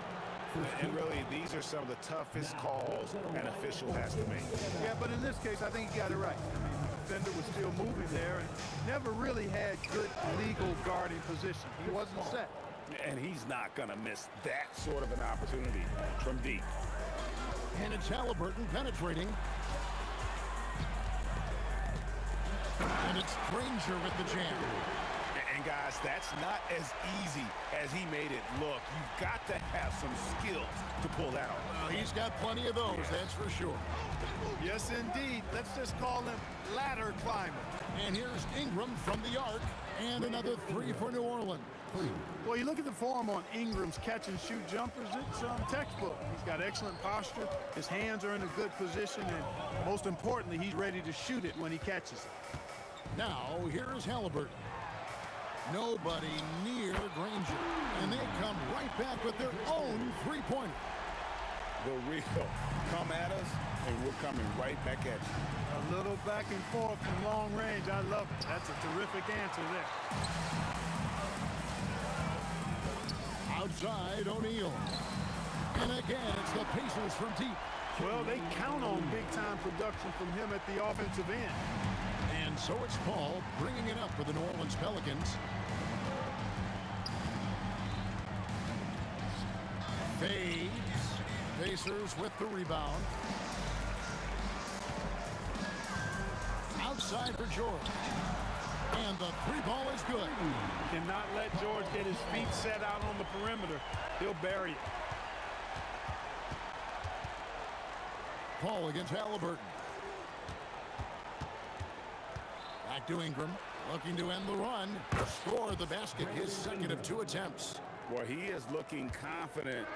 And really, these are some of the toughest calls an official has to make. Yeah, but in this case, I think he got it right. I mean, the defender was still moving there and never really had good legal guarding position. He wasn't set. And he's not going to miss that sort of an opportunity from deep. And it's Halliburton penetrating. And it's Granger with the jam. And guys, that's not as easy as he made it look. You've got to have some skills to pull that off. Well, he's got plenty of those, that's for sure. Yes, indeed. Let's just call him ladder climber. And here's Ingram from the arc. And another 3 for New Orleans. Well, you look at the form on Ingram's catch-and-shoot jumpers, it's textbook. He's got excellent posture. His hands are in a good position. And most importantly, he's ready to shoot it when he catches it. Now, here's Halliburton. Nobody near Granger. And they come right back with their own three-pointer. The real come at us, and we're coming right back at you. A little back and forth from long range. I love it. That's a terrific answer there. Outside, O'Neal. And again, it's the Pacers from deep. Well, they count on big-time production from him at the offensive end. And so it's Paul bringing it up for the New Orleans Pelicans. Fades. Pacers with the rebound. Outside for George. And the 3 ball is good. Cannot let George get his feet set out on the perimeter. He'll bury it. Paul against Halliburton. Back to Ingram, looking to end the run. Score the basket, his second of 2 attempts. Well, he is looking confident.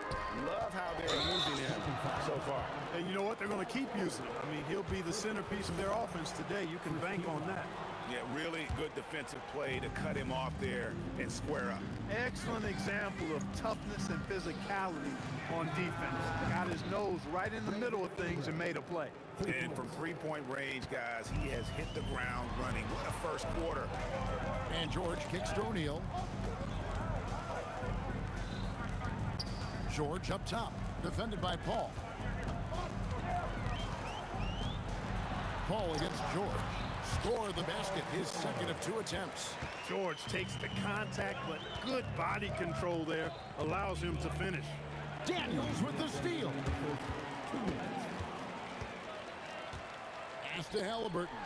Love how they're using him so far. And you know what? They're going to keep using him. I mean, he'll be the centerpiece of their offense today. You can bank on that. Yeah, really good defensive play to cut him off there and square up. Excellent example of toughness and physicality on defense. Got his nose right in the middle of things and made a play. And from three-point range, guys, he has hit the ground running. What a first quarter. And George kicks to O'Neal. George up top, defended by Paul. Paul against George. Score the basket, his second of 2 attempts. George takes the contact, but good body control there allows him to finish. Daniels with the steal. Pass to Halliburton.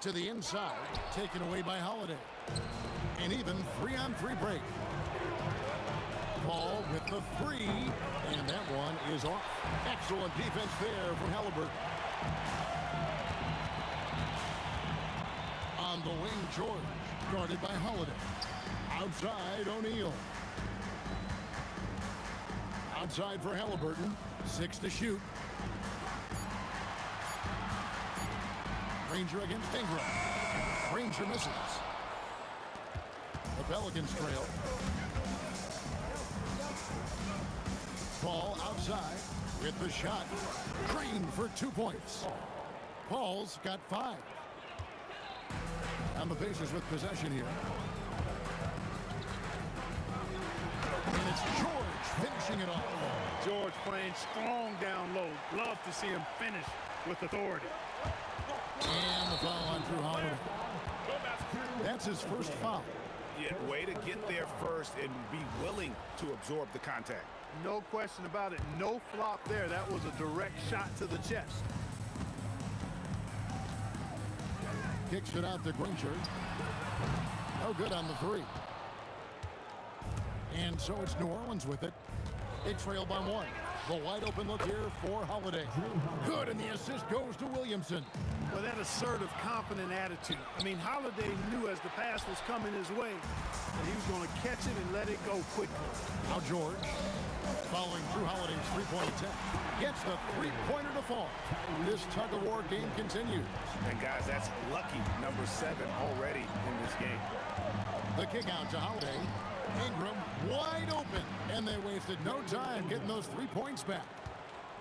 To the inside, taken away by Holiday. An even 3-on-3 break. Paul with the 3, and that one is off. Excellent defense there from Halliburton. On the wing, George, guarded by Holiday. Outside, O'Neal. Outside for Halliburton. 6 to shoot. Granger against Ingram. Granger misses. The Pelicans trail. Paul outside with the shot. Green for 2 points. Paul's got 5. And the Pacers with possession here. And it's George finishing it off. George playing strong down low. Love to see him finish with authority. And the foul on Drew Holiday. That's his first foul. Yeah, way to get there first and be willing to absorb the contact. No question about it. No flop there. That was a direct shot to the chest. Kicks it out to Granger. No good on the 3. And so it's New Orleans with it. They trail by 1. The wide open look here for Holiday. Good, and the assist goes to Williamson. Well, that assertive, confident attitude. I mean, Holiday knew as the pass was coming his way that he was going to catch it and let it go quickly. Now George, following Drew Holiday's 3-point attempt, gets the 3-pointer to fall. This tug-of-war game continues. And guys, that's lucky number 7 already in this game. The kick out to Holiday. Ingram wide open, and they wasted no time getting those 3 points back.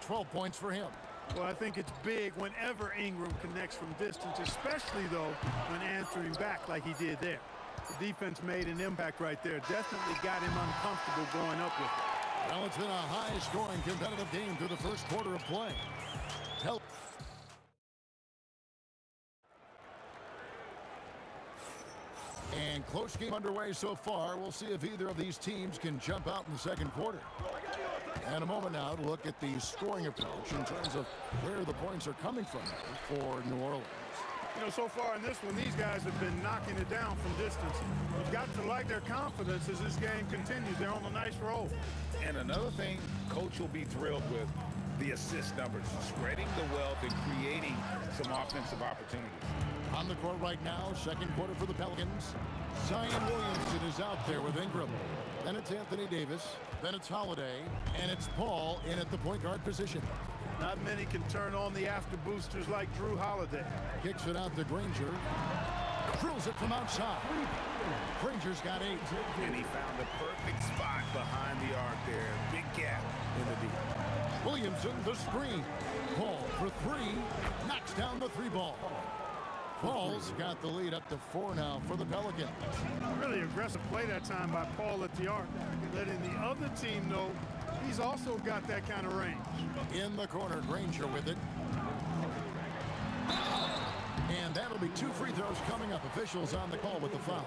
12 points for him. Well, I think it's big whenever Ingram connects from distance, especially, though, when answering back like he did there. The defense made an impact right there. Definitely got him uncomfortable going up with it. Well, it's been a high-scoring, competitive game through the first quarter of play. And close game underway so far. We'll see if either of these teams can jump out in the second quarter. And a moment now to look at the scoring approach in terms of where the points are coming from for New Orleans. You know, so far in this one, these guys have been knocking it down from distance. You've got to like their confidence as this game continues. They're on a nice roll. And another thing Coach will be thrilled with, the assist numbers, spreading the wealth and creating some offensive opportunities. On the court right now, second quarter for the Pelicans. Zion Williamson is out there with Ingram. Then it's Anthony Davis. Then it's Holiday. And it's Paul in at the point guard position. Not many can turn on the after boosters like Drew Holiday. Kicks it out to Granger. Drills it from outside. Granger's got 8. And he found the perfect spot behind the arc there. Big gap in the D. Williamson, the screen. Paul for 3. Knocks down the 3 ball. Paul's got the lead up to 4 now for the Pelicans. Really aggressive play that time by Paul at the arc, letting the other team know he's also got that kind of range. In the corner, Granger with it. And that'll be 2 free throws coming up. Officials on the call with the foul.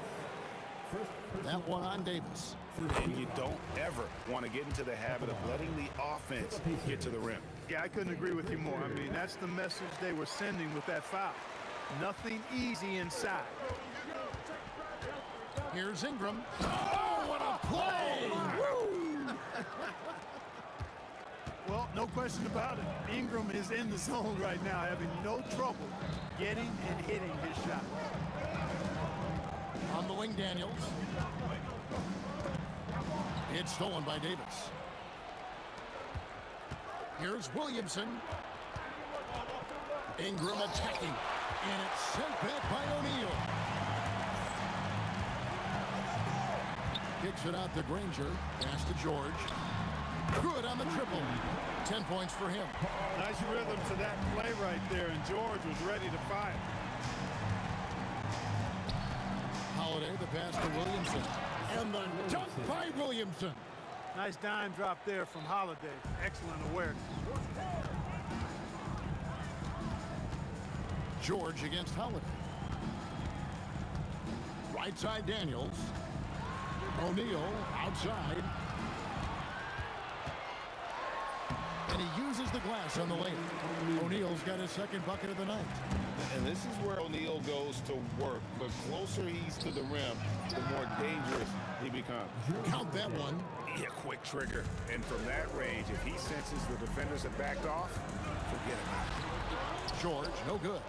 That one on Davis. And you don't ever want to get into the habit of letting the offense get to the rim. Yeah, I couldn't agree with you more. I mean, that's the message they were sending with that foul. Nothing easy inside. Here's Ingram. Oh, what a play! Woo! Well, no question about it. Ingram is in the zone right now, having no trouble getting and hitting his shot. On the wing, Daniels. It's stolen by Davis. Here's Williamson. Ingram attacking. And it's sent back by O'Neal. Kicks it out to Granger. Pass to George. Good on the triple. 10 points for him. Nice rhythm to that play right there, and George was ready to fire. Holiday, the pass to Williamson. And the dunk by Williamson. Nice dime drop there from Holiday. Excellent awareness. George against Holiday. Right side, Daniels. O'Neal outside. And he uses the glass on the lane. O'Neal's got his second bucket of the night. And this is where O'Neal goes to work. The closer he's to the rim, the more dangerous he becomes. Count that one. Yeah, quick trigger. And from that range, if he senses the defenders have backed off, forget about it. George, no good.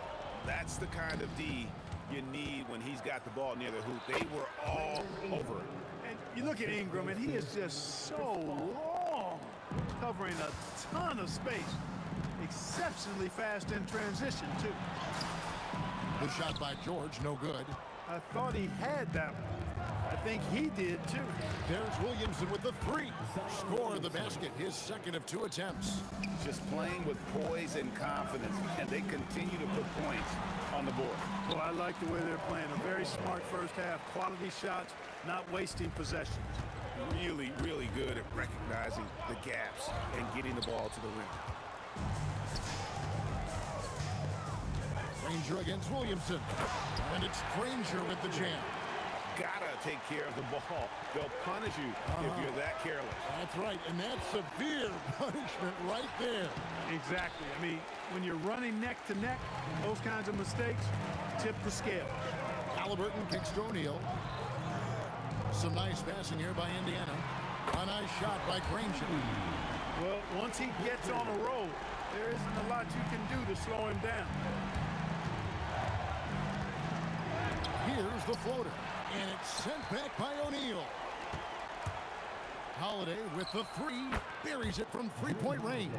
That's the kind of D you need when he's got the ball near the hoop. They were all over it. And you look at Ingram, and he is just so long, covering a ton of space. Exceptionally fast in transition, too. The shot by George, no good. I thought he had that one. I think he did, too. There's Williamson with the three. Score the basket, his second of 2 attempts. Just playing with poise and confidence, and they continue to put points on the board. Well, I like the way they're playing. A very smart first half. Quality shots, not wasting possessions. Really, really good at recognizing the gaps and getting the ball to the rim. Granger against Williamson. And it's Granger with the jam. Gotta take care of the ball. They'll punish you if you're that careless. That's right, and that's severe punishment right there. Exactly. I mean, when you're running neck to neck, those kinds of mistakes tip the scale. Halliburton kicks to O'Neal. Some nice passing here by Indiana. A nice shot by Granger. Well, once he gets on a roll, there isn't a lot you can do to slow him down. Here's the floater, and it's sent back by O'Neal. Holiday with the three, buries it from three-point range.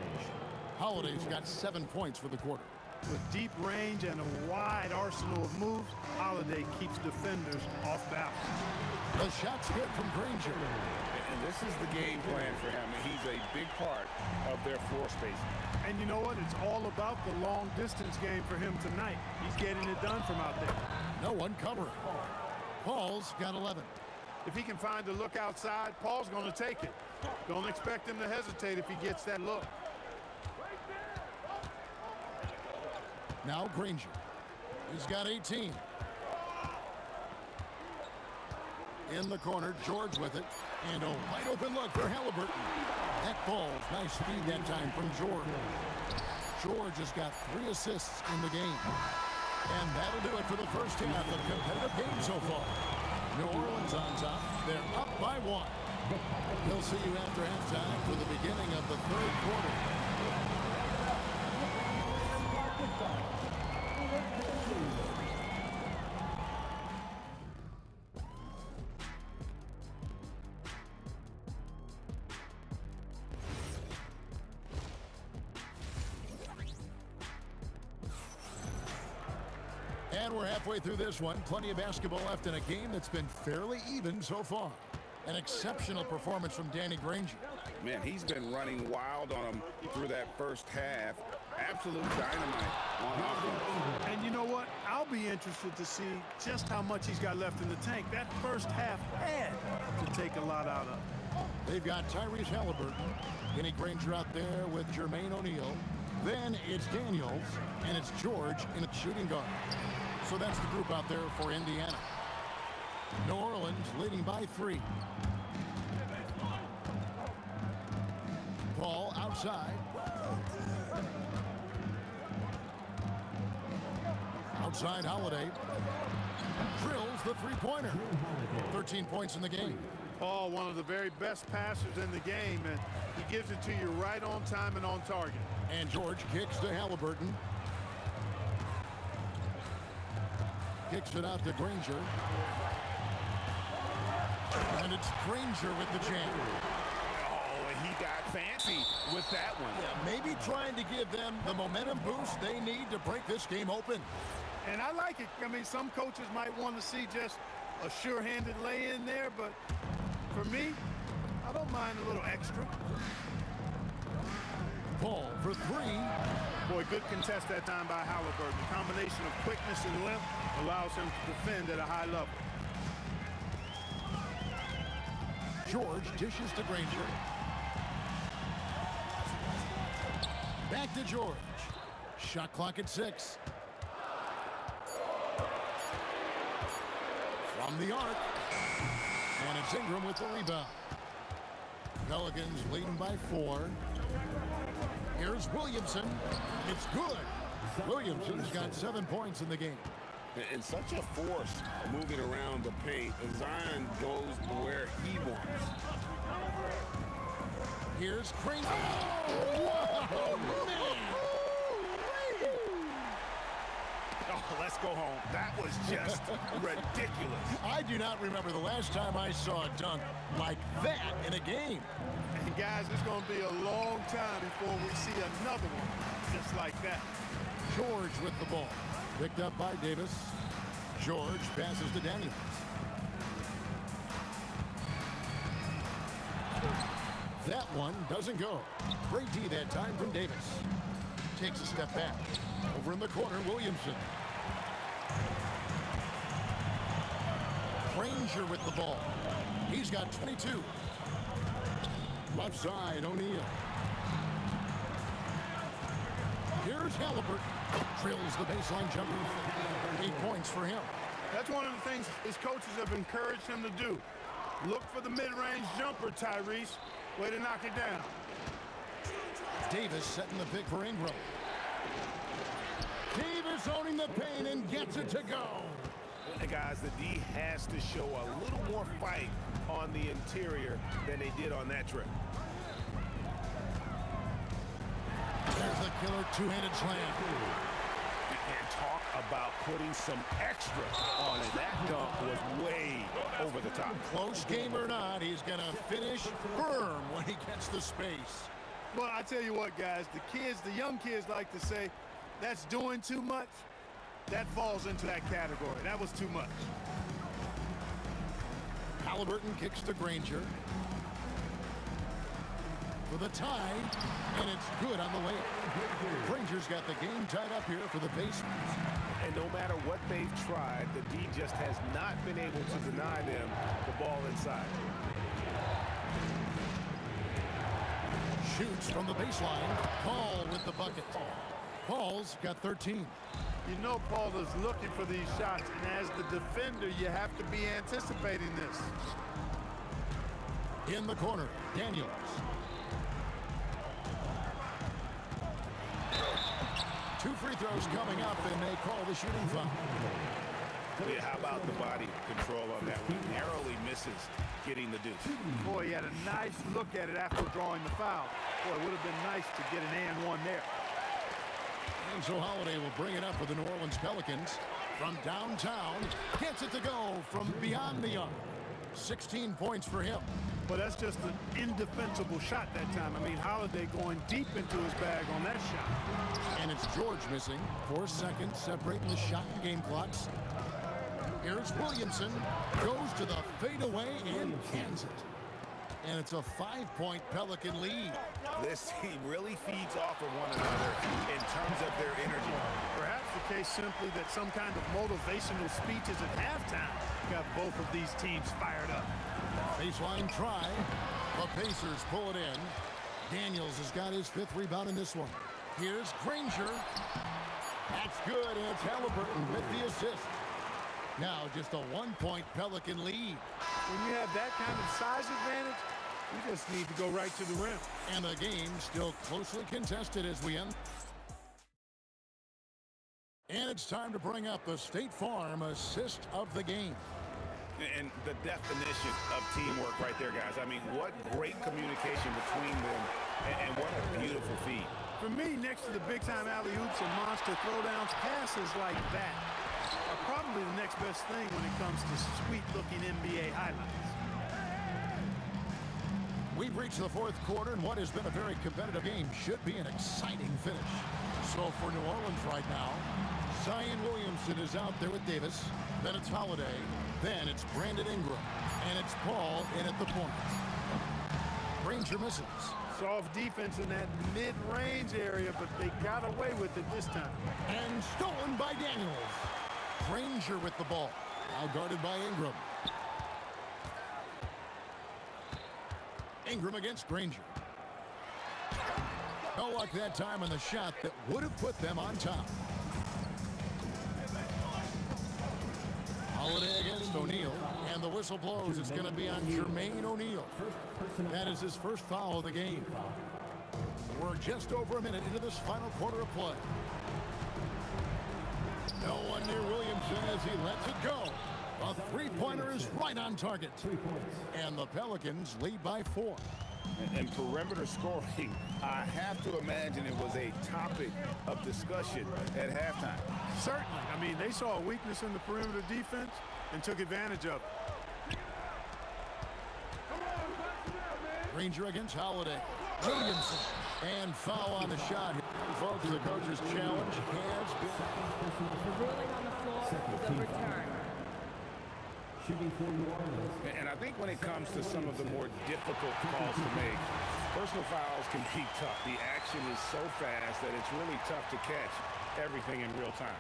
Holiday's got 7 points for the quarter. With deep range and a wide arsenal of moves, Holiday keeps defenders off balance. The shot's good from Granger. And this is the game plan for him. He's a big part of their floor spacing. And you know what? It's all about the long distance game for him tonight. He's getting it done from out there. No one covering. Paul's got 11. If he can find a look outside, Paul's going to take it. Don't expect him to hesitate if he gets that look. Now Granger. He's got 18. In the corner, George with it. And a wide open look for Halliburton. That ball's nice speed that time from George. George has got 3 assists in the game. And that'll do it for the first half of competitive game so far. New Orleans on top. They're up by 1. We'll see you after halftime for the beginning of the third quarter. And we're halfway through this one. Plenty of basketball left in a game that's been fairly even so far. An exceptional performance from Danny Granger. Man, he's been running wild on him through that first half. Absolute dynamite on offense. And you know what? I'll be interested to see just how much he's got left in the tank. That first half had to take a lot out of. They've got Tyrese Halliburton, Danny Granger out there with Jermaine O'Neal. Then it's Daniels, and it's George in a shooting guard. So that's the group out there for Indiana. New Orleans leading by 3. Paul outside. Outside Holiday. Drills the three-pointer. 13 points in the game. Paul, one of the very best passers in the game, and he gives it to you right on time and on target. And George kicks to Halliburton. Kicks it out to Granger. And it's Granger with the jam. Oh, and he got fancy with that one. Yeah, maybe trying to give them the momentum boost they need to break this game open. And I like it. I mean, some coaches might want to see just a sure-handed lay-in there, but for me, I don't mind a little extra. Paul for three. Boy, good contest that time by Halliburton. The combination of quickness and length allows him to defend at a high level. George dishes to Granger. Back to George. Shot clock at 6. From the arc. And it's Ingram with the rebound. Pelicans leading by 4. Here's Williamson. It's good. Williamson's got 7 points in the game. And such a force moving around the paint. Zion goes where he wants. Here's Granger. Oh, man. Oh, let's go home. That was just ridiculous. I do not remember the last time I saw a dunk like that in a game. And guys, it's going to be a long time before we see another one just like that. George with the ball. Picked up by Davis. George passes to Daniels. That one doesn't go. Great D that time from Davis. Takes a step back. Over in the corner, Williamson. Granger with the ball. He's got 22. Left side, O'Neal. Here's Halliburton. Drills the baseline jumper. 8 points for him. That's one of the things his coaches have encouraged him to do. Look for the mid-range jumper, Tyrese. Way to knock it down. Davis setting the pick for Ingram. Davis owning the paint and gets it to go. And guys, the D has to show a little more fight on the interior than they did on that trip. There's the killer two-handed slam. And talk about putting some extra on it. That dunk was way over the top. Close game or not, he's going to finish firm when he gets the space. Well, I tell you what, guys, the young kids like to say, that's doing too much. That falls into that category. That was too much. Halliburton kicks to Granger. For the tie, and it's good on the way. Granger's got the game tied up here for the Pacers. And no matter what they've tried, the D just has not been able to deny them the ball inside. Shoots from the baseline. Paul with the bucket. Paul's got 13. You know Paul is looking for these shots, and as the defender, you have to be anticipating this. In the corner, Daniels. Two free throws coming up, and they call the shooting foul. Yeah, how about the body control on that one? Narrowly misses getting the deuce. Boy, he had a nice look at it after drawing the foul. Boy, it would have been nice to get an and one there. And so Holiday will bring it up for the New Orleans Pelicans. From downtown, gets it to go from beyond the arc. 16 points for him. But that's just an indefensible shot that time. I mean, Holiday going deep into his bag on that shot. And it's George missing. 4 seconds separating the shot and game clocks. Here's Williamson. Goes to the fadeaway and cans it. And it's a 5-point Pelican lead. This team really feeds off of one another in terms of their energy. Perhaps the case simply that some kind of motivational speeches at halftime got both of these teams fired up. Baseline try. The Pacers pull it in. Daniels has got his 5th rebound in this one. Here's Granger. That's good, and it's Halliburton with the assist. Now just a 1-point Pelican lead. When you have that kind of size advantage, you just need to go right to the rim. And the game still closely contested as we end. And it's time to bring up the State Farm assist of the game. And the definition of teamwork right there, guys. I mean, what great communication between them, and what a beautiful feed. For me, next to the big-time alley-oops and monster throwdowns, passes like that are probably the next best thing when it comes to sweet-looking NBA highlights. We've reached the fourth quarter, and what has been a very competitive game should be an exciting finish. So for New Orleans right now, Zion Williamson is out there with Davis. Then it's Holiday. Then it's Brandon Ingram. And it's Paul in at the point. Granger misses. Soft defense in that mid-range area, but they got away with it this time. And stolen by Daniels. Granger with the ball. Now guarded by Ingram. Ingram against Granger. No luck that time on the shot that would have put them on top. Holiday against O'Neal, and the whistle blows. It's going to be on Jermaine O'Neal. That is his first foul of the game. We're just over a minute into this final quarter of play. No one near Williamson as he lets it go. A three-pointer is right on target. And the Pelicans lead by 4. And perimeter scoring, I have to imagine it was a topic of discussion at halftime. Certainly. I mean, they saw a weakness in the perimeter defense and took advantage of it. Granger against Holiday. Williamson. And foul on the shot. Folks, the coach's challenge has been... The ruling on the floor is a return. And I think when it comes to some of the more difficult calls to make, personal fouls can be tough. The action is so fast that it's really tough to catch everything in real time.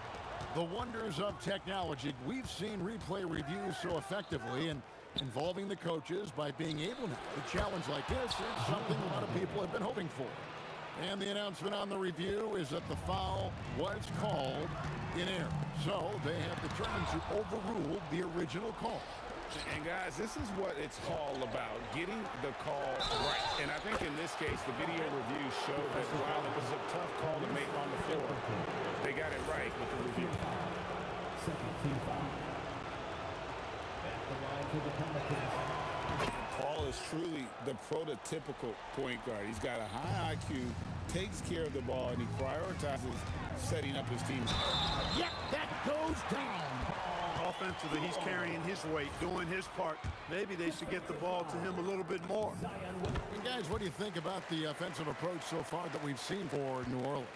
The wonders of technology. We've seen replay reviews so effectively and involving the coaches by being able to challenge like this is something a lot of people have been hoping for. And the announcement on the review is that the foul was called in error. So they have determined to overrule the original call. And guys, this is what it's all about, getting the call right. And I think in this case, the video review showed that while it was a tough call to make on the floor, they got it right with the review. Paul is truly the prototypical point guard. He's got a high IQ, takes care of the ball, and he prioritizes setting up his team. Yep, that goes down. Offensively, he's carrying his weight, doing his part. Maybe they should get the ball to him a little bit more. And guys, what do you think about the offensive approach so far that we've seen for New Orleans?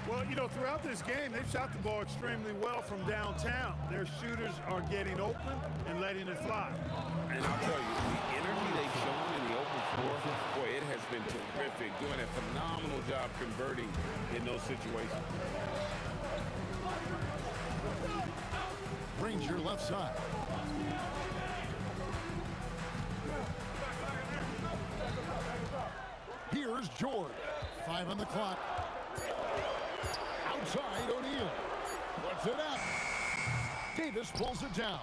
Well, you know, throughout this game, they've shot the ball extremely well from downtown. Their shooters are getting open and letting it fly. And I'll tell you, the energy they've shown in the open floor, boy, it has been terrific, doing a phenomenal job converting in those situations. Granger left side. Here's George. 5 on the clock. Outside O'Neal. Puts it up. Davis pulls it down.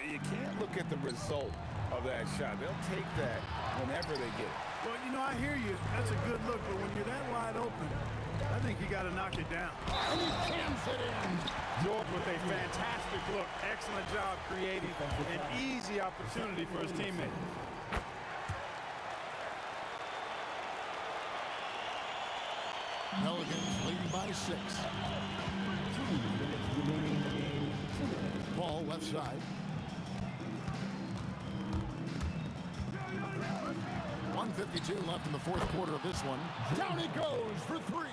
You can't look at the result of that shot. They'll take that whenever they get it. Well, you know, I hear you. That's a good look, but when you're that wide open, I think you got to knock it down. And he jams it in. George with a fantastic look. Excellent job creating an easy opportunity for his teammate. Pelicans leading by 6. Ball left side. 1:52 left in the fourth quarter of this one. Down he goes for 3.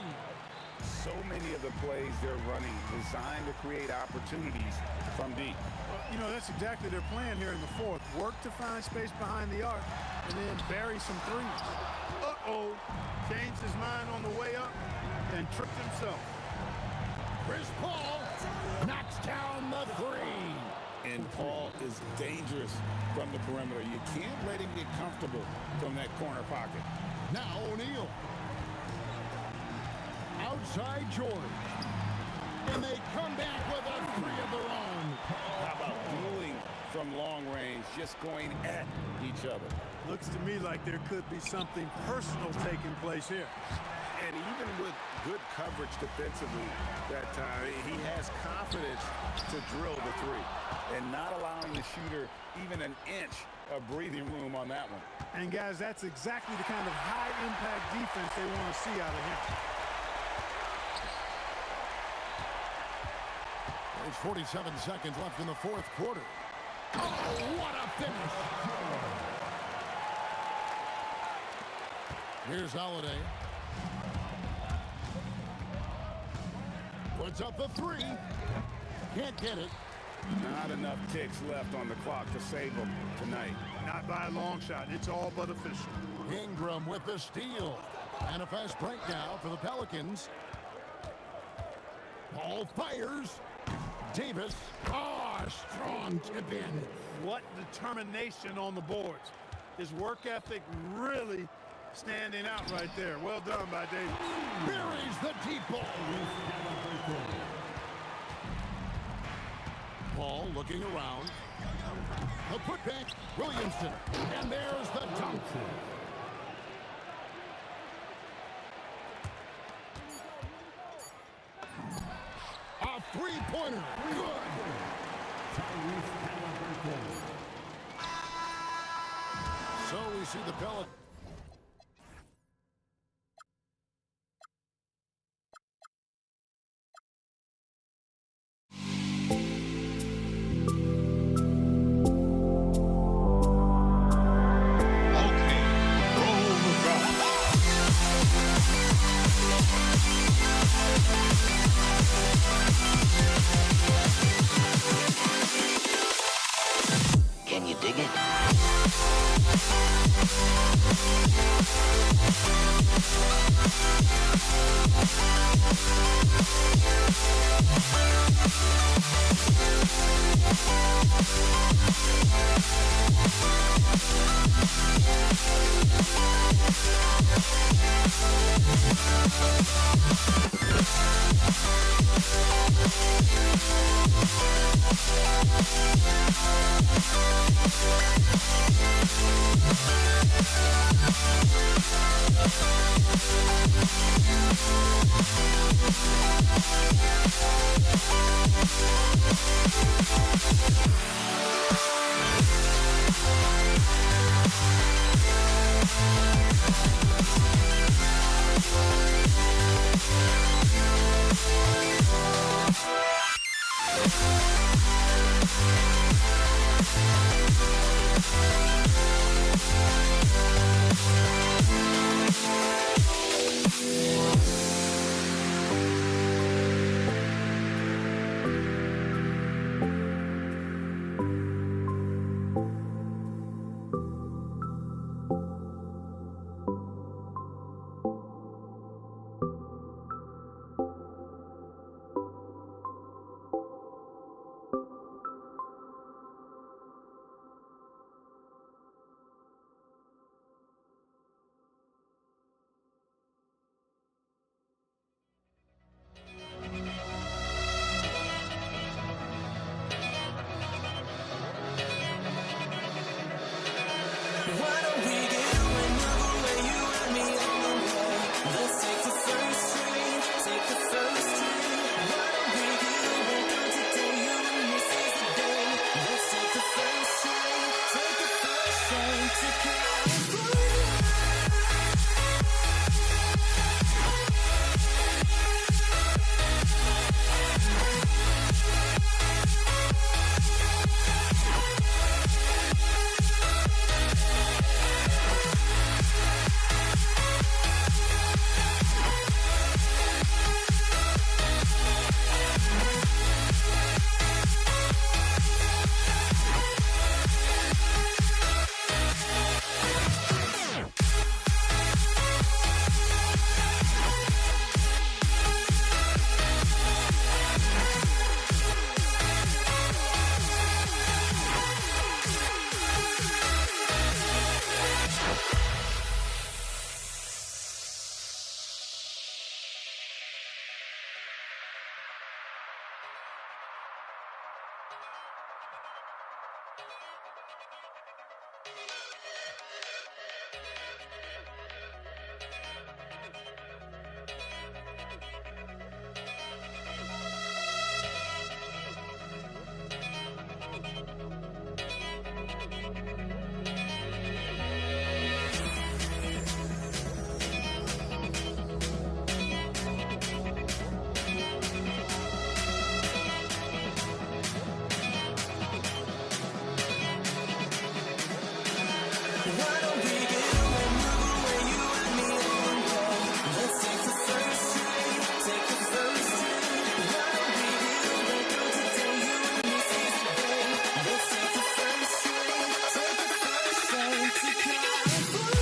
So many of the plays they're running designed to create opportunities from deep. Well, you know, that's exactly their plan here in the fourth. Work to find space behind the arc and then bury some threes. Uh-oh. Changed his mind on the way up and tripped himself. Chris Paul knocks down the 3. And Paul is dangerous from the perimeter. You can't let him get comfortable from that corner pocket. Now O'Neal. Outside George. And they come back with a 3 of their own. How about dueling from long range, just going at each other? Looks to me like there could be something personal taking place here. And even with good coverage defensively that time, he has confidence to drill the three. And not allowing the shooter even an inch of breathing room on that one. And, guys, that's exactly the kind of high-impact defense they want to see out of him. There's 47 seconds left in the fourth quarter. Oh, what a finish! Here's Holiday. Puts up the three. Can't get it. Not enough ticks left on the clock to save them tonight. Not by a long shot. It's all but official. Ingram with the steal. And a fast break now for the Pelicans. Paul fires. Davis. Oh, strong tip in. What determination on the boards. His work ethic really standing out right there. Well done by Davis. Buries the deep ball. Paul looking around. The putback, Williamson. And there's the dunk. A three-pointer. Good. So we see the Pelicans. Can you dig it? Why don't we get away, move away, you and me on play? Let's take the first train, take the first train. Why don't we get away, go today, you and me seize the day. Let's take the first train, take the first train to California.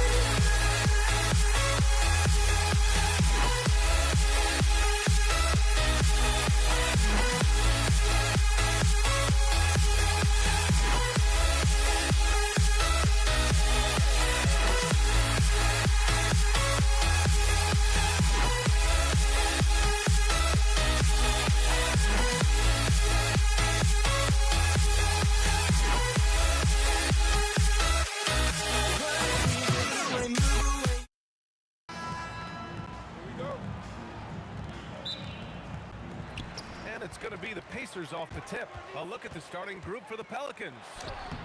And it's going to be the Pacers off the tip. A look at the starting group for the Pelicans.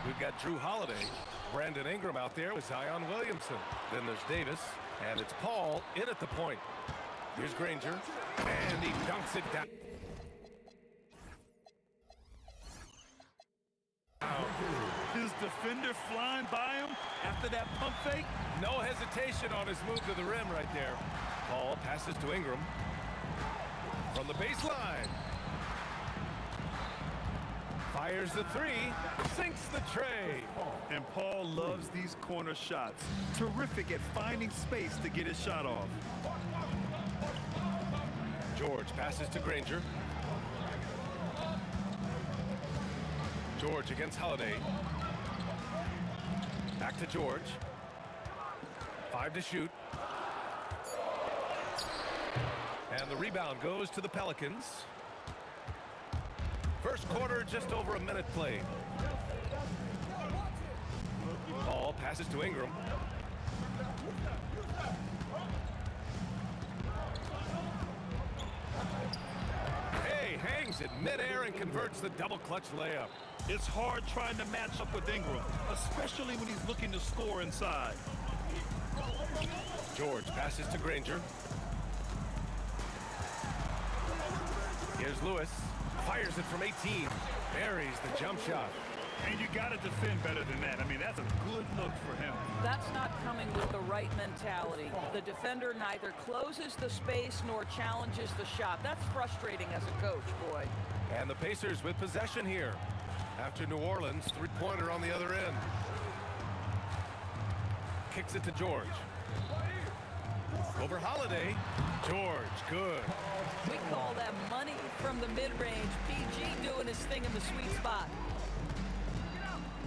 We've got Drew Holiday, Brandon Ingram out there with Zion Williamson. Then there's Davis, and it's Paul in at the point. Here's Granger, and he dunks it down. His defender flying by him after that pump fake. No hesitation on his move to the rim right there. Paul passes to Ingram. From the baseline. Fires the three, sinks the tray. And Paul loves these corner shots. Terrific at finding space to get his shot off. George passes to Granger. George against Holiday. Back to George. 5 to shoot. And the rebound goes to the Pelicans. First quarter, just over a minute played. Ball passes to Ingram. Hey, hangs it midair and converts the double clutch layup. It's hard trying to match up with Ingram, especially when he's looking to score inside. George passes to Granger. Here's Lewis. Fires it from 18. Buries the jump shot. And you got to defend better than that. I mean, that's a good look for him. That's not coming with the right mentality. The defender neither closes the space nor challenges the shot. That's frustrating as a coach, boy. And the Pacers with possession here. After New Orleans, three-pointer on the other end. Kicks it to George. Over Holiday. George, good. We call that money from the mid-range. PG doing his thing in the sweet spot.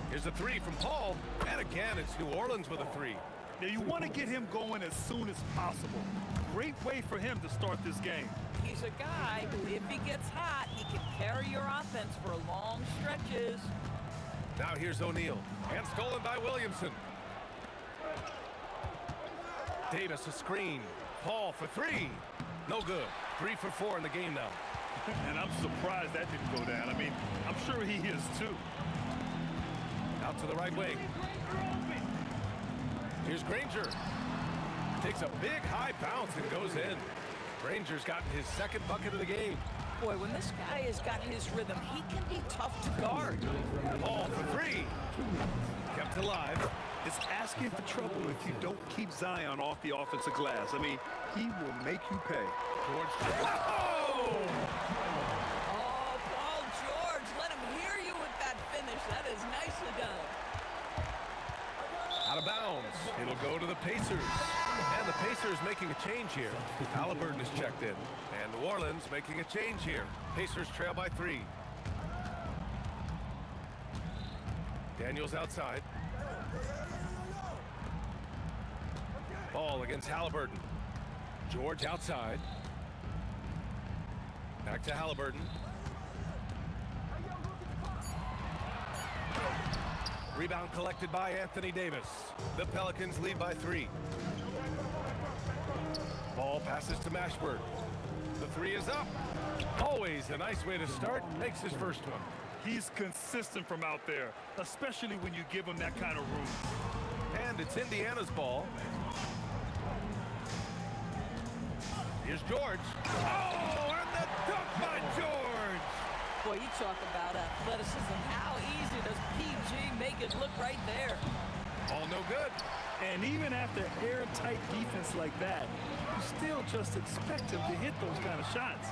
Here's a three from Paul. And again, it's New Orleans with a three. Now, you want to get him going as soon as possible. Great way for him to start this game. He's a guy who, if he gets hot, he can carry your offense for long stretches. Now here's O'Neal. And stolen by Williamson. Davis a screen. Paul for three. No good. 3 for 4 in the game now. And I'm surprised that didn't go down. I mean, I'm sure he is too. Out to the right wing. Here's Granger. Takes a big high bounce and goes in. Granger's gotten his second bucket of the game. Boy, when this guy has got his rhythm, he can be tough to guard. Paul for three. Kept alive. It's asking for trouble if you don't keep Zion off the offensive glass. I mean, he will make you pay. George. Oh! Oh, Paul George, let him hear you with that finish. That is nicely done. Out of bounds. It'll go to the Pacers. And the Pacers making a change here. Halliburton is checked in. And New Orleans making a change here. Pacers trail by 3. Daniels outside. Ball against Halliburton. George outside. Back to Halliburton. Rebound collected by Anthony Davis. The Pelicans lead by 3. Ball passes to Mashburn. The 3 is up. Always a nice way to start. Makes his first one. He's consistent from out there, especially when you give him that kind of room. And it's Indiana's ball. Here's George. Oh, and the dunk by George. Boy, you talk about athleticism. How easy does PG make it look right there? All no good. And even after airtight defense like that, you still just expect him to hit those kind of shots.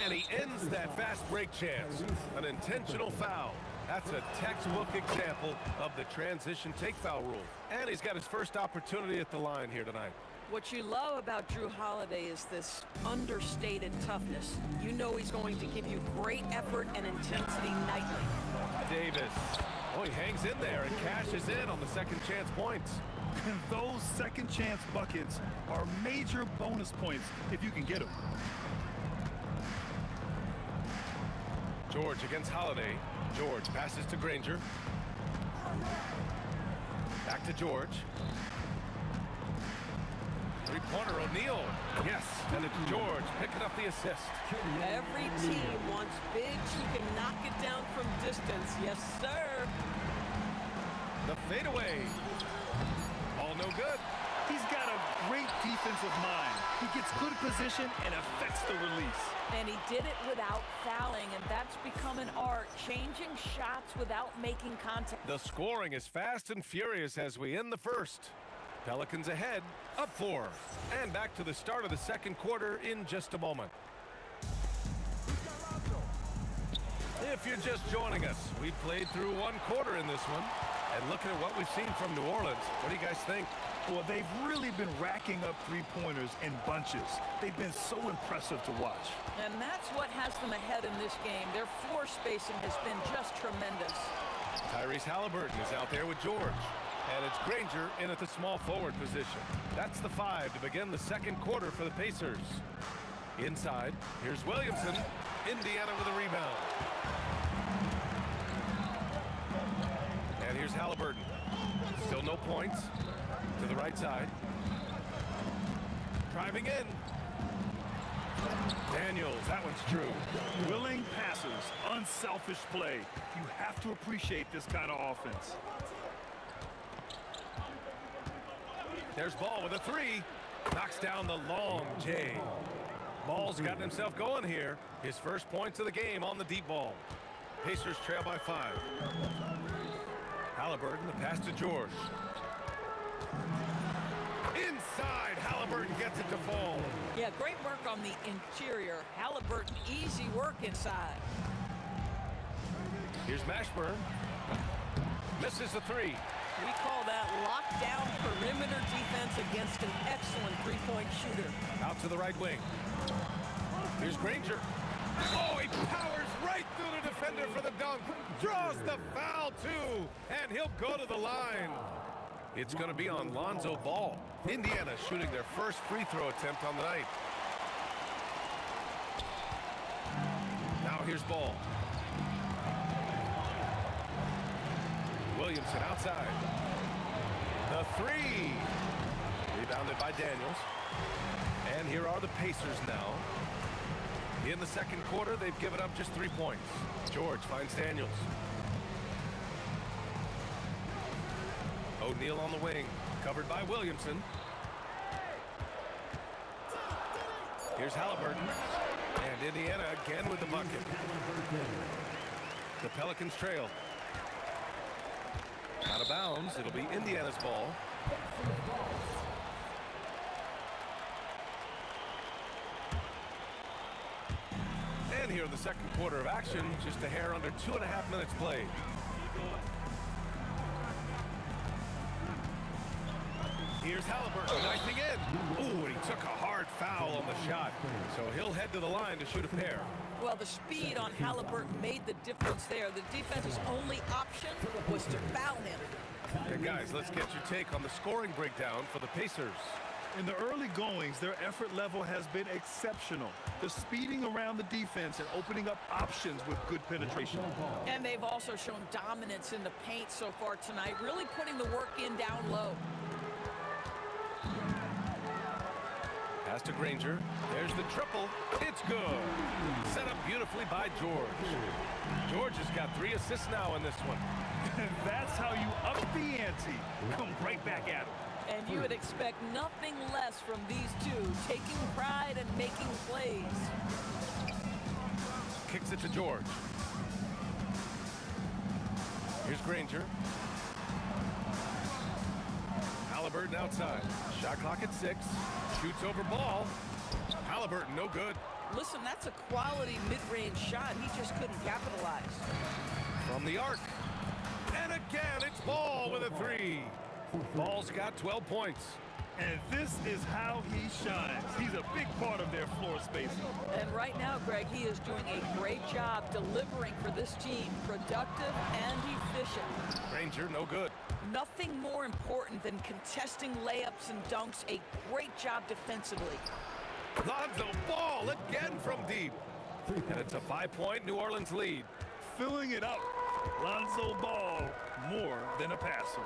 And he ends that fast break chance. An intentional foul. That's a textbook example of the transition take foul rule. And he's got his first opportunity at the line here tonight. What you love about Drew Holiday is this understated toughness. You know he's going to give you great effort and intensity nightly. Davis. Oh, he hangs in there and cashes in on the second chance points. And those second chance buckets are major bonus points if you can get them. George against Holiday. George passes to Granger. Back to George. Three-pointer, O'Neal. Yes, and it's George picking up the assist. Every team wants bigs who can knock it down from distance. Yes, sir. The fadeaway. All no good. He's got a great defensive mind. He gets good position and affects the release. And he did it without fouling, and that's become an art, changing shots without making contact. The scoring is fast and furious as we end the first. Pelicans ahead, up 4. And back to the start of the second quarter in just a moment. If you're just joining us, we played through one quarter in this one. And looking at what we've seen from New Orleans, what do you guys think? Well, they've really been racking up three-pointers in bunches. They've been so impressive to watch. And that's what has them ahead in this game. Their floor spacing has been just tremendous. Tyrese Halliburton is out there with George. And it's Granger in at the small forward position. That's the 5 to begin the second quarter for the Pacers. Inside, here's Williamson. Indiana with a rebound. And here's Halliburton. Still no points. To the right side. Driving in. Daniels, that one's true. Willing passes, unselfish play. You have to appreciate this kind of offense. There's Ball with a 3. Knocks down the long J. Ball's gotten himself going here. His first points of the game on the deep ball. Pacers trail by 5. Halliburton, the pass to George. Inside, Halliburton gets it to fall. Yeah, great work on the interior. Halliburton, easy work inside. Here's Mashburn. Misses the 3. We call that lockdown perimeter defense against an excellent three-point shooter. Out to the right wing. Here's Granger. Oh, he powers right through the defender for the dunk. Draws the foul, too. And he'll go to the line. It's going to be on Lonzo Ball. Indiana shooting their first free throw attempt on the night. Now here's Ball. Williamson outside. The 3. Rebounded by Daniels. And here are the Pacers now. In the second quarter, they've given up just 3 points. George finds Daniels. O'Neal on the wing, covered by Williamson. Here's Halliburton. And Indiana again with the bucket. The Pelicans trail. Out of bounds, it'll be Indiana's ball. And here in the second quarter of action, just a hair under 2.5 minutes played. Here's Halliburton knifing in. Ooh, and he took a hard foul on the shot. So he'll head to the line to shoot a pair. Well, the speed on Halliburton made the difference there. The defense's only option was to foul him. Hey guys, let's get your take on the scoring breakdown for the Pacers. In the early goings, their effort level has been exceptional. The speeding around the defense and opening up options with good penetration. And they've also shown dominance in the paint so far tonight, really putting the work in down low. Pass to Granger. There's the triple. It's good. Set up beautifully by George. George has got 3 assists now in this one. And that's how you up the ante. Come right back at him. And you would expect nothing less from these two, taking pride and making plays. Kicks it to George. Here's Granger. Halliburton outside. Shot clock at 6. Shoots over ball. Halliburton, no good. Listen, that's a quality mid-range shot. He just couldn't capitalize. From the arc. And again, it's Ball with a 3. Ball's got 12 points. And this is how he shines. He's a big part of their floor spacing. And right now, Greg, he is doing a great job delivering for this team. Productive and efficient. Granger, no good. Nothing more important than contesting layups and dunks. A great job defensively. Lonzo Ball again from deep. And it's a 5-point New Orleans lead. Filling it up. Lonzo Ball, more than a passer.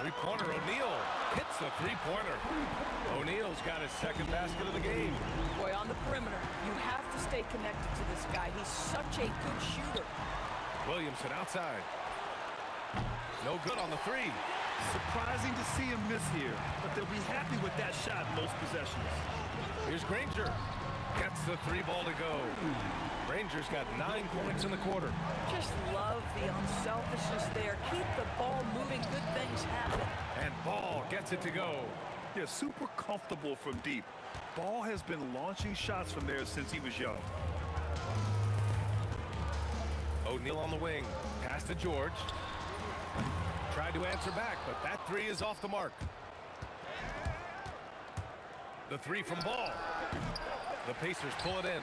Three-pointer, O'Neal hits the three-pointer. O'Neal's got his second basket of the game. Boy, on the perimeter, you have to stay connected to this guy. He's such a good shooter. Williamson outside. No good on the 3. Surprising to see him miss here, but they'll be happy with that shot most possessions. Here's Granger. Gets the 3 ball to go. Granger's got 9 points in the quarter. Just love the unselfishness there. Keep the ball moving. Good things happen. And Ball gets it to go. Yeah, super comfortable from deep. Ball has been launching shots from there since he was young. O'Neal on the wing. Pass to George. Tried to answer back, but that 3 is off the mark. The 3 from Ball. The Pacers pull it in.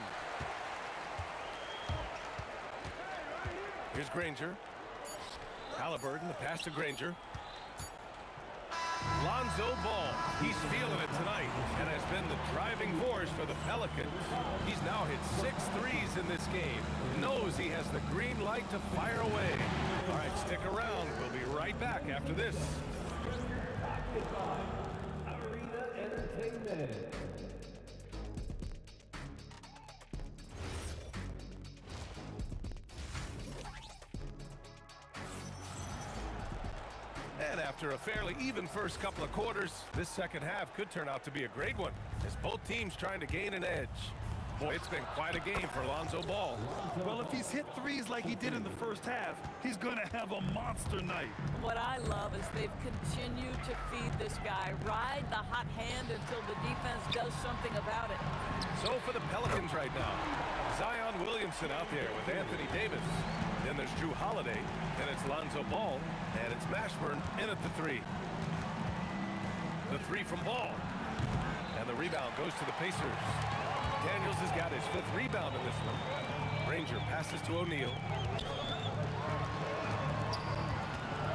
Here's Granger. Halliburton, the pass to Granger. Lonzo Ball, he's feeling it tonight and has been the driving force for the Pelicans. He's now hit 6 threes in this game. Knows he has the green light to fire away. All right, stick around. We'll be right back after this. Arena Entertainment. And after a fairly even first couple of quarters, this second half could turn out to be a great one as both teams trying to gain an edge. Boy, it's been quite a game for Lonzo Ball. Well, if he's hit threes like he did in the first half, he's going to have a monster night. What I love is they've continued to feed this guy. Ride the hot hand until the defense does something about it. So for the Pelicans right now, Zion Williamson out there with Anthony Davis. Then there's Drew Holiday, then it's Lonzo Ball, and it's Mashburn in at the 3. The 3 from Ball. And the rebound goes to the Pacers. Daniels has got his 5th rebound in this one. Granger passes to O'Neal.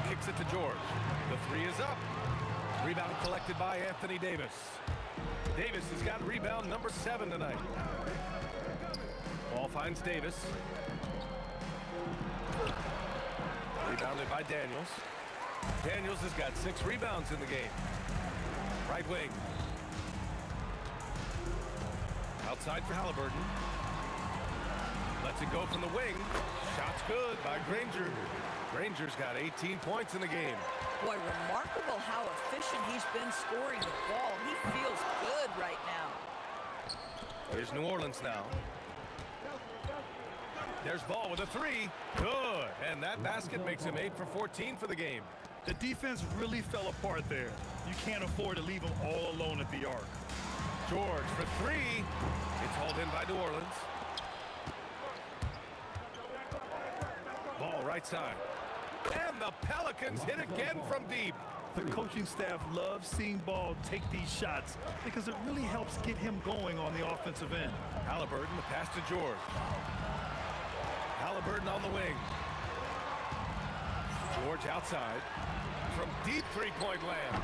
Kicks it to George. The 3 is up. Rebound collected by Anthony Davis. Davis has got rebound number 7 tonight. Ball finds Davis. Rebounded by Daniels. Daniels has got 6 rebounds in the game. Right wing. Outside for Halliburton. Lets it go from the wing. Shot's good by Granger. Granger's got 18 points in the game. Boy, remarkable how efficient he's been scoring the ball. He feels good right now. Here's New Orleans now. There's Ball with a 3. Good. And that basket makes him 8 for 14 for the game. The defense really fell apart there. You can't afford to leave them all alone at the arc. George for 3. It's hauled in by New Orleans. Ball right side. And the Pelicans hit again from deep. The coaching staff loves seeing Ball take these shots because it really helps get him going on the offensive end. Halliburton, the pass to George. Halliburton on the wing. George outside. From deep three-point land.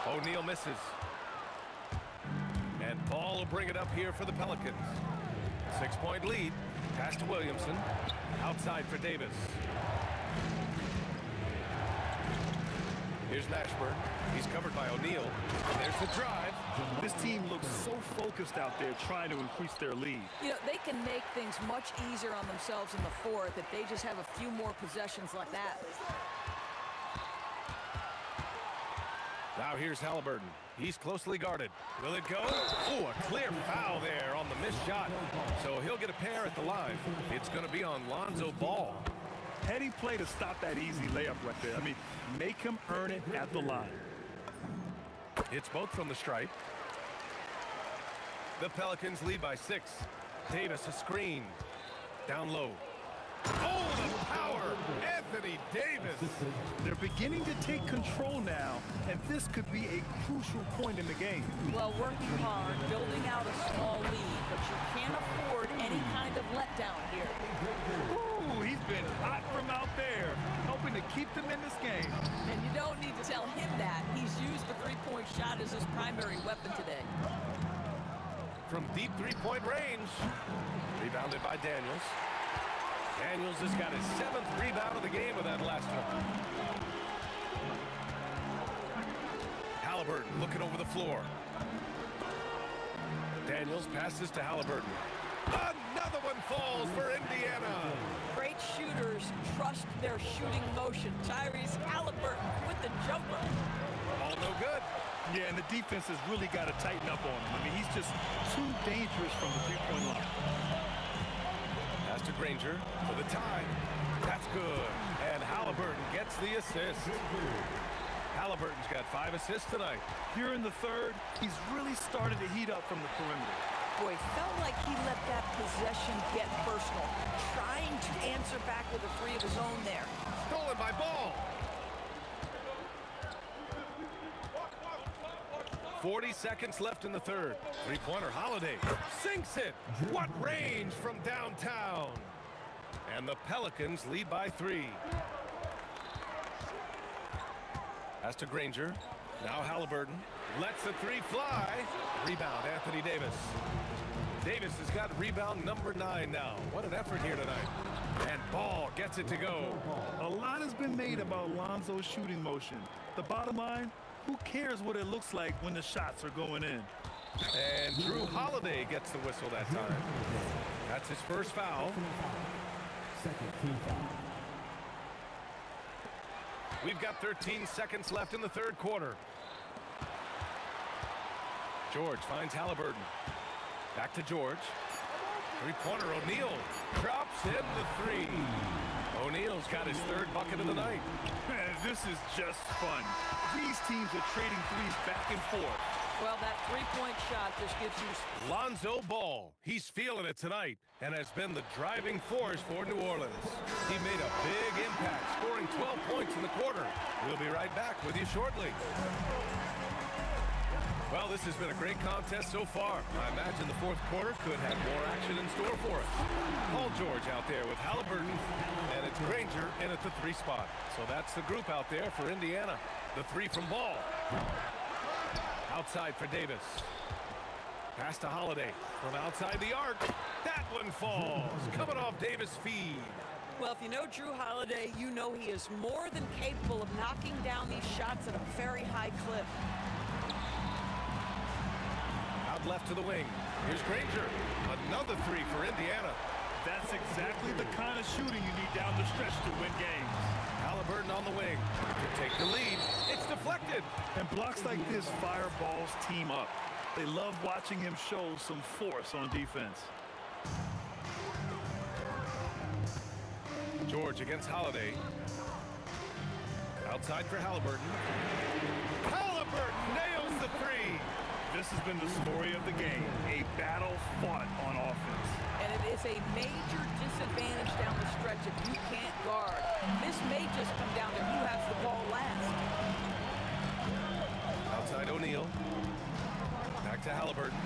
O'Neal misses. And Ball will bring it up here for the Pelicans. 6-point lead. Pass to Williamson. Outside for Davis. Here's Mashburn. He's covered by O'Neal. There's the drive. This team looks so focused out there trying to increase their lead. You know, they can make things much easier on themselves in the fourth if they just have a few more possessions like that. Now here's Halliburton. He's closely guarded. Will it go? Oh, a clear foul there on the missed shot. So he'll get a pair at the line. It's going to be on Lonzo Ball. Had he great play to stop that easy layup right there. I mean, make him earn it at the line. It's both from the stripe. The Pelicans lead by 6. Davis a screen. Down low. Oh, the power! Anthony Davis! They're beginning to take control now, and this could be a crucial point in the game. Well, working hard, building out a small lead, but you can't afford any kind of letdown here. Ooh, he's been hot from out there, helping to keep them in this game. And you don't need to tell him that. He's used the three-point shot as his primary weapon today. From deep three-point range. Rebounded by Daniels. Daniels has got his 7th rebound of the game with that last one. Halliburton looking over the floor. Daniels passes to Halliburton. Another one falls for Indiana. Great shooters trust their shooting motion. Tyrese Halliburton with the jumper. All no good. Yeah, and the defense has really got to tighten up on him. I mean, he's just too dangerous from the three-point line. Pass to Granger for the tie. That's good. And Halliburton gets the assist. Halliburton's got 5 assists tonight. Here in the third, he's really started to heat up from the perimeter. Boy, felt like he let that possession get personal. Trying to answer back with a three of his own there. Stolen by Ball. 40 seconds left in the third. Three-pointer Holiday sinks it. What range from downtown. And the Pelicans lead by 3. Pass to Granger. Now Halliburton lets the 3 fly. Rebound, Anthony Davis. Davis has got rebound number 9 now. What an effort here tonight. And Ball gets it to go. A lot has been made about Lonzo's shooting motion. The bottom line, who cares what it looks like when the shots are going in? And Drew Holiday gets the whistle that time. That's his first foul. Second team foul. We've got 13 seconds left in the third quarter. George finds Halliburton. Back to George. Three-pointer O'Neal drops in the 3. O'Neal's got his 3rd bucket of the night. Man, this is just fun. These teams are trading threes back and forth. Well, that three-point shot just gives you... Lonzo Ball, he's feeling it tonight and has been the driving force for New Orleans. He made a big impact, scoring 12 points in the quarter. We'll be right back with you shortly. Well, this has been a great contest so far. I imagine the fourth quarter could have more action in store for us. Paul George out there with Halliburton, and it's Granger in at the 3 spot. So that's the group out there for Indiana. The 3 from Ball. Outside for Davis. Pass to Holiday from outside the arc. That one falls. Coming off Davis' feed. Well, if you know Drew Holiday, you know he is more than capable of knocking down these shots at a very high clip. Out left to the wing. Here's Granger. Another 3 for Indiana. That's exactly the kind of shooting you need down the stretch to win games. Halliburton on the wing. To take the lead. It's deflected. And blocks like this fire Ball's team up. They love watching him show some force on defense. George against Holiday. Outside for Halliburton. Halliburton nails the 3. This has been the story of the game. A battle fought on offense. And it is a major disadvantage down the stretch if you can't guard. This may just come down to who has the ball last. Outside O'Neal. Back to Halliburton.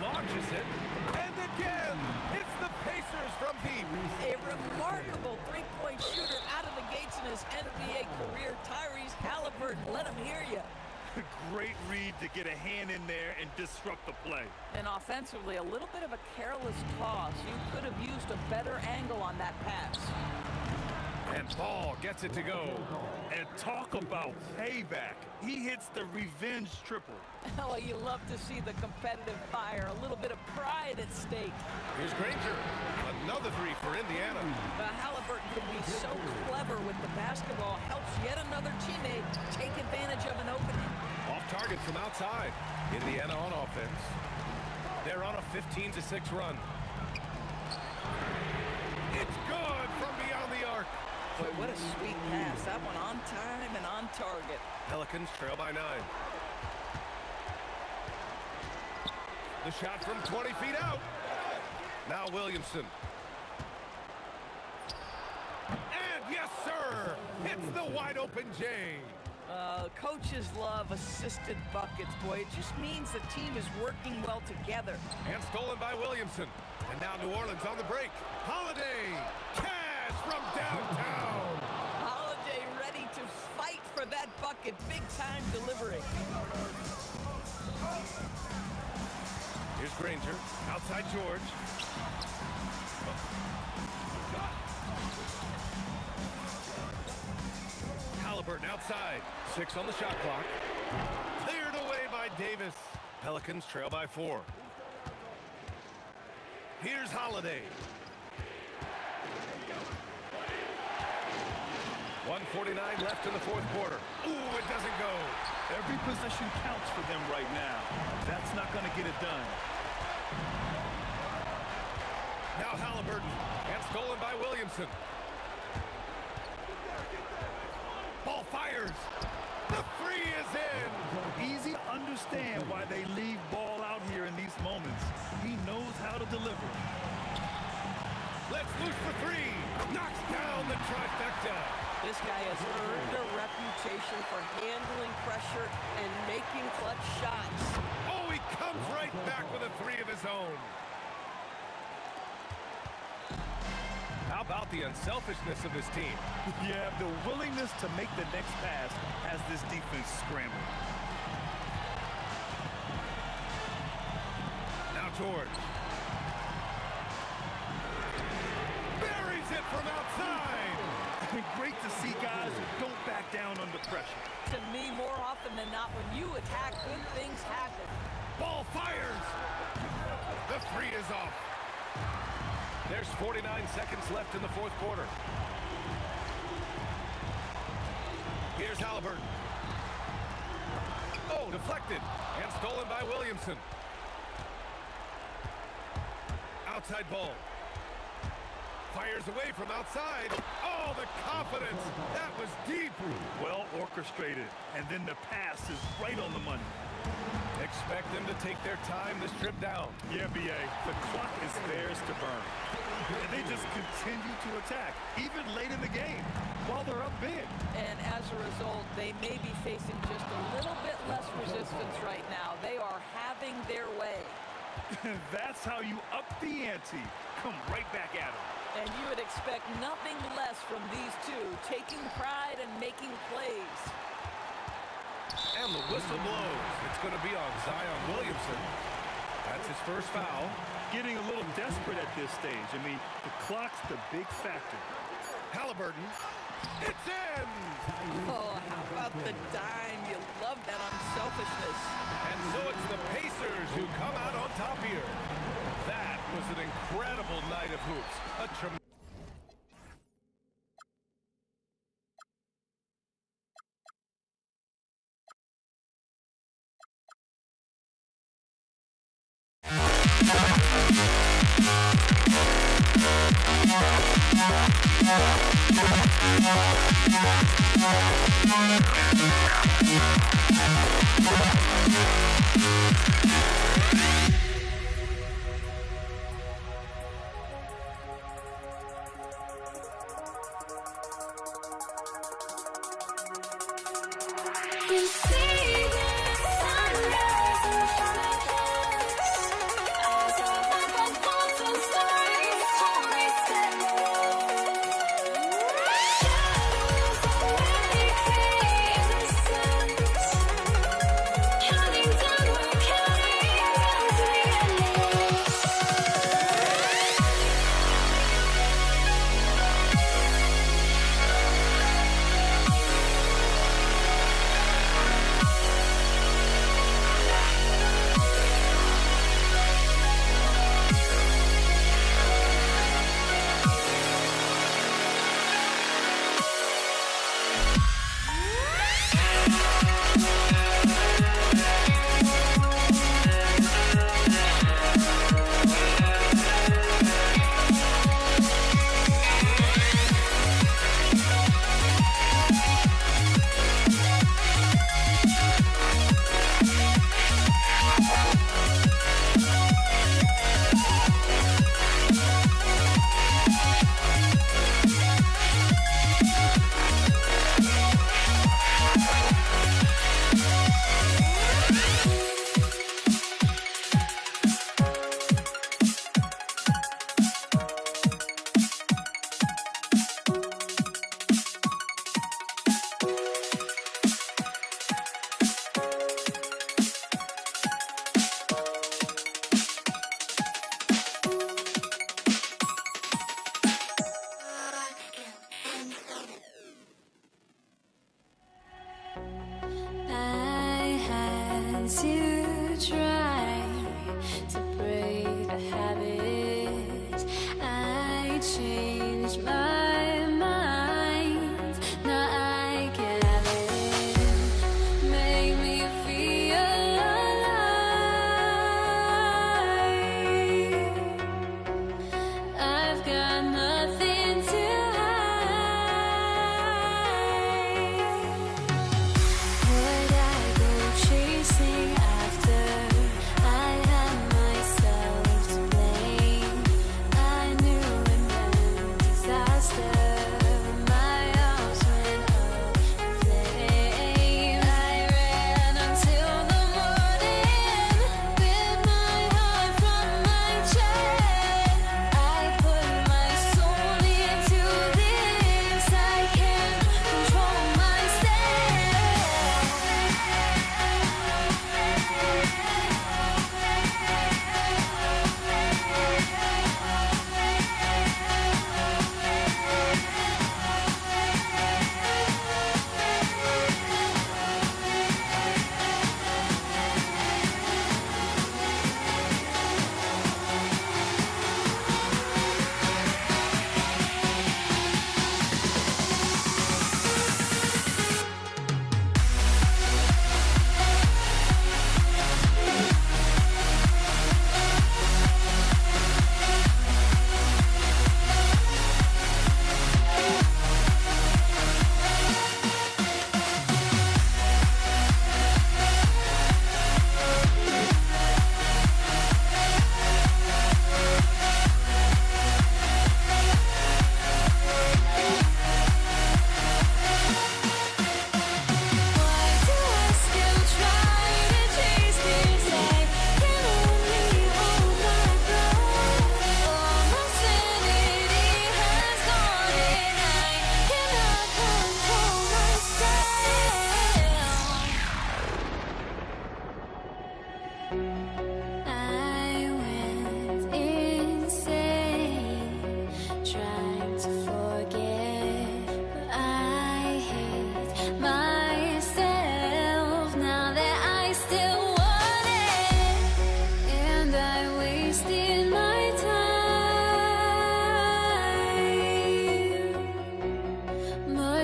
Launches it. And again, it's the Pacers from deep. A remarkable three-point shooter out of the gates in his NBA career. Tyrese Halliburton, let him hear you. Great read to get a hand in there and disrupt the play. And offensively, a little bit of a careless toss. You could have used a better angle on that pass. And Ball gets it to go. And talk about payback. He hits the revenge triple. Oh, you love to see the competitive fire. A little bit of pride at stake. Here's Granger. Another 3 for Indiana. Halliburton can be so clever with the basketball. Helps yet another teammate take advantage of an opening. Off target from outside. Indiana on offense. They're on a 15-6 run. It's good from beyond the arc. Boy, what a sweet pass. That one on time and on target. Pelicans trail by 9. The shot from 20 feet out. Now Williamson. And yes, sir! Hits the wide open J. Coaches love assisted buckets, boy. It just means the team is working well together. And stolen by Williamson. And now New Orleans on the break. Holiday! Cash from downtown! Holiday ready to fight for that bucket. Big time delivery. Here's Granger. Outside George. Halliburton outside. 6 on the shot clock. Cleared away by Davis. Pelicans trail by 4. Here's Holiday. 1:49 left in the fourth quarter. Ooh, it doesn't go. Every possession counts for them right now. That's not going to get it done. Now Halliburton. And stolen by Williamson. Ball fires. The 3 is in. Easy to understand why they leave ball out here in these moments. He knows how to deliver. Let's loose for 3. Knocks down the trifecta. This guy has earned a reputation for handling pressure and making clutch shots. Oh, he comes right back with a 3 of his own. How about the unselfishness of this team? Yeah, the willingness to make the next pass has this defense scrambled. Now George. Buries it from outside. Great to see guys who don't back down under pressure. To me, more often than not, when you attack, good things happen. Ball fires. The 3 is off. There's 49 seconds left in the fourth quarter. Here's Halliburton. Oh, deflected and stolen by Williamson. Outside ball. Fires away from outside. Oh, the confidence. That was deep. Well orchestrated. And then the pass is right on the money. Expect them to take their time this trip down. Yeah, B.A., the clock is theirs to burn. And they just continue to attack, even late in the game, while they're up big. And as a result, they may be facing just a little bit less resistance right now. They are having their way. That's how you up the ante. Come right back at them. And you would expect nothing less from these two, taking pride and making plays. And the whistle blows. It's going to be on Zion Williamson. That's his first foul. Getting a little desperate at this stage. I mean, the clock's the big factor. Halliburton. It's in! Oh, how about the dime? You love that unselfishness. And so it's the Pacers who come out on top here. That was an incredible night of hoops. A tremendous... You see the sunrise in front of us. Eyes are like a photo stories always stand alone. Shadows already create the sense. Counting down, we're counting down to the endless.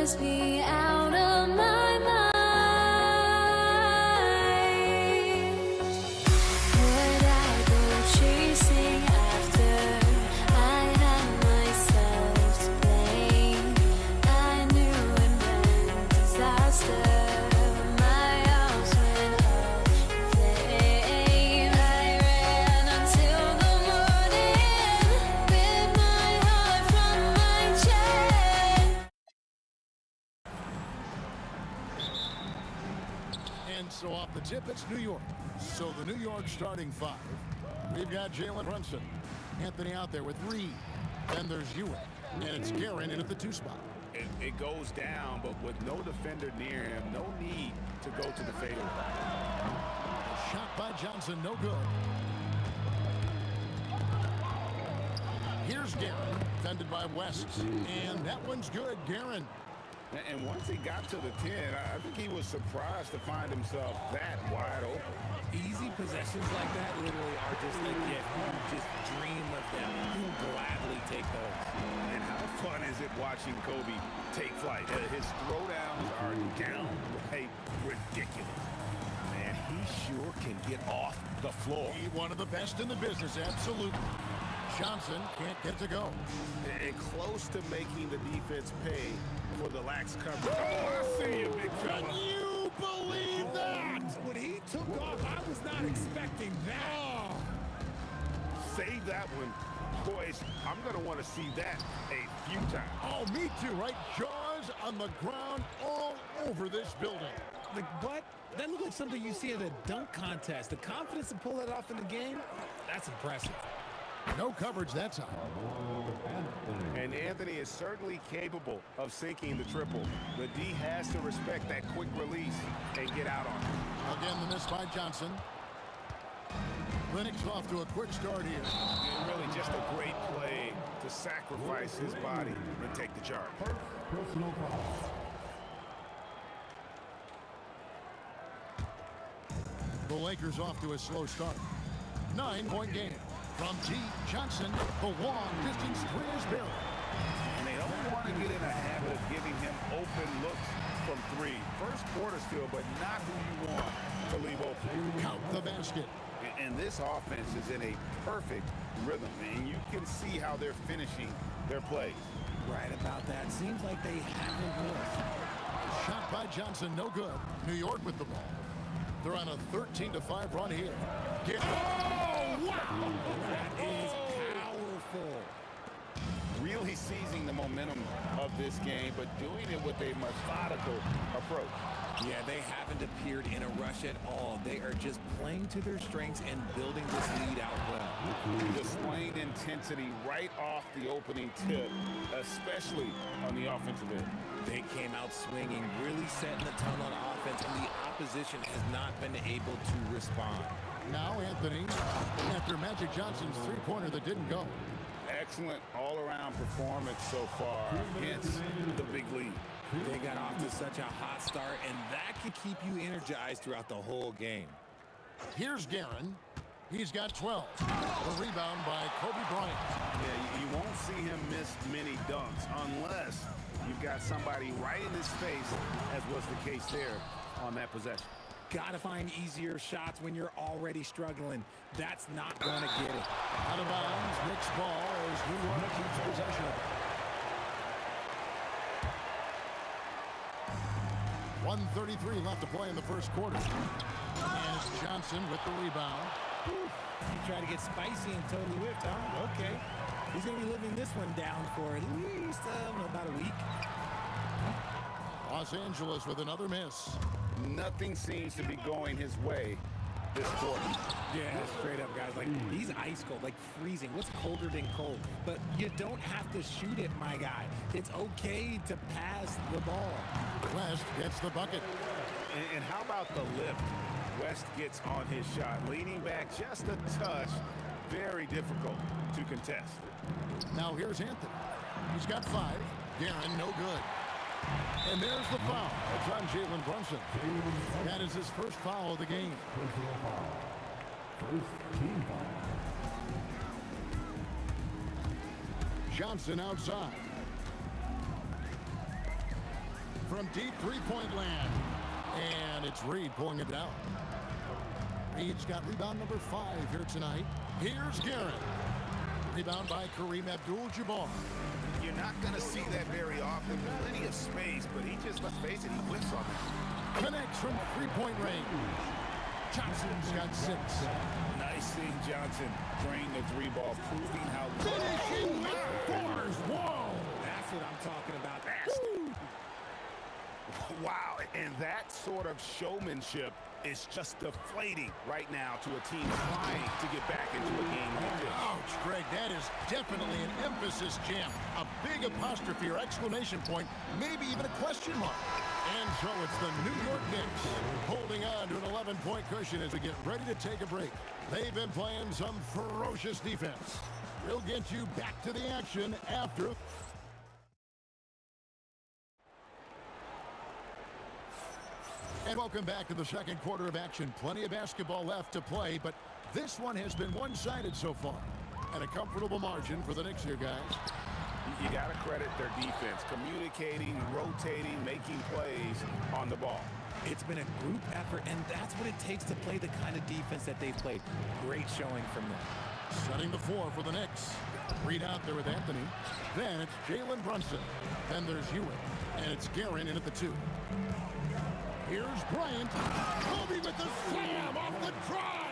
drives me out of my mind. Would I go chasing after I had myself to blame? I knew it meant disaster. My house went up in flames. I ran until the morning, ripped my heart from my chest. And so off the tip, it's New York. So the New York starting five. We've got Jalen Brunson. Anthony out there with Reed. Then there's Ewing. And it's Guerin in at the 2 spot. It goes down, but with no defender near him, no need to go to the fadeaway. Shot by Johnson, no good. Here's Guerin, defended by West. And that one's good, Guerin. And once he got to the 10, I think he was surprised to find himself that wide open. Easy possessions like that literally are just a gift. You just dream of them. You'll gladly take those. And how fun is it watching Kobe take flight? His throwdowns are downright ridiculous. Man, he sure can get off the floor. He's one of the best in the business, absolutely. Johnson can't get to go. And close to making the defense pay for the lax coverage. Oh, I see you, big fella. Can you believe that? When he took off, I was not expecting that. Save that one. Boys, I'm going to want to see that a few times. Oh, me too, right? Jaws on the ground all over this building. Like, what? That looked like something you see at a dunk contest. The confidence to pull that off in the game, that's impressive. No coverage that time. And Anthony is certainly capable of sinking the triple. The D has to respect that quick release and get out on it. Again, the miss by Johnson. Lennox off to a quick start here. And really just a great play to sacrifice his body and take the charge. Personal foul. The Lakers off to a slow start. 9-point game. From T. Johnson, the long distance three is barely. And they don't want to get in a habit of giving him open looks from three. First quarter still, but not who you want to leave open. Count the basket. And this offense is in a perfect rhythm, and you can see how they're finishing their plays. Right about that. Seems like they haven't missed. Shot by Johnson, no good. New York with the ball. They're on a 13-5 run here. Oh, wow! That is powerful. Really seizing the momentum of this game, but doing it with a methodical approach. Yeah, they haven't appeared in a rush at all. They are just playing to their strengths and building this lead out well. Displaying intensity right off the opening tip, especially on the offensive end. They came out swinging, really setting the tone on offense, and the opposition has not been able to respond. Now Anthony, after Magic Johnson's three-pointer that didn't go. Excellent all-around performance so far, hence the big lead. They got off to such a hot start, and that could keep you energized throughout the whole game. Here's Guerin. He's got 12. A rebound by Kobe Bryant. Yeah, you won't see him miss many dunks unless you've got somebody right in his face, as was the case there on that possession. Gotta find easier shots when you're already struggling. That's not gonna get it. Out of bounds, Knicks ball as New York keeps possession of it. 1:33 left to play in the first quarter. And it's Johnson with the rebound. You try to get spicy and totally whipped, huh? Okay. He's going to be living this one down for at least about a week. Los Angeles with another miss. Nothing seems to be going his way this quarter. Yeah, straight up, guys. Like, he's ice cold, like freezing. What's colder than cold? But you don't have to shoot it, my guy. It's okay to pass the ball. West gets the bucket. And how about the lift? West gets on his shot, leaning back just a touch. Very difficult to contest. Now here's Anthony. He's got 5. Guerin, no good. And there's the foul. It's on Jalen Brunson. That is his first foul of the game. First team foul. Johnson outside. from deep three-point land. And it's Reed pulling it down. Reed's got rebound number 5 here tonight. Here's Garrett. Rebound by Kareem Abdul-Jabbar. You're not going to see that very often. Plenty of space, but he just, let's face it, he whiffs on it. Connects from three-point range. Johnson's got 6. Nice seeing Johnson drain the 3-ball, proving how Finishing with 4s. Whoa! That's what I'm talking about. Wow, and that sort of showmanship is just deflating right now to a team trying to get back into a game like this. Ouch, Greg, that is definitely an emphasis jam. A big apostrophe or exclamation point, maybe even a question mark. And so it's the New York Knicks holding on to an 11-point cushion as we get ready to take a break. They've been playing some ferocious defense. We'll get you back to the action after. And welcome back to the second quarter of action. Plenty of basketball left to play, but this one has been one-sided so far. And a comfortable margin for the Knicks here, guys. You got to credit their defense, communicating, rotating, making plays on the ball. It's been a group effort, and that's what it takes to play the kind of defense that they've played. Great showing from them. Setting the floor for the Knicks. Reed out there with Anthony. Then it's Jalen Brunson. Then there's Ewing. And it's Guerin in at the 2. Here's Bryant. Kobe with the slam off the drive.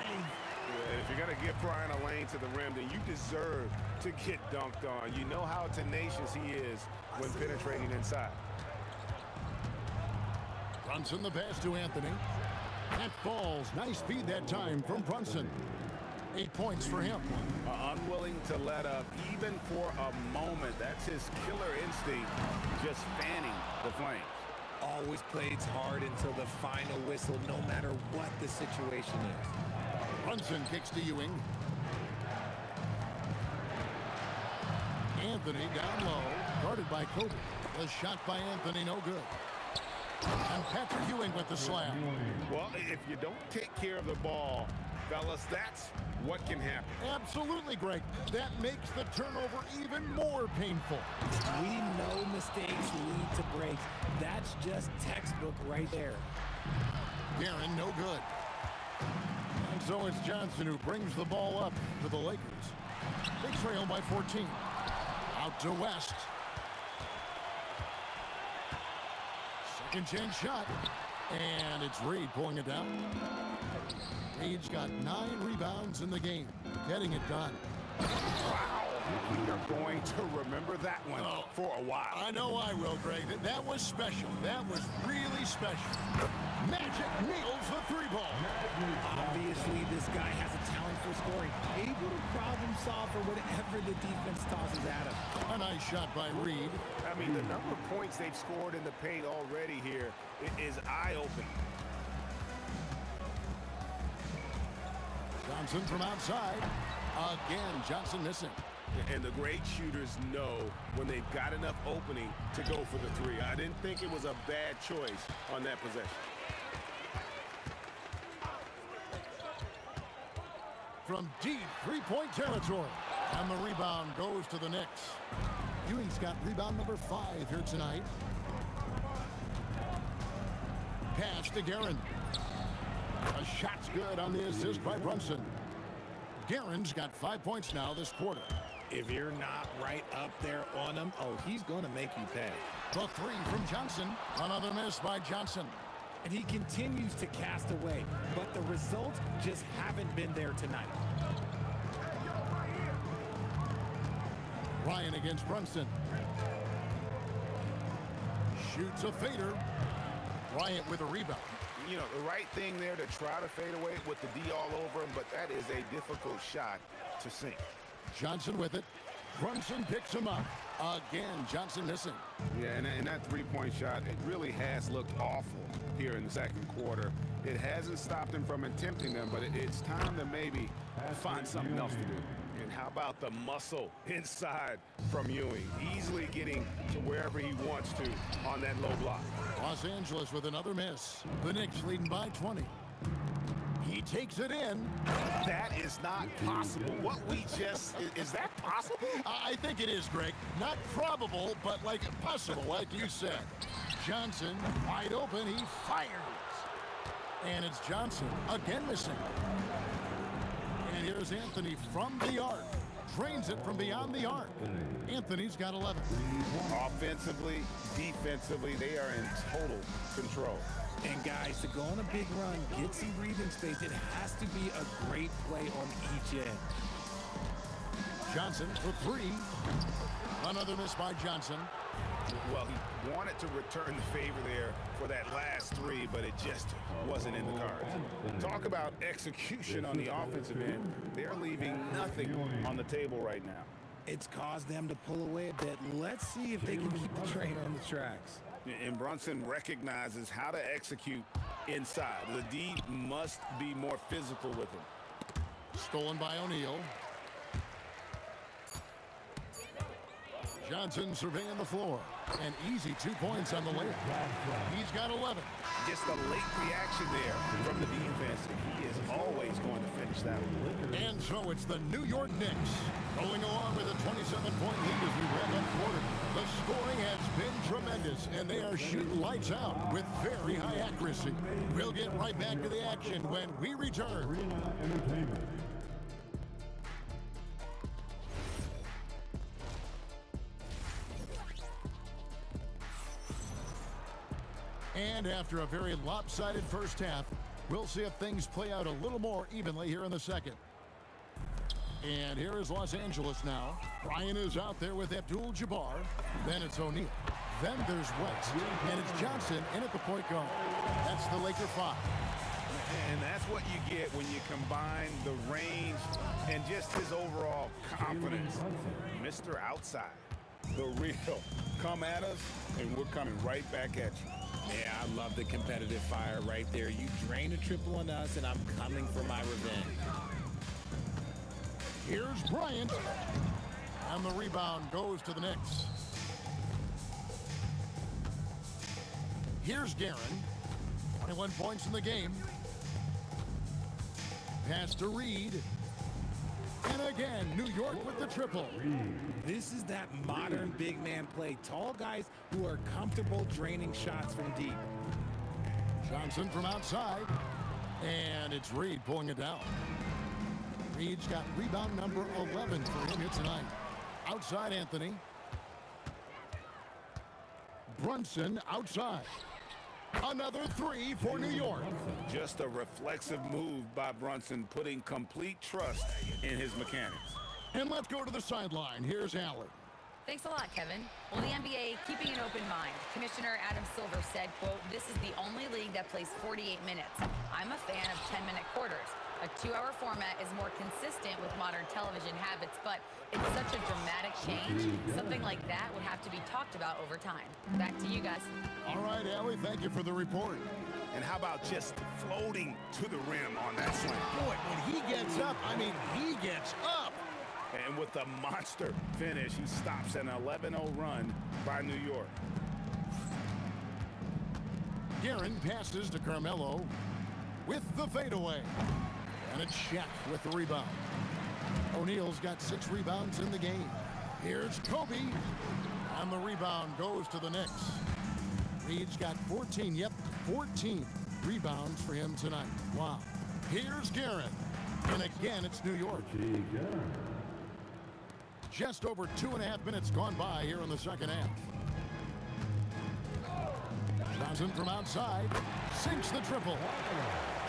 If you're going to give Bryant a lane to the rim, then you deserve to get dunked on. You know how tenacious he is when penetrating inside. Brunson the pass to Anthony. That falls. Nice feed that time from Brunson. 8 points for him. Unwilling to let up even for a moment. That's his killer instinct, just fanning the flames. Always plays hard until the final whistle, no matter what the situation is. Brunson kicks to Ewing. Anthony down low, guarded by Kobe. The shot by Anthony, no good. And Patrick Ewing with the slam. Well, if you don't take care of the ball, fellas, that's what can happen. Absolutely, Greg. That makes the turnover even more painful. We know mistakes lead to breaks. That's just textbook right there. Guerin, no good. And so it's Johnson who brings the ball up for the Lakers. They trail by 14. Out to West. Second chance shot. And it's Reed pulling it down. Reed's got 9 rebounds in the game. Getting it done. Wow. We are going to remember that one for a while. I know I will, Greg. That was special. That was really special. Magic nails the 3-ball. Obviously, this guy has a talent for scoring. Able to problem solve for whatever the defense tosses at him. A nice shot by Reed. I mean, the number of points they've scored in the paint already here is eye-opening. Johnson from outside. Again, Johnson missing. And the great shooters know when they've got enough opening to go for the 3. I didn't think it was a bad choice on that possession. From deep 3-point territory. And the rebound goes to the Knicks. Ewing's got rebound number 5 here tonight. Pass to Guerin. A shot's good on the assist by Brunson. Guerin's got 5 points now this quarter. If you're not right up there on him, he's going to make you pay. The 3 from Johnson. Another miss by Johnson. And he continues to cast away, but the results just haven't been there tonight. Ryan against Brunson. Shoots a fader. Bryant with a rebound. You know, the right thing there to try to fade away with the D all over him, but that is a difficult shot to sink. Johnson with it. Brunson picks him up. Again, Johnson missing. Yeah, and that 3-point shot, it really has looked awful here in the second quarter. It hasn't stopped him from attempting them, but it's time to maybe find something else to do. And how about the muscle inside from Ewing? Easily getting to wherever he wants to on that low block. Los Angeles with another miss. The Knicks leading by 20. He takes it in. That is not possible. What we just, is that possible? I think it is, Greg. Not probable, but like possible, like you said. Johnson wide open. He fires. And it's Johnson again missing. And here's Anthony from the arc. Drains it from beyond the arc. Anthony's got 11. Offensively, defensively, they are in total control. And guys, to go on a big run, get some breathing space, it has to be a great play on each end. Johnson for three. Another miss by Johnson. Well, he wanted to return the favor there for that last three, but it just wasn't in the cards. Talk about execution on the offensive end. They're leaving nothing on the table right now. It's caused them to pull away a bit. Let's see if they can keep the train on the tracks. And Brunson recognizes how to execute inside. The D must be more physical with him. Stolen by O'Neal. Johnson surveying the floor. An easy 2 points on the layup. He's got 11. Just a late reaction there from the defense. He is always going to finish that one. And so it's the New York Knicks going along with a 27-point lead as we wrap up quarter. The scoring has been tremendous, and they are shooting lights out with very high accuracy. We'll get right back to the action when we return. And after a very lopsided first half, we'll see if things play out a little more evenly here in the second. And here is Los Angeles now. Ryan is out there with Abdul-Jabbar. Then it's O'Neal. Then there's West. And it's Johnson in at the point guard. That's the Laker 5. And that's what you get when you combine the range and just his overall confidence. Mr. Outside, the real. Come at us, and we're coming right back at you. Yeah, I love the competitive fire right there. You drain a triple on us, and I'm coming for my revenge. Here's Bryant. And the rebound goes to the Knicks. Here's Guerin. 21 points in the game. Pass to Reed. And again, New York with the triple. This is that modern big man play. Tall guys who are comfortable draining shots from deep. Johnson from outside. And it's Reed pulling it down. Reed's got rebound number 11 for him here tonight. Outside Anthony. Brunson outside. Another three for New York. Just a reflexive move by Brunson, putting complete trust in his mechanics. And let's go to the sideline. Here's Allen. Thanks a lot, Kevin. Well, the NBA keeping an open mind. Commissioner Adam Silver said, quote, "This is the only league that plays 48 minutes. I'm a fan of 10-minute quarters. A 2-hour format is more consistent with modern television habits, but it's such a dramatic change. Something like that would have to be talked about over time." Back to you guys. All right, Allie, thank you for the report. And how about just floating to the rim on that slam? Boy, when he gets up, I mean, he gets up. And with the monster finish, he stops an 11-0 run by New York. Guerin passes to Carmelo with the fadeaway. And it's Shaq with the rebound. O'Neal's got 6 rebounds in the game. Here's Kobe. And the rebound goes to the Knicks. Reed's got 14, 14 rebounds for him tonight. Wow. Here's Guerin. And again, it's New York. Just over 2.5 minutes gone by here in the second half. Johnson from outside sinks the triple.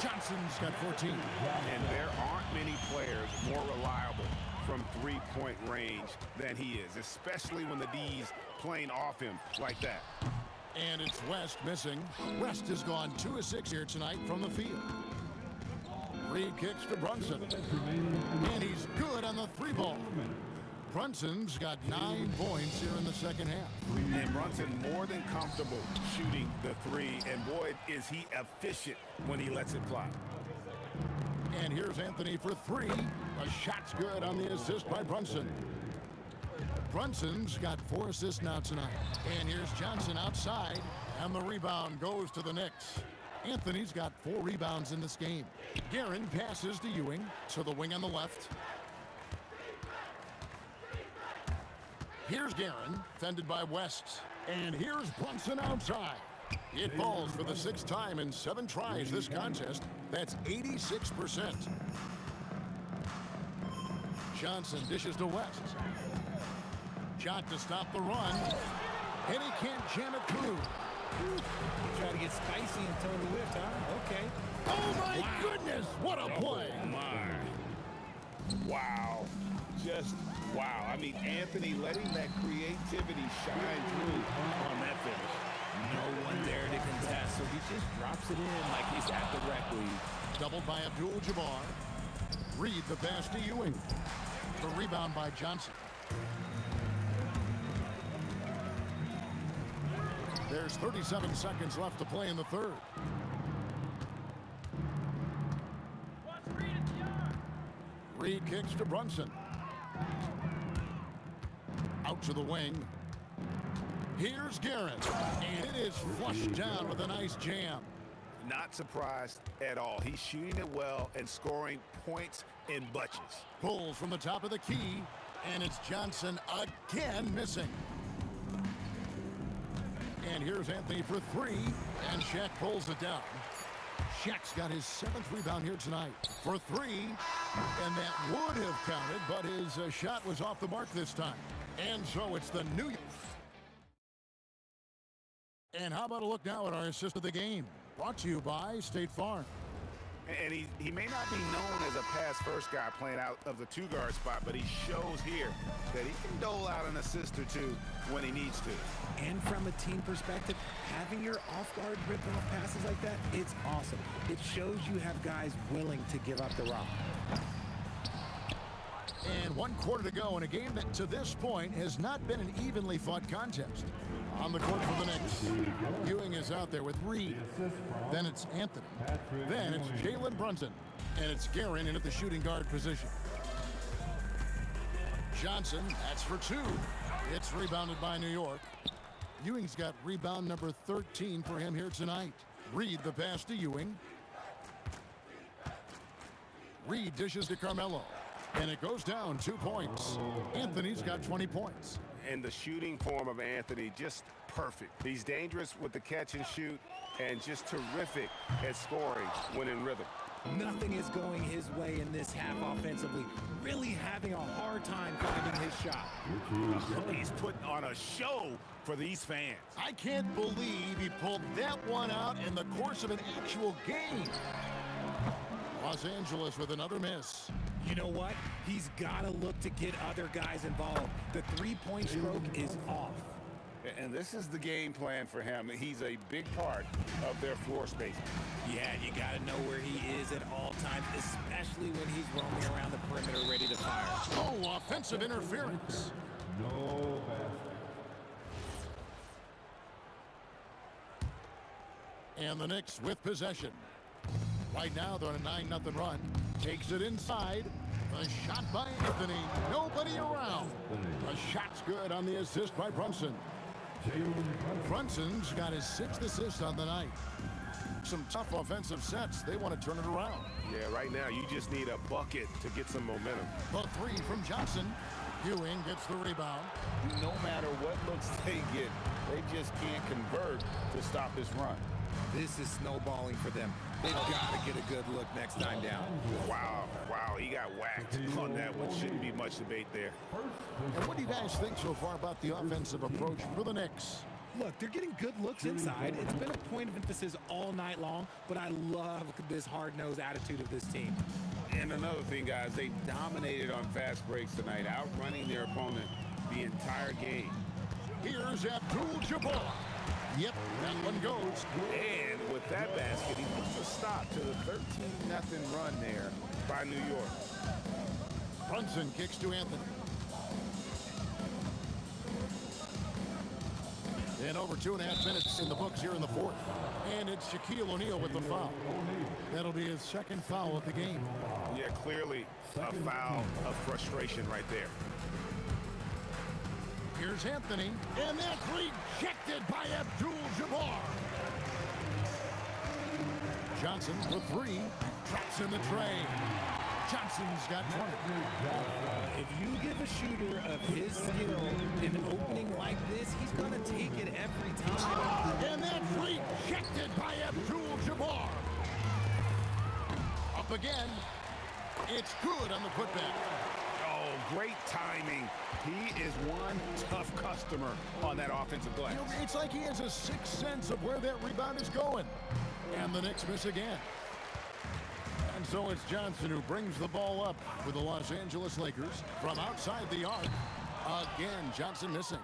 Johnson's got 14. And there aren't many players more reliable from three-point range than he is, especially when the D's playing off him like that. And it's West missing. West has gone 2 of 6 here tonight from the field. Reed kicks to Brunson. And he's good on the 3-ball. Brunson's got 9 points here in the second half. And Brunson more than comfortable shooting the 3. And boy, is he efficient when he lets it fly. And here's Anthony for 3. A shot's good on the assist by Brunson. Brunson's got 4 assists now tonight. And here's Johnson outside. And the rebound goes to the Knicks. Anthony's got 4 rebounds in this game. Guerin passes to Ewing. So the wing on the left. Here's Guerin, fended by West. And here's Brunson outside. It falls for the 6th time in 7 tries this contest. That's 86%. Johnson dishes to West. Shot to stop the run. And he can't jam it through. Try to get spicy and turn the whip, huh? Okay. Oh, my goodness. What a play. Oh, my. Wow. Just wow. I mean, Anthony letting that creativity shine through on that finish. No one there to contest, so he just drops it in like he's at the rec league. Doubled by Abdul-Jabbar. Reed the pass to Ewing. The rebound by Johnson. There's 37 seconds left to play in the 3rd. Reed kicks to Brunson. Out to the wing. Here's Garrett. And it is flushed down with a nice jam. Not surprised at all. He's shooting it well and scoring points in bunches. Pulls from the top of the key. And it's Johnson again missing. And here's Anthony for 3. And Shaq pulls it down. Shaq's got his 7th rebound here tonight for 3. And that would have counted, but his shot was off the mark this time. And so it's the New York. And how about a look now at our assist of the game? Brought to you by State Farm. And he may not be known as a pass-first guy playing out of the 2-guard spot, but he shows here that he can dole out an assist or 2 when he needs to. And from a team perspective, having your off-guard rip-off passes like that, it's awesome. It shows you have guys willing to give up the rock. And 1 quarter to go in a game that to this point has not been an evenly fought contest. On the court for the Knicks, Ewing is out there with Reed. Then it's Anthony. Then it's Jalen Brunson. And it's Guerin in at the shooting guard position. Johnson, that's for 2. It's rebounded by New York. Ewing's got rebound number 13 for him here tonight. Reed the pass to Ewing. Reed dishes to Carmelo. And it goes down 2 points. Anthony's got 20 points. And the shooting form of Anthony, just perfect. He's dangerous with the catch and shoot and just terrific at scoring when in rhythm. Nothing is going his way in this half offensively. Really having a hard time finding his shot. He's putting on a show for these fans. I can't believe he pulled that one out in the course of an actual game. Los Angeles with another miss. You know what? He's got to look to get other guys involved. The three-point stroke is off. And this is the game plan for him. He's a big part of their floor space. Yeah, you got to know where he is at all times, especially when he's roaming around the perimeter ready to fire. Oh, offensive interference. No And the Knicks with possession. Right now, they're on a 9-0 run. Takes it inside. A shot by Anthony. Nobody around. A shot's good on the assist by Brunson. Brunson's got his 6th assist on the night. Some tough offensive sets. They want to turn it around. Yeah, right now, you just need a bucket to get some momentum. The 3 from Johnson. Ewing gets the rebound. No matter what looks they get, they just can't convert to stop this run. This is snowballing for them. They've got to get a good look next time down. Wow, he got whacked on that one. Shouldn't be much debate there. And what do you guys think so far about the offensive approach for the Knicks? Look, they're getting good looks inside. It's been a point of emphasis all night long, but I love this hard-nosed attitude of this team. And another thing, guys, they dominated on fast breaks tonight, outrunning their opponent the entire game. Here's Abdul-Jabbar. Yep, that one goes. And with that basket, he puts a stop to the 13-0 run there by New York. Brunson kicks to Anthony. And over 2.5 minutes in the books here in the 4th. And it's Shaquille O'Neal with the foul. That'll be his 2nd foul of the game. Yeah, clearly a foul of frustration right there. Here's Anthony, and that's rejected by Abdul-Jabbar. Johnson for 3, drops in the tray. Johnson's got 20. If you give a shooter of his skill an opening like this, he's going to take it every time. And that's rejected by Abdul-Jabbar. Up again. It's good on the putback. Oh, great timing. He is one tough customer on that offensive glass. It's like he has a sixth sense of where that rebound is going. And the Knicks miss again. And so it's Johnson who brings the ball up for the Los Angeles Lakers from outside the arc. Again, Johnson missing.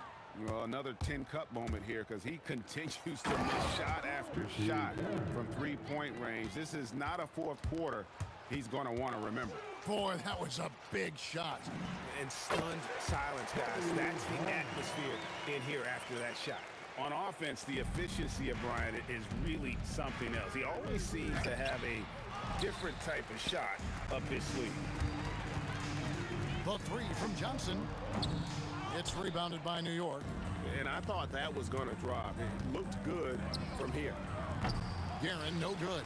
Well, another tin cup moment here because he continues to miss shot after shot from three-point range. This is not a fourth quarter he's going to want to remember. Boy, that was a big shot. And stunned silence, guys. That's the atmosphere in here after that shot. On offense, the efficiency of Bryant is really something else. He always seems to have a different type of shot up his sleeve. The three from Johnson. It's rebounded by New York. And I thought that was going to drop. It looked good from here. Guerin, no good.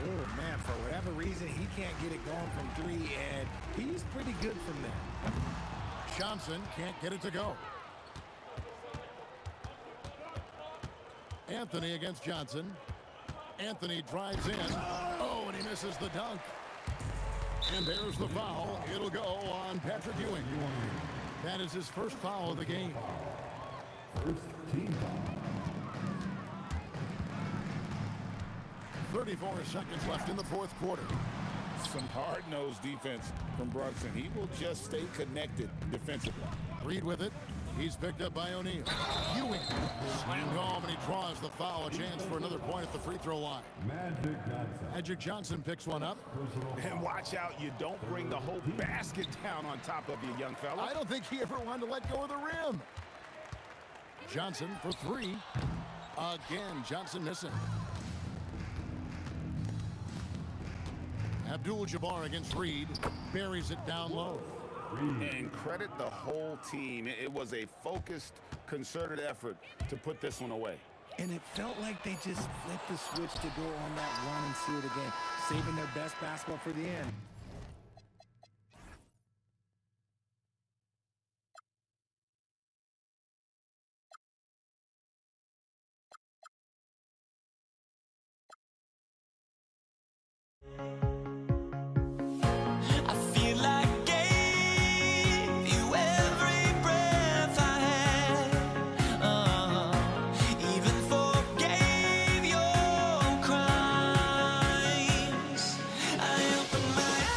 Oh, man, for whatever reason, he can't get it going from three, and he's pretty good from there. Johnson can't get it to go. Anthony against Johnson. Anthony drives in. Oh, and he misses the dunk. And there's the foul. It'll go on Patrick Ewing. That is his first foul of the game. First team foul. 34 seconds left in the fourth quarter. Some hard-nosed defense from Brunson. He will just stay connected defensively. Reed with it. He's picked up by O'Neal. Ewing slammed home, and he draws the foul. A chance for another point at the free throw line. Magic Johnson picks one up. And watch out, you don't bring the whole basket down on top of you, young fella. I don't think he ever wanted to let go of the rim. Johnson for three. Again, Johnson missing. Abdul-Jabbar against Reed. Buries it down low. And credit the whole team. It was a focused, concerted effort to put this one away. And it felt like they just flipped the switch to go on that run and seal the game, saving their best basketball for the end. I feel like gave you every breath I had, even forgave your crimes. I opened my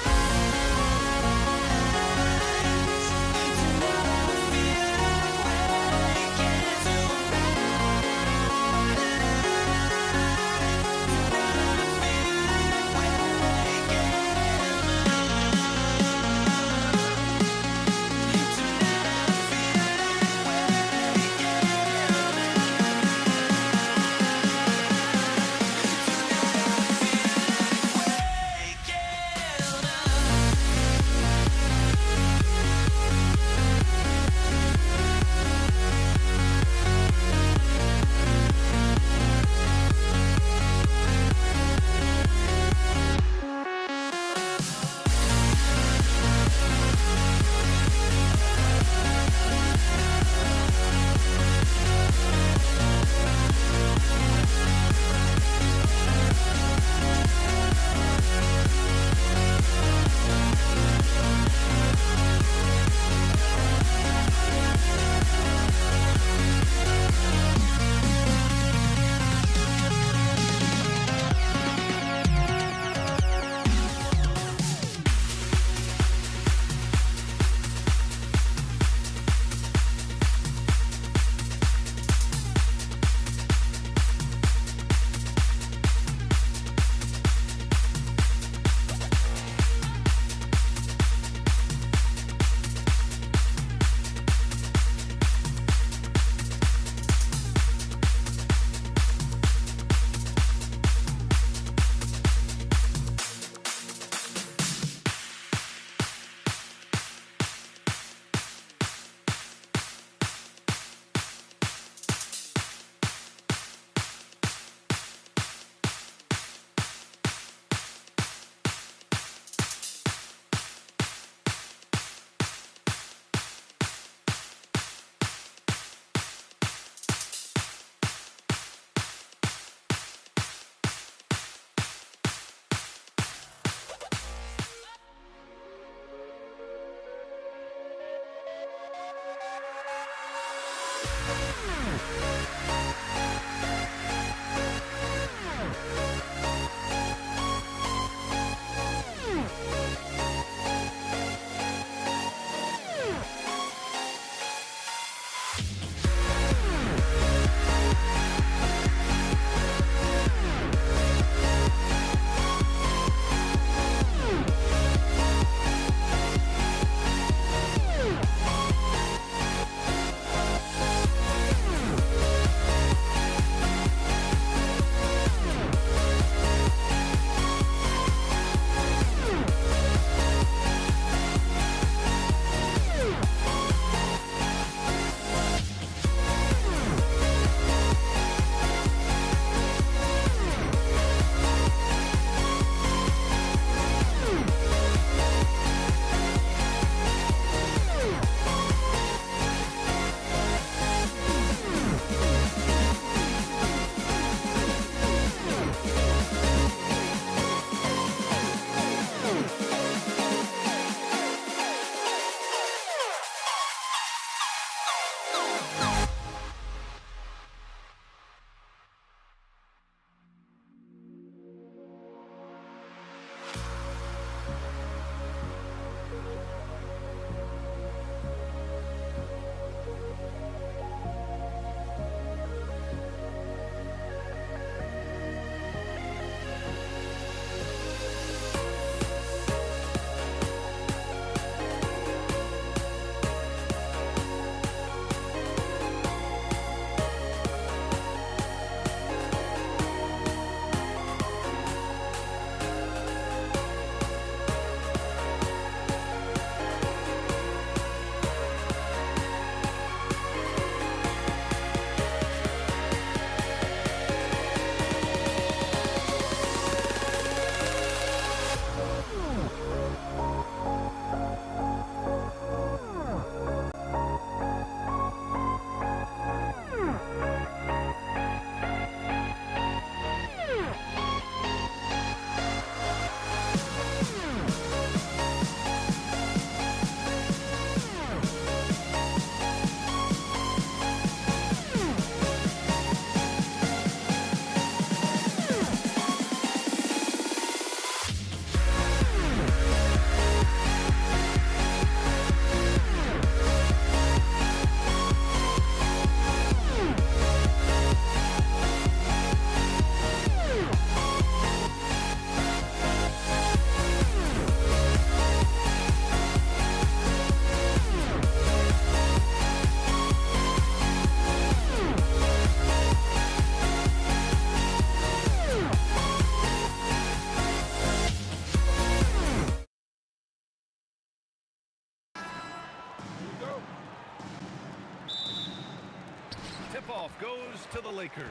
goes to the Lakers.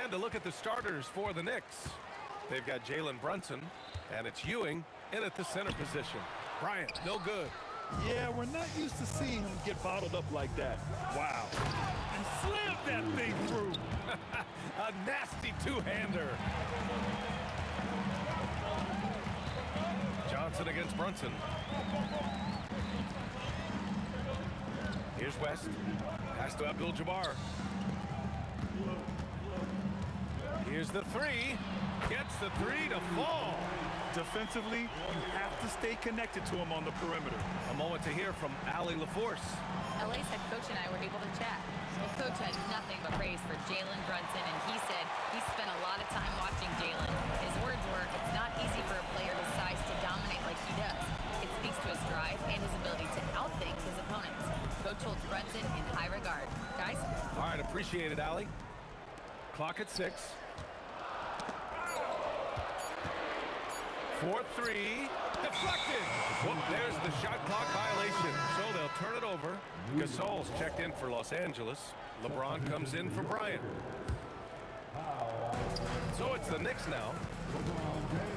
And to look at the starters for the Knicks. They've got Jalen Brunson, and it's Ewing in at the center position. Bryant, no good. Yeah, we're not used to seeing him get bottled up like that. Wow. And slammed that thing through. A nasty two-hander. Johnson against Brunson. Here's West. Pass to Abdul-Jabbar. Here's the three. Gets the three to fall. Defensively, you have to stay connected to him on the perimeter. A moment to hear from Allie LaForce. LA's head coach and I were able to chat. The coach had nothing but praise for Jalen Brunson, and he said he spent a lot of time watching Jalen. His words were, it's not easy for a player his size to dominate like he does. It speaks to his drive and his ability to outthink his opponents. Coach holds Brunson in high regard. Guys? All right, appreciate it, Allie. Clock at 6. 4-3, deflected. Whoop, there's the shot clock violation, so they'll turn it over. Gasol's checked in for Los Angeles. LeBron comes in for Bryant. So it's the Knicks now.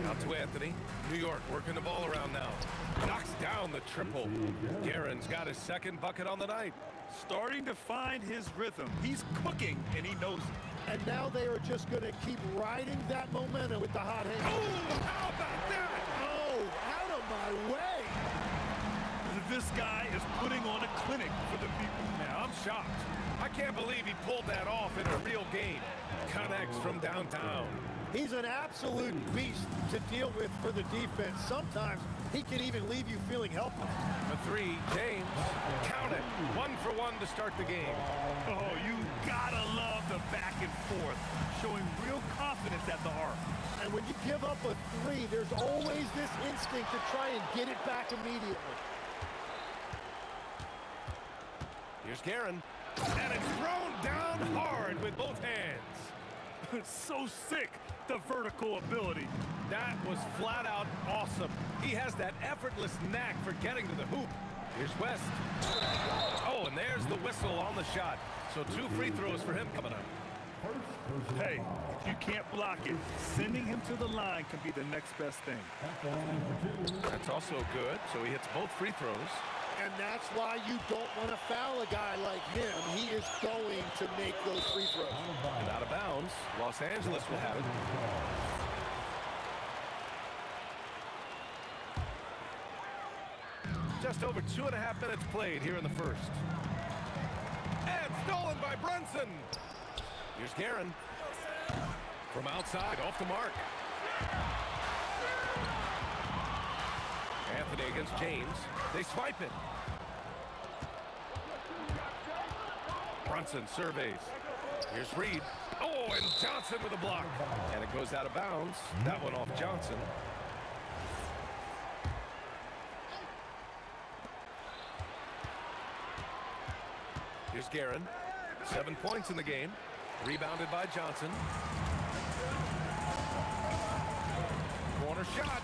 Out to Anthony. New York working the ball around now. Knocks down the triple. Guerin's got his second bucket on the night. Starting to find his rhythm. He's cooking, and he knows it. And now they are just going to keep riding that momentum with the hot hand. Oh, how about that? Oh, out of my way. This guy is putting on a clinic for the people. Now, I'm shocked. I can't believe he pulled that off in a real game. Connects from downtown. He's an absolute beast to deal with for the defense. Sometimes he can even leave you feeling helpless. The three, James. Count it. 1 for 1 to start the game. Oh, you gotta love the back and forth, showing real confidence at the arc. And when you give up a three, there's always this instinct to try and get it back immediately. Here's Guerin. And it's thrown down hard with both hands. So sick, the vertical ability. That was flat out awesome. He has that effortless knack for getting to the hoop. Here's West. Oh, and there's the whistle on the shot. So 2 free throws for him coming up. Hey, if you can't block it, sending him to the line can be the next best thing. That's also good. So he hits both free throws. And that's why you don't want to foul a guy like him. He is going to make those free throws. And out of bounds, Los Angeles will have it. Just over 2.5 minutes played here in the first. And stolen by Brunson. Here's Guerin. From outside, off the mark. Anthony against James. They swipe it. Brunson surveys. Here's Reed. Oh, and Johnson with a block. And it goes out of bounds. That one off Johnson. Here's Guerin. 7 points in the game. Rebounded by Johnson. Corner shot.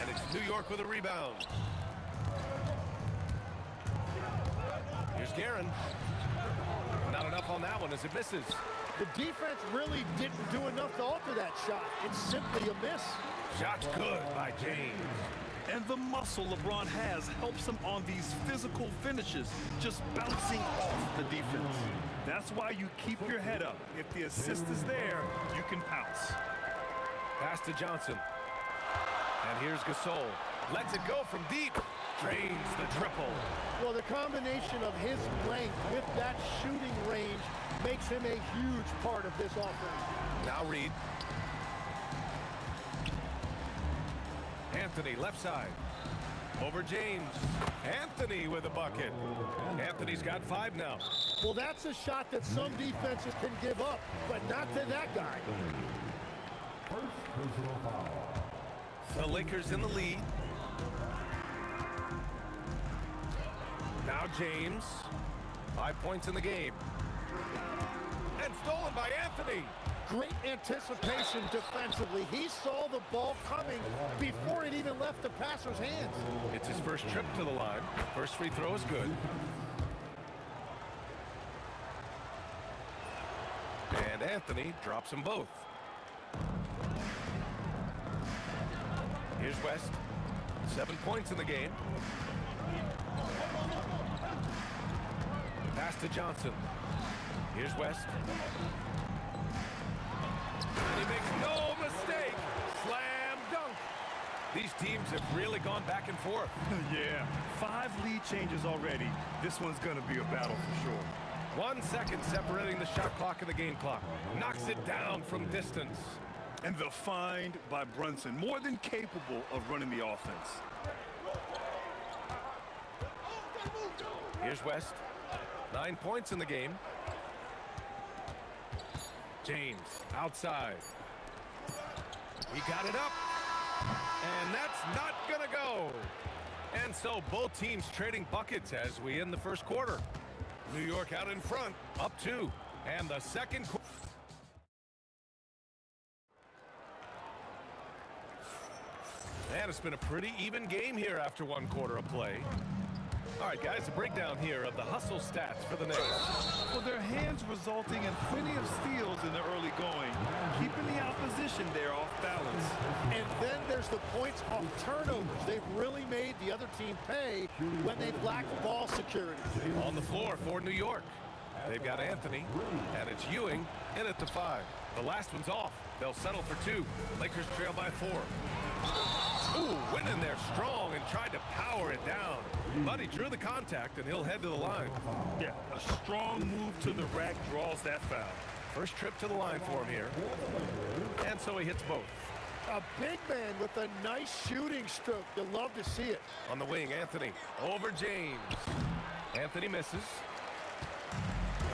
And it's New York with a rebound. Here's Guerin. Not enough on that one as it misses. The defense really didn't do enough to alter that shot. It's simply a miss. Shot's good by James. And the muscle LeBron has helps him on these physical finishes, just bouncing off the defense. That's why you keep your head up. If the assist is there, you can pounce. Pass to Johnson. And here's Gasol. Lets it go from deep. Drains the triple. Well, the combination of his length with that shooting range makes him a huge part of this offense. Now Reed. Anthony, left side. Over James. Anthony with a bucket. Anthony's got 5 now. Well, that's a shot that some defenses can give up, but not to that guy. The Lakers in the lead. Now James. 5 points in the game. And stolen by Anthony. Great anticipation defensively. He saw the ball coming before it even left the passer's hands. It's his first trip to the line. First free throw is good. Anthony drops them both. Here's West. 7 points in the game. Pass to Johnson. Here's West. And he makes no mistake. Slam dunk. These teams have really gone back and forth. Yeah, 5 lead changes already. This one's going to be a battle for sure. 1 second separating the shot clock and the game clock. Knocks it down from distance. And the find by Brunson, more than capable of running the offense. Here's West. 9 points in the game. James outside. He got it up. And that's not going to go. And so both teams trading buckets as we end the first quarter. New York out in front, up 2. And the second quarter. And it's been a pretty even game here after 1 quarter of play. All right, guys, a breakdown here of the hustle stats for the Knicks. Well, their hands resulting in plenty of steals in the early going, keeping the opposition there off balance. And then there's the points off turnovers. They've really made the other team pay when they've lacked ball security. On the floor for New York, they've got Anthony, and it's Ewing in at the 5. The last one's off. They'll settle for 2. Lakers trail by 4. Ooh, went in there strong and tried to power it down. But he drew the contact, and he'll head to the line. Yeah, a strong move to the rack draws that foul. First trip to the line for him here. And so he hits both. A big man with a nice shooting stroke. You'll love to see it. On the wing, Anthony over James. Anthony misses.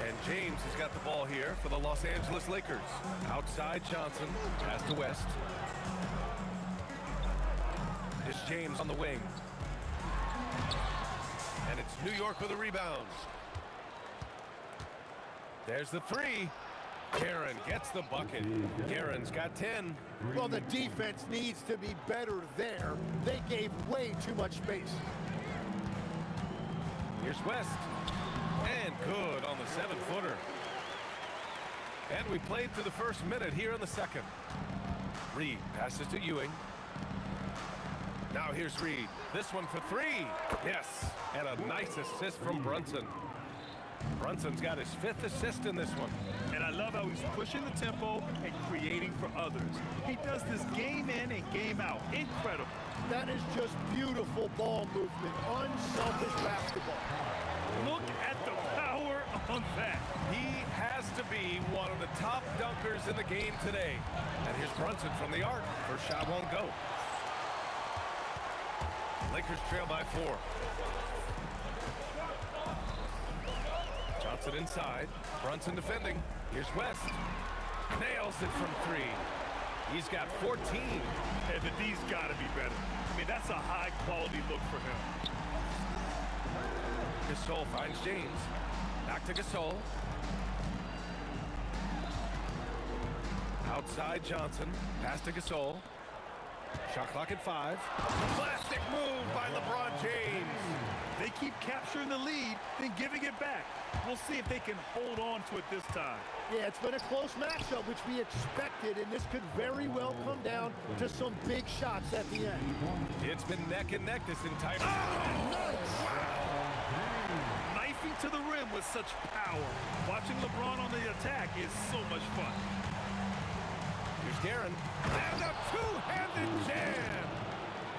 And James has got the ball here for the Los Angeles Lakers. Outside Johnson, pass to West. It's James on the wing. And it's New York with a rebound. There's the 3. Karen gets the bucket. Karen's got 10. Well, the defense needs to be better there. They gave way too much space. Here's West. And good on the 7-footer. And we played through the first minute here in the second. Reed passes to Ewing. Now here's Reed. This one for 3. Yes. And a nice assist from Brunson. Brunson's got his 5th assist in this one. And I love how he's pushing the tempo and creating for others. He does this game in and game out. Incredible. That is just beautiful ball movement. Unselfish basketball. Look at the power on that. He has to be one of the top dunkers in the game today. And here's Brunson from the arc. First shot won't go. Lakers trail by 4. Johnson inside. Brunson defending. Here's West. Nails it from 3. He's got 14. And the D's got to be better. I mean, that's a high-quality look for him. Gasol finds James. Back to Gasol. Outside Johnson. Pass to Gasol. Shot clock at 5. Plastic move by LeBron James. They keep capturing the lead, then giving it back. We'll see if they can hold on to it this time. Yeah, it's been a close matchup, which we expected, and this could very well come down to some big shots at the end. It's been neck and neck this entire Knifing to the rim with such power. Watching LeBron on the attack is so much fun. Here's Guerin. And a two-handed jam.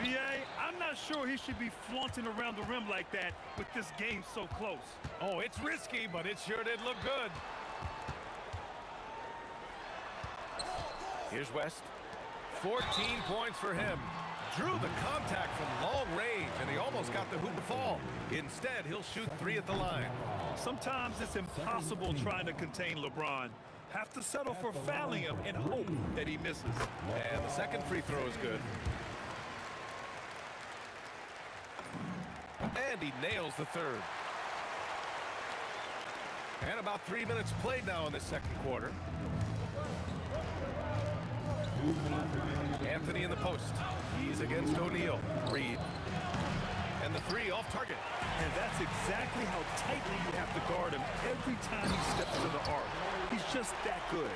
B.A., I'm not sure he should be flaunting around the rim like that with this game so close. Oh, it's risky, but it sure did look good. Here's West. 14 points for him. Drew the contact from long range, and he almost got the hoop to fall. Instead, he'll shoot 3 at the line. Sometimes it's impossible trying to contain LeBron. Have to settle for fouling him and hope that he misses. And the second free throw is good. And he nails the 3rd. And about 3 minutes played now in the second quarter. Anthony in the post. He's against O'Neal. Reed. And the 3 off target. And that's exactly how tightly you have to guard him every time he steps to the arc. He's just that good.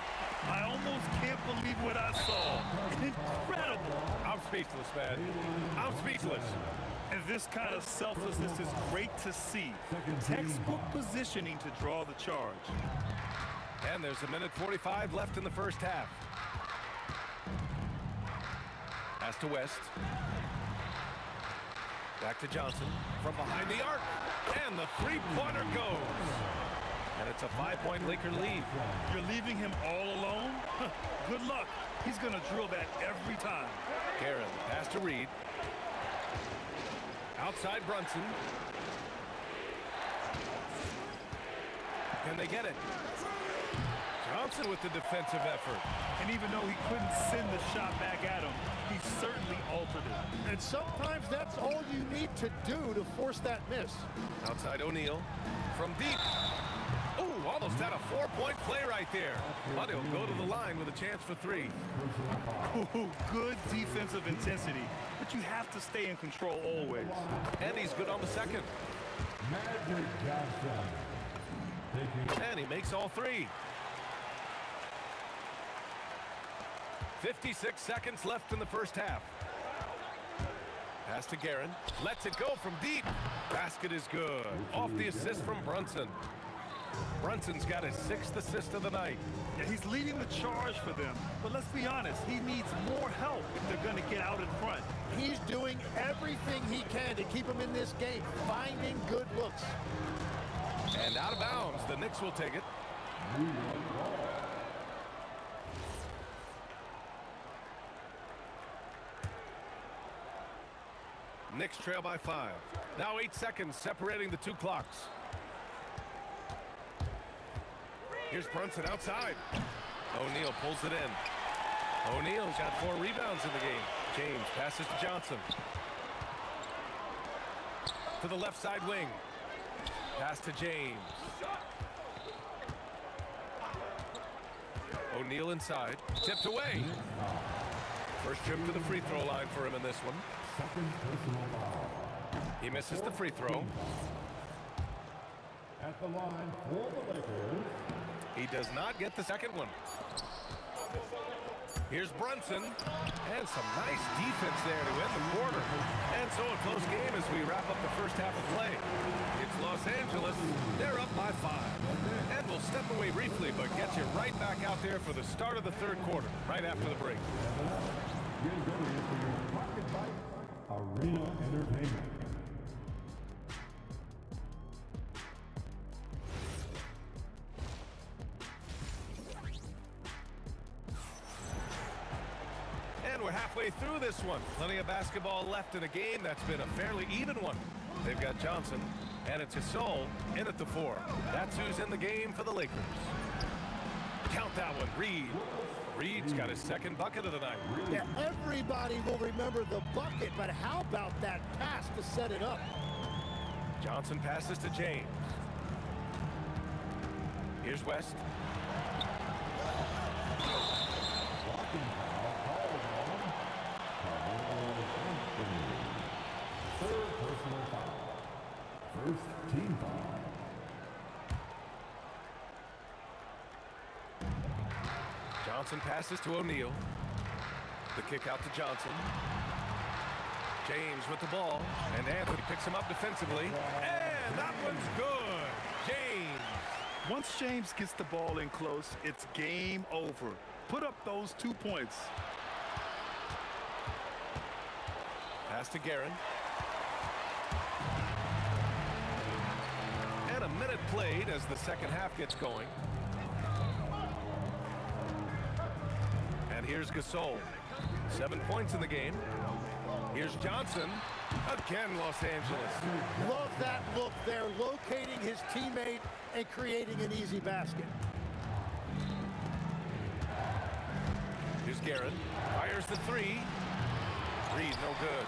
I almost can't believe what I saw. Incredible. I'm speechless, man. I'm speechless. And this kind of selflessness is great to see. Textbook positioning to draw the charge. And there's 1:45 left in the first half. Pass to West. Back to Johnson from behind the arc. And the three-pointer goes. And it's a 5-point Laker lead. You're leaving him all alone? Good luck. He's going to drill that every time. Garrett, pass to Reed. Outside Brunson. Can they get it? Johnson with the defensive effort. And even though he couldn't send the shot back at him, he certainly altered it. And sometimes that's all you need to do to force that miss. Outside O'Neal from deep. Ooh, almost had a 4-point play right there. But he'll go to the line with a chance for 3. Ooh, good defensive intensity, but you have to stay in control always. And he's good on the second. Magic Johnson. And he makes all 3. 56 seconds left in the first half. Pass to Guerin. Lets it go from deep. Basket is good. Off the assist from Brunson. Brunson's got his 6th assist of the night. Yeah, he's leading the charge for them. But let's be honest, he needs more help if they're going to get out in front. He's doing everything he can to keep him in this game, finding good looks. And out of bounds, the Knicks will take it. Knicks trail by 5. Now 8 seconds separating the 2 clocks. Here's Brunson outside. O'Neal pulls it in. O'Neal's got 4 rebounds in the game. James passes to Johnson. To the left side wing. Pass to James. O'Neal inside. Tipped away. First trip to the free throw line for him in this one. He misses the free throw. At the line for the Lakers. He does not get the second one. Here's Brunson. And some nice defense there to end the quarter. And so a close game as we wrap up the first half of play. It's Los Angeles. They're up by 5. And we'll step away briefly, but get you right back out there for the start of the third quarter, right after the break. Get ready for your Pocket Bite Arena Entertainment. And we're halfway through this one. Plenty of basketball left in a game that's been a fairly even one. They've got Johnson, and it's Gasol in at the 4. That's who's in the game for the Lakers. Count that one, Reed. Reed's got his 2nd bucket of the night. Yeah, everybody will remember the bucket, but how about that pass to set it up? Johnson passes to James. Here's West. Third personal foul. First team foul. Johnson passes to O'Neal. The kick out to Johnson. James with the ball, and Anthony picks him up defensively. And that one's good. James. Once James gets the ball in close, it's game over. Put up those 2 points. Pass to Guerin. And a minute played as the second half gets going. And here's Gasol. 7 points in the game. Here's Johnson. Again, Los Angeles. Love that look there, locating his teammate and creating an easy basket. Here's Guerin. Fires the 3. Reed, no good.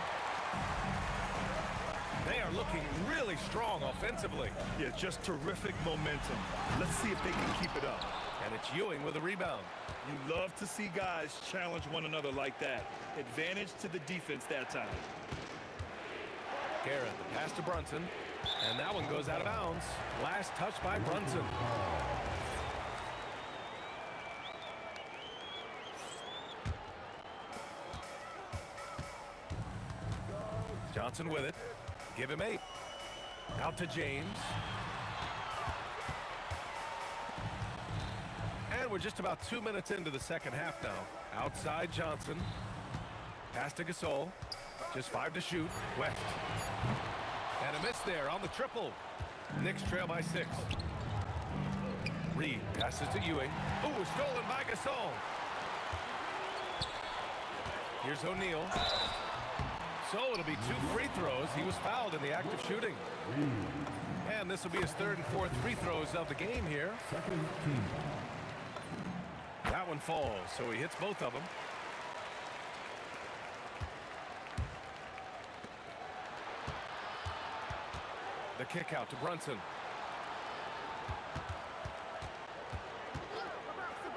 They are looking really strong offensively. Yeah, just terrific momentum. Let's see if they can keep it up. And it's Ewing with a rebound. You love to see guys challenge one another like that. Advantage to the defense that time. Guerin, the pass to Brunson. And that one goes out of bounds. Last touch by Brunson. Johnson with it. Give him 8. Out to James. And we're just about 2 minutes into the second half now. Outside Johnson. Pass to Gasol. Just 5 to shoot. West. And a miss there on the triple. Knicks trail by 6. Reed passes to Ewing. Ooh, stolen by Gasol. Here's O'Neal. So it'll be 2 free throws. He was fouled in the act of shooting. And this will be his 3rd and 4th free throws of the game here. That one falls, so he hits both of them. The kick out to Brunson.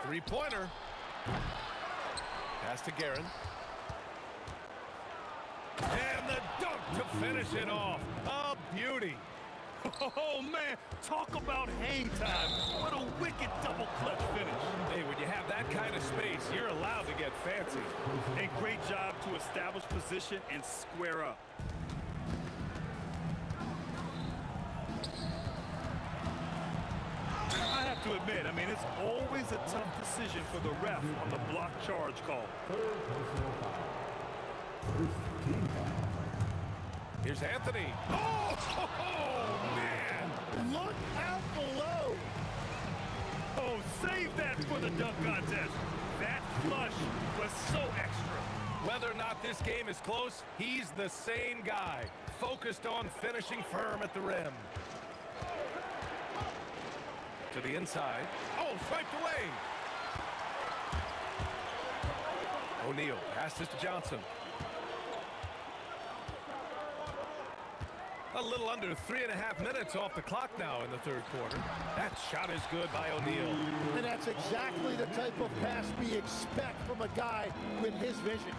3-pointer. Pass to Guerin. And the dunk to finish it off. A beauty. Oh, man, talk about hang time. What a wicked double clutch finish. Hey, when you have that kind of space, you're allowed to get fancy. A great job to establish position and square up. I have to admit, I mean, it's always a tough decision for the ref on the block charge call. Here's Anthony. Oh, man. Look out below. Oh, save that for the dunk contest. That flush was so extra. Whether or not this game is close, he's the same guy. Focused on finishing firm at the rim. To the inside. Oh, swiped away. O'Neal passes to Johnson. A little under 3.5 minutes off the clock now in the 3rd quarter. That shot is good by O'Neal. And that's exactly the type of pass we expect from a guy with his vision.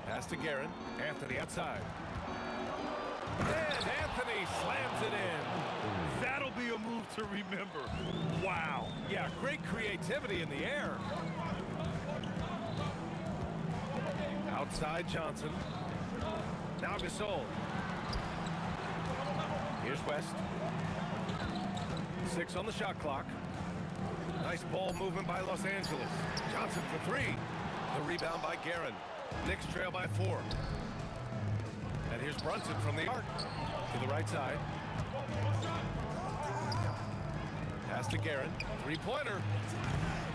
Pass to Guerin. Anthony outside. And Anthony slams it in. That'll be a move to remember. Wow. Yeah, great creativity in the air. Outside Johnson. Now Gasol. Here's West. 6 on the shot clock. Nice ball movement by Los Angeles. Johnson for 3. The rebound by Guerin. Knicks trail by 4. And here's Brunson from the arc. To the right side. Pass to Guerin. 3-pointer.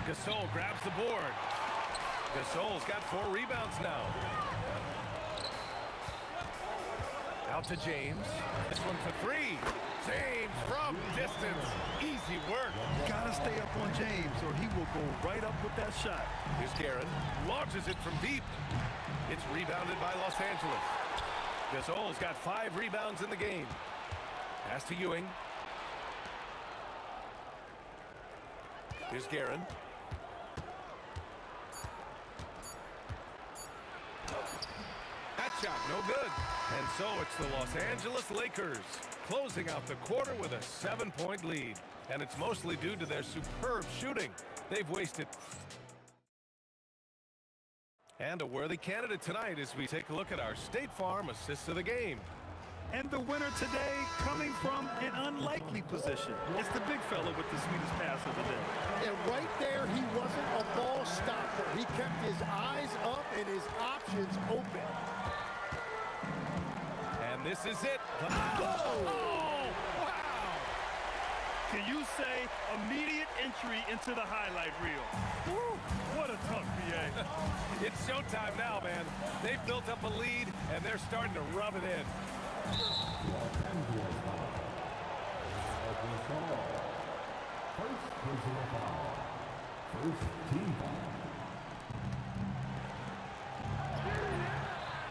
Gasol grabs the board. Gasol's got 4 rebounds now. Out to James. This one for 3. James from distance. Easy work. Gotta stay up on James or he will go right up with that shot. Here's Guerin. Launches it from deep. It's rebounded by Los Angeles. Gasol's got 5 rebounds in the game. Pass to Ewing. Here's Guerin. That shot, no good. And so it's the Los Angeles Lakers closing out the quarter with a 7-point lead. And it's mostly due to their superb shooting. They've wasted. And a worthy candidate tonight as we take a look at our State Farm assists of the game. And the winner today coming from an unlikely position. It's the big fella with the sweetest pass of the day. And right there, he wasn't a ball stopper. He kept his eyes up and his options open. And this is it. Oh, wow. Can you say immediate entry into the highlight reel? Woo, what a tough PA. It's showtime now, man. They've built up a lead, and they're starting to rub it in.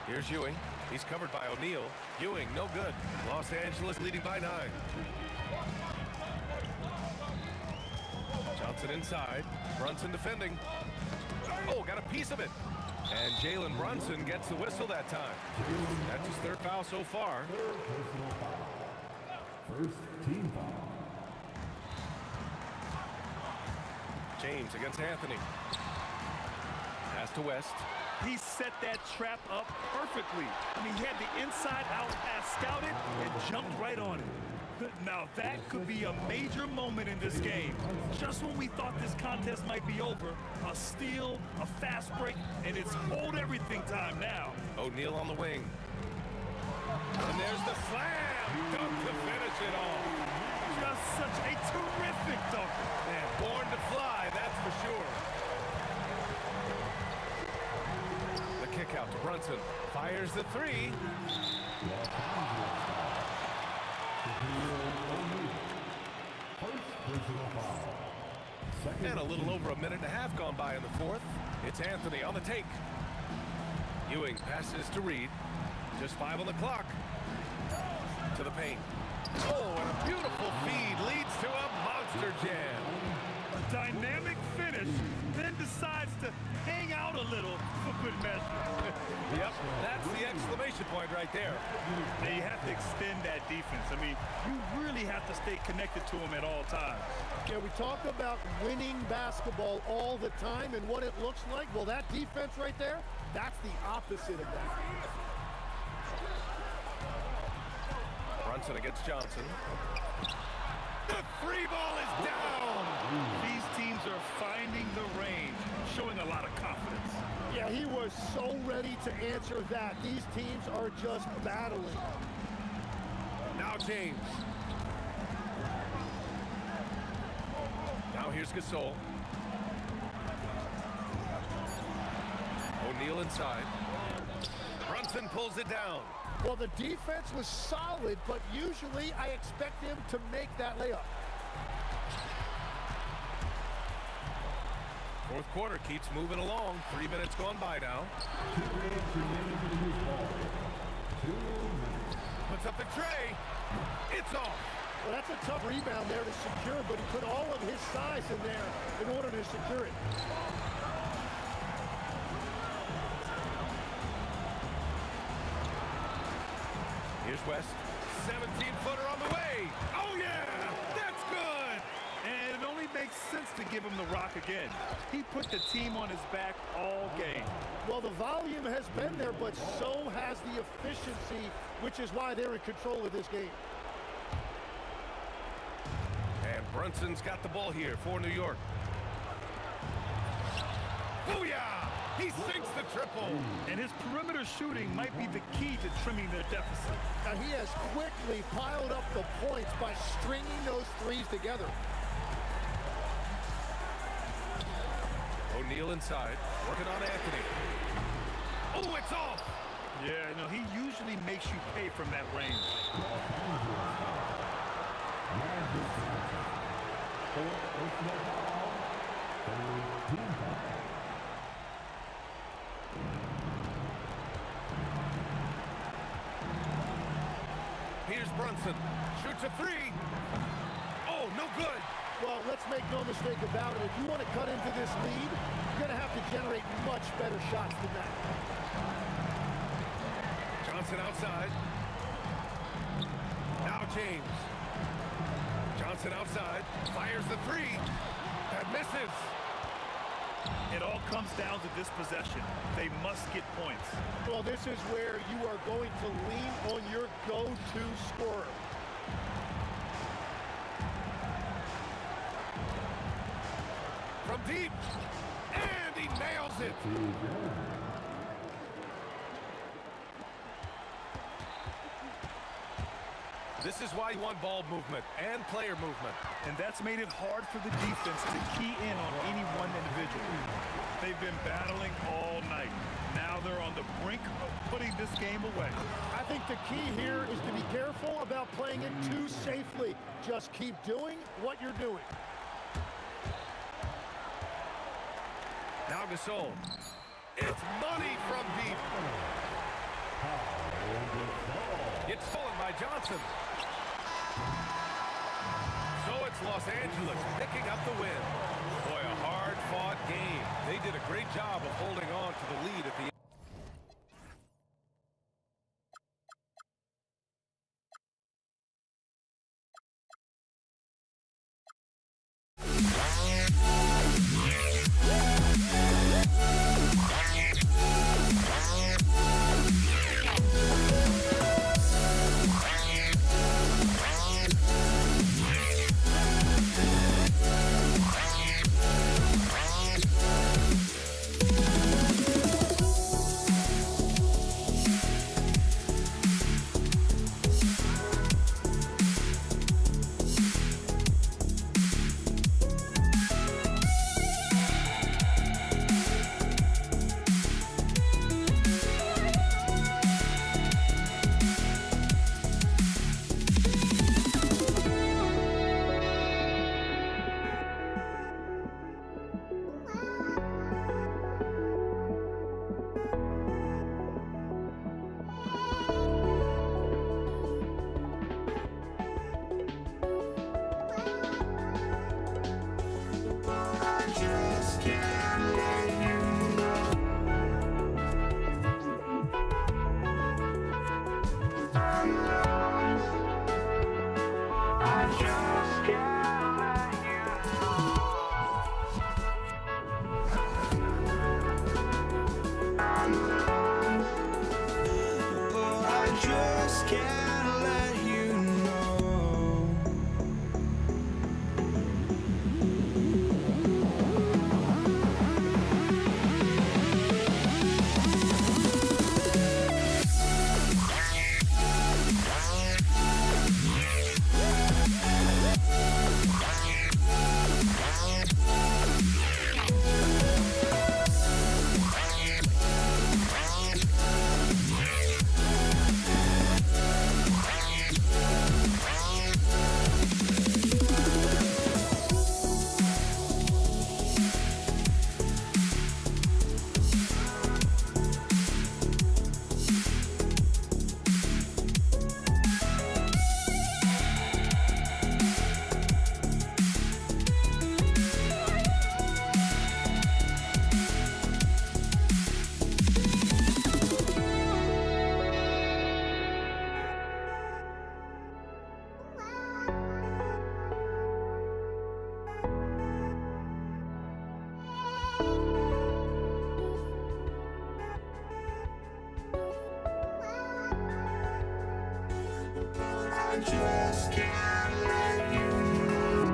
Here's Ewing. He's covered by O'Neal. Ewing, no good. Los Angeles leading by 9. Johnson inside. Brunson defending. Oh, got a piece of it. And Jalen Brunson gets the whistle that time. That's his 3rd foul so far. First team foul. James against Anthony. Pass to West. He set that trap up perfectly. I mean, he had the inside-out pass scouted and jumped right on it. Now, that could be a major moment in this game. Just when we thought this contest might be over, a steal, a fast break, and it's hold everything time now. O'Neal on the wing. And there's the slam dunk to finish it off. Just such a terrific dunk. Man, born to fly, that's for sure. The kick out to Brunson. Fires the three. And a little over a minute and a half gone by in the fourth. It's Anthony on the take. Ewing passes to Reed. Just 5 on the clock. To the paint. Oh, and a beautiful feed leads to a monster jam. A dynamic finish, then decides to hang out a little for good measure. Yep, that's the exclamation point right there. They have to extend that defense. I mean, you really have to stay connected to them at all times. Yeah, we talk about winning basketball all the time and what it looks like. Well, that defense right there, that's the opposite of that. Brunson against Johnson. The free ball is down. These teams are finding the range, showing a lot of confidence. Yeah, he was so ready to answer that. These teams are just battling. Now James. Now here's Gasol. O'Neal inside. Brunson pulls it down. Well, the defense was solid, but usually I expect him to make that layup. Fourth quarter keeps moving along. 3 minutes gone by now. Puts up the tray. It's off. Well, that's a tough rebound there to secure, but he put all of his size in there in order to secure it. Here's West. 17-footer on the way. Oh, yeah! That's good! And it only makes sense to give him the rock again. He put the team on his back all game. Well, the volume has been there, but so has the efficiency, which is why they're in control of this game. And Brunson's got the ball here for New York. Booyah! He sinks the triple. And his perimeter shooting might be the key to trimming their deficit. Now, he has quickly piled up the points by stringing those threes together. O'Neal inside, working on Anthony. Oh, it's off! Yeah, you know, he usually makes you pay from that range. Here's Brunson. Shoots a three. Oh, no good. Well, let's make no mistake about it. If you want to cut into this lead, you're going to have to generate much better shots than that. Johnson outside. Now James. Johnson outside. Fires the three. That misses. It all comes down to this possession. They must get points. Well, this is where you are going to lean on your go-to scorer. From deep. And he nails it. This is why you want ball movement and player movement. And that's made it hard for the defense to key in on any one individual. They've been battling all night. Now they're on the brink of putting this game away. I think the key here is to be careful about playing it too safely. Just keep doing what you're doing. Now Gasol. It's money from deep. It's stolen by Johnson. So it's Los Angeles picking up the win. Boy, a hard-fought game. They did a great job of holding on to the lead at the end. Yeah. just can't let you know. I just can't let you know.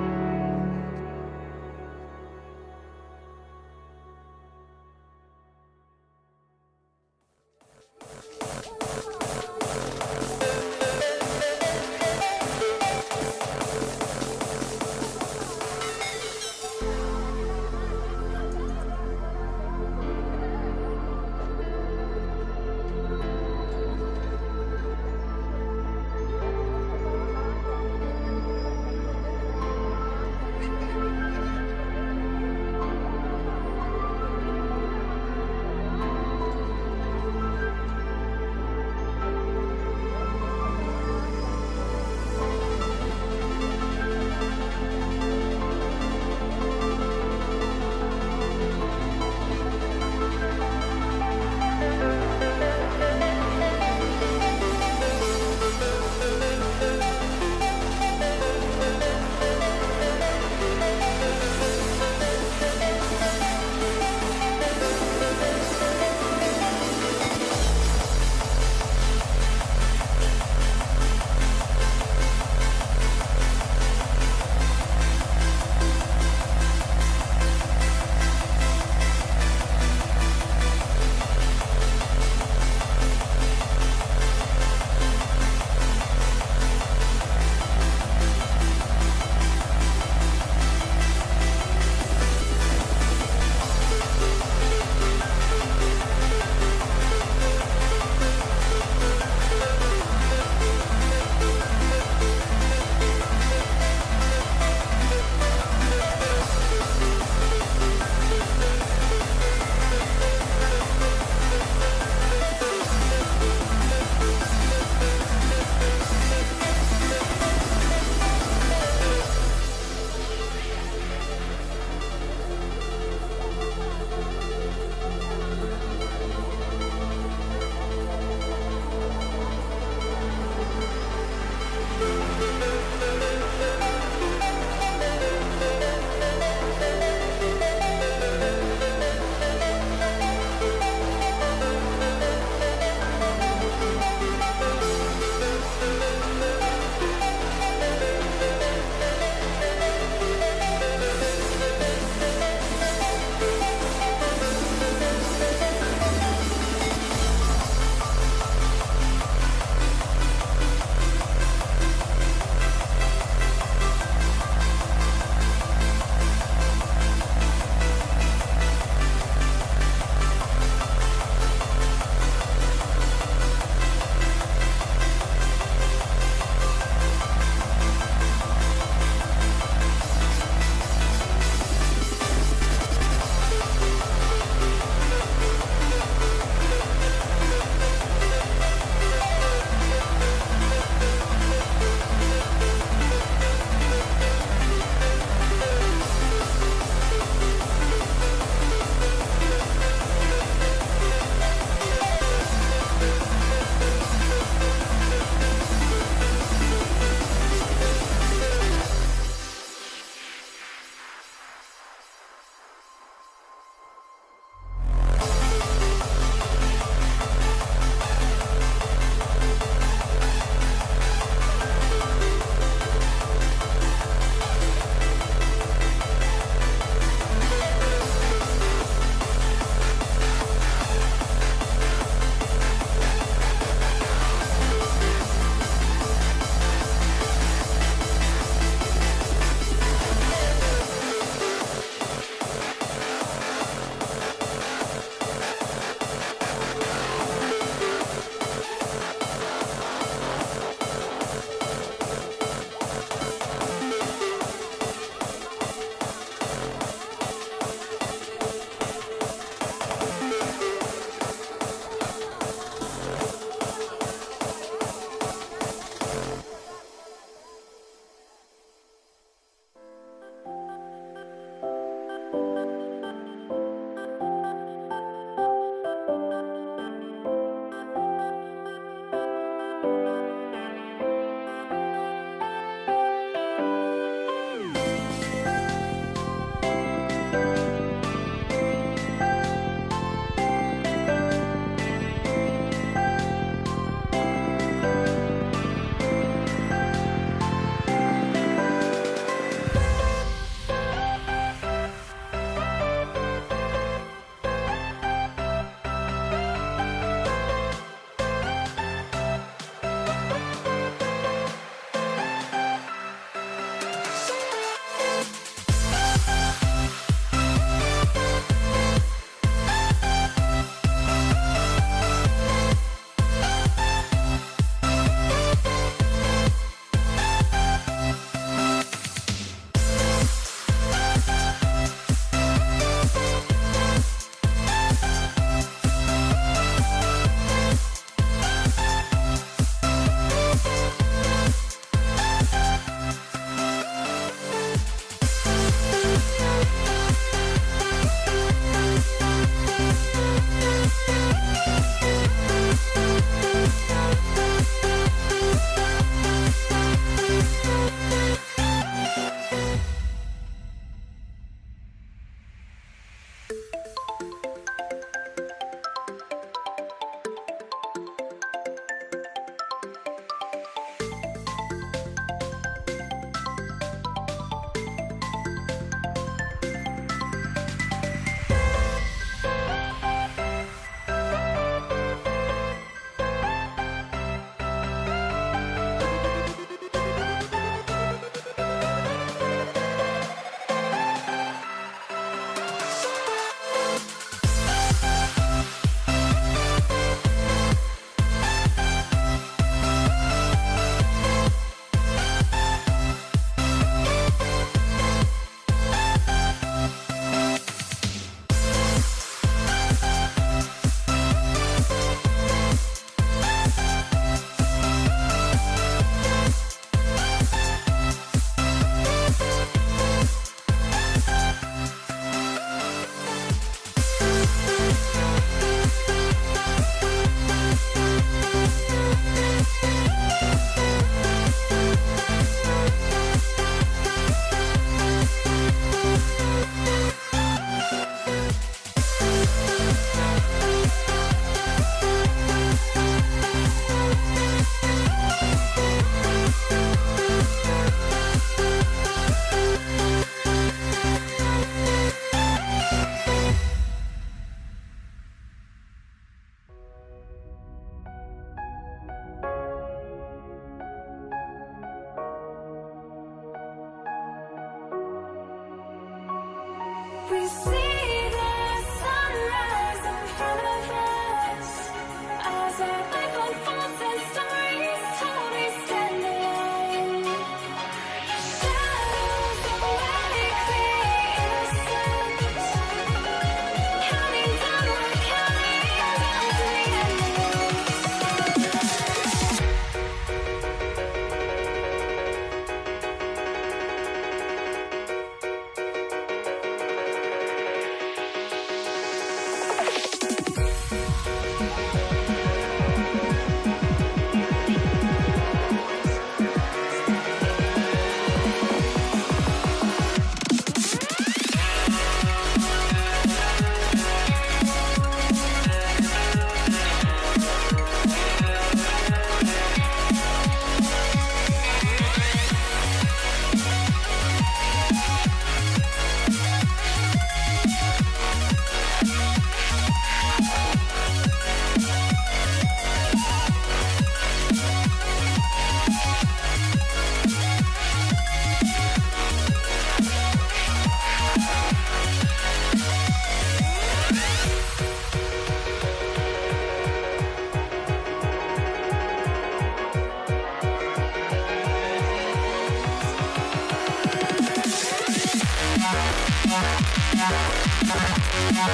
You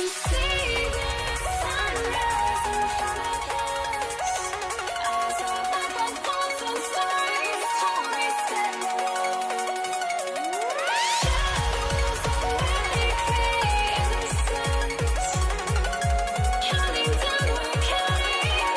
see the sunrise in front of us. Eyes are like thoughts and stories tell. Shadows already create the sense. Counting down, we're counting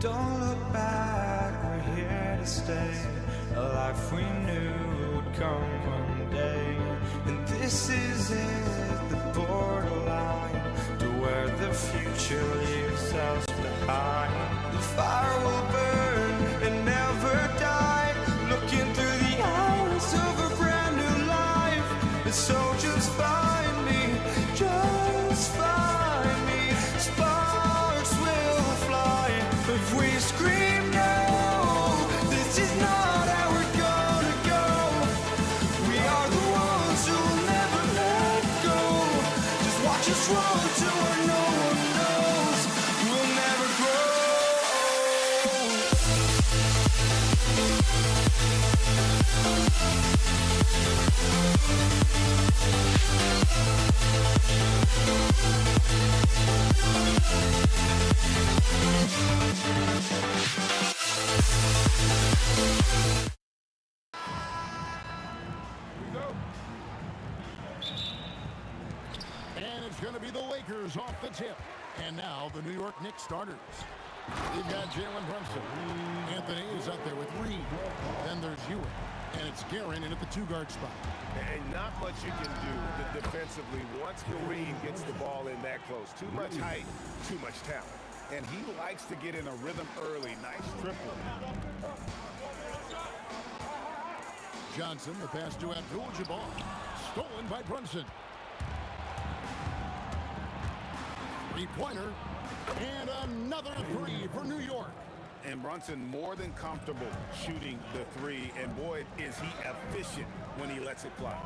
Don't look back, we're here to stay. A life we knew would come one day. And this is it, the borderline to where the future leaves us behind. The fire will burn and never die, looking through the eyes of a brand new life. And so just find me, just find me. Sparks will fly if we scream no. This is not how we're gonna go. We are the ones who will never let go. Just watch us run to where no one knows. We'll never grow. And it's going to be the Lakers off the tip. And now the New York Knicks starters. We've got Jalen Brunson. Anthony is out there with Reed. Then there's Ewing. And it's Guerin in at the two-guard spot. And not much you can do defensively once Kareem gets the ball in that close. Too much height, too much talent. And he likes to get in a rhythm early. Nice triple. Johnson, the pass to Abdul-Jabbar. Stolen by Brunson. Three-pointer. And another three for New York. And Brunson more than comfortable shooting the three. And boy, is he efficient when he lets it fly.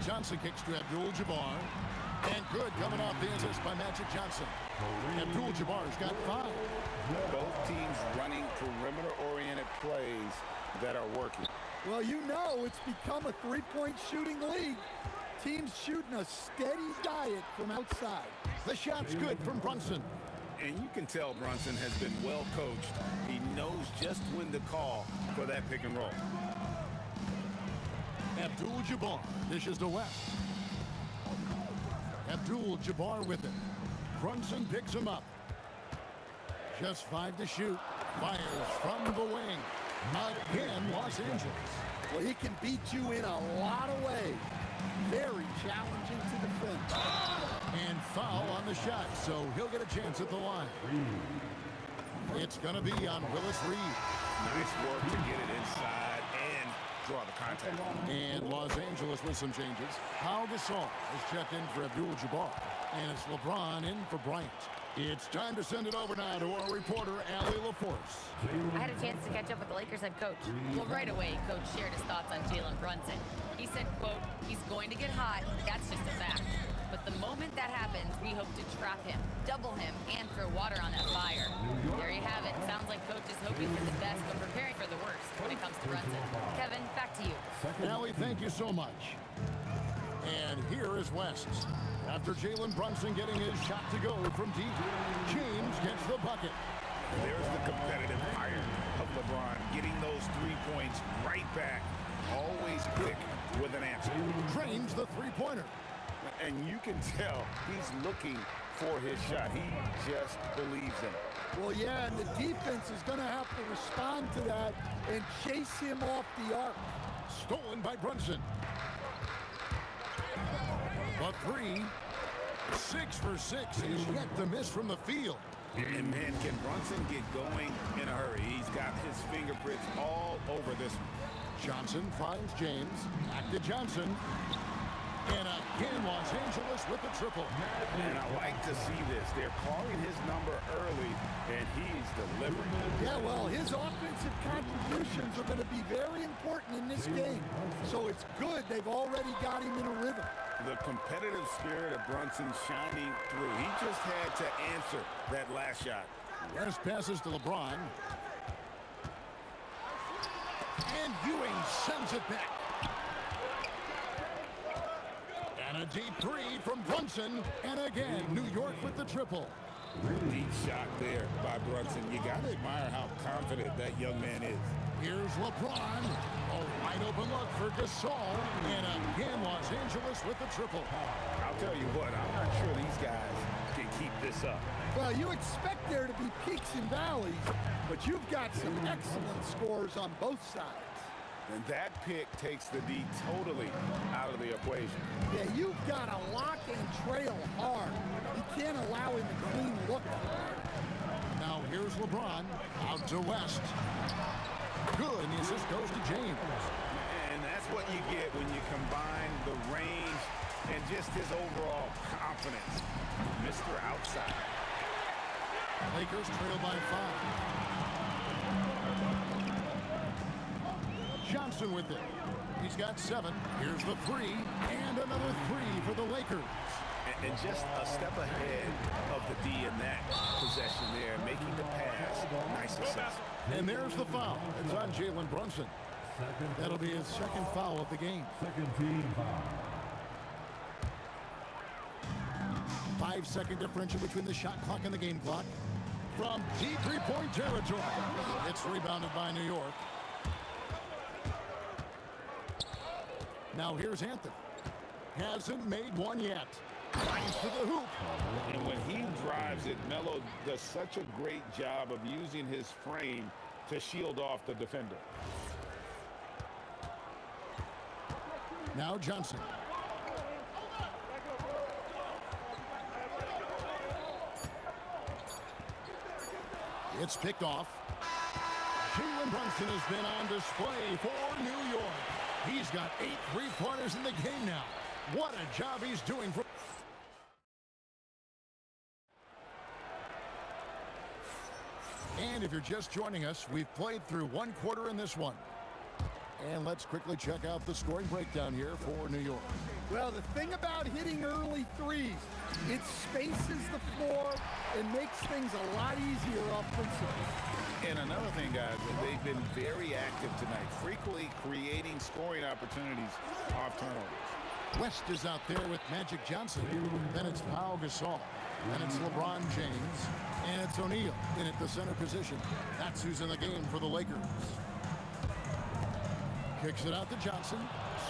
Johnson kicks to Abdul-Jabbar. And good coming off the assist by Magic Johnson. Abdul-Jabbar's got 5. Both teams running perimeter-oriented plays that are working. Well, you know it's become a three-point shooting league. Teams shooting a steady diet from outside. The shot's good from Brunson. And you can tell Brunson has been well coached. He knows just when to call for that pick and roll. Abdul-Jabbar dishes to West. Abdul-Jabbar with it. Brunson picks him up. Just 5 to shoot. Fires from the wing. Again, Los Angeles. Well, he can beat you in a lot of ways. Very challenging to defend. And foul on the shot, so he'll get a chance at the line. It's going to be on Willis Reed. Nice work to get it inside and draw the contact. And Los Angeles with some changes. Pau Gasol is checked in for Abdul-Jabbar. And it's LeBron in for Bryant. It's time to send it over now to our reporter, Allie LaForce. I had a chance to catch up with the Lakers head coach. Well, right away, coach shared his thoughts on Jalen Brunson. He said, quote, he's going to get hot. That's just a fact. But the moment that happens, we hope to trap him, double him, and throw water on that fire. There you have it. Sounds like coach is hoping for the best, but preparing for the worst when it comes to Brunson. Kevin, back to you. Allie, thank you so much. And here is West. After Jalen Brunson getting his shot to go from deep, James gets the bucket. There's the competitive fire of LeBron, getting those 3 points right back. Always quick with an answer. Drains the three-pointer. And you can tell he's looking for his shot. He just believes in it. Well, yeah, and the defense is going to have to respond to that and chase him off the arc. Stolen by Brunson. The three, 6 for 6, is yet to miss from the field. And man, can Brunson get going in a hurry? He's got his fingerprints all over this one. Johnson finds James. Back to Johnson. And again, Los Angeles with the triple. And I like to see this. They're calling his number early, and he's delivering. Yeah, well, his offensive contributions are going to be very important in this game. So it's good they've already got him in a rhythm. The competitive spirit of Brunson shining through. He just had to answer that last shot. West passes to LeBron. And Ewing sends it back. And a deep three from Brunson. And again, New York with the triple. Deep shot there by Brunson. You got to admire how confident that young man is. Here's LeBron. A wide open look for Gasol. And again, Los Angeles with the triple. I'll tell you what, I'm not sure these guys can keep this up. Well, you expect there to be peaks and valleys, but you've got some excellent scores on both sides. And that pick takes the D totally out of the equation. Yeah, you've got to lock and trail hard. You can't allow him to clean look. Now here's LeBron out to West. Good, and the assist goes to James. And that's what you get when you combine the range and just his overall confidence. Mr. Outside. Lakers trail by 5. Johnson with it. He's got 7. Here's the 3, and another 3 for the Lakers. And just a step ahead of the D in that possession there, making the pass. Nice assist. And there's the foul. It's on Jalen Brunson. That'll be his second foul of the game. Second team foul. 5-second differential between the shot clock and the game clock. From deep three-point territory. It's rebounded by New York. Now here's Anthony. Hasn't made one yet. Finds to the hoop. And when he drives it, Melo does such a great job of using his frame to shield off the defender. Now Johnson. It's picked off. Jalen Brunson has been on display for New York. He's got 8 3-pointers in the game now. What a job he's doing for... And if you're just joining us, we've played through 1 quarter in this one. And let's quickly check out the scoring breakdown here for New York. Well, the thing about hitting early threes, it spaces the floor and makes things a lot easier offensively. And another thing, guys, they've been very active tonight, frequently creating scoring opportunities off turnovers. West is out there with Magic Johnson. Then it's Pau Gasol. Then it's LeBron James. And it's O'Neal in at the center position. That's who's in the game for the Lakers. Kicks it out to Johnson.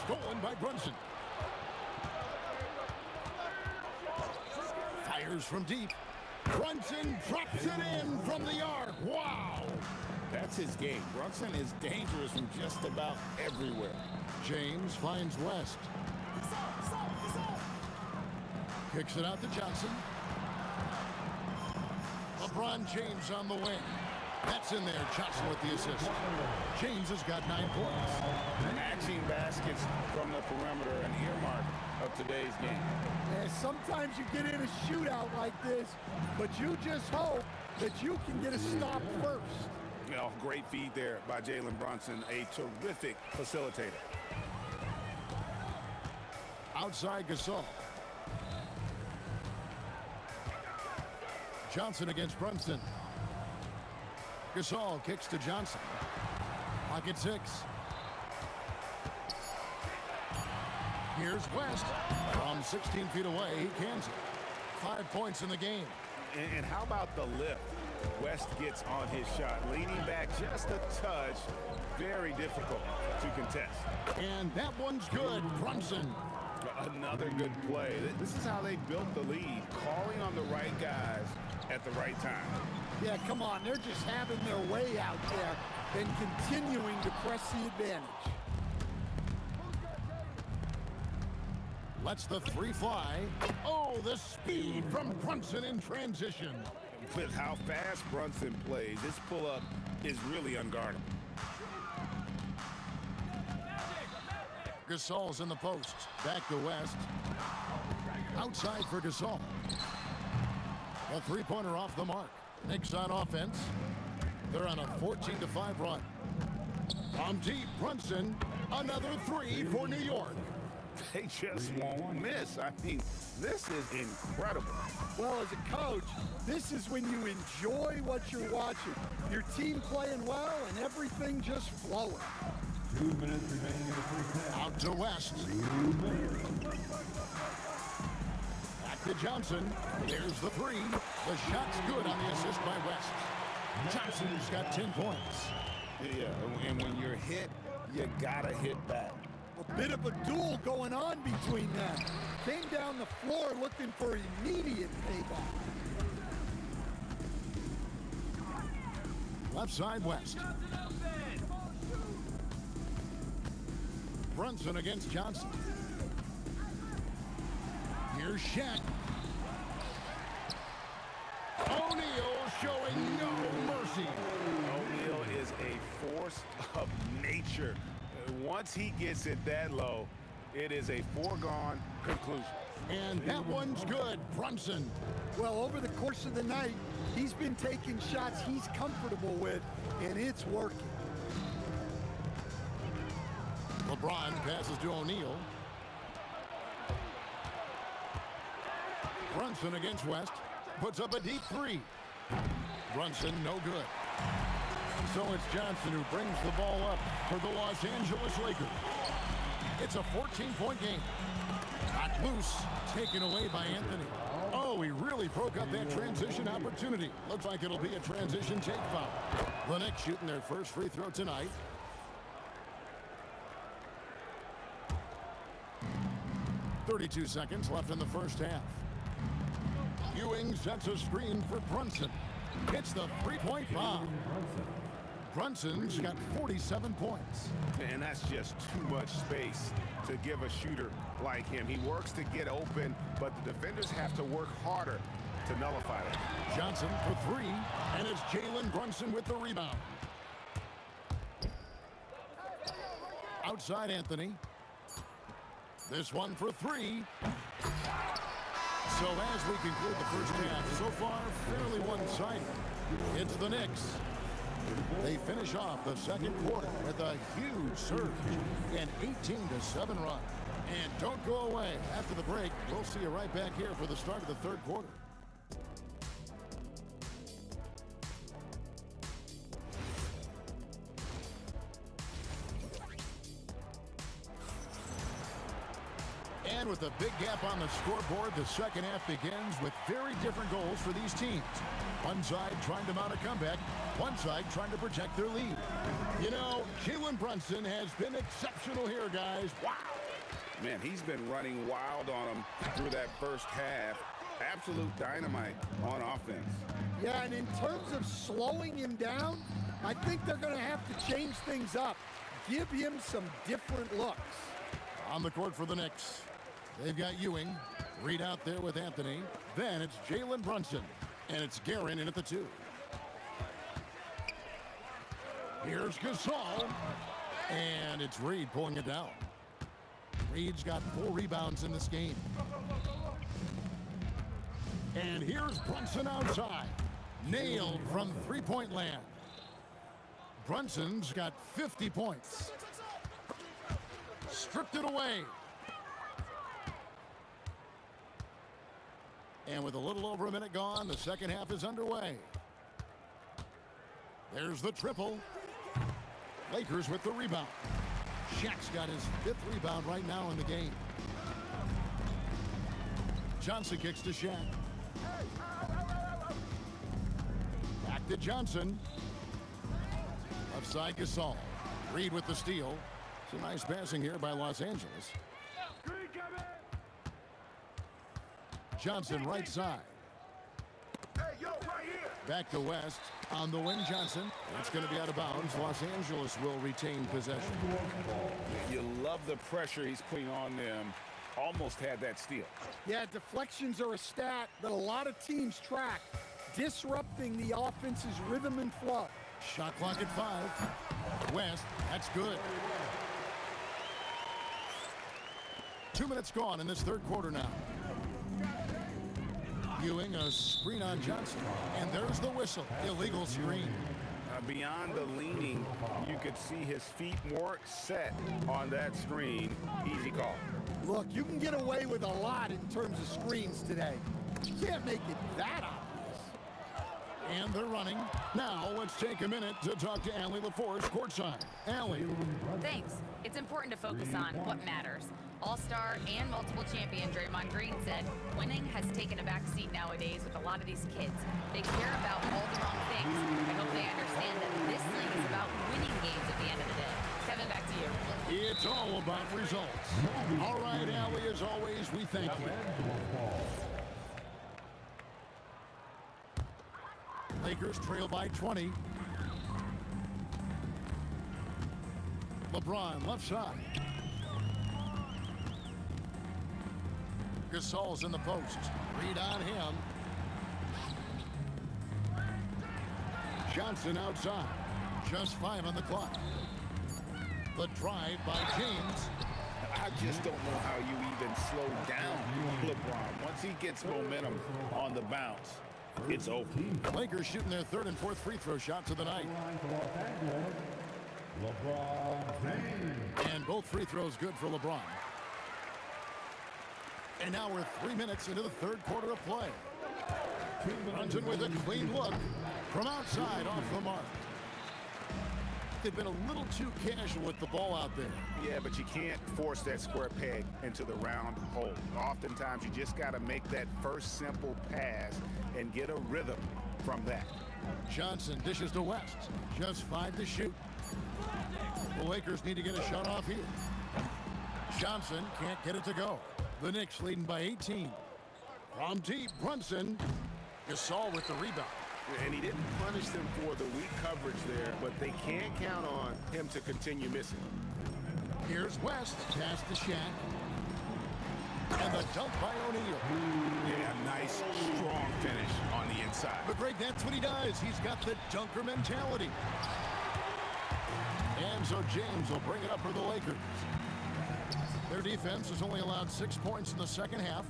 Stolen by Brunson. Fires from deep. Brunson drops it in from the arc. Wow! That's his game. Brunson is dangerous from just about everywhere. James finds West. Kicks it out to Johnson. LeBron James on the wing. That's in there. Johnson with the assist. James has got 9 points. Matching baskets from the perimeter, an earmark of today's game. Yeah, sometimes you get in a shootout like this, but you just hope that you can get a stop first. You know, great feed there by Jalen Brunson, a terrific facilitator. Outside Gasol. Johnson against Brunson. Gasol kicks to Johnson. Pocket 6. Here's West. From 16 feet away, he cans it. 5 points in the game. And how about the lift? West gets on his shot, leaning back just a touch. Very difficult to contest. And that one's good. Brunson. Another good play. This is how they built the lead, calling on the right guys at the right time. Yeah, come on. They're just having their way out there and continuing to press the advantage. Lets the 3 fly. Oh, the speed from Brunson in transition. With how fast Brunson plays, his pull-up is really unguardable. Gasol's in the post. Back to West. Outside for Gasol. A 3-pointer off the mark. Knicks on offense. They're on a 14-5 run. From deep, Brunson. Another 3 for New York. They just won't miss. I mean, this is incredible. Well, as a coach, this is when you enjoy what you're watching. Your team playing well and everything just flowing. 2 minutes remaining in the first half. Out to West. 2 minutes. Back to Johnson. There's the 3. The shot's good on the assist by West. Johnson's got 10 points. Yeah, and when you're hit, you gotta hit back. A bit of a duel going on between them. Came down the floor looking for immediate payback. Left side, West. Brunson against Johnson. Here's Shaq. O'Neal showing no mercy. O'Neal is a force of nature. Once he gets it that low, it is a foregone conclusion. And that one's good, Brunson. Well, over the course of the night, he's been taking shots he's comfortable with, and it's working. LeBron passes to O'Neal. Brunson against West. Puts up a deep three. Brunson, no good. So it's Johnson who brings the ball up for the Los Angeles Lakers. It's a 14-point game. Knocked loose, taken away by Anthony. Oh, he really broke up that transition opportunity. Looks like it'll be a transition take foul. The Knicks shooting their first free throw tonight. .32 seconds left in the first half. Ewing sets a screen for Brunson. Hits the three-point bomb. Brunson's got 47 points. And that's just too much space to give a shooter like him. He works to get open, but the defenders have to work harder to nullify it. Johnson for three, and it's Jalen Brunson with the rebound. Outside Anthony. This one for three. So as we conclude the first half, so far fairly one-sided. It's the Knicks. They finish off the second quarter with a huge surge, an 18-7 run. And don't go away. After the break, we'll see you right back here for the start of the third quarter. And with a big gap on the scoreboard, the second half begins with very different goals for these teams. One side trying to mount a comeback, one side trying to protect their lead. You know, Jalen Brunson has been exceptional here, guys. Wow. Man, he's been running wild on him through that first half. Absolute dynamite on offense. Yeah, and in terms of slowing him down, I think they're going to have to change things up. Give him some different looks. On the court for the Knicks, they've got Ewing. Reed out there with Anthony. Then it's Jalen Brunson. And it's Guerin in at the two. Here's Gasol. And it's Reed pulling it down. Reed's got 4 rebounds in this game. And here's Brunson outside. Nailed from three-point land. Brunson's got 50 points. Stripped it away. And with a little over a minute gone, the second half is underway. There's the triple. Lakers with the rebound. Shaq's got his 5th rebound right now in the game. Johnson kicks to Shaq. Back to Johnson. Left side Gasol. Reed with the steal. Some nice passing here by Los Angeles. Johnson right side. Back to West on the wing. Johnson. It's going to be out of bounds. Los Angeles will retain possession. You love the pressure he's putting on them. Almost had that steal. Yeah, deflections are a stat that a lot of teams track, disrupting the offense's rhythm and flow. Shot clock at 5. West, that's good. 2 minutes gone in this third quarter now. Ewing, a screen on Johnson. And there's the whistle. Illegal screen. Beyond the leaning, you could see his feet more set on that screen. Easy call. Look, you can get away with a lot in terms of screens today. You can't make it that obvious. And they're running. Now let's take a minute to talk to Allie LaForce courtside. Allie. Thanks. It's important to focus on what matters. All-star and multiple champion Draymond Green said winning has taken a back seat nowadays with a lot of these kids. They care about all the wrong things. I hope they understand that this league is about winning games at the end of the day. Kevin, back to you. It's all about results. All right, Allie, as always, we thank you. Lakers trail by 20. LeBron left side. Gasol's in the post. Read on him. Johnson outside. Just 5 on the clock. The drive by James. I just don't know how you even slow down LeBron. Once he gets momentum on the bounce, it's over. Lakers shooting their 3rd and 4th free throw shots of the night. LeBron James. And both free throws good for LeBron. And now we're 3 minutes into the 3rd quarter of play. Brunson with a clean look from outside off the mark. They've been a little too casual with the ball out there. Yeah, but you can't force that square peg into the round hole. Oftentimes, you just got to make that first simple pass and get a rhythm from that. Johnson dishes to West. Just 5 to shoot. The Lakers need to get a shot off here. Johnson can't get it to go. The Knicks leading by 18. From deep, Brunson. Gasol with the rebound. And he didn't punish them for the weak coverage there, but they can't count on him to continue missing. Here's West. Pass to Shaq. And the dunk by O'Neal. Yeah, nice, strong finish on the inside. But Greg, that's what he does. He's got the dunker mentality. And so James will bring it up for the Lakers. Their defense has only allowed 6 points in the second half.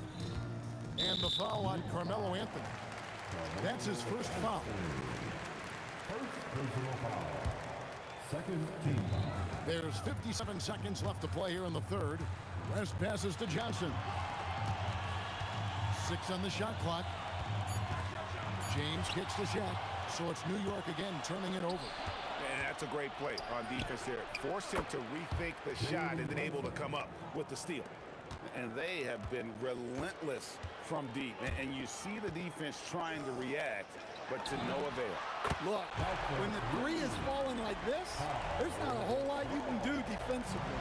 And the foul on Carmelo Anthony. That's his first foul. First personal foul. Second team foul. There's 57 seconds left to play here in the 3rd. West passes to Johnson. 6 on the shot clock. James kicks to Shaq. So it's New York again turning it over. And that's a great play on defense there. Forced him to rethink the shot and then able to come up with the steal. And they have been relentless from deep. And you see the defense trying to react, but to no avail. Look, when the 3 is falling like this, there's not a whole lot you can do defensively.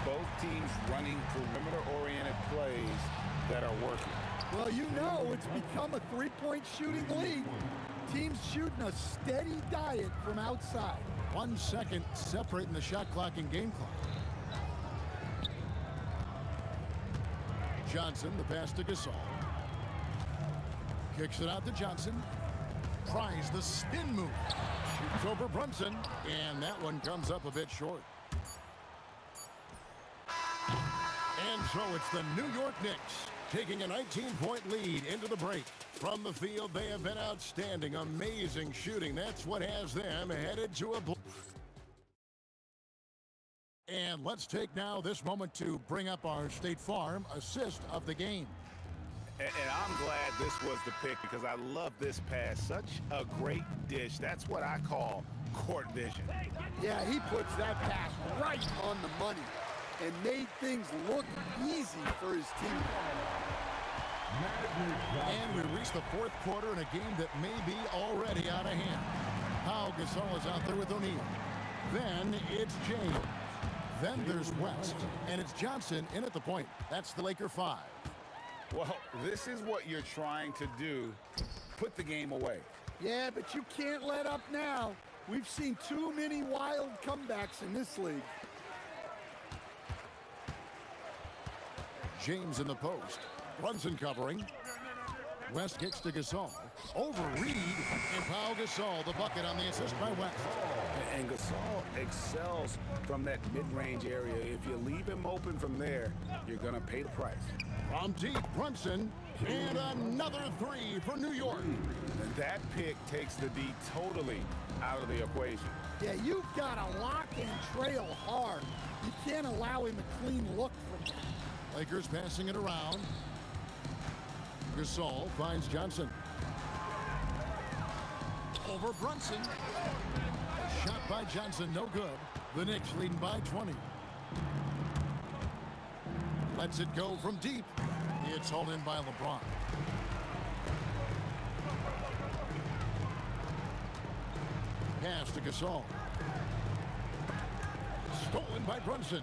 Both teams running perimeter-oriented plays that are working. Well, you know it's become a 3-point shooting league. Teams shooting a steady diet from outside. 1 second separating the shot clock and game clock. Johnson, the pass to Gasol. Kicks it out to Johnson. Tries the spin move. Shoots over Brunson. And that one comes up a bit short. And so it's the New York Knicks taking a 19-point lead into the break. From the field, they have been outstanding. Amazing shooting. That's what has them headed to a... And let's take now this moment to bring up our State Farm assist of the game. And I'm glad this was the pick because I love this pass. Such a great dish. That's what I call court vision. Yeah, he puts that pass right on the money and made things look easy for his team. And we reach the 4th quarter in a game that may be already out of hand. Pau Gasol is out there with O'Neal. Then it's James. Then there's West. And it's Johnson in at the point. That's the Laker 5. Well, this is what you're trying to do. Put the game away. Yeah, but you can't let up now. We've seen too many wild comebacks in this league. James in the post. Brunson covering. West kicks to Gasol. Over Reed. And Pau Gasol, the bucket on the assist by West. And Gasol excels from that mid-range area. If you leave him open from there, you're going to pay the price. From deep, Brunson. And another 3 for New York. And that pick takes the D totally out of the equation. Yeah, you've got to lock and trail hard. You can't allow him a clean look from that. Lakers passing it around. Gasol finds Johnson. Over Brunson. Shot by Johnson, no good. The Knicks leading by 20. Lets it go from deep. It's hauled in by LeBron. Pass to Gasol. Stolen by Brunson.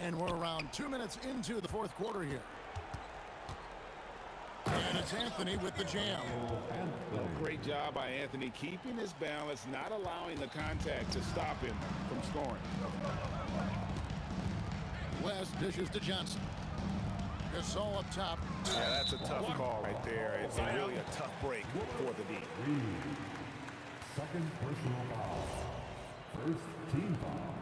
And we're around 2 minutes into the fourth quarter here. And it's Anthony with the jam. Great job by Anthony keeping his balance, not allowing the contact to stop him from scoring. West dishes to Johnson. Gasol up top. Yeah, that's a tough call right there. It's really a tough break for the D. Second personal foul. First team foul.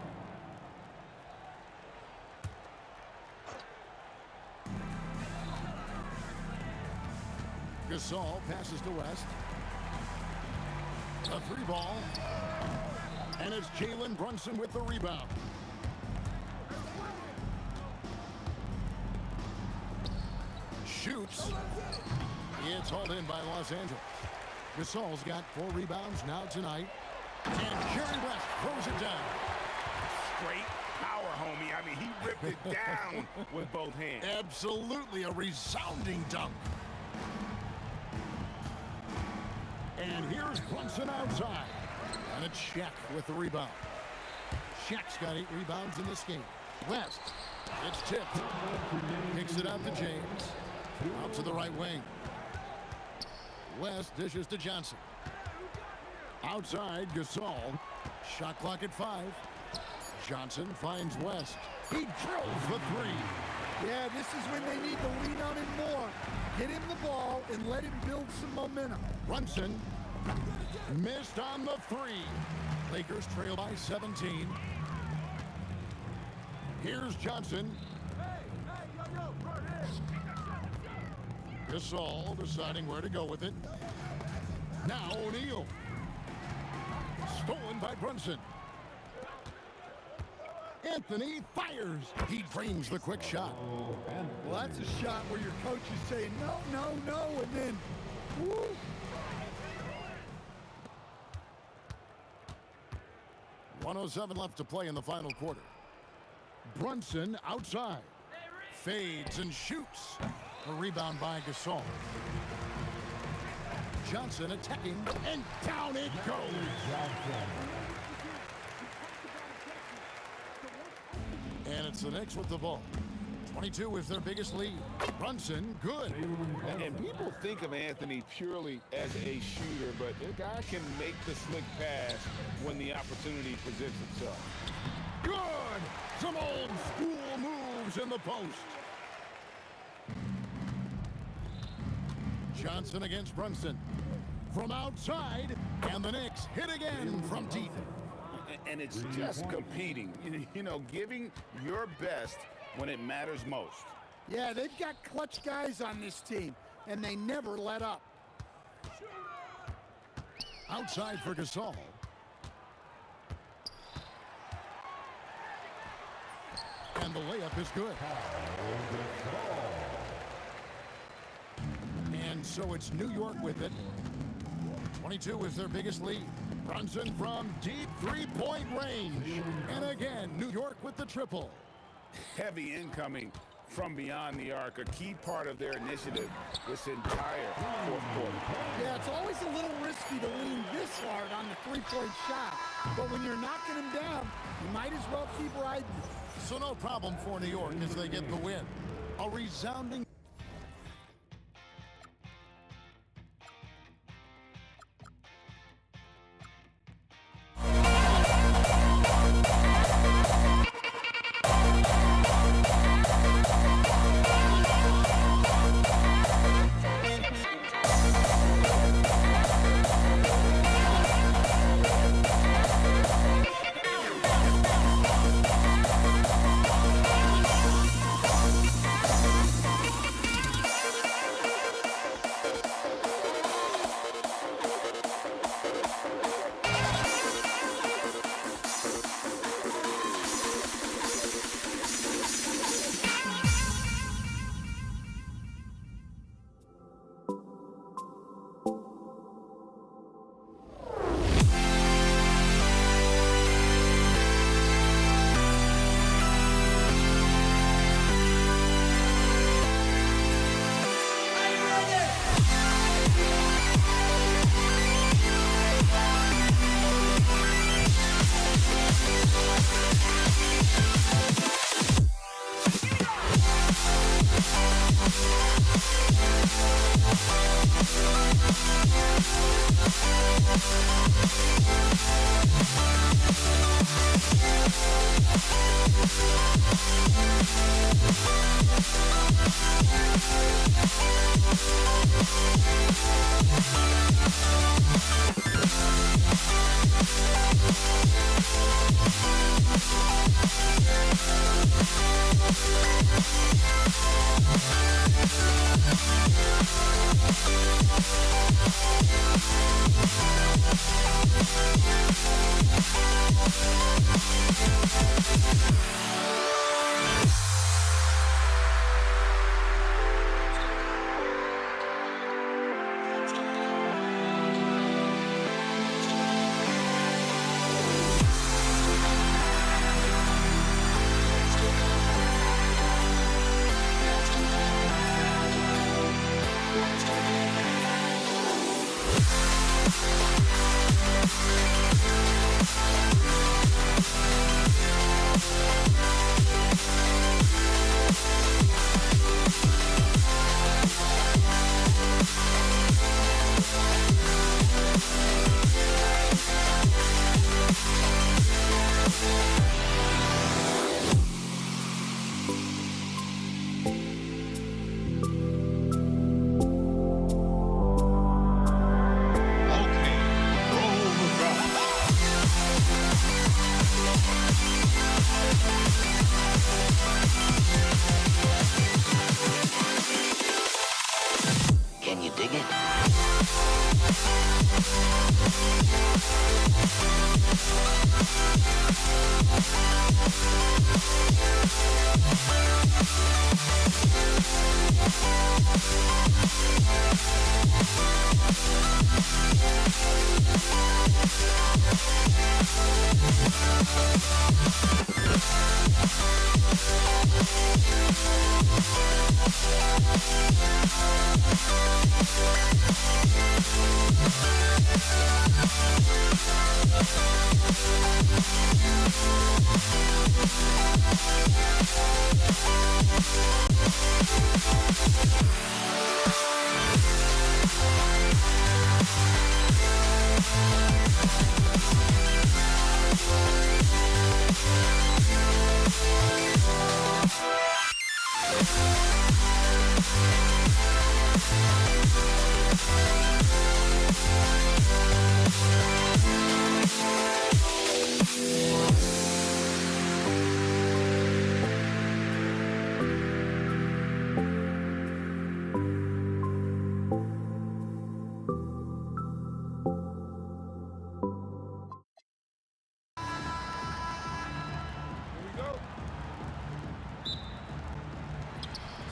Gasol passes to West. A free ball. And it's Jalen Brunson with the rebound. Shoots. It's hauled in by Los Angeles. Gasol's got 4 rebounds now tonight. And Jerry West throws it down. Straight power, homie. I mean, he ripped it down with both hands. Absolutely a resounding dunk. And here's Brunson outside. And it's Shaq with the rebound. Shaq's got 8 rebounds in this game. West. It's tipped. Kicks it out to James. Out to the right wing. West dishes to Johnson. Outside, Gasol. Shot clock at 5. Johnson finds West. He drills the 3. Yeah, this is when they need to lean on him more. Get him the ball and let him build some momentum. Brunson missed on the 3. Lakers trail by 17. Here's Johnson. Gasol deciding where to go with it. Now O'Neal. Stolen by Brunson. Anthony fires. He drains the quick shot. Well, that's a shot where your coach is saying, no, no, no, and then, woo. .107 left to play in the final quarter. Brunson outside. Fades and shoots. A rebound by Gasol. Johnson attacking, and down it goes. And it's the Knicks with the ball. 22 is their biggest lead. Brunson, good. And people think of Anthony purely as a shooter, but the guy can make the slick pass when the opportunity presents itself. Good! Some old school moves in the post. Johnson against Brunson. From outside, and the Knicks hit again from deep. And it's just competing, you know, giving your best when it matters most. Yeah, they've got clutch guys on this team, and they never let up. Outside for Gasol. And the layup is good. And so it's New York with it. 22 is their biggest lead. Brunson from deep three-point range. And again, New York with the triple. Heavy incoming from beyond the arc, a key part of their initiative this entire fourth quarter. Yeah, it's always a little risky to lean this hard on the three-point shot. But when you're knocking him down, you might as well keep riding. So no problem for New York as they get the win. A resounding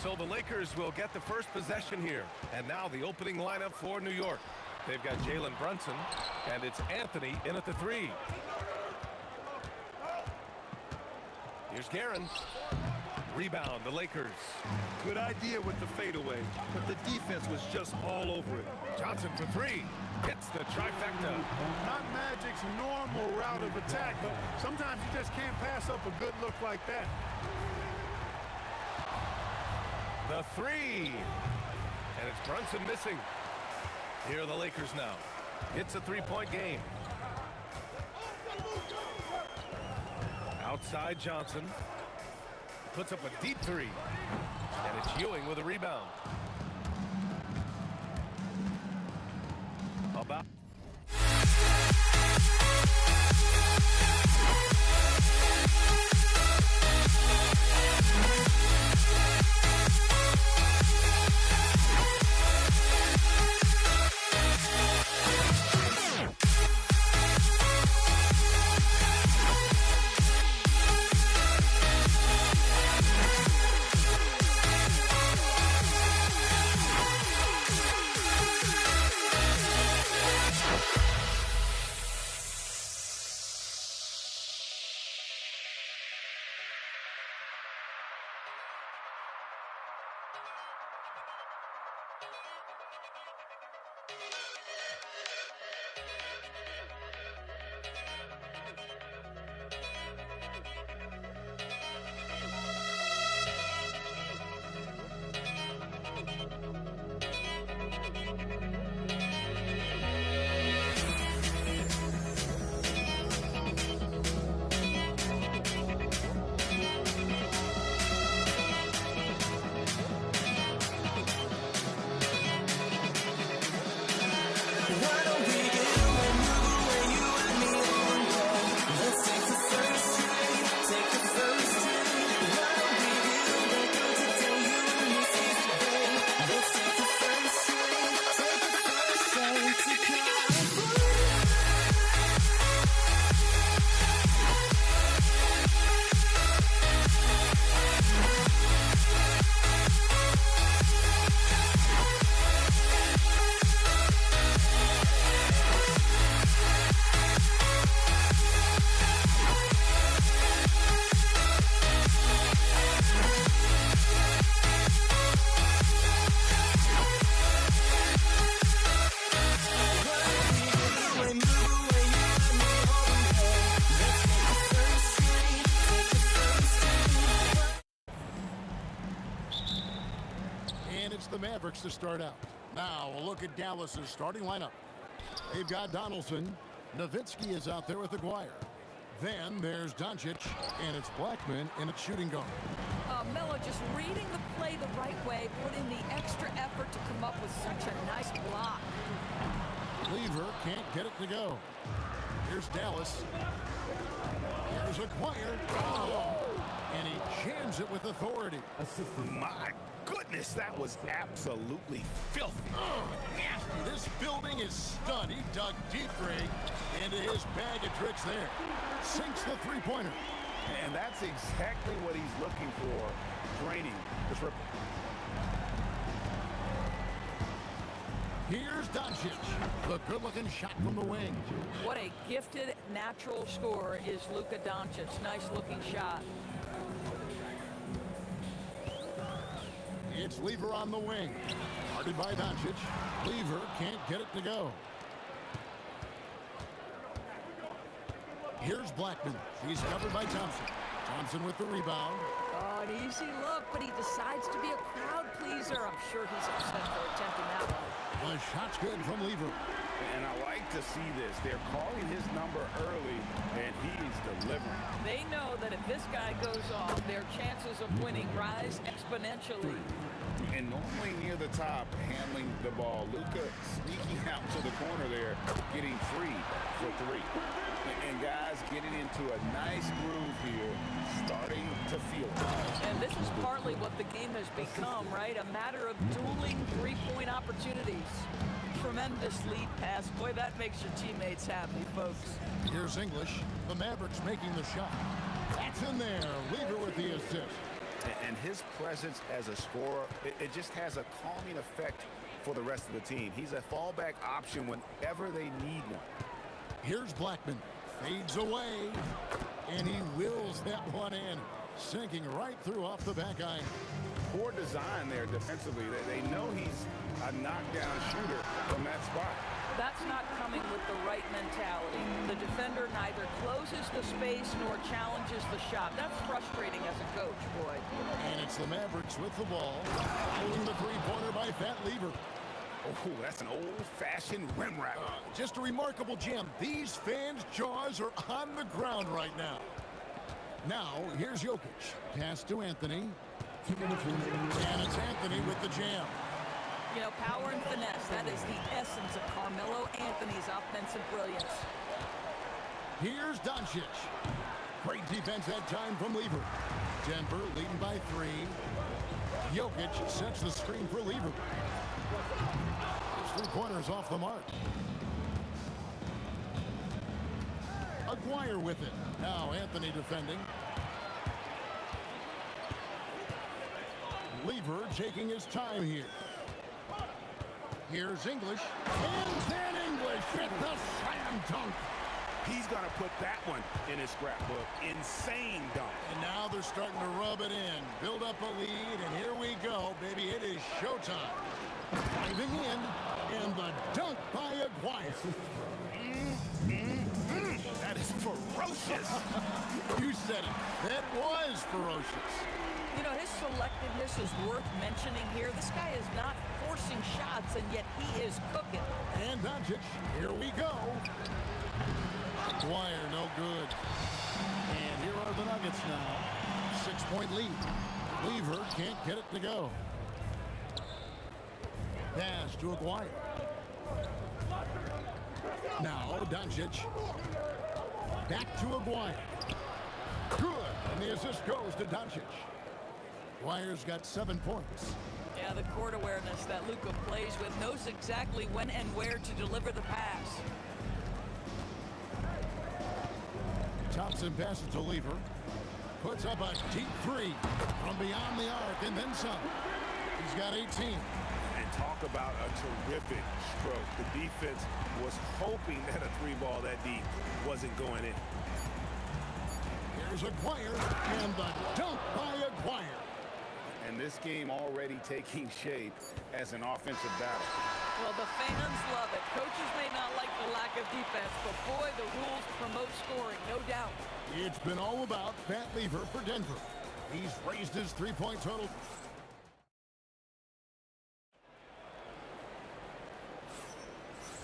So the Lakers will get the first possession here. And now the opening lineup for New York. They've got Jalen Brunson, and it's Anthony in at the 3. Here's Guerin. Rebound, the Lakers. Good idea with the fadeaway, but the defense was just all over it. Johnson for 3. Hits the trifecta. Not Magic's normal route of attack, but sometimes you just can't pass up a good look like that. The 3. And it's Brunson missing. Here are the Lakers now. It's a 3-point game. Outside Johnson. Puts up a deep 3. And it's Ewing with a rebound. About. The Mavericks to start out. Now we'll look at Dallas's starting lineup. They've got Donaldson. Nowitzki is out there with Aguirre. Then there's Doncic, and it's Blackman in its shooting guard. Melo just reading the play the right way, put in the extra effort to come up with such a nice block. Lever can't get it to go. Here's Dallas. Here's Aguirre. Oh, and he jams it with authority. My goodness, that was absolutely filthy. Oh, nasty. This building is stunned. He dug deep, Greg, into his bag of tricks there. Sinks the three-pointer. And that's exactly what he's looking for, draining the triple. Here's Doncic. The good-looking shot from the wing. What a gifted natural scorer is Luka Doncic. Nice-looking shot. It's Lever on the wing. Guarded by Doncic. Lever can't get it to go. Here's Blackman. He's covered by Thompson. Thompson with the rebound. Oh, an easy look, but he decides to be a crowd pleaser. I'm sure he's upset for attempting that one. The shot's good from Lever. And I like to see this. They're calling his number early, and he's delivering. They know that if this guy goes off, their chances of winning rise exponentially. And normally near the top, handling the ball. Luka sneaking out to the corner there, getting free for 3. And guys getting into a nice groove here, starting to feel it. And this is partly what the game has become, right? A matter of dueling three-point opportunities. Tremendous lead pass. Boy, that makes your teammates happy, folks. Here's English. The Mavericks making the shot. That's in there. Lever with the assist. And his presence as a scorer, it just has a calming effect for the rest of the team. He's a fallback option whenever they need one. Here's Blackman. Fades away. And he wills that one in. Sinking right through off the back iron. Poor design there defensively. They know he's a knockdown shooter from that spot. That's not coming with the right mentality. The defender neither closes the space nor challenges the shot. That's frustrating as a coach, boy. And it's the Mavericks with the ball. Following the three-pointer by Pat Lever. Oh, that's an old-fashioned rim wrap. Just a remarkable jam. These fans' jaws are on the ground right now. Now, here's Jokic. Pass to Anthony. And it's Anthony with the jam. You know, power and finesse, that is the essence of Carmelo Anthony's offensive brilliance. Here's Doncic. Great defense that time from Lever. Denver leading by 3. Jokic sets the screen for Lever. His three-pointers off the mark. Aguirre with it. Now Anthony defending. Lever taking his time here. Here's English. And then English with the slam dunk. He's going to put that one in his scrapbook. Insane dunk. And now they're starting to rub it in. Build up a lead, and here we go, baby. It is showtime. Diving in, and the dunk by Aguirre. That is ferocious. You said it. That was ferocious. You know, his selectiveness is worth mentioning here. This guy is not forcing shots, and yet he is cooking. And Doncic, here we go. Aguirre, no good. And here are the Nuggets now. 6-point lead. Lever can't get it to go. Pass to Aguirre. Now Doncic. Back to Aguirre. Good. And the assist goes to Doncic. Aguirre's got 7 points. Yeah, the court awareness that Luka plays with, knows exactly when and where to deliver the pass. Thompson passes to Lever. Puts up a deep 3 from beyond the arc and then some. He's got 18. And talk about a terrific stroke. The defense was hoping that a 3-ball that deep wasn't going in. Here's Aguirre and the dunk by Aguirre. And this game already taking shape as an offensive battle. Well, the fans love it. Coaches may not like the lack of defense, but boy, the rules promote scoring, no doubt. It's been all about Pat Lever for Denver. He's raised his 3-point total.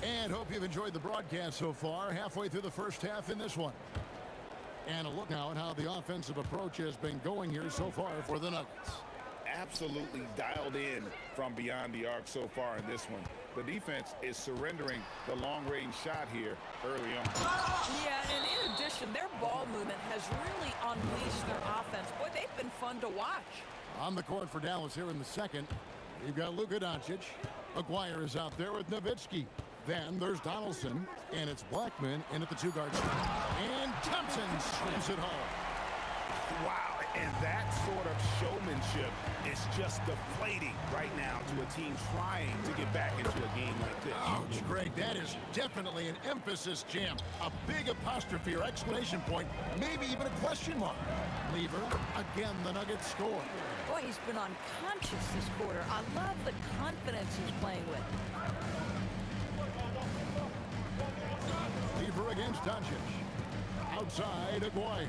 And hope you've enjoyed the broadcast so far. Halfway through the first half in this one. And a look now at how the offensive approach has been going here so far for the Nuggets. Absolutely dialed in from beyond the arc so far in this one. The defense is surrendering the long-range shot here early on. Yeah, and in addition, their ball movement has really unleashed their offense. Boy, they've been fun to watch. On the court for Dallas here in the second, you've got Luka Doncic. Aguirre is out there with Nowitzki. Then there's Donaldson, and it's Blackman in at the 2-guard spot. And Thompson slams it home. Wow, and that sort of showmanship is just deflating right now to a team trying to get back into a game like this. Ouch, Greg, that is definitely an emphasis jam. A big apostrophe or exclamation point, maybe even a question mark. Lever, again, the Nuggets score. Boy, he's been unconscious this quarter. I love the confidence he's playing with. Lever against Doncic. Outside, Aguirre.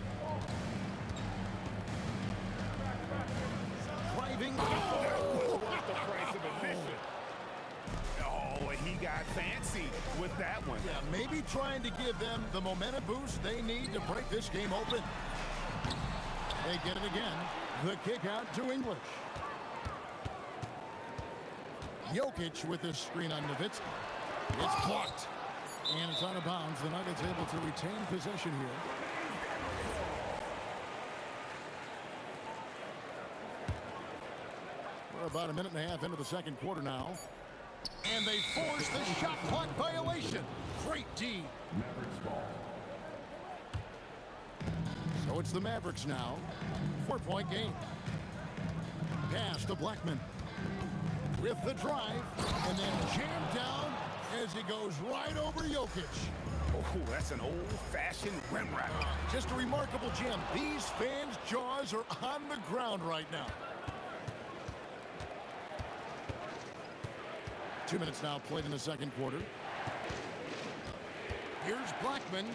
Driving. Oh, the price of admission. Oh, he got fancy with that one. Yeah, maybe trying to give them the momentum boost they need to break this game open. They get it again. The kick out to English. Jokic with this screen on Nowitzki. It's blocked. And it's out of bounds. The Nuggets able to retain possession here. We're about a minute and a half into the second quarter now. And they force the shot clock violation. Great D. Mavericks ball. So it's the Mavericks now. 4-point game. Pass to Blackman. With the drive, and then jammed down as he goes right over Jokic. Oh, that's an old-fashioned rim wrap. Just a remarkable gem. These fans' jaws are on the ground right now. 2 minutes now played in the second quarter. Here's Blackman.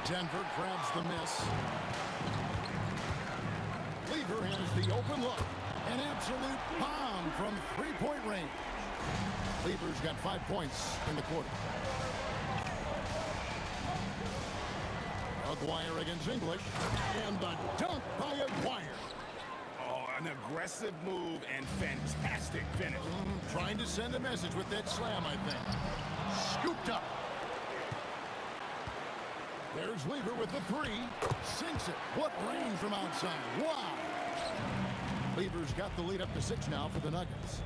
Denver grabs the miss. Lever has the open look. An absolute bomb from three-point range. Lever's got 5 points in the quarter. Aguirre against English. And the dunk by Aguirre. Oh, an aggressive move and fantastic finish. Trying to send a message with that slam, I think. Scooped up. There's Lever with the three. Sinks it. What range from outside. Wow. Lever's got the lead up to 6 now for the Nuggets.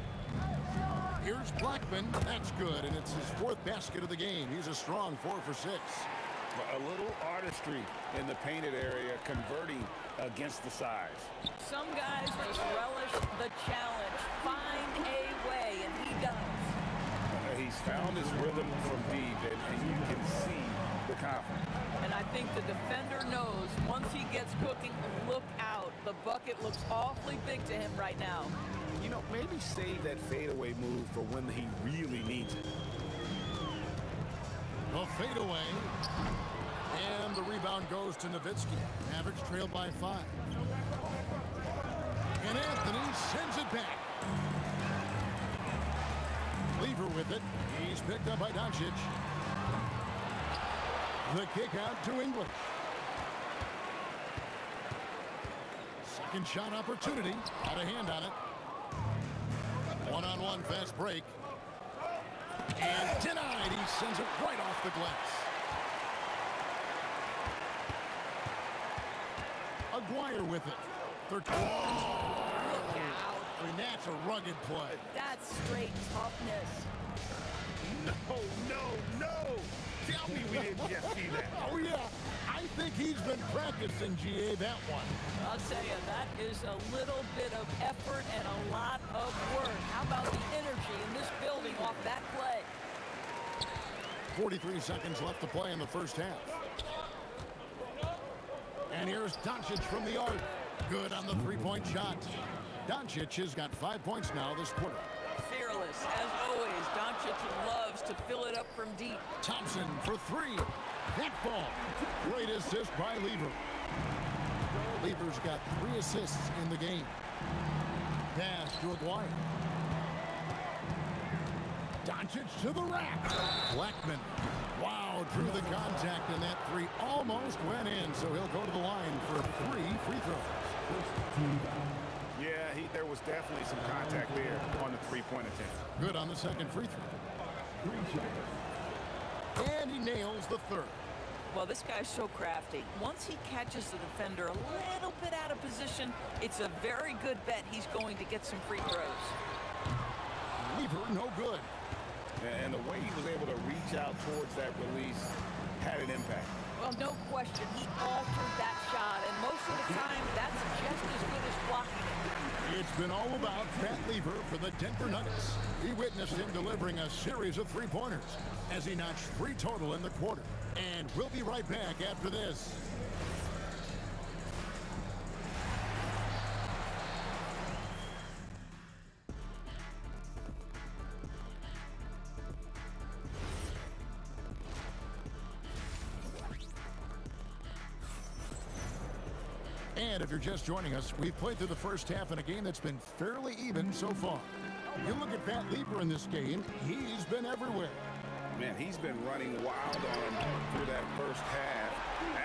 Here's Blackman. That's good, and it's his 4th basket of the game. He's a strong 4 for 6. A little artistry in the painted area, converting against the size. Some guys just relish the challenge. Find a way, and he does. He's found his rhythm from deep, and you can see the confidence. And I think the defender knows once he gets cooking, look out. The bucket looks awfully big to him right now. You know, maybe save that fadeaway move for when he really needs it. A fadeaway. And the rebound goes to Nowitzki. Mavericks trail by 5. And Anthony sends it back. Lever with it. He's picked up by Doncic. The kick out to English. Second shot opportunity. Got a hand on it. One-on-one fast break. And denied. He sends it right off the glass. Aguirre with it. Look out. I mean, that's a rugged play. That's straight toughness. No. Tell me we didn't just see that. Oh, yeah. I think he's been practicing, GA, that one. I'll tell you, that is a little bit of effort and a lot of work. How about the energy in this building off that play? 43 seconds left to play in the first half. And here's Doncic from the arc. Good on the three-point shot. Doncic has got 5 points now this quarter. Fearless, as always. Doncic loves to fill it up from deep. Thompson for 3. That ball. Great assist by Lever. Lever's got 3 assists in the game. Pass to Aguirre. Doncic to the rack. Blackman. Wow, drew the contact, and that 3 almost went in, so he'll go to the line for 3 free throws. Yeah, there was definitely some contact there on the three-point attempt. Good on the second free throw. And he nails the 3rd. Well, this guy's so crafty. Once he catches the defender a little bit out of position, it's a very good bet he's going to get some free throws. Lever, no good. And the way he was able to reach out towards that release had an impact. Well, no question. He altered that shot, and most of the time, that's just as good as blocking it. It's been all about Pat Lever for the Denver Nuggets. We witnessed him delivering a series of three-pointers as he notched 3 total in the quarter. And we'll be right back after this. And if you're just joining us, we've played through the first half in a game that's been fairly even so far. You look at Pat Lever in this game, he's been everywhere. Man, he's been running wild on through that first half.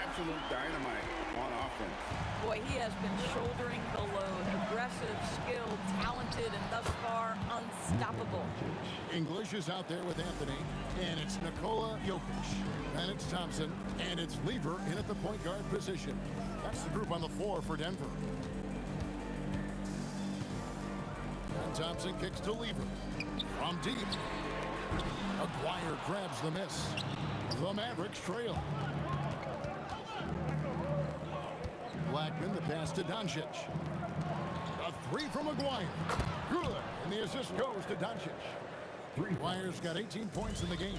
Absolute dynamite on offense. Boy, he has been shouldering the load. Aggressive, skilled, talented, and thus far, unstoppable. English is out there with Anthony, and it's Nikola Jokic. And it's Thompson, and it's Lever in at the point guard position. That's the group on the floor for Denver. And Thompson kicks to Lever. From deep. Aguirre grabs the miss. The Mavericks trail. Blackman, the pass to Doncic. A three from Maguire. Good. And the assist goes to Doncic. Maguire's got 18 points in the game.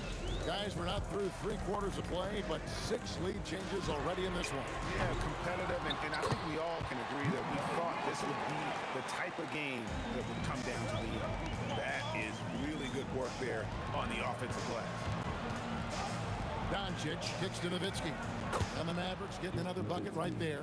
Guys, we're not through 3 quarters of play, but 6 lead changes already in this one. Yeah, competitive, and I think we all can agree that we thought this would be the type of game that would come down to the end. That is really good work there on the offensive glass. Doncic kicks to Nowitzki. And the Mavericks getting another bucket right there.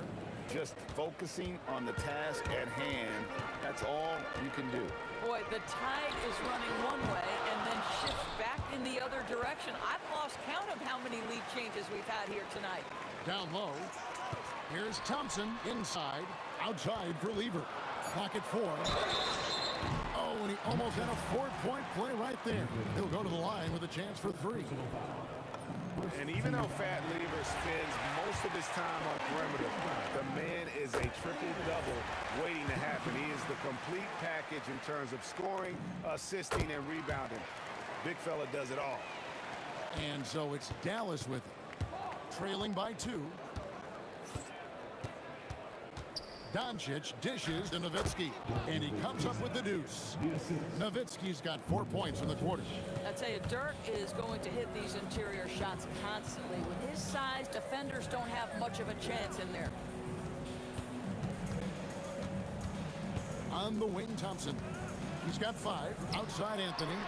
Just focusing on the task at hand, that's all you can do. Boy, the tide is running one way and then shifts back in the other direction. I've lost count of how many lead changes we've had here tonight. Down low. Here's Thompson inside. Outside for Lever. Clock at 4. Oh, and he almost had a 4-point play right there. He'll go to the line with a chance for 3. And even though Fat Lever spends most of his time on perimeter, the man is a triple-double waiting to happen. He is the complete package in terms of scoring, assisting, and rebounding. Big fella does it all. And so it's Dallas with it. Trailing by 2. Doncic dishes to Nowitzki, and he comes up with the deuce. Nowitzki's got 4 points in the quarter. I tell you, Dirk is going to hit these interior shots constantly. With his size, defenders don't have much of a chance in there. On the wing, Thompson. He's got 5. Outside, Anthony.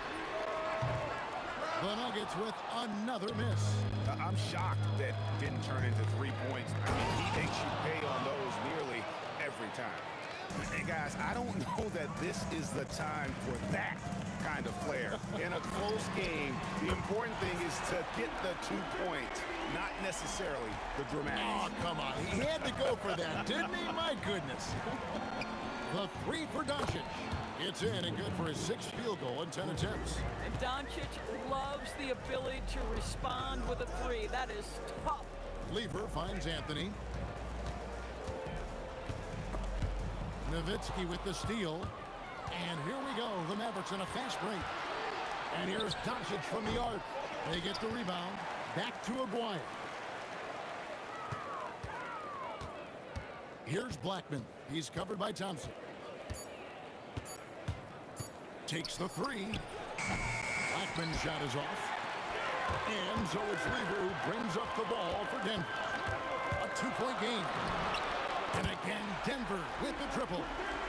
The Nuggets with another miss. I'm shocked that didn't turn into 3 points. I mean, he makes you pay on those nearly every time. And guys, I don't know that this is the time for that kind of flair. In a close game, the important thing is to get the 2 points, not necessarily the dramatics. Oh, come on. He had to go for that, didn't he? My goodness. The 3 for Doncic. It's in and good for his 6th field goal in 10 attempts. And Doncic loves the ability to respond with a 3. That is tough. Lever finds Anthony. Nowitzki with the steal. And here we go. The Mavericks in a fast break. And here's Doncic from the arc. They get the rebound. Back to Aguirre. Here's Blackman. He's covered by Thompson. Takes the 3. Blackman's shot is off. And so it's Lever who brings up the ball for Denver. A 2-point game. And again, Denver with the triple.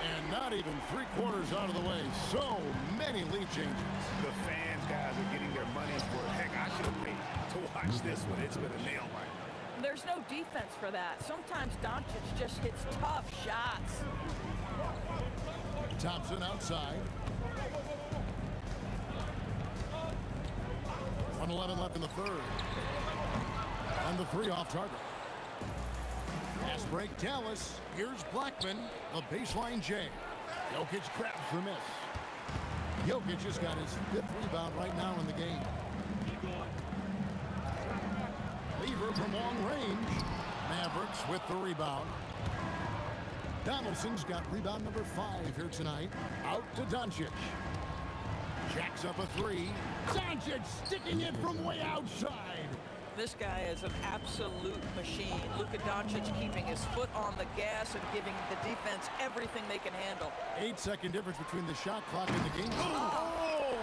And not even 3 quarters out of the way. So many lead changes. The fans, guys, are getting their money's worth. Heck, I should have paid to watch this one. It's been a nail biter. There's no defense for that. Sometimes Doncic just hits tough shots. Thompson outside. 1:11 left in the 3rd. And the 3 off target. Pass break, Dallas. Here's Blackman, the baseline J. Jokic grabs the miss. Jokic has got his 5th rebound right now in the game. Lever from long range. Mavericks with the rebound. Donaldson's got rebound number 5 here tonight. Out to Doncic. Jacks up a 3. Doncic sticking it from way outside. This guy is an absolute machine. Luka Doncic keeping his foot on the gas and giving the defense everything they can handle. 8-second difference between the shot clock and the game. Oh!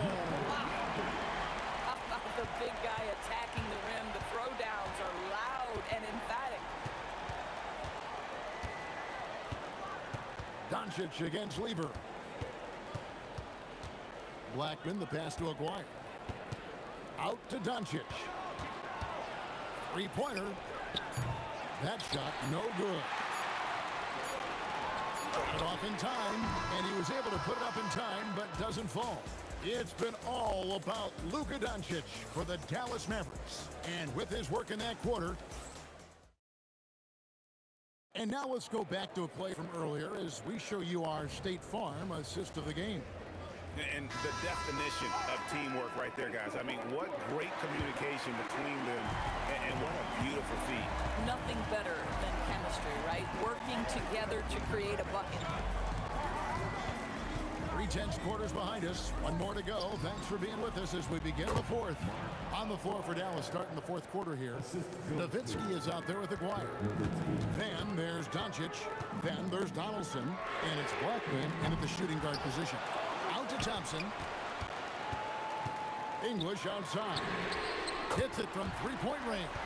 How about the big guy attacking the rim? The throwdowns are loud and emphatic. Doncic against Lever. Blackman, the pass to Aguirre. Out to Doncic. 3-pointer. That shot, no good. Got it off in time, and he was able to put it up in time, but doesn't fall. It's been all about Luka Doncic for the Dallas Mavericks. And with his work in that quarter. And now let's go back to a play from earlier as we show you our State Farm assist of the game. And the definition of teamwork right there, guys. I mean, what great communication between them, and what a beautiful feat. Nothing better than chemistry, right? Working together to create a bucket. 3-10 quarters behind us. One more to go. Thanks for being with us as we begin the fourth. On the floor for Dallas starting the fourth quarter here. Nowitzki is out there with Aguirre. Then there's Doncic. Then there's Donaldson. And it's Blackman in at the shooting guard position. Out to Thompson. English outside. Hits it from three-point range.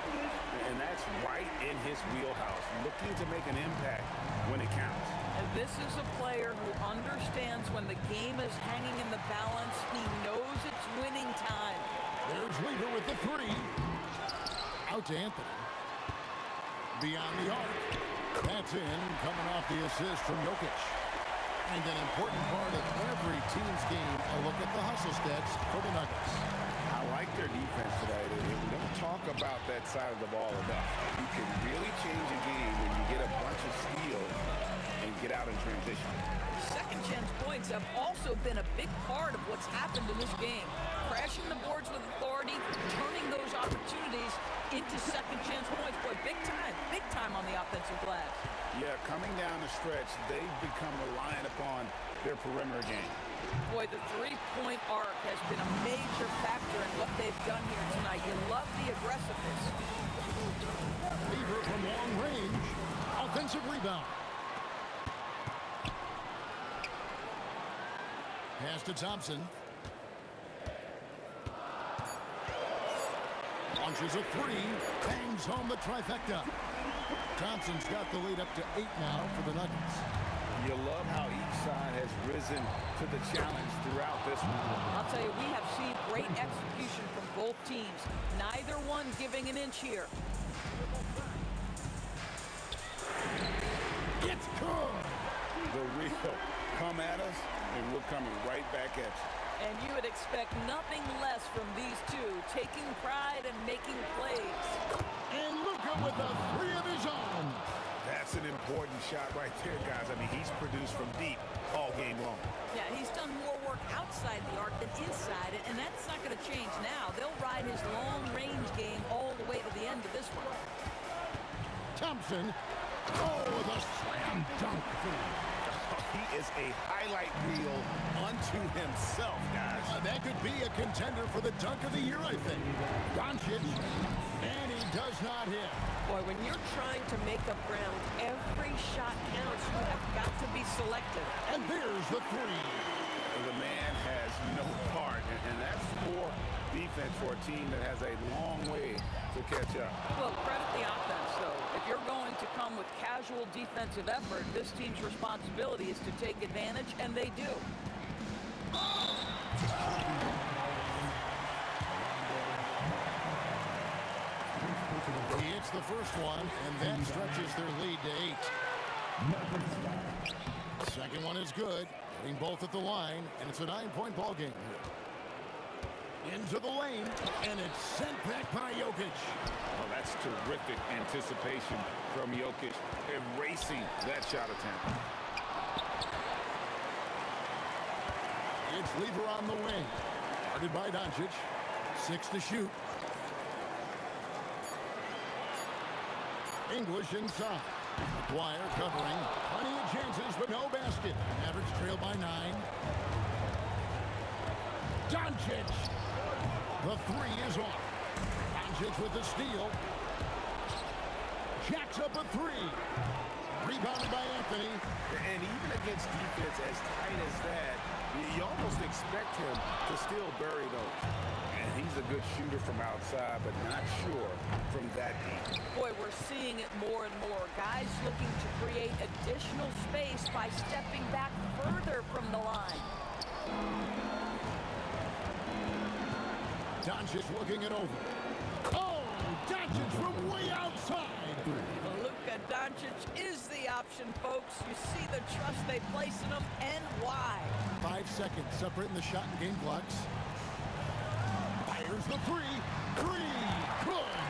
And that's right in his wheelhouse. Looking to make an impact when it counts. And this is a player who understands when the game is hanging in the balance. He knows it's winning time. There's Weaver with the three. Out to Anthony. Beyond the arc. That's in, coming off the assist from Jokic. And an important part of every team's game, a look at the hustle stats for the Nuggets. I like their defense today. We don't talk about that side of the ball enough. You can really change a game when you get a bunch of steals and get out in transition. Second chance points have also been a big part of what's happened in this game. Crashing the boards with authority, turning those opportunities into second chance points. Boy, big time on the offensive glass. Yeah, coming down the stretch, they've become reliant upon their perimeter game. Boy, the three-point arc has been a major factor in what they've done here tonight. You love the aggressiveness. Weaver from long range. Offensive rebound. Pass to Thompson. Launches a three. Bangs home the trifecta. Thompson's got the lead up to 8 now for the Nuggets. You love how each side has risen to the challenge throughout this one. I'll tell you, we have seen great execution from both teams. Neither one giving an inch here. It's good. The real come at us, and we're coming right back at you. And you would expect nothing less from these two, taking pride and making plays. And Luka with a three of his own. That's an important shot right there, guys. I mean, he's produced from deep all game long. Yeah, he's done more work outside the arc than inside it, and that's not going to change now. They'll ride his long-range game all the way to the end of this one. Thompson. Oh, the slam dunk. He is a highlight reel unto himself, guys. That could be a contender for the dunk of the year, I think. Doncic, and he does not hit. Boy, when you're trying to make up ground, every shot counts. You have got to be selective. And there's the three. The man has no heart, and that's poor defense for a team that has a long way to catch up. Well, credit the offense, though. If you're going to come with casual defensive effort, this team's responsibility is to take advantage, and they do. He hits the first one, and that stretches their lead to 8. Second one is good. Getting both at the line, and it's a 9-point ball game here. Into the lane, and it's sent back by Jokic. Oh, that's terrific anticipation from Jokic, erasing that shot attempt. It's Weaver on the wing. Guarded by Doncic. 6 to shoot. English inside. Dwyer covering. Plenty of chances, but no basket. Mavericks trail by 9. Doncic. The three is off. Doncic with the steal. Jacks up a three. Rebounded by Anthony. And even against defense as tight as that, you almost expect him to still bury those. And he's a good shooter from outside, but not sure from that deep. Boy, we're seeing it more and more. Guys looking to create additional space by stepping back further from the line. Doncic looking it over. Oh, Doncic from way outside. Luka Doncic is the option, folks. You see the trust they place in him and why. 5 seconds separating the shot and game clocks. Fires the three. Three. Good.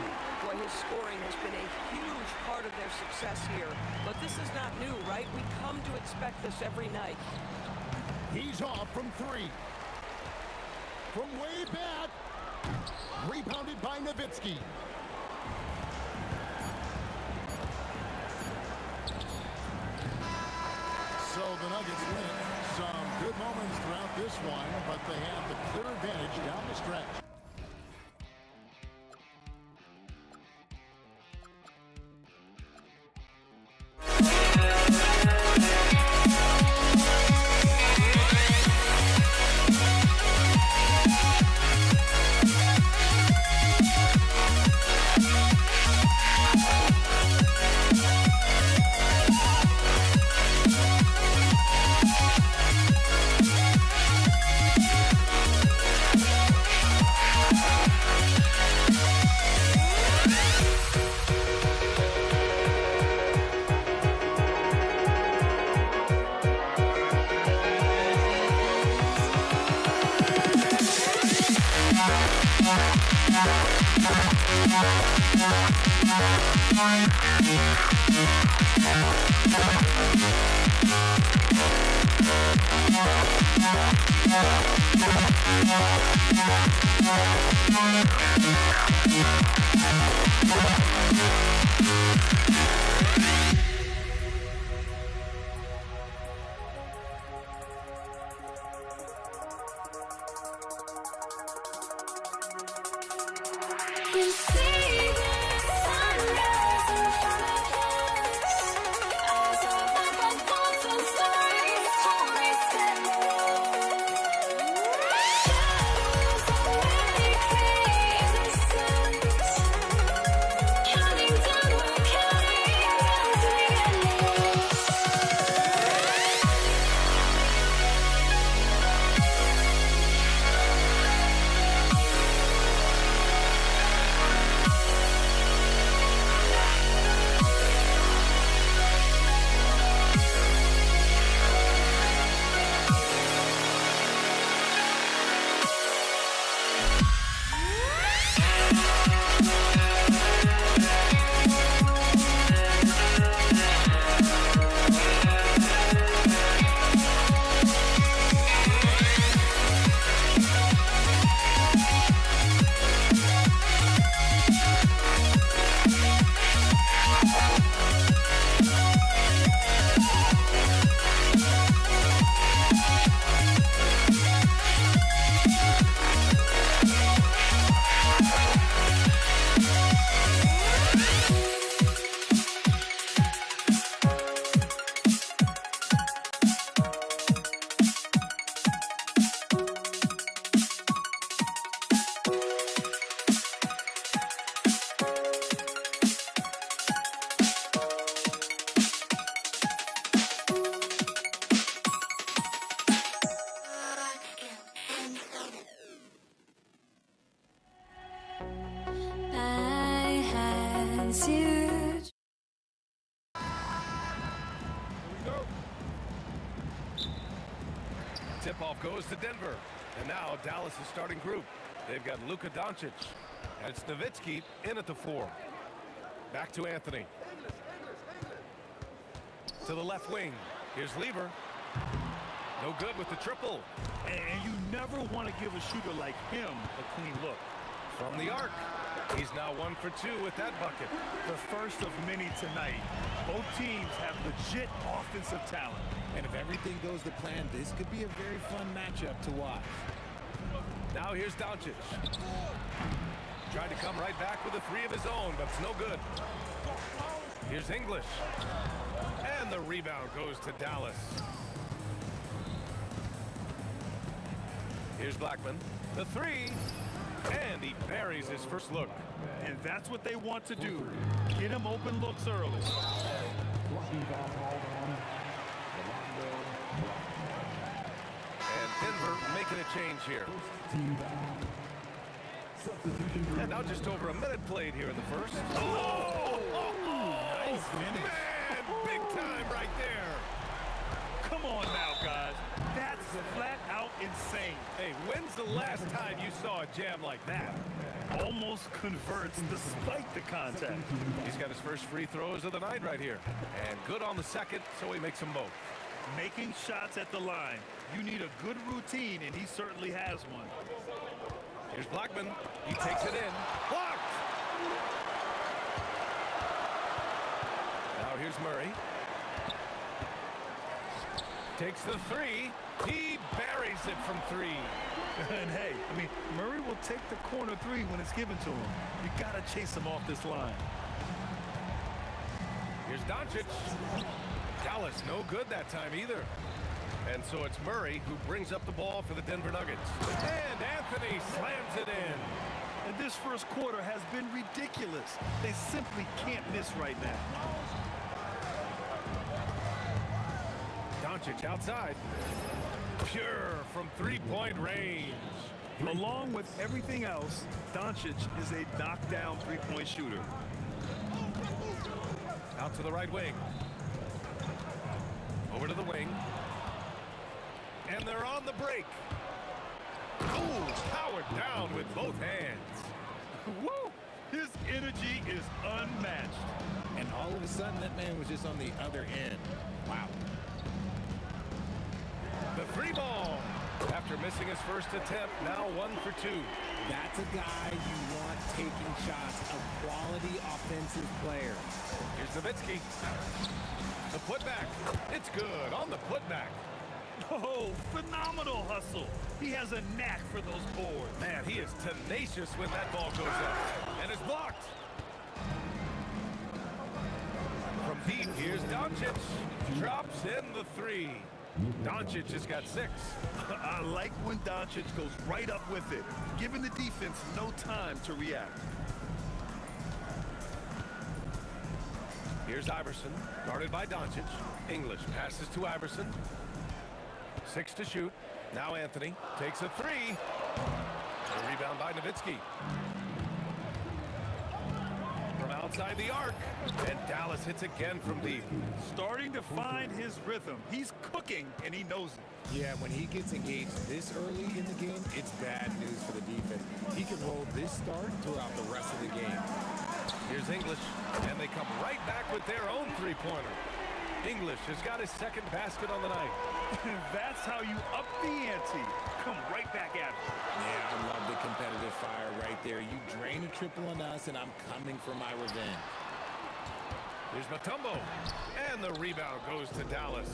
Boy, his scoring has been a huge part of their success here. But this is not new, right? We come to expect this every night. He's off from 3. From way back. Rebounded by Nowitzki. So the Nuggets win it. Some good moments throughout this one, but they have the clear advantage down the stretch. You see the sunrise in front of us. Eyes are like a thousand stories told me shadows already create the suns. Counting down, we're counting down to the endless. I had to. Tip-off goes to Denver. And now Dallas' starting group. They've got Luka Doncic. And it's Nowitzki in at the 4. Back to Anthony. To the left wing. Here's Lever. No good with the triple. And you never want to give a shooter like him a clean look. From the arc. He's now 1 for 2 with that bucket. The first of many tonight. Both teams have legit offensive talent. And if everything goes to plan, this could be a very fun matchup to watch. Now here's Doncic. Trying to come right back with a 3 of his own, but it's no good. Here's English. And the rebound goes to Dallas. Here's Blackman. The 3. And he buries his first look. And that's what they want to do. Get him open looks early. And Denver making a change here. And now just over a minute played here in the first. Oh! Nice finish. Man, big time right there. Come on now, guys. That's flat out insane. Hey, when's the last time you saw a jam like that? Almost converts despite the contact. He's got his first free throws of the night right here. And good on the second, so he makes them both. Making shots at the line. You need a good routine, and he certainly has one. Here's Blackman. He takes it in. Blocked! Now here's Murray. Takes the three. He buries it from three. And hey, I mean, Murray will take the corner three when it's given to him. You got to chase him off this line. Here's Doncic. Dallas no good that time either. And so it's Murray who brings up the ball for the Denver Nuggets. And Anthony slams it in. And this first quarter has been ridiculous. They simply can't miss right now. Doncic outside. Pure from three-point range. Along with everything else, Doncic is a knockdown three-point shooter. Out to the right wing. Over to the wing. And they're on the break. Ooh, powered down with both hands. Woo! His energy is unmatched. And all of a sudden, that man was just on the other end. Wow. The three ball. After missing his first attempt, now 1 for 2. That's a guy you want taking shots, a quality offensive player. Here's Nowitzki. The putback. It's good on the putback. Oh, phenomenal hustle. He has a knack for those boards. Man, he is tenacious when that ball goes up. And it's blocked. From deep, here's Doncic. Drops in the three. Doncic has got 6. I like when Doncic goes right up with it, giving the defense no time to react. Here's Iverson, guarded by Doncic. English passes to Iverson. 6 to shoot. Now Anthony takes a 3. A rebound by Nowitzki. From outside the arc. And Dallas hits again from deep. Starting to find his rhythm. He's cooking, and he knows it. Yeah, when he gets engaged this early in the game, it's bad news for the defense. He can roll this start throughout the rest of the game. Here's English, and they come right back with their own three-pointer. English has got his second basket on the night. That's how you up the ante. Come right back at it. Yeah, I love the competitive fire right there. You drain a triple on us, and I'm coming for my revenge. Here's Mutombo, and the rebound goes to Dallas.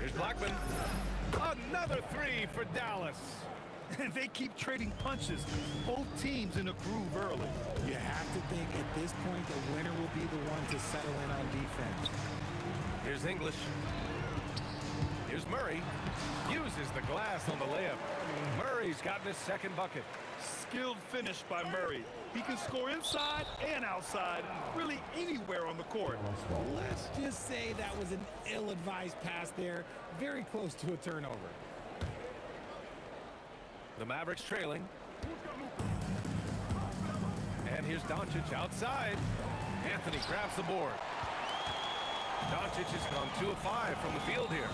Here's Blackman. Another 3 for Dallas. They keep trading punches. Both teams in a groove early. You have to think at this point the winner will be the one to settle in on defense. Here's English. Here's Murray. Uses the glass on the layup. Murray's gotten his second bucket. Skilled finish by Murray. He can score inside and outside, really anywhere on the court. Let's just say that was an ill-advised pass there. Very close to a turnover. The Mavericks trailing. And here's Doncic outside. Anthony grabs the board. Doncic has gone 2 of 5 from the field here.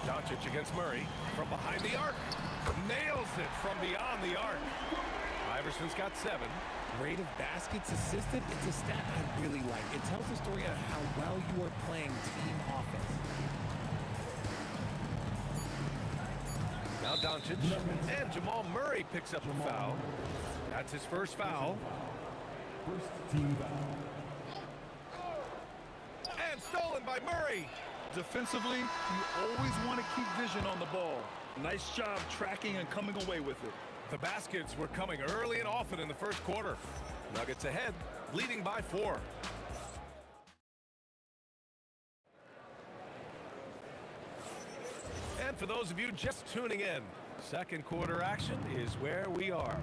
Doncic against Murray from behind the arc. Nails it from beyond the arc. Iverson's got 7. Rate of baskets assisted, it's a stat I really like. It tells the story of how well you are playing team offense. Now Doncic and Jamal Murray picks up a foul. That's his first foul. First team foul. And stolen by Murray. Defensively, you always want to keep vision on the ball. Nice job tracking and coming away with it. The baskets were coming early and often in the first quarter. Nuggets ahead, leading by 4. And for those of you just tuning in, second quarter action is where we are.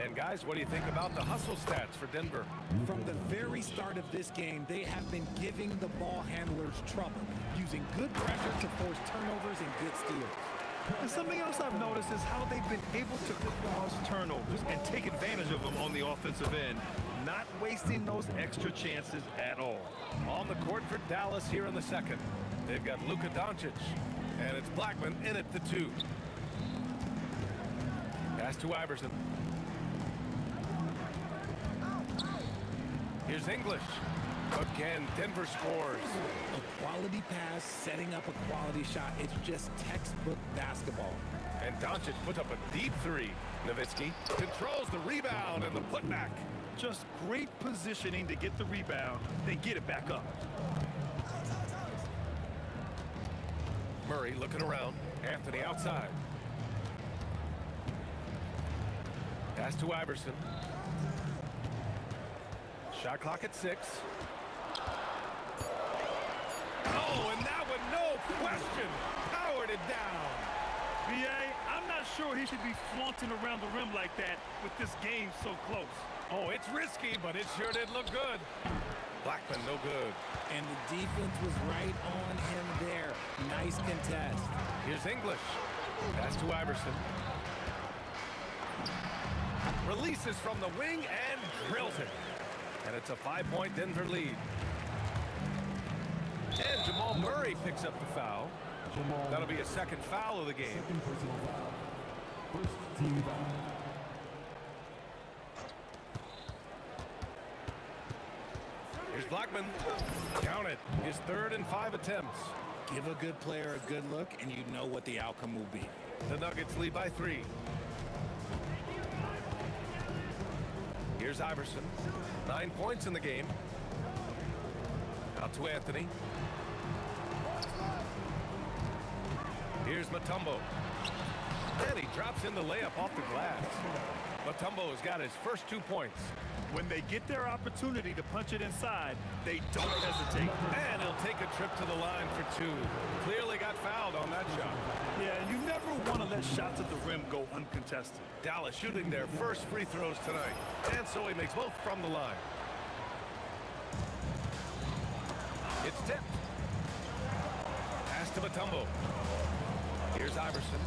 And guys, what do you think about the hustle stats for Denver? From the very start of this game, they have been giving the ball handlers trouble, using good pressure to force turnovers and good steals. And something else I've noticed is how they've been able to cause turnovers and take advantage of them on the offensive end, not wasting those extra chances at all. On the court for Dallas here in the second. They've got Luka Doncic, and it's Blackman in at the 2. Pass to Iverson. Here's English. Again, Denver scores. A quality pass, setting up a quality shot. It's just textbook basketball. And Doncic puts up a deep 3. Nowitzki controls the rebound and the putback. Just great positioning to get the rebound, then get it back up. Murray looking around. Anthony outside. Pass to Iverson. Shot clock at 6. Oh, and that one, no question, powered it down. B.A., I'm not sure he should be flaunting around the rim like that with this game so close. Oh, it's risky, but it sure did look good. Blackman, no good. And the defense was right on him there. Nice contest. Here's English. Pass to Iverson. Releases from the wing and drills it. And it's a 5-point Denver lead. And Jamal Murray picks up the foul. That'll be a second foul of the game. Second personal foul. First team foul. Here's Blackman. Count it. His 3rd and 5 attempts. Give a good player a good look, and you know what the outcome will be. The Nuggets lead by 3. Here's Iverson. 9 points in the game. Out to Anthony. Here's Mutombo. And he drops in the layup off the glass. Mutombo has got his first 2 points. When they get their opportunity to punch it inside, they don't hesitate. And he'll take a trip to the line for 2. Clearly got fouled on that shot. Yeah, you never want to let shots at the rim go uncontested. Dallas shooting their first free throws tonight. And so he makes both from the line. It's tipped. Pass to Mutombo. Here's Iverson.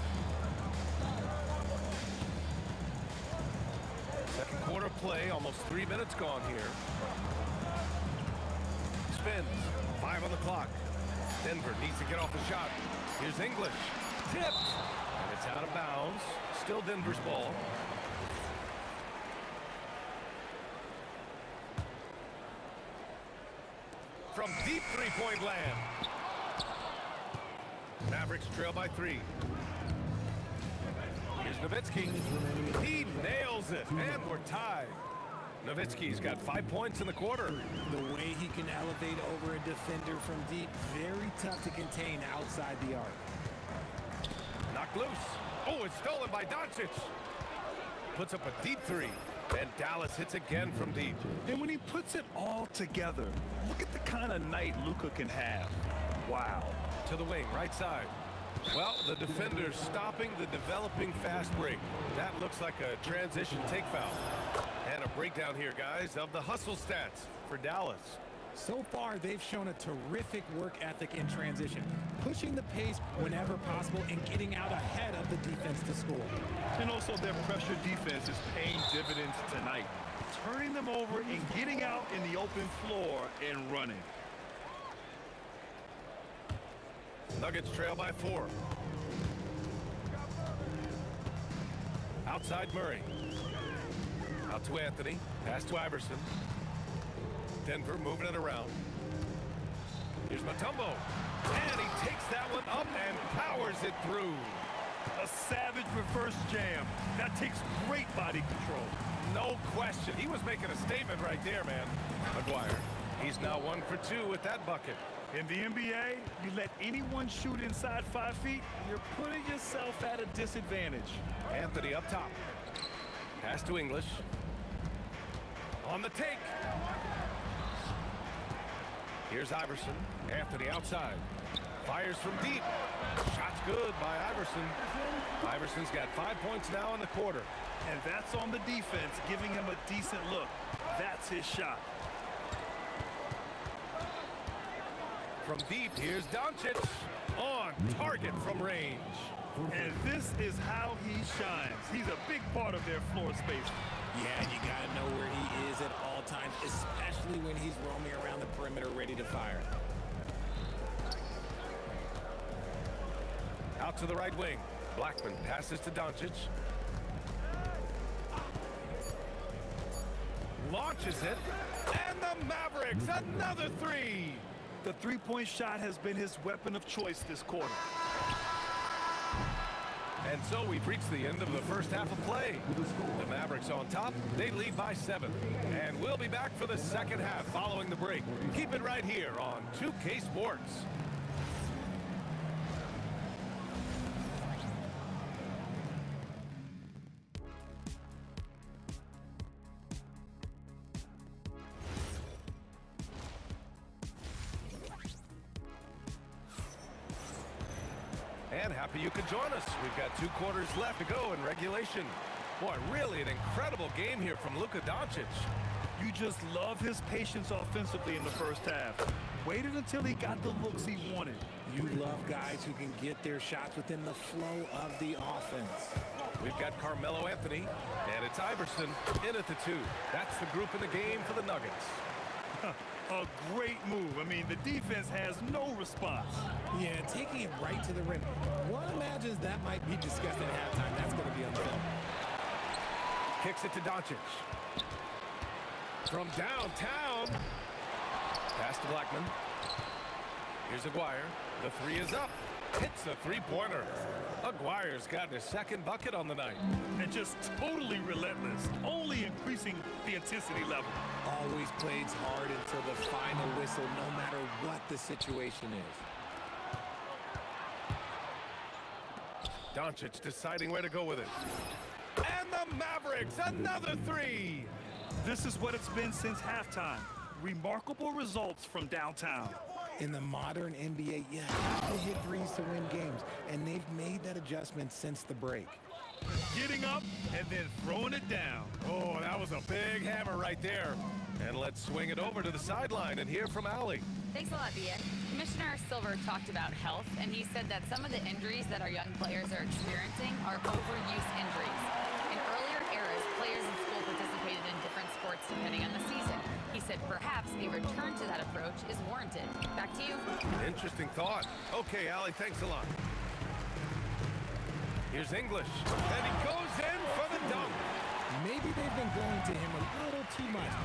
Second quarter play, almost 3 minutes gone here. Spins, 5 on the clock. Denver needs to get off the shot. Here's English. Tipped. And it's out of bounds. Still Denver's ball. From deep three-point land. Mavericks trail by 3. Here's Nowitzki. He nails it, and we're tied. Nowitzki's got 5 points in the quarter. The way he can elevate over a defender from deep, very tough to contain outside the arc. Knocked loose. Oh, it's stolen by Doncic. Puts up a deep 3. And Dallas hits again from deep. And when he puts it all together, look at the kind of night Luka can have. Wow. To the wing, right side. Well, the defender's stopping the developing fast break. That looks like a transition take foul. And a breakdown here, guys, of the hustle stats for Dallas. So far, they've shown a terrific work ethic in transition, pushing the pace whenever possible and getting out ahead of the defense to score. And also their pressure defense is paying dividends tonight, turning them over and getting out in the open floor and running. Nuggets trail by 4. Outside Murray. Out to Anthony. Pass to Iverson. Denver moving it around. Here's Mutombo. And he takes that one up and powers it through. A savage reverse jam. That takes great body control. No question. He was making a statement right there, man. McGuire. He's now 1 for 2 with that bucket. In the NBA, you let anyone shoot inside 5 feet, you're putting yourself at a disadvantage. Anthony up top. Pass to English. On the take. Here's Iverson. Anthony outside. Fires from deep. Shot's good by Iverson. Iverson's got 5 points now in the quarter. And that's on the defense, giving him a decent look. That's his shot. From deep, here's Doncic. On target from range. And this is how he shines. He's a big part of their floor space. Yeah, you got to know where he is at all times, especially when he's roaming around the perimeter ready to fire. Out to the right wing. Blackman passes to Doncic. Launches it. And the Mavericks, another 3. The three-point shot has been his weapon of choice this quarter. And so we've reached the end of the first half of play. The Mavericks on top. They lead by 7. And we'll be back for the second half following the break. Keep it right here on 2K Sports. And happy you could join us. We've got 2 quarters left to go in regulation. Boy, really an incredible game here from Luka Doncic. You just love his patience offensively in the first half. Waited until he got the looks he wanted. You love guys who can get their shots within the flow of the offense. We've got Carmelo Anthony, and it's Iverson in at the 2. That's the group in the game for the Nuggets. A great move. I mean, the defense has no response. Yeah, taking it right to the rim. One imagines that might be discussed at halftime. That's going to be on film. Kicks it to Doncic. From downtown. Pass to Blackman. Here's Aguirre. The 3 is up. Hits the 3-pointer. Aguirre's got his second bucket on the night. And just totally relentless, only increasing the intensity level. Always plays hard until the final whistle, no matter what the situation is. Doncic deciding where to go with it. And the Mavericks, another 3. This is what it's been since halftime. Remarkable results from downtown. In the modern NBA, you have to hit threes to win games, and they've made that adjustment since the break. Getting up and then throwing it down. Oh, that was a big hammer right there. And let's swing it over to the sideline and hear from Allie. Thanks a lot, Bia. Commissioner Silver talked about health, and he said that some of the injuries that our young players are experiencing are overuse injuries. In earlier eras, players in school participated in different sports depending on the season. He said perhaps a return to that approach is warranted. Back to you. Interesting thought. Okay, Allie, thanks a lot. Here's English, and he goes in for the dunk. Maybe they've been going to him a little too much.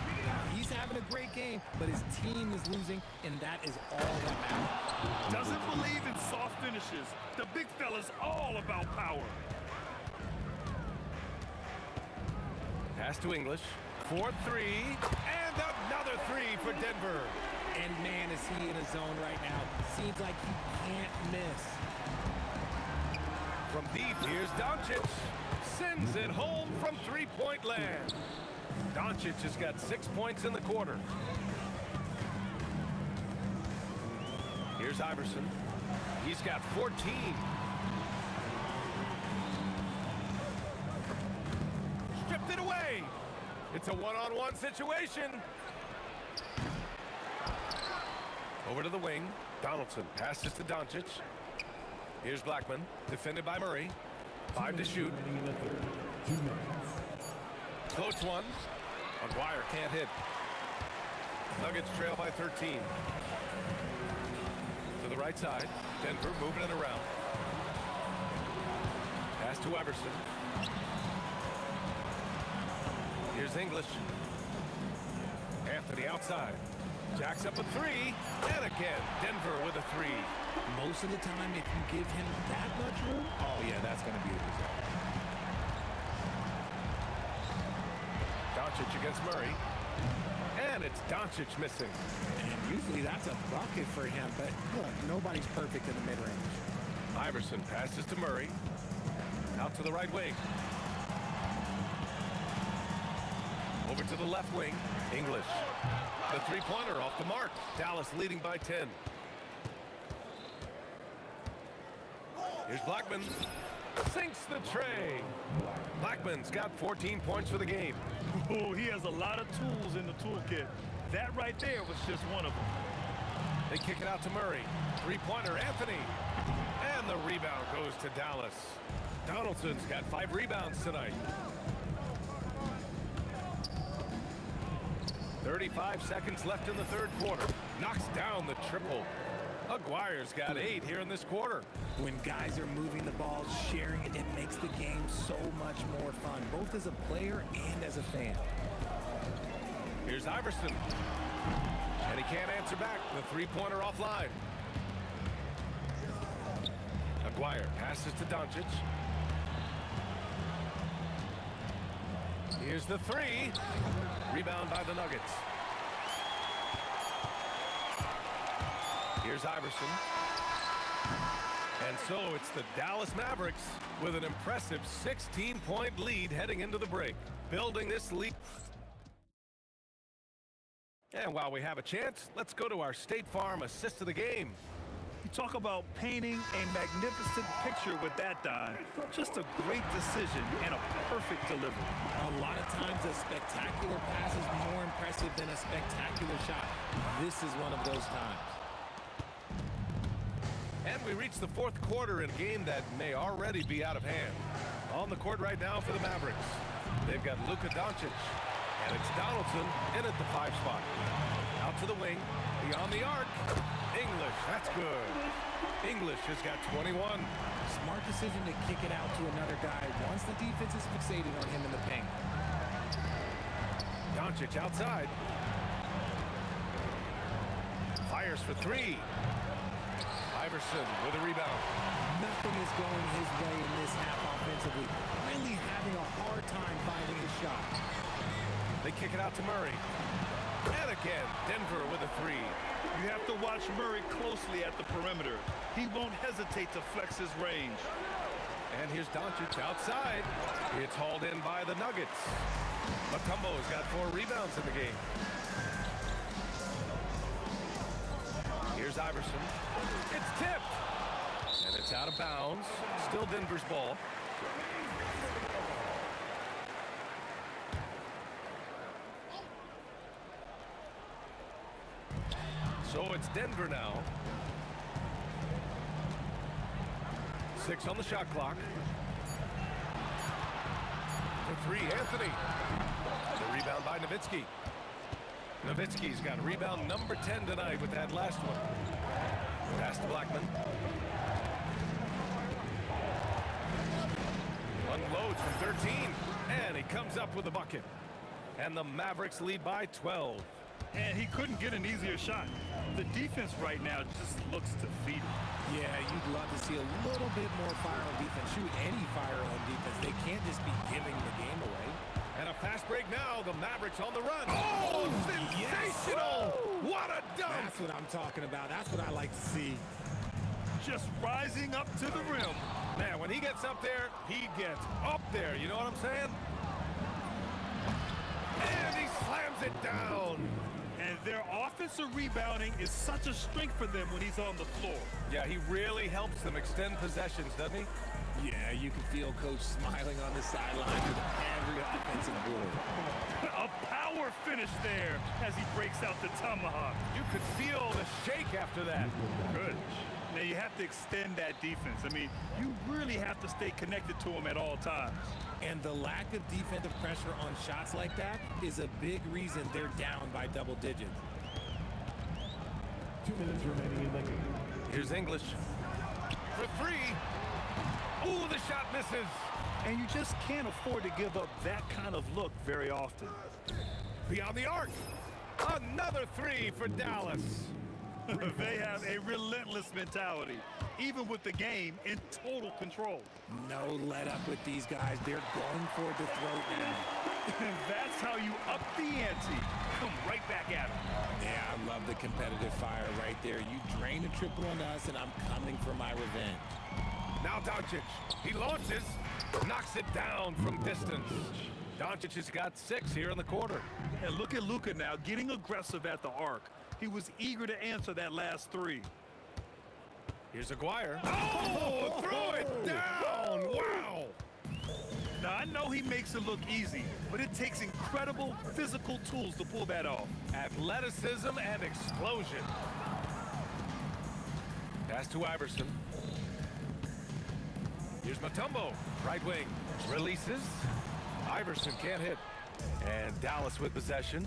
He's having a great game, but his team is losing, and that is all that matters. Doesn't believe in soft finishes. The big fella's all about power. Pass to English. 4-3, and another 3 for Denver. And man, is he in a zone right now. Seems like he can't miss. From deep, here's Doncic. Sends it home from 3-point land. Doncic has got 6 points in the quarter. Here's Iverson. He's got 14. Stripped it away. It's a one-on-one situation. Over to the wing. Donaldson passes to Doncic. Here's Blackman, defended by Murray. 5 to shoot. 2 minutes. Close one. Aguirre can't hit. Nuggets trail by 13. To the right side. Denver moving it around. Pass to Everson. Here's English. Anthony outside. Jacks up a 3. And again, Denver with a 3. Most of the time, if you give him that much room, oh yeah, that's going to be the result. Doncic against Murray. And it's Doncic missing. And usually that's a bucket for him, but look, nobody's perfect in the mid-range. Iverson passes to Murray. Out to the right wing. Over to the left wing. English. The 3-pointer off the mark. Dallas leading by 10. Here's Blackman. Sinks the tray. Blackman's got 14 points for the game. Oh, he has a lot of tools in the toolkit. That right there was just one of them. They kick it out to Murray. 3-pointer, Anthony. And the rebound goes to Dallas. Donaldson's got 5 rebounds tonight. 35 seconds left in the third quarter. Knocks down the triple. Aguirre's got 8 here in this quarter. When guys are moving the ball, sharing it, it makes the game so much more fun, both as a player and as a fan. Here's Iverson. And he can't answer back. The 3-pointer offline. Aguirre passes to Doncic. Here's the three. Rebound by the Nuggets. Here's Iverson. And so it's the Dallas Mavericks with an impressive 16-point lead heading into the break. Building this lead. And while we have a chance, let's go to our State Farm assist of the game. You talk about painting a magnificent picture with that dive. Just a great decision and a perfect delivery. A lot of times a spectacular pass is more impressive than a spectacular shot. This is one of those times. And we reach the fourth quarter in a game that may already be out of hand. On the court right now for the Mavericks, they've got Luka Doncic, and it's Donaldson in at the 5 spot. Out to the wing, beyond the arc. English, that's good. English has got 21. Smart decision to kick it out to another guy once the defense is fixated on him in the paint. Doncic outside. Fires for three. Iverson with a rebound. Nothing is going his way in this half offensively. Really having a hard time finding his shot. They kick it out to Murray. And again, Denver with a three. You have to watch Murray closely at the perimeter. He won't hesitate to flex his range. And here's Doncic outside. It's hauled in by the Nuggets. Mutombo's got 4 rebounds in the game. Here's Iverson. It's tipped. And it's out of bounds. Still Denver's ball. So it's Denver now. 6 on the shot clock. For three, Anthony. The rebound by Nowitzki. Nowitzki's got rebound number 10 tonight with that last one. Pass to Blackman. Unloads from 13, and he comes up with a bucket. And the Mavericks lead by 12. And he couldn't get an easier shot. The defense right now just looks defeated. Yeah, you'd love to see a little bit more fire on defense. Shoot any fire on defense. They can't just be giving the game away. And a fast break now. The Mavericks on the run. Oh, sensational! Yes. What a dunk! That's what I'm talking about. That's what I like to see. Just rising up to the rim. Man, when he gets up there, he gets up there. You know what I'm saying? And he slams it down. And their offensive rebounding is such a strength for them when he's on the floor. Yeah, he really helps them extend possessions, doesn't he? Yeah, you can feel Coach smiling on the sideline with every offensive board. A power finish there as he breaks out the tomahawk. You could feel the shake after that. Good. Now you have to extend that defense. I mean, you really have to stay connected to him at all times. And the lack of defensive pressure on shots like that is a big reason they're down by double digits. 2 minutes remaining in the game. Here's English. For three. Ooh, the shot misses. And you just can't afford to give up that kind of look very often. Beyond the arc. Another three for Dallas. They have a relentless mentality, even with the game in total control. No let up with these guys. They're going for the throat now. And that's how you up the ante. Come right back at them. Yeah, I love the competitive fire right there. You drain the triple on us, and I'm coming for my revenge. Now Doncic. He launches. Knocks it down from distance. Doncic has got 6 here in the quarter. And look at Luka now, getting aggressive at the arc. He was eager to answer that last three. Here's Aguirre. Oh, throw it down. Wow. Now, I know he makes it look easy, but it takes incredible physical tools to pull that off. Athleticism and explosion. Pass to Iverson. Here's Mutombo. Right wing. Releases. Iverson can't hit. And Dallas with possession.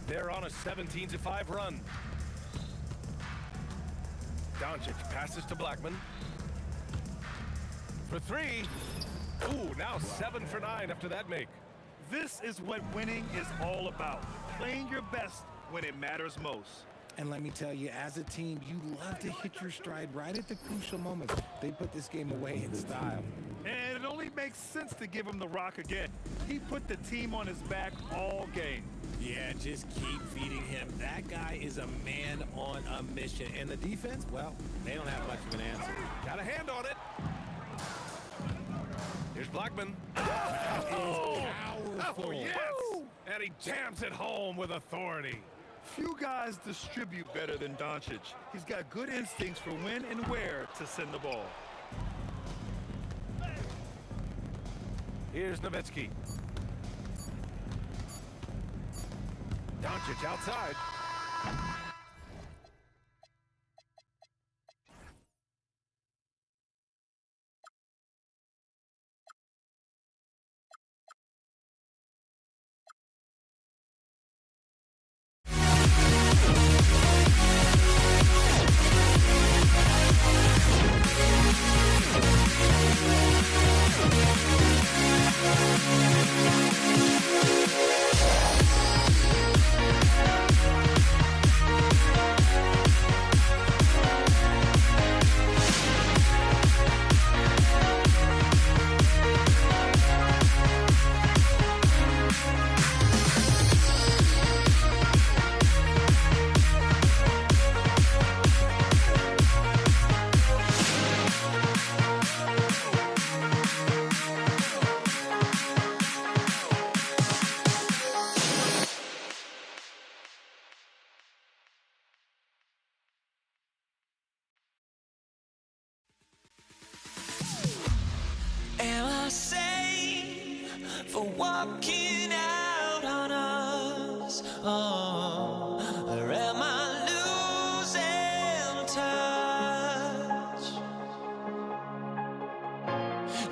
They're on a 17-5 run. Doncic passes to Blackman. For three. Ooh, now 7 for 9 after that make. This is what winning is all about. Playing your best when it matters most. And let me tell you, as a team, you love to hit your stride right at the crucial moments. They put this game away in style. And it only makes sense to give him the rock again. He put the team on his back all game. Yeah, just keep feeding him. That guy is a man on a mission. And the defense, well, they don't have much of an answer. Got a hand on it. Here's Blackman. Powerful. Oh, yes! And he jams it home with authority. Few guys distribute better than Doncic. He's got good instincts for when and where to send the ball. Here's Nowitzki. Doncic outside. Am I safe for walking out on us? Oh, or am I losing touch?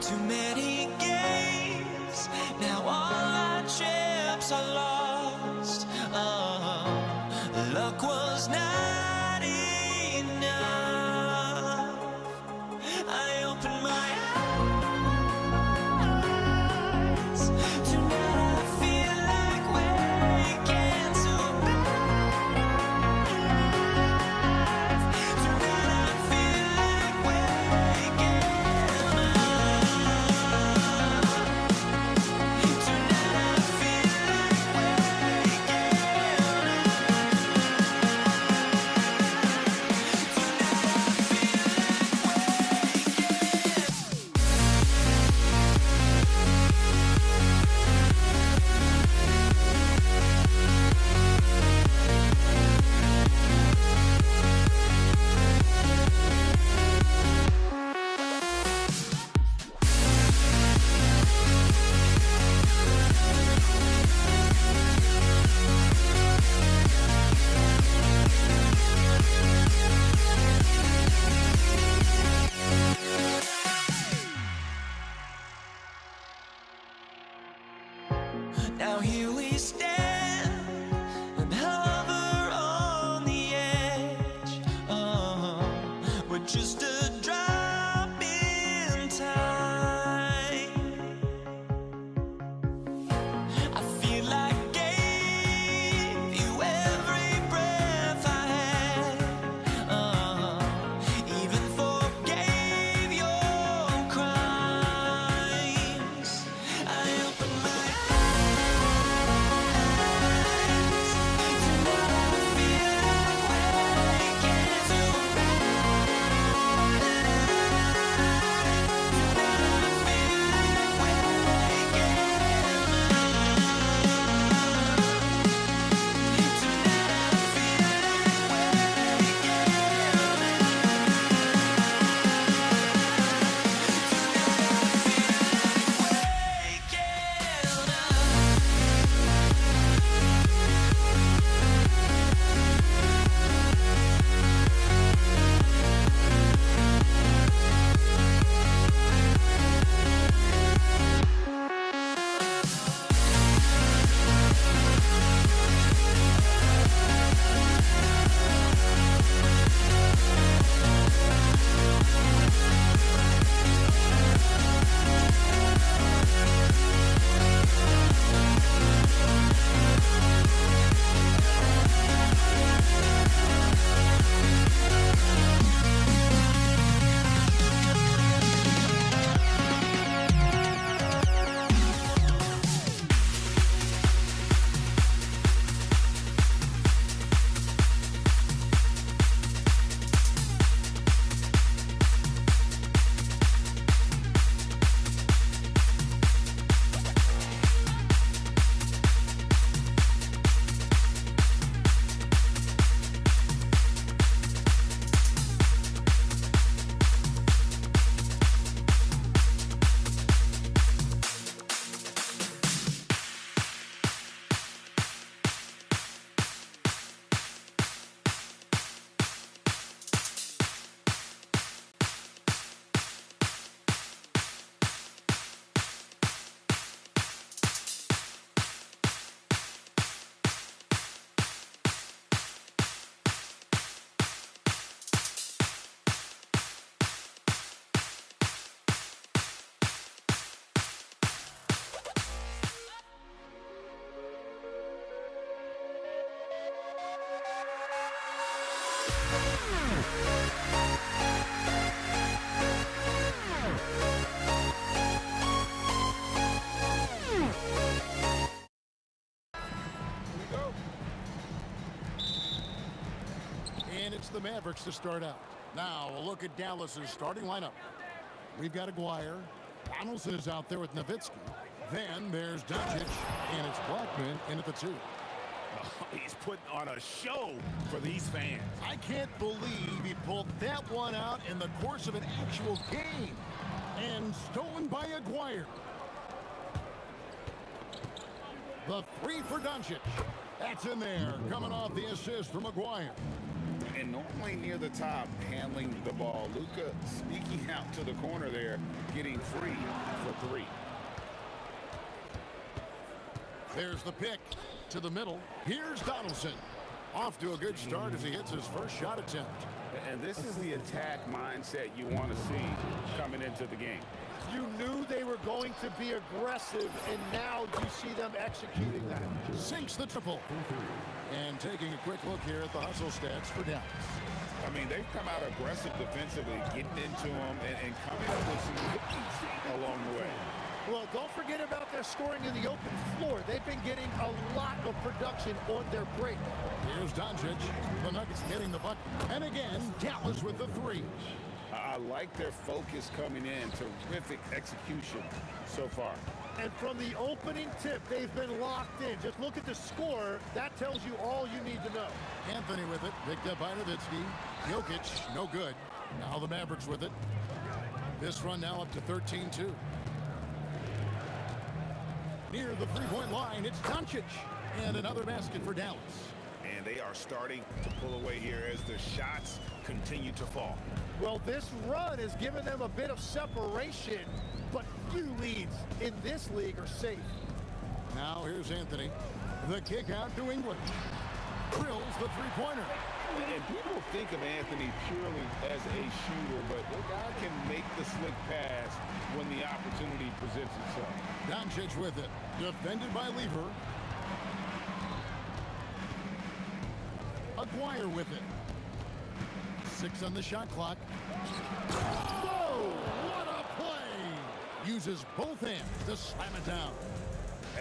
Too many games, now all our chips are lost. Oh, luck was not enough. I opened my eyes. Tonight I feel like waking so bad. And it's the Mavericks to start out. Now, a look at Dallas's starting lineup. We've got Aguirre. Donaldson is out there with Nowitzki. Then there's Doncic, and it's Blackman in at the 2. Oh, he's putting on a show for these fans. I can't believe he pulled that one out in the course of an actual game. And stolen by Aguirre. The 3 for Doncic. That's in there, coming off the assist from Aguirre. And normally near the top, handling the ball. Luka sneaking out to the corner there, getting free for 3. There's the pick to the middle. Here's Donaldson. Off to a good start as he hits his first shot attempt. And this is the attack mindset you want to see coming into the game. You knew they were going to be aggressive, and now you see them executing that. Sinks the triple. And taking a quick look here at the hustle stats for Dallas. I mean, they've come out aggressive defensively, getting into them and coming up with some hookies along the way. Well, don't forget about their scoring in the open floor. They've been getting a lot of production on their break. Here's Doncic. The Nuggets getting the bucket. And again, Dallas with the 3. I like their focus coming in. Terrific execution so far. And from the opening tip, they've been locked in. Just look at the score. That tells you all you need to know. Anthony with it. Picked up by Nowitzki. Jokic, no good. Now the Mavericks with it. This run now up to 13-2. Near the three-point line, it's Doncic. And another basket for Dallas. And they are starting to pull away here as the shots continue to fall. Well, this run has given them a bit of separation, but few leads in this league are safe. Now here's Anthony. The kick out to English. Drills the three-pointer. And people think of Anthony purely as a shooter, but the guy can make the slick pass when the opportunity presents itself. Doncic with it. Defended by Lever. Aguirre with it. 6 on the shot clock. Whoa! What a play! Uses both hands to slam it down.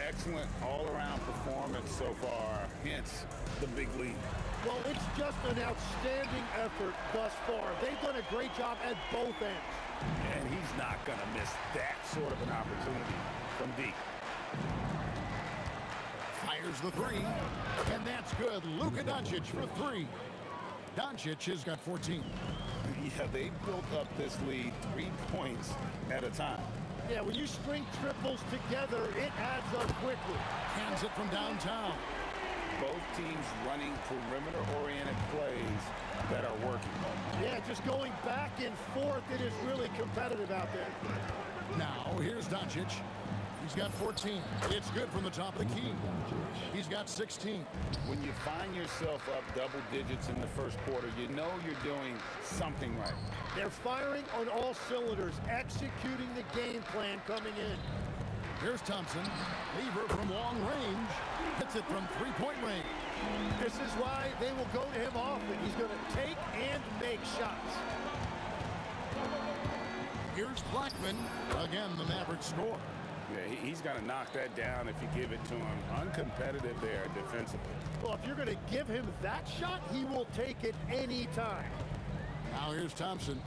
Excellent all-around performance so far, hence the big lead. Well, it's just an outstanding effort thus far. They've done a great job at both ends. And he's not going to miss that sort of an opportunity from deep. Fires the 3, and that's good. Luka Doncic for 3. Doncic has got 14. Yeah, they built up this lead 3 points at a time. Yeah, when you string triples together, it adds up quickly. Hands it from downtown. Both teams running perimeter-oriented plays that are working. Yeah, just going back and forth, it is really competitive out there. Now, here's Doncic. He's got 14. It's good from the top of the key. He's got 16. When you find yourself up double digits in the first quarter, you know you're doing something right. They're firing on all cylinders, executing the game plan coming in. Here's Thompson. Lever from long range. Hits it from three-point range. This is why they will go to him often. He's going to take and make shots. Here's Blackman. Again, the Mavericks score. Yeah, he's going to knock that down if you give it to him. Uncompetitive there defensively. Well, if you're going to give him that shot, he will take it any time. Now here's Thompson.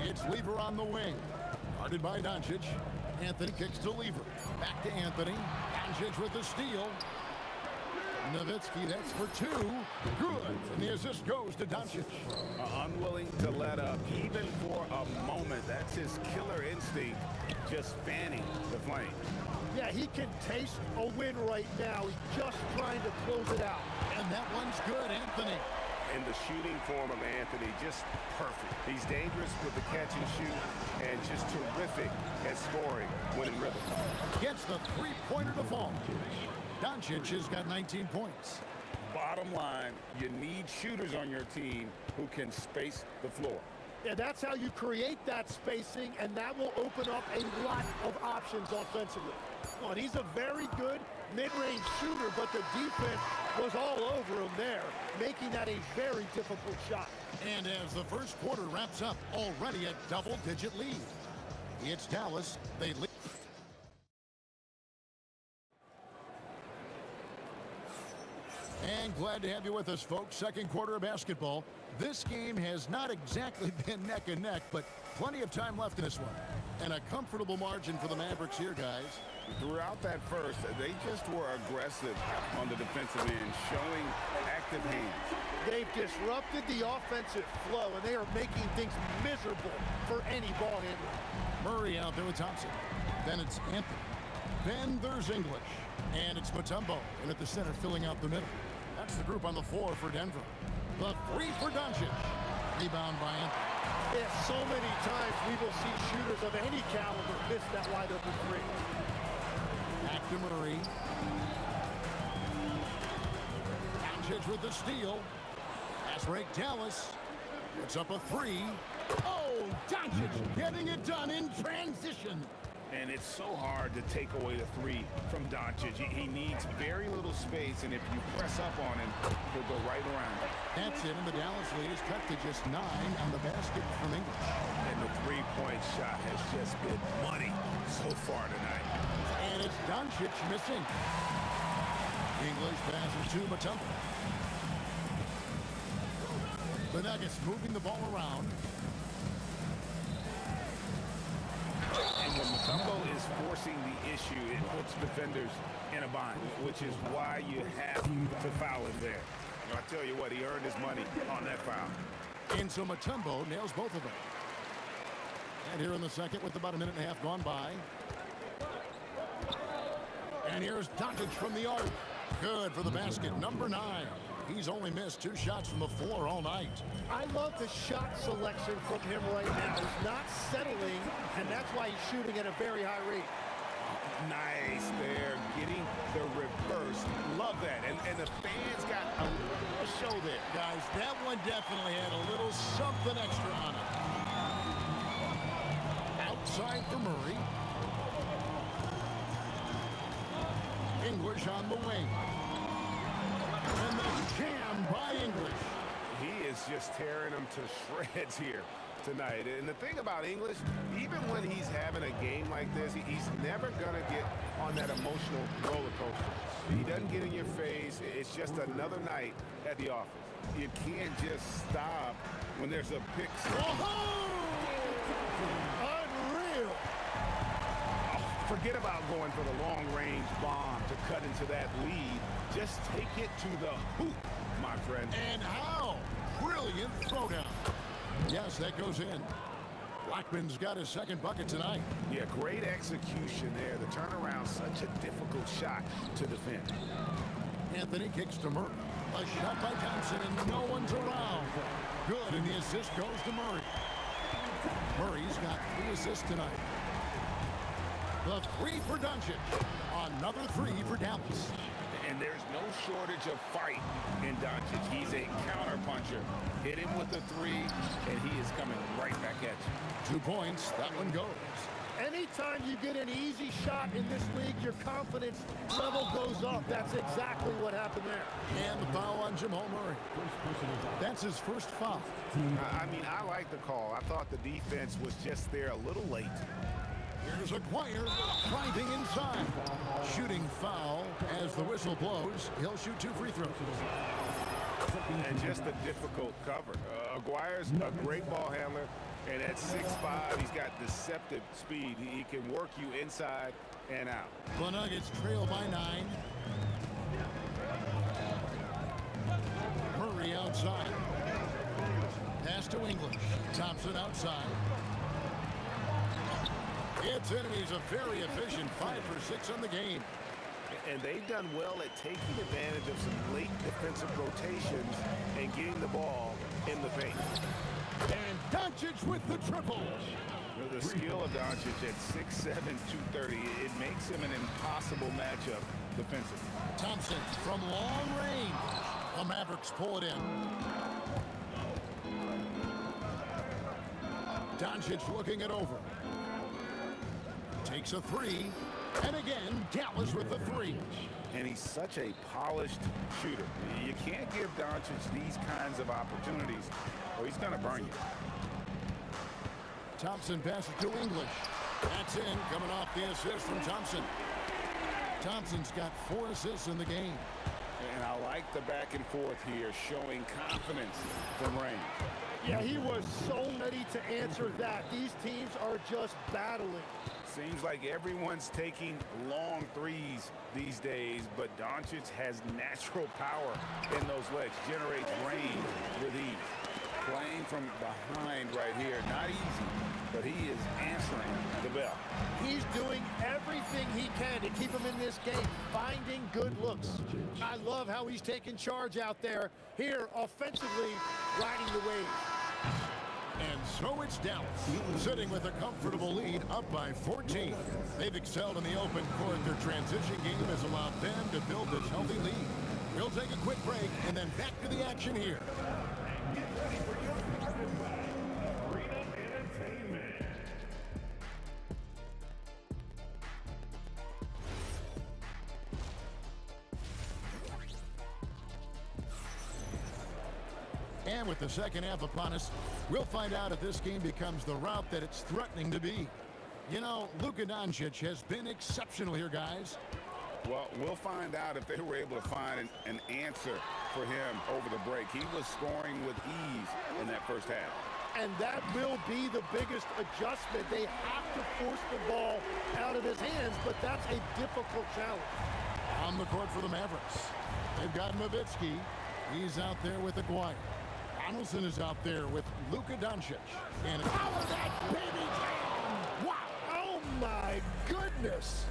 It's Lever on the wing. Guarded by Doncic. Anthony kicks to Lever. Back to Anthony. Doncic with the steal. Nowitzki, that's for 2. Good. And the assist goes to Doncic. Unwilling to let up, even for a moment. That's his killer instinct, just fanning the flame. Yeah, he can taste a win right now. He's just trying to close it out. And that one's good, Anthony. And the shooting form of Anthony, just perfect. He's dangerous with the catch and shoot, and just terrific at scoring when in rhythm. Gets the three-pointer to fall. Doncic has got 19 points. Bottom line, you need shooters on your team who can space the floor. Yeah, that's how you create that spacing, and that will open up a lot of options offensively. Well, and he's a very good mid-range shooter, but the defense was all over him there, making that a very difficult shot. And as the first quarter wraps up, already a double-digit lead. It's Dallas. They lead. And glad to have you with us, folks. Second quarter of basketball. This game has not exactly been neck and neck, but plenty of time left in this one. And a comfortable margin for the Mavericks here, guys. Throughout that first, they just were aggressive on the defensive end, showing active hands. They've disrupted the offensive flow, and they are making things miserable for any ball handler. Murray out there with Thompson. Then it's Anthony. Then there's English. And it's Mutombo in at the center, filling out the middle. That's the group on the floor for Denver. The three for Doncic. Rebound by Anthony. Yeah, so many times we will see shooters of any caliber miss that wide open three. Back to Murray. Doncic with the steal. Pass break, Dallas. Puts up a three. Oh, Doncic getting it done in transition. And it's so hard to take away the three from Doncic. He needs very little space, and if you press up on him, he'll go right around. That's it, and the Dallas lead is cut to just 9 on the basket from English. And the three-point shot has just been money so far tonight. And it's Doncic missing. English passes to Mutombo. The Nuggets moving the ball around. And when Mutombo is forcing the issue, it puts defenders in a bind, which is why you have to foul him there. I tell you what, he earned his money on that foul. And so Mutombo nails both of them. And here in the second with about a minute and a half gone by. And here's Doncic from the arc. Good for the basket, number 9. He's only missed 2 shots from the floor all night. I love the shot selection from him right now. He's not settling, and that's why he's shooting at a very high rate. Nice there, getting the reverse. Love that. And the fans got a little show there. Guys, that one definitely had a little something extra on it. Outside for Murray. English on the wing. And the jam by English. He is just tearing them to shreds here tonight. And the thing about English, even when he's having a game like this, he's never going to get on that emotional roller coaster. He doesn't get in your face. It's just another night at the office. You can't just stop when there's a pick. Unreal. Forget about going for the long-range bomb to cut into that lead. Just take it to the hoop, my friend. And how? Brilliant throwdown. Yes, that goes in. Blackman's got his second bucket tonight. Yeah, great execution there. The turnaround, such a difficult shot to defend. Anthony kicks to Murray. A shot by Thompson, and no one's around. Good, and the assist goes to Murray. Murray's got 3 assists tonight. The 3 for Doncic. Another 3 for Dallas. And there's no shortage of fight in Doncic. He's a counterpuncher. Hit him with the 3, and he is coming right back at you. 2 points. That one goes. Anytime you get an easy shot in this league, your confidence level goes up. That's exactly what happened there. And the foul on Jamal Murray. That's his first foul. I mean, I like the call. I thought the defense was just there a little late. Here's Aguirre driving inside. Shooting foul as the whistle blows. He'll shoot 2 free throws. And just a difficult cover. Aguirre's a great ball handler, and at 6'5", he's got deceptive speed. He can work you inside and out. The Nuggets trail by 9. Murray outside. Pass to English. Thompson outside. It's in. He's a very efficient 5 for 6 on the game. And they've done well at taking advantage of some late defensive rotations and getting the ball in the paint. And Doncic with the triple. The skill of Doncic at 6'7", 230, it makes him an impossible matchup defensively. Thompson from long range. The Mavericks pull it in. Doncic looking it over. Takes a 3. And again, Dallas with the 3. and he's such a polished shooter. You can't give Doncic these kinds of opportunities, or he's going to burn you. Thompson passes to English. That's in, coming off the assist from Thompson. Thompson's got 4 assists in the game. And I like the back and forth here, showing confidence from range. Yeah, he was so ready to answer that. These teams are just battling. Seems like everyone's taking long threes these days, but Doncic has natural power in those legs, generates range with ease. Playing from behind right here, not easy, but he is answering the bell. He's doing everything he can to keep him in this game, finding good looks. I love how he's taking charge out there. Here, offensively, riding the wave. And so it's Dallas, sitting with a comfortable lead, up by 14. They've excelled in the open court. Their transition game has allowed them to build this healthy lead. We'll take a quick break and then back to the action here. And with the second half upon us, we'll find out if this game becomes the route that it's threatening to be. You know, Luka Doncic has been exceptional here, guys. Well, we'll find out if they were able to find an answer for him over the break. He was scoring with ease in that first half. And that will be the biggest adjustment. They have to force the ball out of his hands, but that's a difficult challenge. On the court for the Mavericks, they've got Nowitzki. He's out there with Aguirre. Donaldson is out there with Luka Doncic. And power that baby down! Wow! Oh my goodness!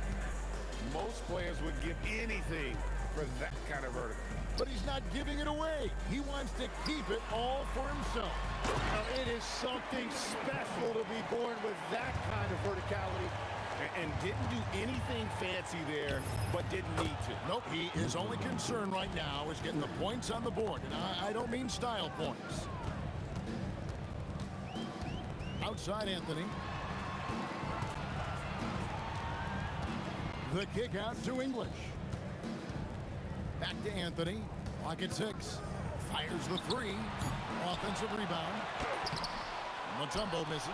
Most players would give anything for that kind of vertical. But he's not giving it away. He wants to keep it all for himself. Now, it is something special to be born with that kind of verticality. And didn't do anything fancy there, but didn't need to. Nope, his only concern right now is getting the points on the board. And I don't mean style points. Outside Anthony. The kick out to English. Back to Anthony. Clock at 6. Fires the 3. Offensive rebound. Mutombo misses.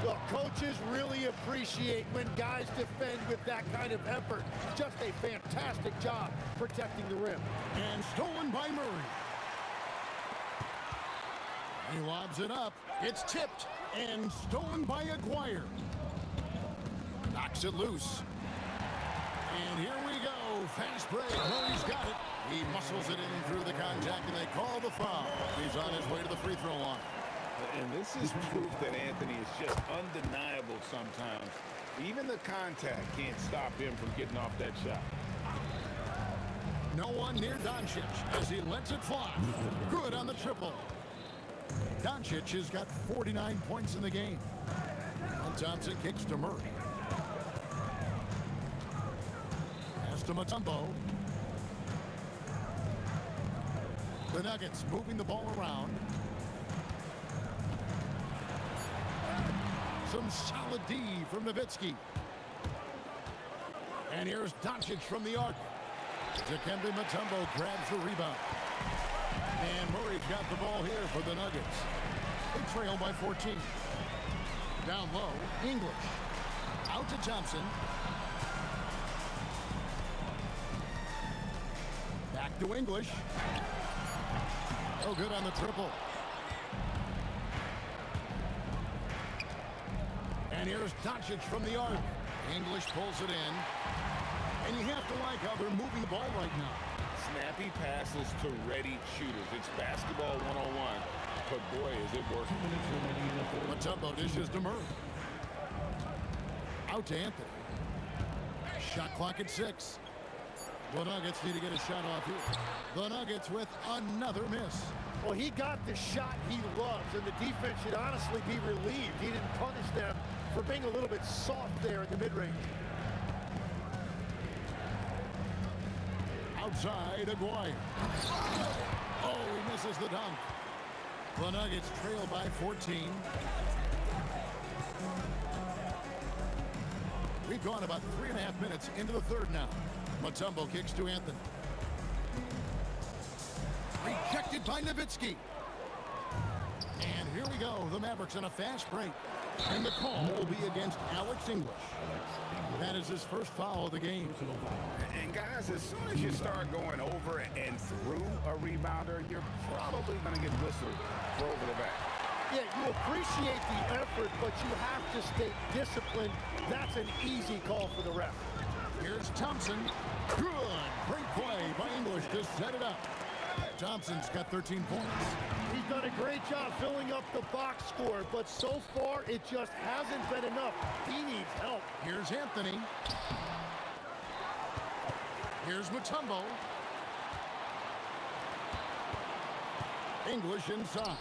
Well, coaches really appreciate when guys defend with that kind of effort. Just a fantastic job protecting the rim. And stolen by Murray. He lobs it up. It's tipped and stolen by Aguirre. Knocks it loose. And here we go. Fast break. Murray's got it. He muscles it in through the contact, and they call the foul. He's on his way to the free throw line. And this is proof that Anthony is just undeniable sometimes. Even the contact can't stop him from getting off that shot. No one near Doncic as he lets it fly. Good on the triple. Doncic has got 49 points in the game. And Thompson kicks to Murray. Pass to Mutombo. The Nuggets moving the ball around. Some solid D from Nowitzki. And here's Doncic from the arc. Dikembe Mutombo grabs the rebound. And Murray's got the ball here for the Nuggets. They trail by 14. Down low, English. Out to Thompson. Back to English. Oh, good on the triple. And here's Doncic from the arc. English pulls it in. And you have to like how they're moving the ball right now. Snappy passes to ready shooters. It's basketball 101. But boy, is it working. Mutombo dishes to Murray. Out to Anthony. Shot clock at 6. The Nuggets need to get a shot off here. The Nuggets with another miss. Well, he got the shot he loves, and the defense should honestly be relieved. He didn't punish them for being a little bit soft there in the mid-range. Outside, Aguirre. Oh, he misses the dunk. The Nuggets trail by 14. We've gone about 3.5 minutes into the third now. Mutombo kicks to Anthony. Rejected by Nowitzki. And here we go. The Mavericks on a fast break. And the call will be against Alex English. That is his first foul of the game. And guys, as soon as you start going over and through a rebounder, you're probably going to get whistled for over the back. Yeah, you appreciate the effort, but you have to stay disciplined. That's an easy call for the ref. Here's Thompson. Good. Great play by English to set it up. Thompson's got 13 points. He's done a great job filling up the box score, but so far it just hasn't been enough. He needs help. Here's Anthony. Here's Mutombo. English inside.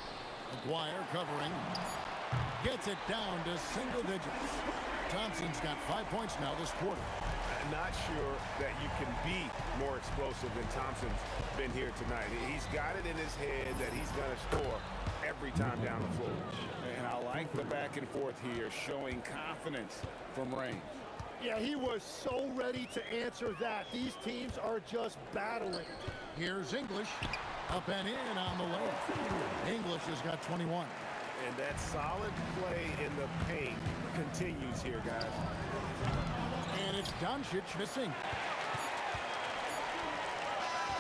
McGuire covering. Gets it down to single digits. Thompson's got 5 points now this quarter. Not sure that you can be more explosive than Thompson's been here tonight. He's got it in his head that he's going to score every time down the floor. And I like the back and forth here, showing confidence from range. Yeah, he was so ready to answer that. These teams are just battling. Here's English. Up and in on the layup. English has got 21. And that solid play in the paint continues here, guys. And it's Doncic missing.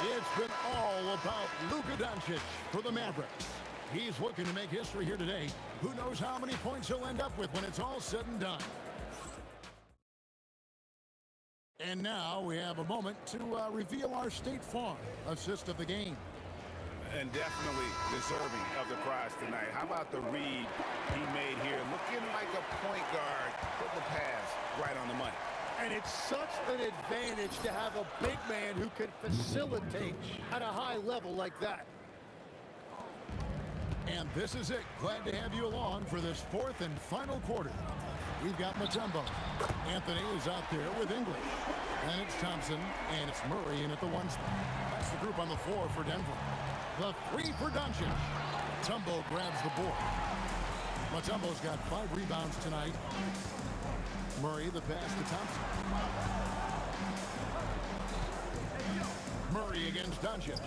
It's been all about Luka Doncic for the Mavericks. He's looking to make history here today. Who knows how many points he'll end up with when it's all said and done. And now we have a moment to reveal our State Farm assist of the game. And definitely deserving of the prize tonight. How about the read he made here? Looking like a point guard, put the pass right on the money. And it's such an advantage to have a big man who can facilitate at a high level like that. And this is it. Glad to have you along for this fourth and final quarter. We've got Mutombo. Anthony is out there with English. And it's Thompson, and it's Murray in at the 1 spot. That's the group on the floor for Denver. The 3 for Doncic. Mutombo grabs the board. Mutombo's got 5 rebounds tonight. Murray the pass to Thompson. Murray against Doncic.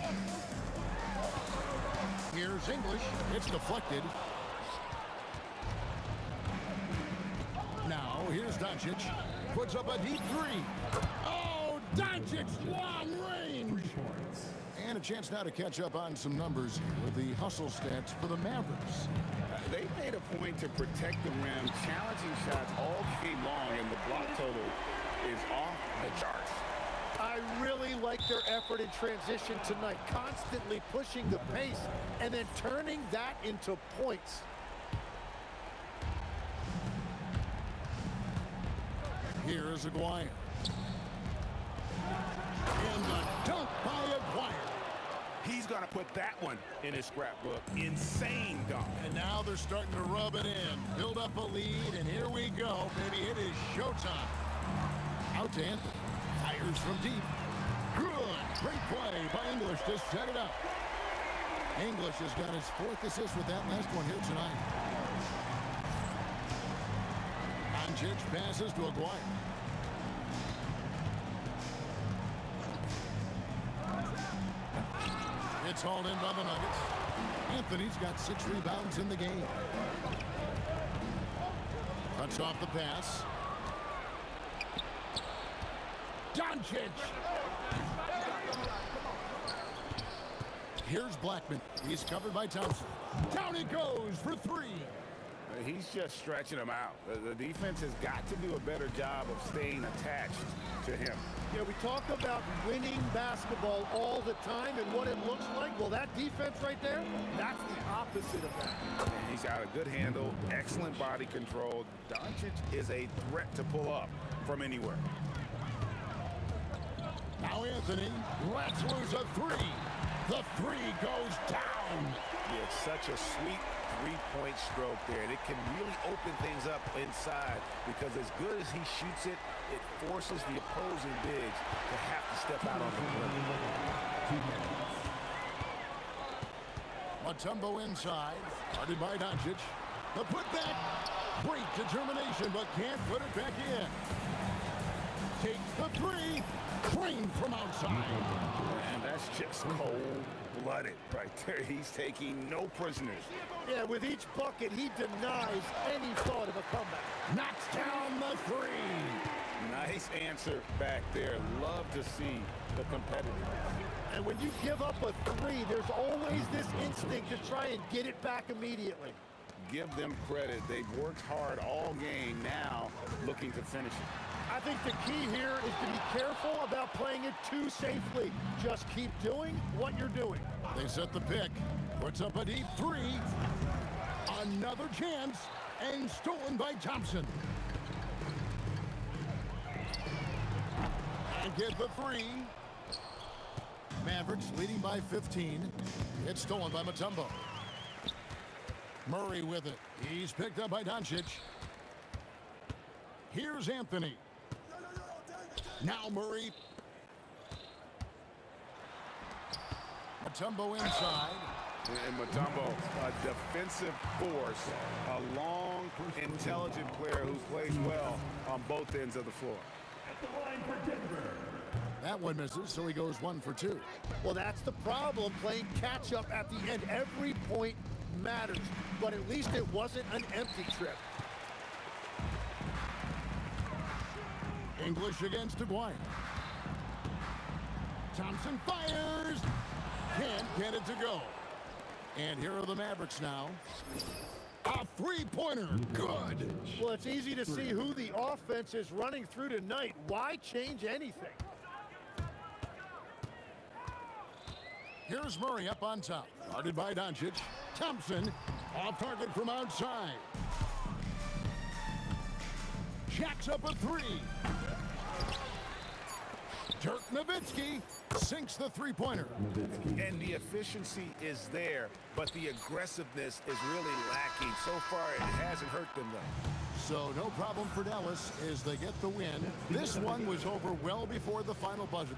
Here's English. It's deflected. Now here's Doncic. Puts up a deep 3. Oh, Doncic long range. And a chance now to catch up on some numbers here with the hustle stats for the Mavericks. They made a point to protect the rim, challenging shots all game long, and the block total is off the charts. I really like their effort in transition tonight, constantly pushing the pace and then turning that into points. Here is Aguirre. And the dunk by Aguirre. He's going to put that one in his scrapbook. Insane dunk. And now they're starting to rub it in. Build up a lead, and here we go, baby. It is showtime. Out to Anthony. Fires from deep. Good. Great play by English to set it up. English has got his 4th assist with that last one here tonight. Doncic passes to Aguirre. It's hauled in by the Nuggets. Anthony's got 6 rebounds in the game. Cuts off the pass. Doncic! Here's Blackman. He's covered by Thompson. Down he goes for 3. He's just stretching him out. The defense has got to do a better job of staying attached to him. Yeah, we talk about winning basketball all the time and what it looks like. Well, that defense right there, that's the opposite of that. And he's got a good handle, excellent body control. Doncic is a threat to pull up from anywhere. Now Anthony lets loose a 3. The 3 goes down. Yeah, it's such a sweet three-point stroke there, and it can really open things up inside because as good as he shoots it, it forces the opposing bigs to have to step out on the perimeter. Mutombo inside, guarded by Doncic. The putback, great determination, but can't put it back in. Takes the three. Trained from outside. And that's just cold-blooded right there. He's taking no prisoners. Yeah, with each bucket, he denies any thought of a comeback. Knocks down the three. Nice answer back there. Love to see the competitiveness. And when you give up a three, there's always this instinct to try and get it back immediately. Give them credit. They've worked hard all game, now looking to finish it. I think the key here is to be careful about playing it too safely. Just keep doing what you're doing. They set the pick. Puts up a deep three. Another chance. And stolen by Thompson. And get the three. Mavericks leading by 15. It's stolen by Mutombo. Murray with it. He's picked up by Doncic. Here's Anthony. Now Murray. Mutombo inside. And Mutombo, a defensive force, a long, intelligent player who plays well on both ends of the floor. That one misses, so he goes 1 for 2. Well, that's the problem, playing catch-up at the end. Every point matters, but at least it wasn't an empty trip. English against Aguirre. Thompson fires. Can't get it to go. And here are the Mavericks now. A three-pointer. Good. Well, it's easy to see who the offense is running through tonight. Why change anything? Here's Murray up on top. Guarded by Doncic. Thompson off target from outside. Jacks up a three. Dirk Nowitzki sinks the three-pointer. And the efficiency is there, but the aggressiveness is really lacking. So far, it hasn't hurt them, though. So no problem for Dallas as they get the win. This one was over well before the final buzzer.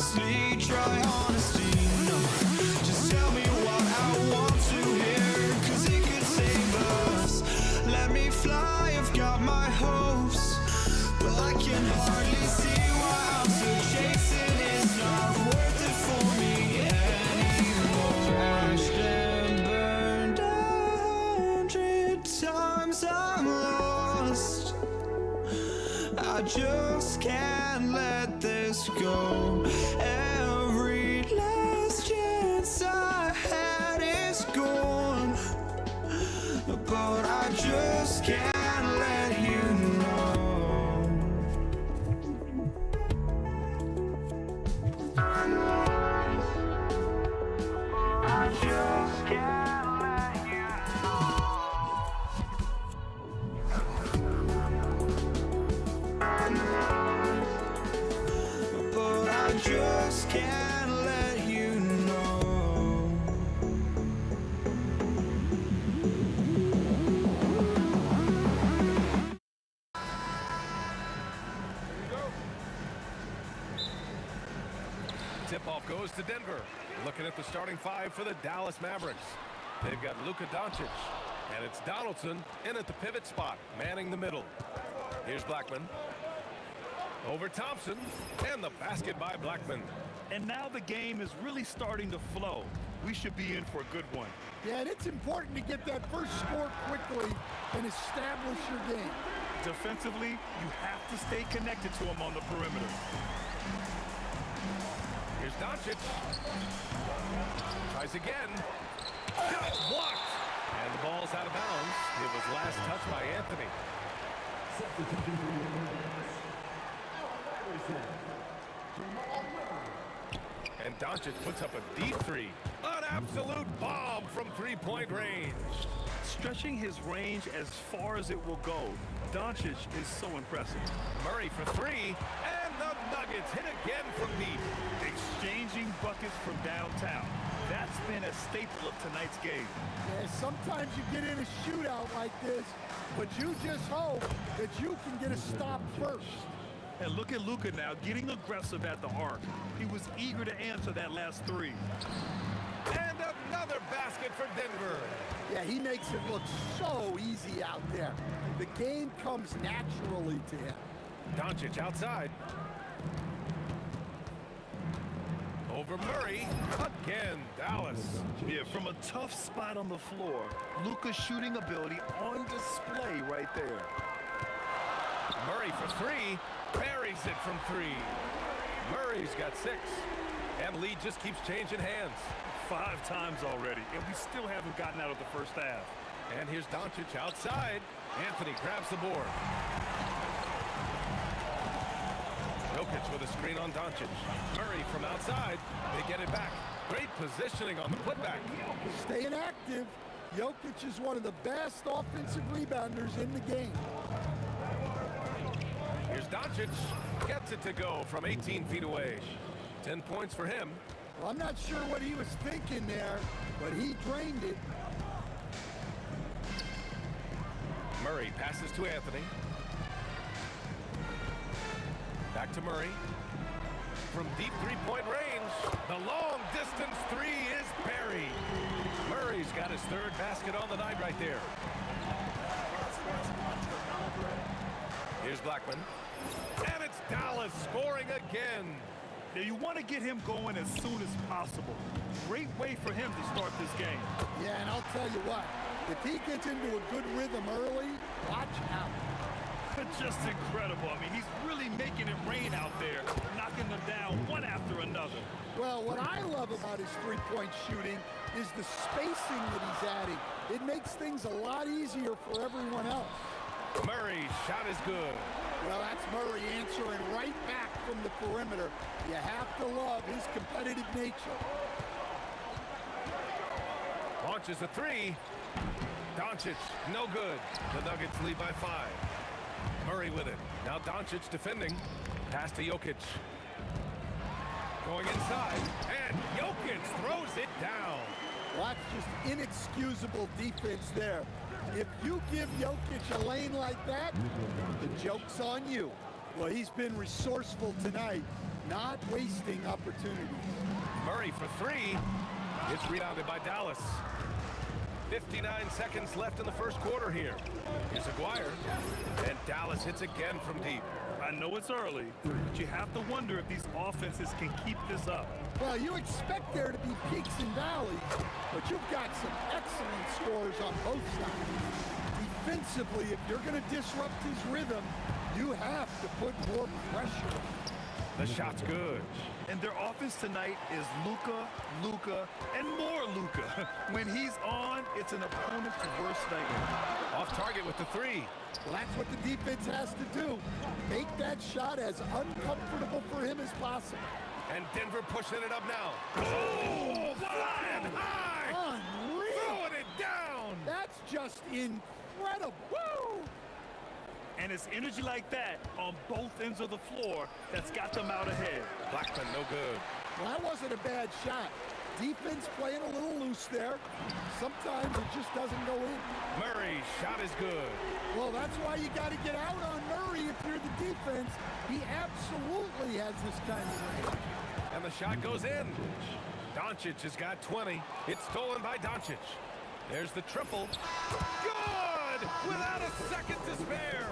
honestly, try honesty. No, just tell me what I want to hear, 'cause it could save us. Let me fly, I've got my hopes, but I can hardly see why I'm still chasing. It's not worth it for me anymore. Crashed and burned 100 times, I'm lost. I just can't let this go. Every last chance I had is gone, but I just can't let you know. I just can't let you know. But I just can't let you know. Tip-off goes to Denver. Looking at the starting five for the Dallas Mavericks. They've got Luka Doncic, and it's Donaldson in at the pivot spot, manning the middle. Here's Blackman. Over Thompson, and the basket by Blackman. And now the game is really starting to flow. We should be in for a good one. Yeah, and it's important to get that first score quickly and establish your game. Defensively, you have to stay connected to him on the perimeter. Here's Doncic. Tries again. Shot blocked. And the ball's out of bounds. It was last touched by Anthony. And Doncic puts up a deep three. An absolute bomb from three-point range. Stretching his range as far as it will go. Doncic is so impressive. Murray for three. And the Nuggets hit again from deep. Exchanging buckets from downtown. That's been a staple of tonight's game. Yeah, sometimes you get in a shootout like this, but you just hope that you can get a stop first. And look at Luka now, getting aggressive at the arc. He was eager to answer that last three. And another basket for Denver. Yeah, he makes it look so easy out there. The game comes naturally to him. Doncic outside. Over Murray. Again, Dallas. Yeah, from a tough spot on the floor, Luka's shooting ability on display right there. Murray for three. Buries it from three. Murray's got 6. And lead just keeps changing hands. 5 times already, and we still haven't gotten out of the first half. And here's Doncic outside. Anthony grabs the board. Jokic with a screen on Doncic. Murray from outside. They get it back. Great positioning on the putback. Staying active. Jokic is one of the best offensive rebounders in the game. Here's Doncic. Gets it to go from 18 feet away. 10 points for him. Well, I'm not sure what he was thinking there, but he drained it. Murray passes to Anthony. Back to Murray. From deep three-point range, the long-distance three is buried. Murray's got his 3rd basket on the night right there. Here's Blackman. And it's Dallas scoring again. Now you want to get him going as soon as possible. Great way for him to start this game. Yeah, and I'll tell you what, if he gets into a good rhythm early, watch out. Just incredible. I mean, he's really making it rain out there, knocking them down one after another. Well, what I love about his three-point shooting is the spacing that he's adding. It makes things a lot easier for everyone else. Murray's shot is good. Well, that's Murray answering right back from the perimeter. You have to love his competitive nature. Launches a three. Doncic, no good. The Nuggets lead by 5. Murray with it. Now Doncic defending. Pass to Jokic. Going inside. And Jokic throws it down. Well, that's just inexcusable defense there. If you give Jokic a lane like that, the joke's on you. Well, he's been resourceful tonight. not wasting opportunities. Murray for three. It's rebounded by Dallas. 59 seconds left in the first quarter here. Here's Aguirre. And Dallas hits again from deep. I know it's early, but you have to wonder if these offenses can keep this up. Well, you expect there to be peaks and valleys, but you've got some excellent scores on both sides. Defensively, if you're going to disrupt his rhythm, you have to put more pressure. The shot's good. And their offense tonight is Luka, and more Luka. When he's on, it's an opponent's worst nightmare. Off target with the three. Well, that's what the defense has to do. Make that shot as uncomfortable for him as possible. And Denver pushing it up now. Oh, flying high! Unreal! Throwing it down! That's just incredible. Woo! And it's energy like that on both ends of the floor that's got them out ahead. Blackman, no good. Well, that wasn't a bad shot. Defense playing a little loose there. Sometimes it just doesn't go in. Murray's shot is good. Well, that's why you got to get out on Murray if you're the defense. He absolutely has this kind of range. And the shot goes in. Doncic has got 20. It's stolen by Doncic. There's the triple. Good! Without a second to spare.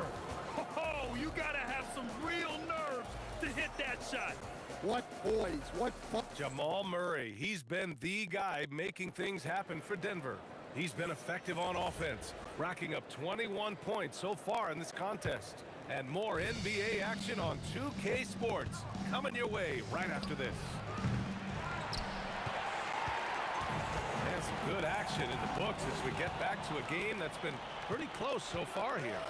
Oh, you got to have some real nerves to hit that shot. What poise, what fun. Jamal Murray, he's been the guy making things happen for Denver. He's been effective on offense, racking up 21 points so far in this contest. And more NBA action on 2K Sports coming your way right after this. And some good action in the books as we get back to a game that's been pretty close so far here.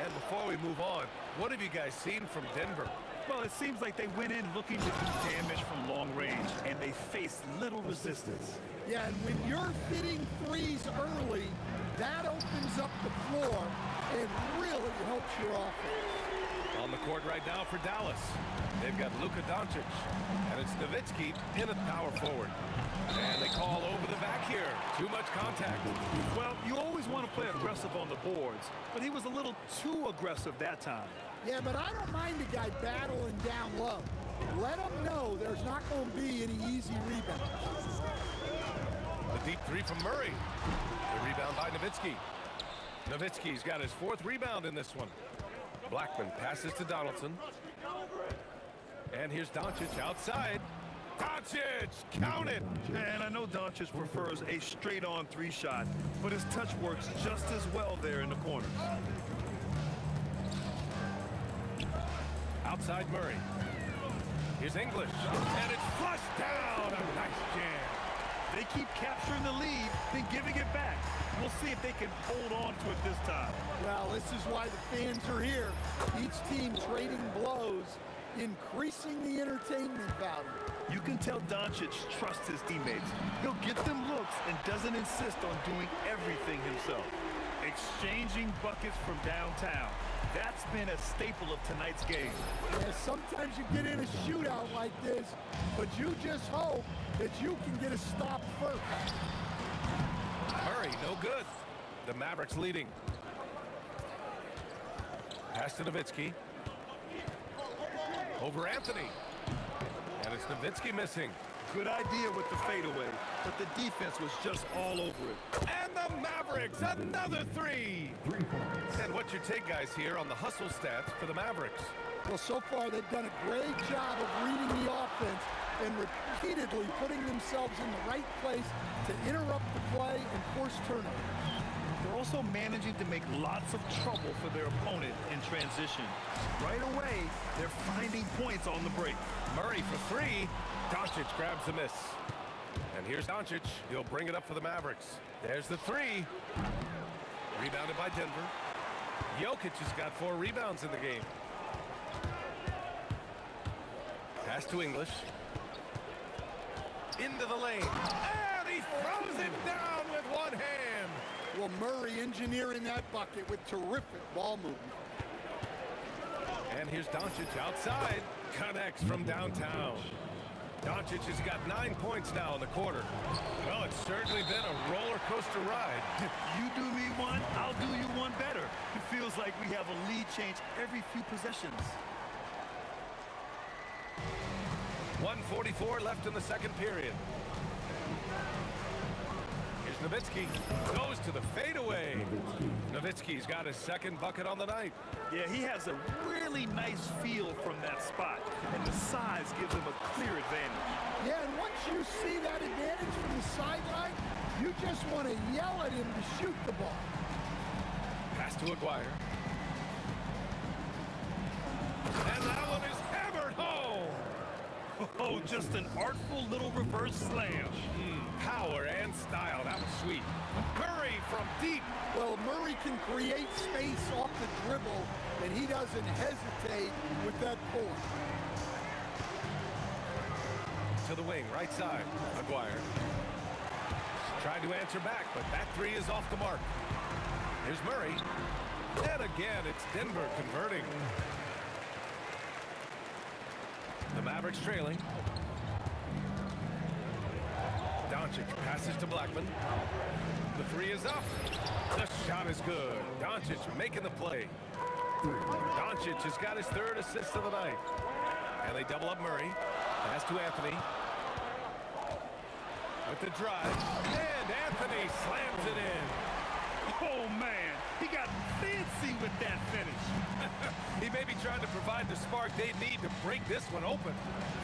And before we move on, what have you guys seen from Denver? Well, it seems like they went in looking to do damage from long range, and they faced little resistance. Yeah, and when you're hitting threes early, that opens up the floor and really helps your offense. On the court right now for Dallas, they've got Luka Doncic, and it's Nowitzki in at power forward. And they call over the back here. Too much contact. Well, you always want to play aggressive on the boards, but he was a little too aggressive that time. Yeah, but I don't mind a guy battling down low. Let him know there's not going to be any easy rebounds. The deep three from Murray. The rebound by Nowitzki. Nowitzki's got his fourth rebound in this one. Blackman passes to Donaldson. And here's Doncic outside. Doncic, count it! And I know Doncic prefers a straight-on three shot, but his touch works just as well there in the corners. Outside Murray. Here's English. And it's flushed down. A nice jam. They keep capturing the lead, then giving it back. We'll see if they can hold on to it this time. Well, this is why the fans are here. Each team trading blows, increasing the entertainment value. You can tell Doncic trusts his teammates. He'll get them looks and doesn't insist on doing everything himself. Exchanging buckets from downtown. That's been a staple of tonight's game. Yeah, sometimes you get in a shootout like this, but you just hope that you can get a stop first. Murray, no good. The Mavericks leading. Pass to Nowitzki. Over Anthony. And it's Nowitzki missing. Good idea with the fadeaway, but the defense was just all over it. And the Mavericks, another three. 3 points. And what's your take, guys, here on the hustle stats for the Mavericks? Well, so far they've done a great job of reading the offense and repeatedly putting themselves in the right place to interrupt the play and force turnovers. They're also managing to make lots of trouble for their opponent in transition. Right away, they're finding points on the break. Murray for three. Doncic grabs the miss. And here's Doncic. He'll bring it up for the Mavericks. There's the three. Rebounded by Denver. Jokic has got 4 rebounds in the game. Pass to English. Into the lane. And he throws it down with one hand. Well, Murray engineering that bucket with terrific ball movement. And here's Doncic outside. Connects from downtown. Doncic has got 9 points now in the quarter. Well, it's certainly been a roller coaster ride. You do me one, I'll do you one better. It feels like we have a lead change every few possessions. 1:44 left in the second period. Here's Nowitzki. Goes to the fadeaway. Nowitzki's got his second bucket on the night. Yeah, he has a really nice feel from that spot, and the size gives him a clear advantage. Yeah, and once you see that advantage from the sideline, you just want to yell at him to shoot the ball. Pass to Aguirre. And that one is hammered home. Oh, just an artful little reverse slam. Power and style. That was sweet. Murray from deep. Well, Murray can create space off the dribble, and he doesn't hesitate with that pull. To the wing, right side. Aguirre. Tried to answer back, but that three is off the mark. Here's Murray. And again, it's Denver converting. The Mavericks trailing. Doncic passes to Blackman. The three is up. The shot is good. Doncic making the play. Doncic has got his third assist of the night. And they double up Murray. Pass to Anthony. With the drive. And Anthony slams it in. Oh, man, he got fancy with that finish. He may be trying to provide the spark they need to break this one open.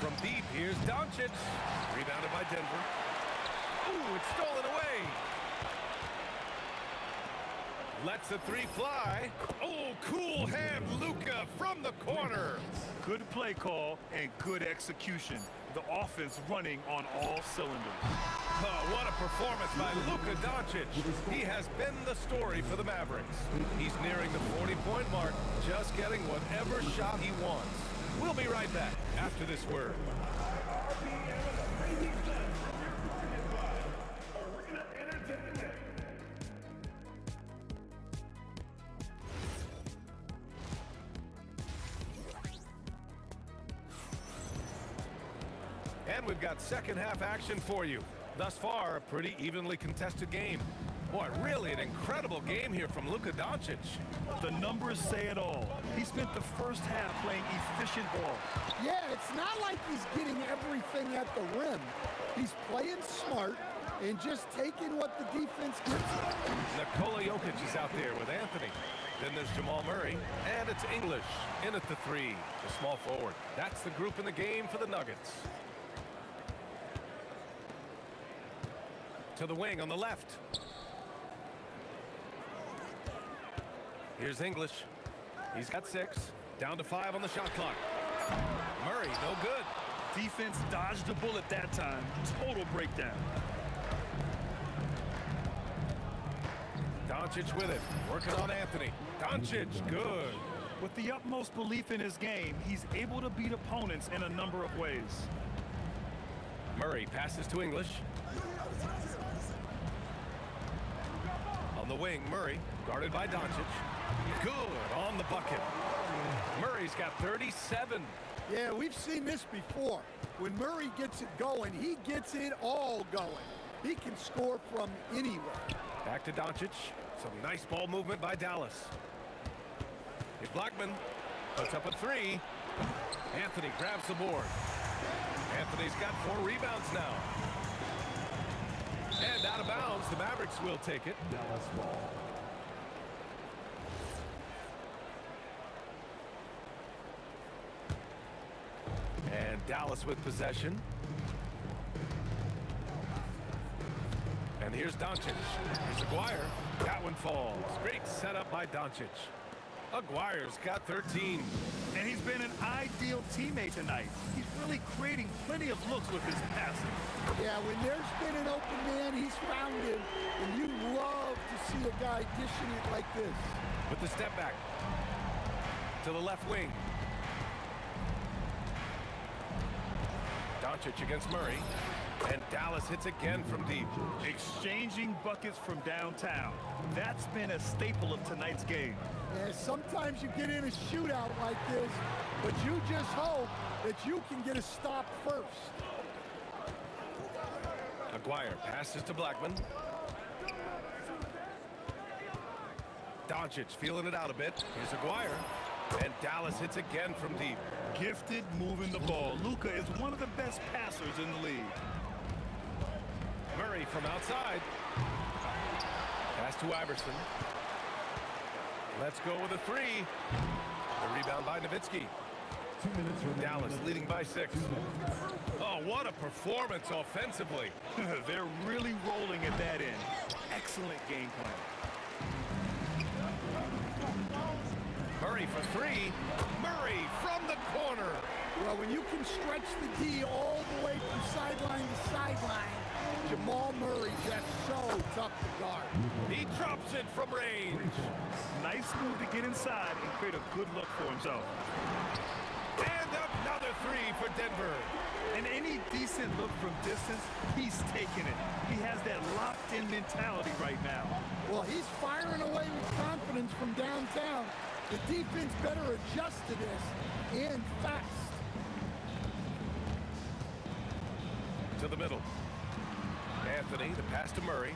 From deep, here's Doncic. Rebounded by Denver. Ooh, it's stolen away. Lets the three fly. Oh, cool hand Luka from the corner. Good play call and good execution. The offense running on all cylinders. Oh, what a performance by Luka Doncic. He has been the story for the Mavericks. He's nearing the 40-point mark, just getting whatever shot he wants. We'll be right back after this word. And we've got second half action for you. Thus far, a pretty evenly contested game. Boy, really an incredible game here from Luka Doncic. The numbers say it all. He spent the first half playing efficient ball. Yeah, it's not like he's getting everything at the rim. He's playing smart and just taking what the defense gives him. Nikola Jokic is out there with Anthony. Then there's Jamal Murray, and it's English in at the three, the small forward. That's the group in the game for the Nuggets. To the wing on the left. Here's English. He's got 6. Down to 5 on the shot clock. Murray, no good. Defense dodged a bullet that time. Total breakdown. Doncic with it. Working on Anthony. Doncic, good. With the utmost belief in his game, he's able to beat opponents in a number of ways. Murray passes to English. On the wing, Murray, guarded by Doncic. Good on the bucket. Murray's got 37. Yeah, we've seen this before. When Murray gets it going, he gets it all going. He can score from anywhere. Back to Doncic. Some nice ball movement by Dallas. Here's Blackman. Puts up a 3. Anthony grabs the board. Anthony's got 4 rebounds now. And out of bounds, the Mavericks will take it. Dallas ball. And Dallas with possession. And here's Doncic. Here's Aguirre. That one falls. Great setup by Doncic. Aguirre's got 13. And he's been an ideal teammate tonight. He's really creating plenty of looks with his passing. Yeah, when there's been an open man, he's found him. And you love to see a guy dishing it like this. With the step back. To the left wing. Doncic against Murray. And Dallas hits again from deep. Exchanging buckets from downtown. That's been a staple of tonight's game. Yeah, sometimes you get in a shootout like this, but you just hope that you can get a stop first. Aguirre passes to Blackman. Doncic feeling it out a bit. Here's Aguirre. And Dallas hits again from deep. Gifted moving the ball. Luka is one of the best passers in the league. Murray from outside. Pass to Iverson. Let's go with a three. The rebound by Nowitzki. 2 minutes remaining. Dallas leading by 6. Oh, what a performance offensively. They're really rolling at that end. Excellent game plan. Murray for 3. Murray from the corner. Well, when you can stretch the D all the way from sideline to sideline, Jamal Murray just so tough to guard. He drops it from range. Nice move to get inside and create a good look for himself. And another 3 for Denver. And any decent look from distance, he's taking it. He has that locked-in mentality right now. Well, he's firing away with confidence from downtown. The defense better adjust to this, and fast. To the middle. Anthony, the pass to Murray.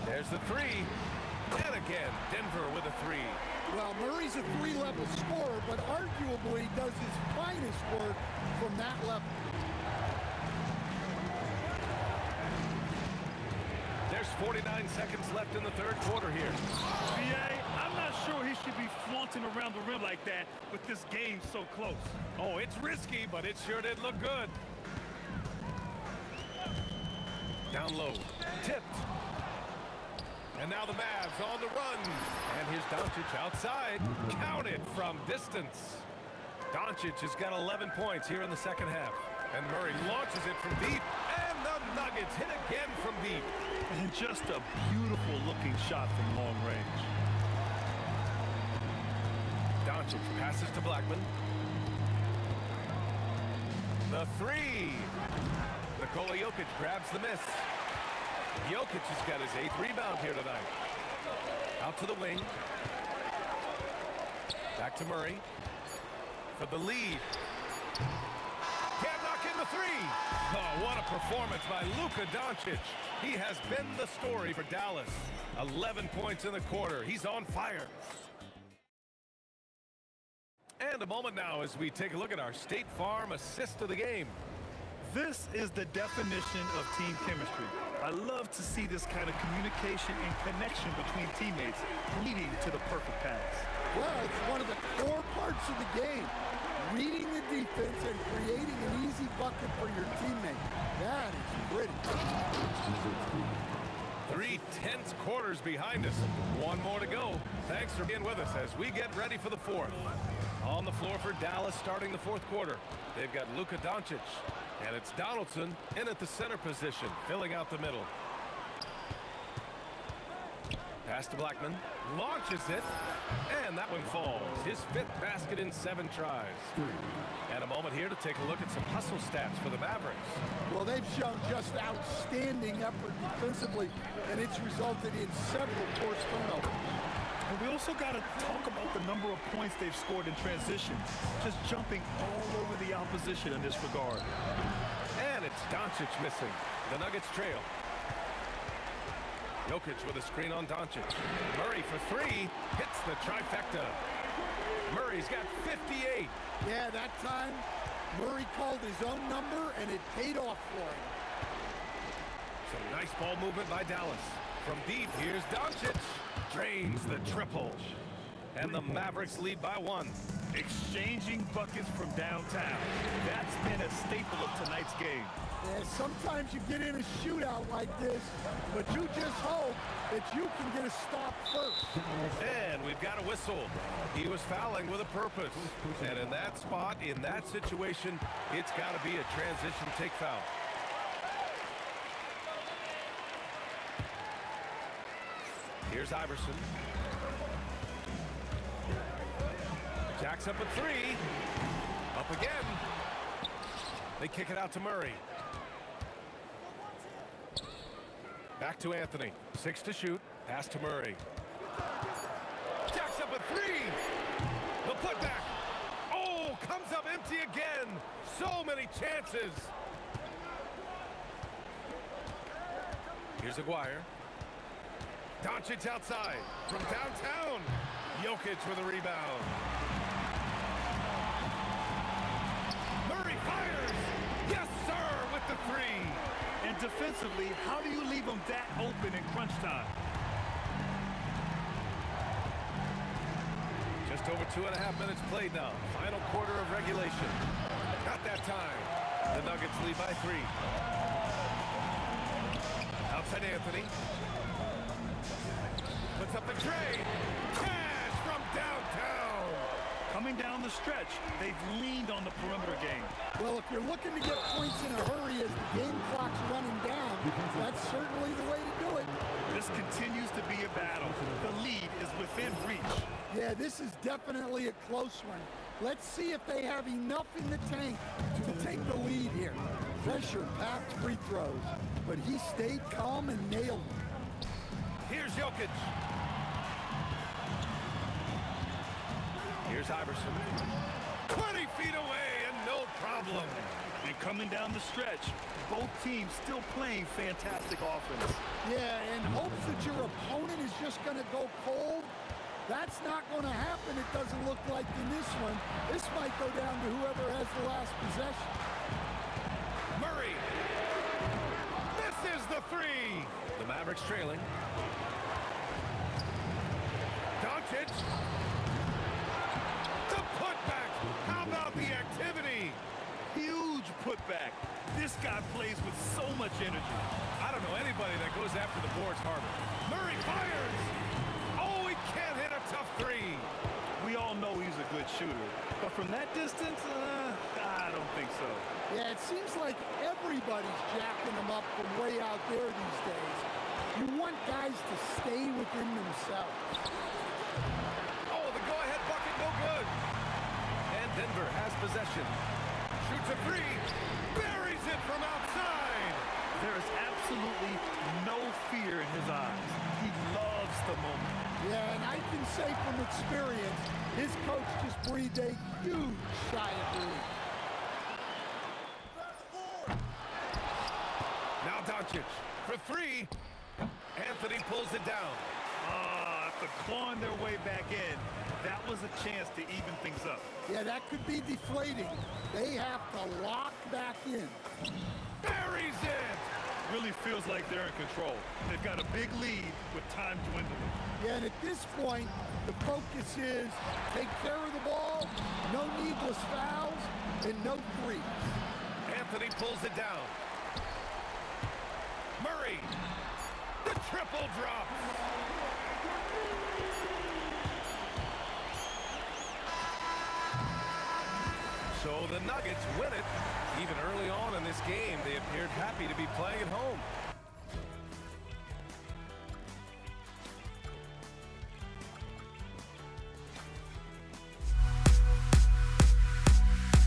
There's the 3. And again, Denver with a 3. Well, Murray's a 3-level scorer, but arguably does his finest work from that level. There's 49 seconds left in the third quarter here. BA, I'm not sure he should be flaunting around the rim like that with this game so close. Oh, it's risky, but it sure did look good. Down low. Tipped. And now the Mavs on the run. And here's Doncic outside. Counted from distance. Doncic has got 11 points here in the second half. And Murray launches it from deep. And the Nuggets hit again from deep. And just a beautiful looking shot from long range. Doncic passes to Blackman. The 3. Nikola Jokic grabs the miss. Jokic has got his 8th rebound here tonight. Out to the wing. Back to Murray. For the lead. Can't knock in the 3. Oh, what a performance by Luka Doncic. He has been the story for Dallas. 11 points in the quarter. He's on fire. And a moment now as we take a look at our State Farm assist of the game. This is the definition of team chemistry. I love to see this kind of communication and connection between teammates leading to the perfect pass. Well, it's one of the core parts of the game. Reading the defense and creating an easy bucket for your teammate. That is pretty. 3 tense quarters behind us. One more to go. Thanks for being with us as we get ready for the fourth. On the floor for Dallas starting the fourth quarter. They've got Luka Doncic. And it's Donaldson in at the center position, filling out the middle. Pass to Blackman. Launches it. And that one falls. His 5th basket in 7 tries. And a moment here to take a look at some hustle stats for the Mavericks. Well, they've shown just outstanding effort defensively, and it's resulted in several forced turnovers. And we also got to talk about the number of points they've scored in transition. Just jumping all over the opposition in this regard. And it's Doncic missing. The Nuggets trail. Jokic with a screen on Doncic. Murray for 3. Hits the trifecta. Murray's got 58. Yeah, that time Murray called his own number, and it paid off for him. Some nice ball movement by Dallas. From deep, here's Doncic. Drains the triple. And the Mavericks lead by 1. Exchanging buckets from downtown. That's been a staple of tonight's game. Yeah, sometimes you get in a shootout like this, but you just hope that you can get a stop first. And we've got a whistle. He was fouling with a purpose. And in that spot, in that situation, it's got to be a transition take foul. Here's Iverson. Jacks up at 3. Up again. They kick it out to Murray. Back to Anthony. 6 to shoot. Pass to Murray. Jacks up at 3. The putback. Oh, comes up empty again. So many chances. Here's Aguirre. Doncic outside from downtown. Jokic with a rebound. defensively, how do you leave them that open in crunch time? Just over 2.5 minutes played now. Final quarter of regulation. Not that time. The Nuggets lead by 3. Outside Anthony. Puts up the tray. Cash from downtown. Coming down the stretch, they've leaned on the perimeter game. Well, if you're looking to get points in a hurry as the game clock's running down, that's certainly the way to do it. This continues to be a battle. The lead is within reach. Yeah, this is definitely a close one. Let's see if they have enough in the tank to take the lead here. Pressure-packed free throws, but he stayed calm and nailed them. Here's Jokic. Here's Iverson. 20 feet away and no problem. And coming down the stretch, both teams still playing fantastic offense. Yeah, and hopes that your opponent is just going to go cold. That's not going to happen, it doesn't look like in this one. This might go down to whoever has the last possession. Murray. This is the 3. The Mavericks trailing. Doncic. The putback. How about the activity? Huge putback. This guy plays with so much energy. I don't know anybody that goes after the boards harder. Murray fires. Oh, he can't hit a tough 3. We all know he's a good shooter, but from that distance, I don't think so. Yeah, it seems like everybody's jacking them up from way out there these days. You want guys to stay within themselves. Oh, the go-ahead bucket, no good. And Denver has possession. Shoots a 3. Buries it from outside. There is absolutely no fear in his eyes. He loves the moment. Yeah, and I can say from experience, his coach just breathed a huge sigh of relief. Now Doncic for 3. Anthony pulls it down. After clawing their way back in, that was a chance to even things up. Yeah, that could be deflating. They have to lock back in. Buries it! Really feels like they're in control. They've got a big lead with time dwindling. Yeah, and at this point, the focus is take care of the ball, no needless fouls, and no threes. Anthony pulls it down. Murray, the triple drop. So the Nuggets win it. Even early on in this game, they appeared happy to be playing at home.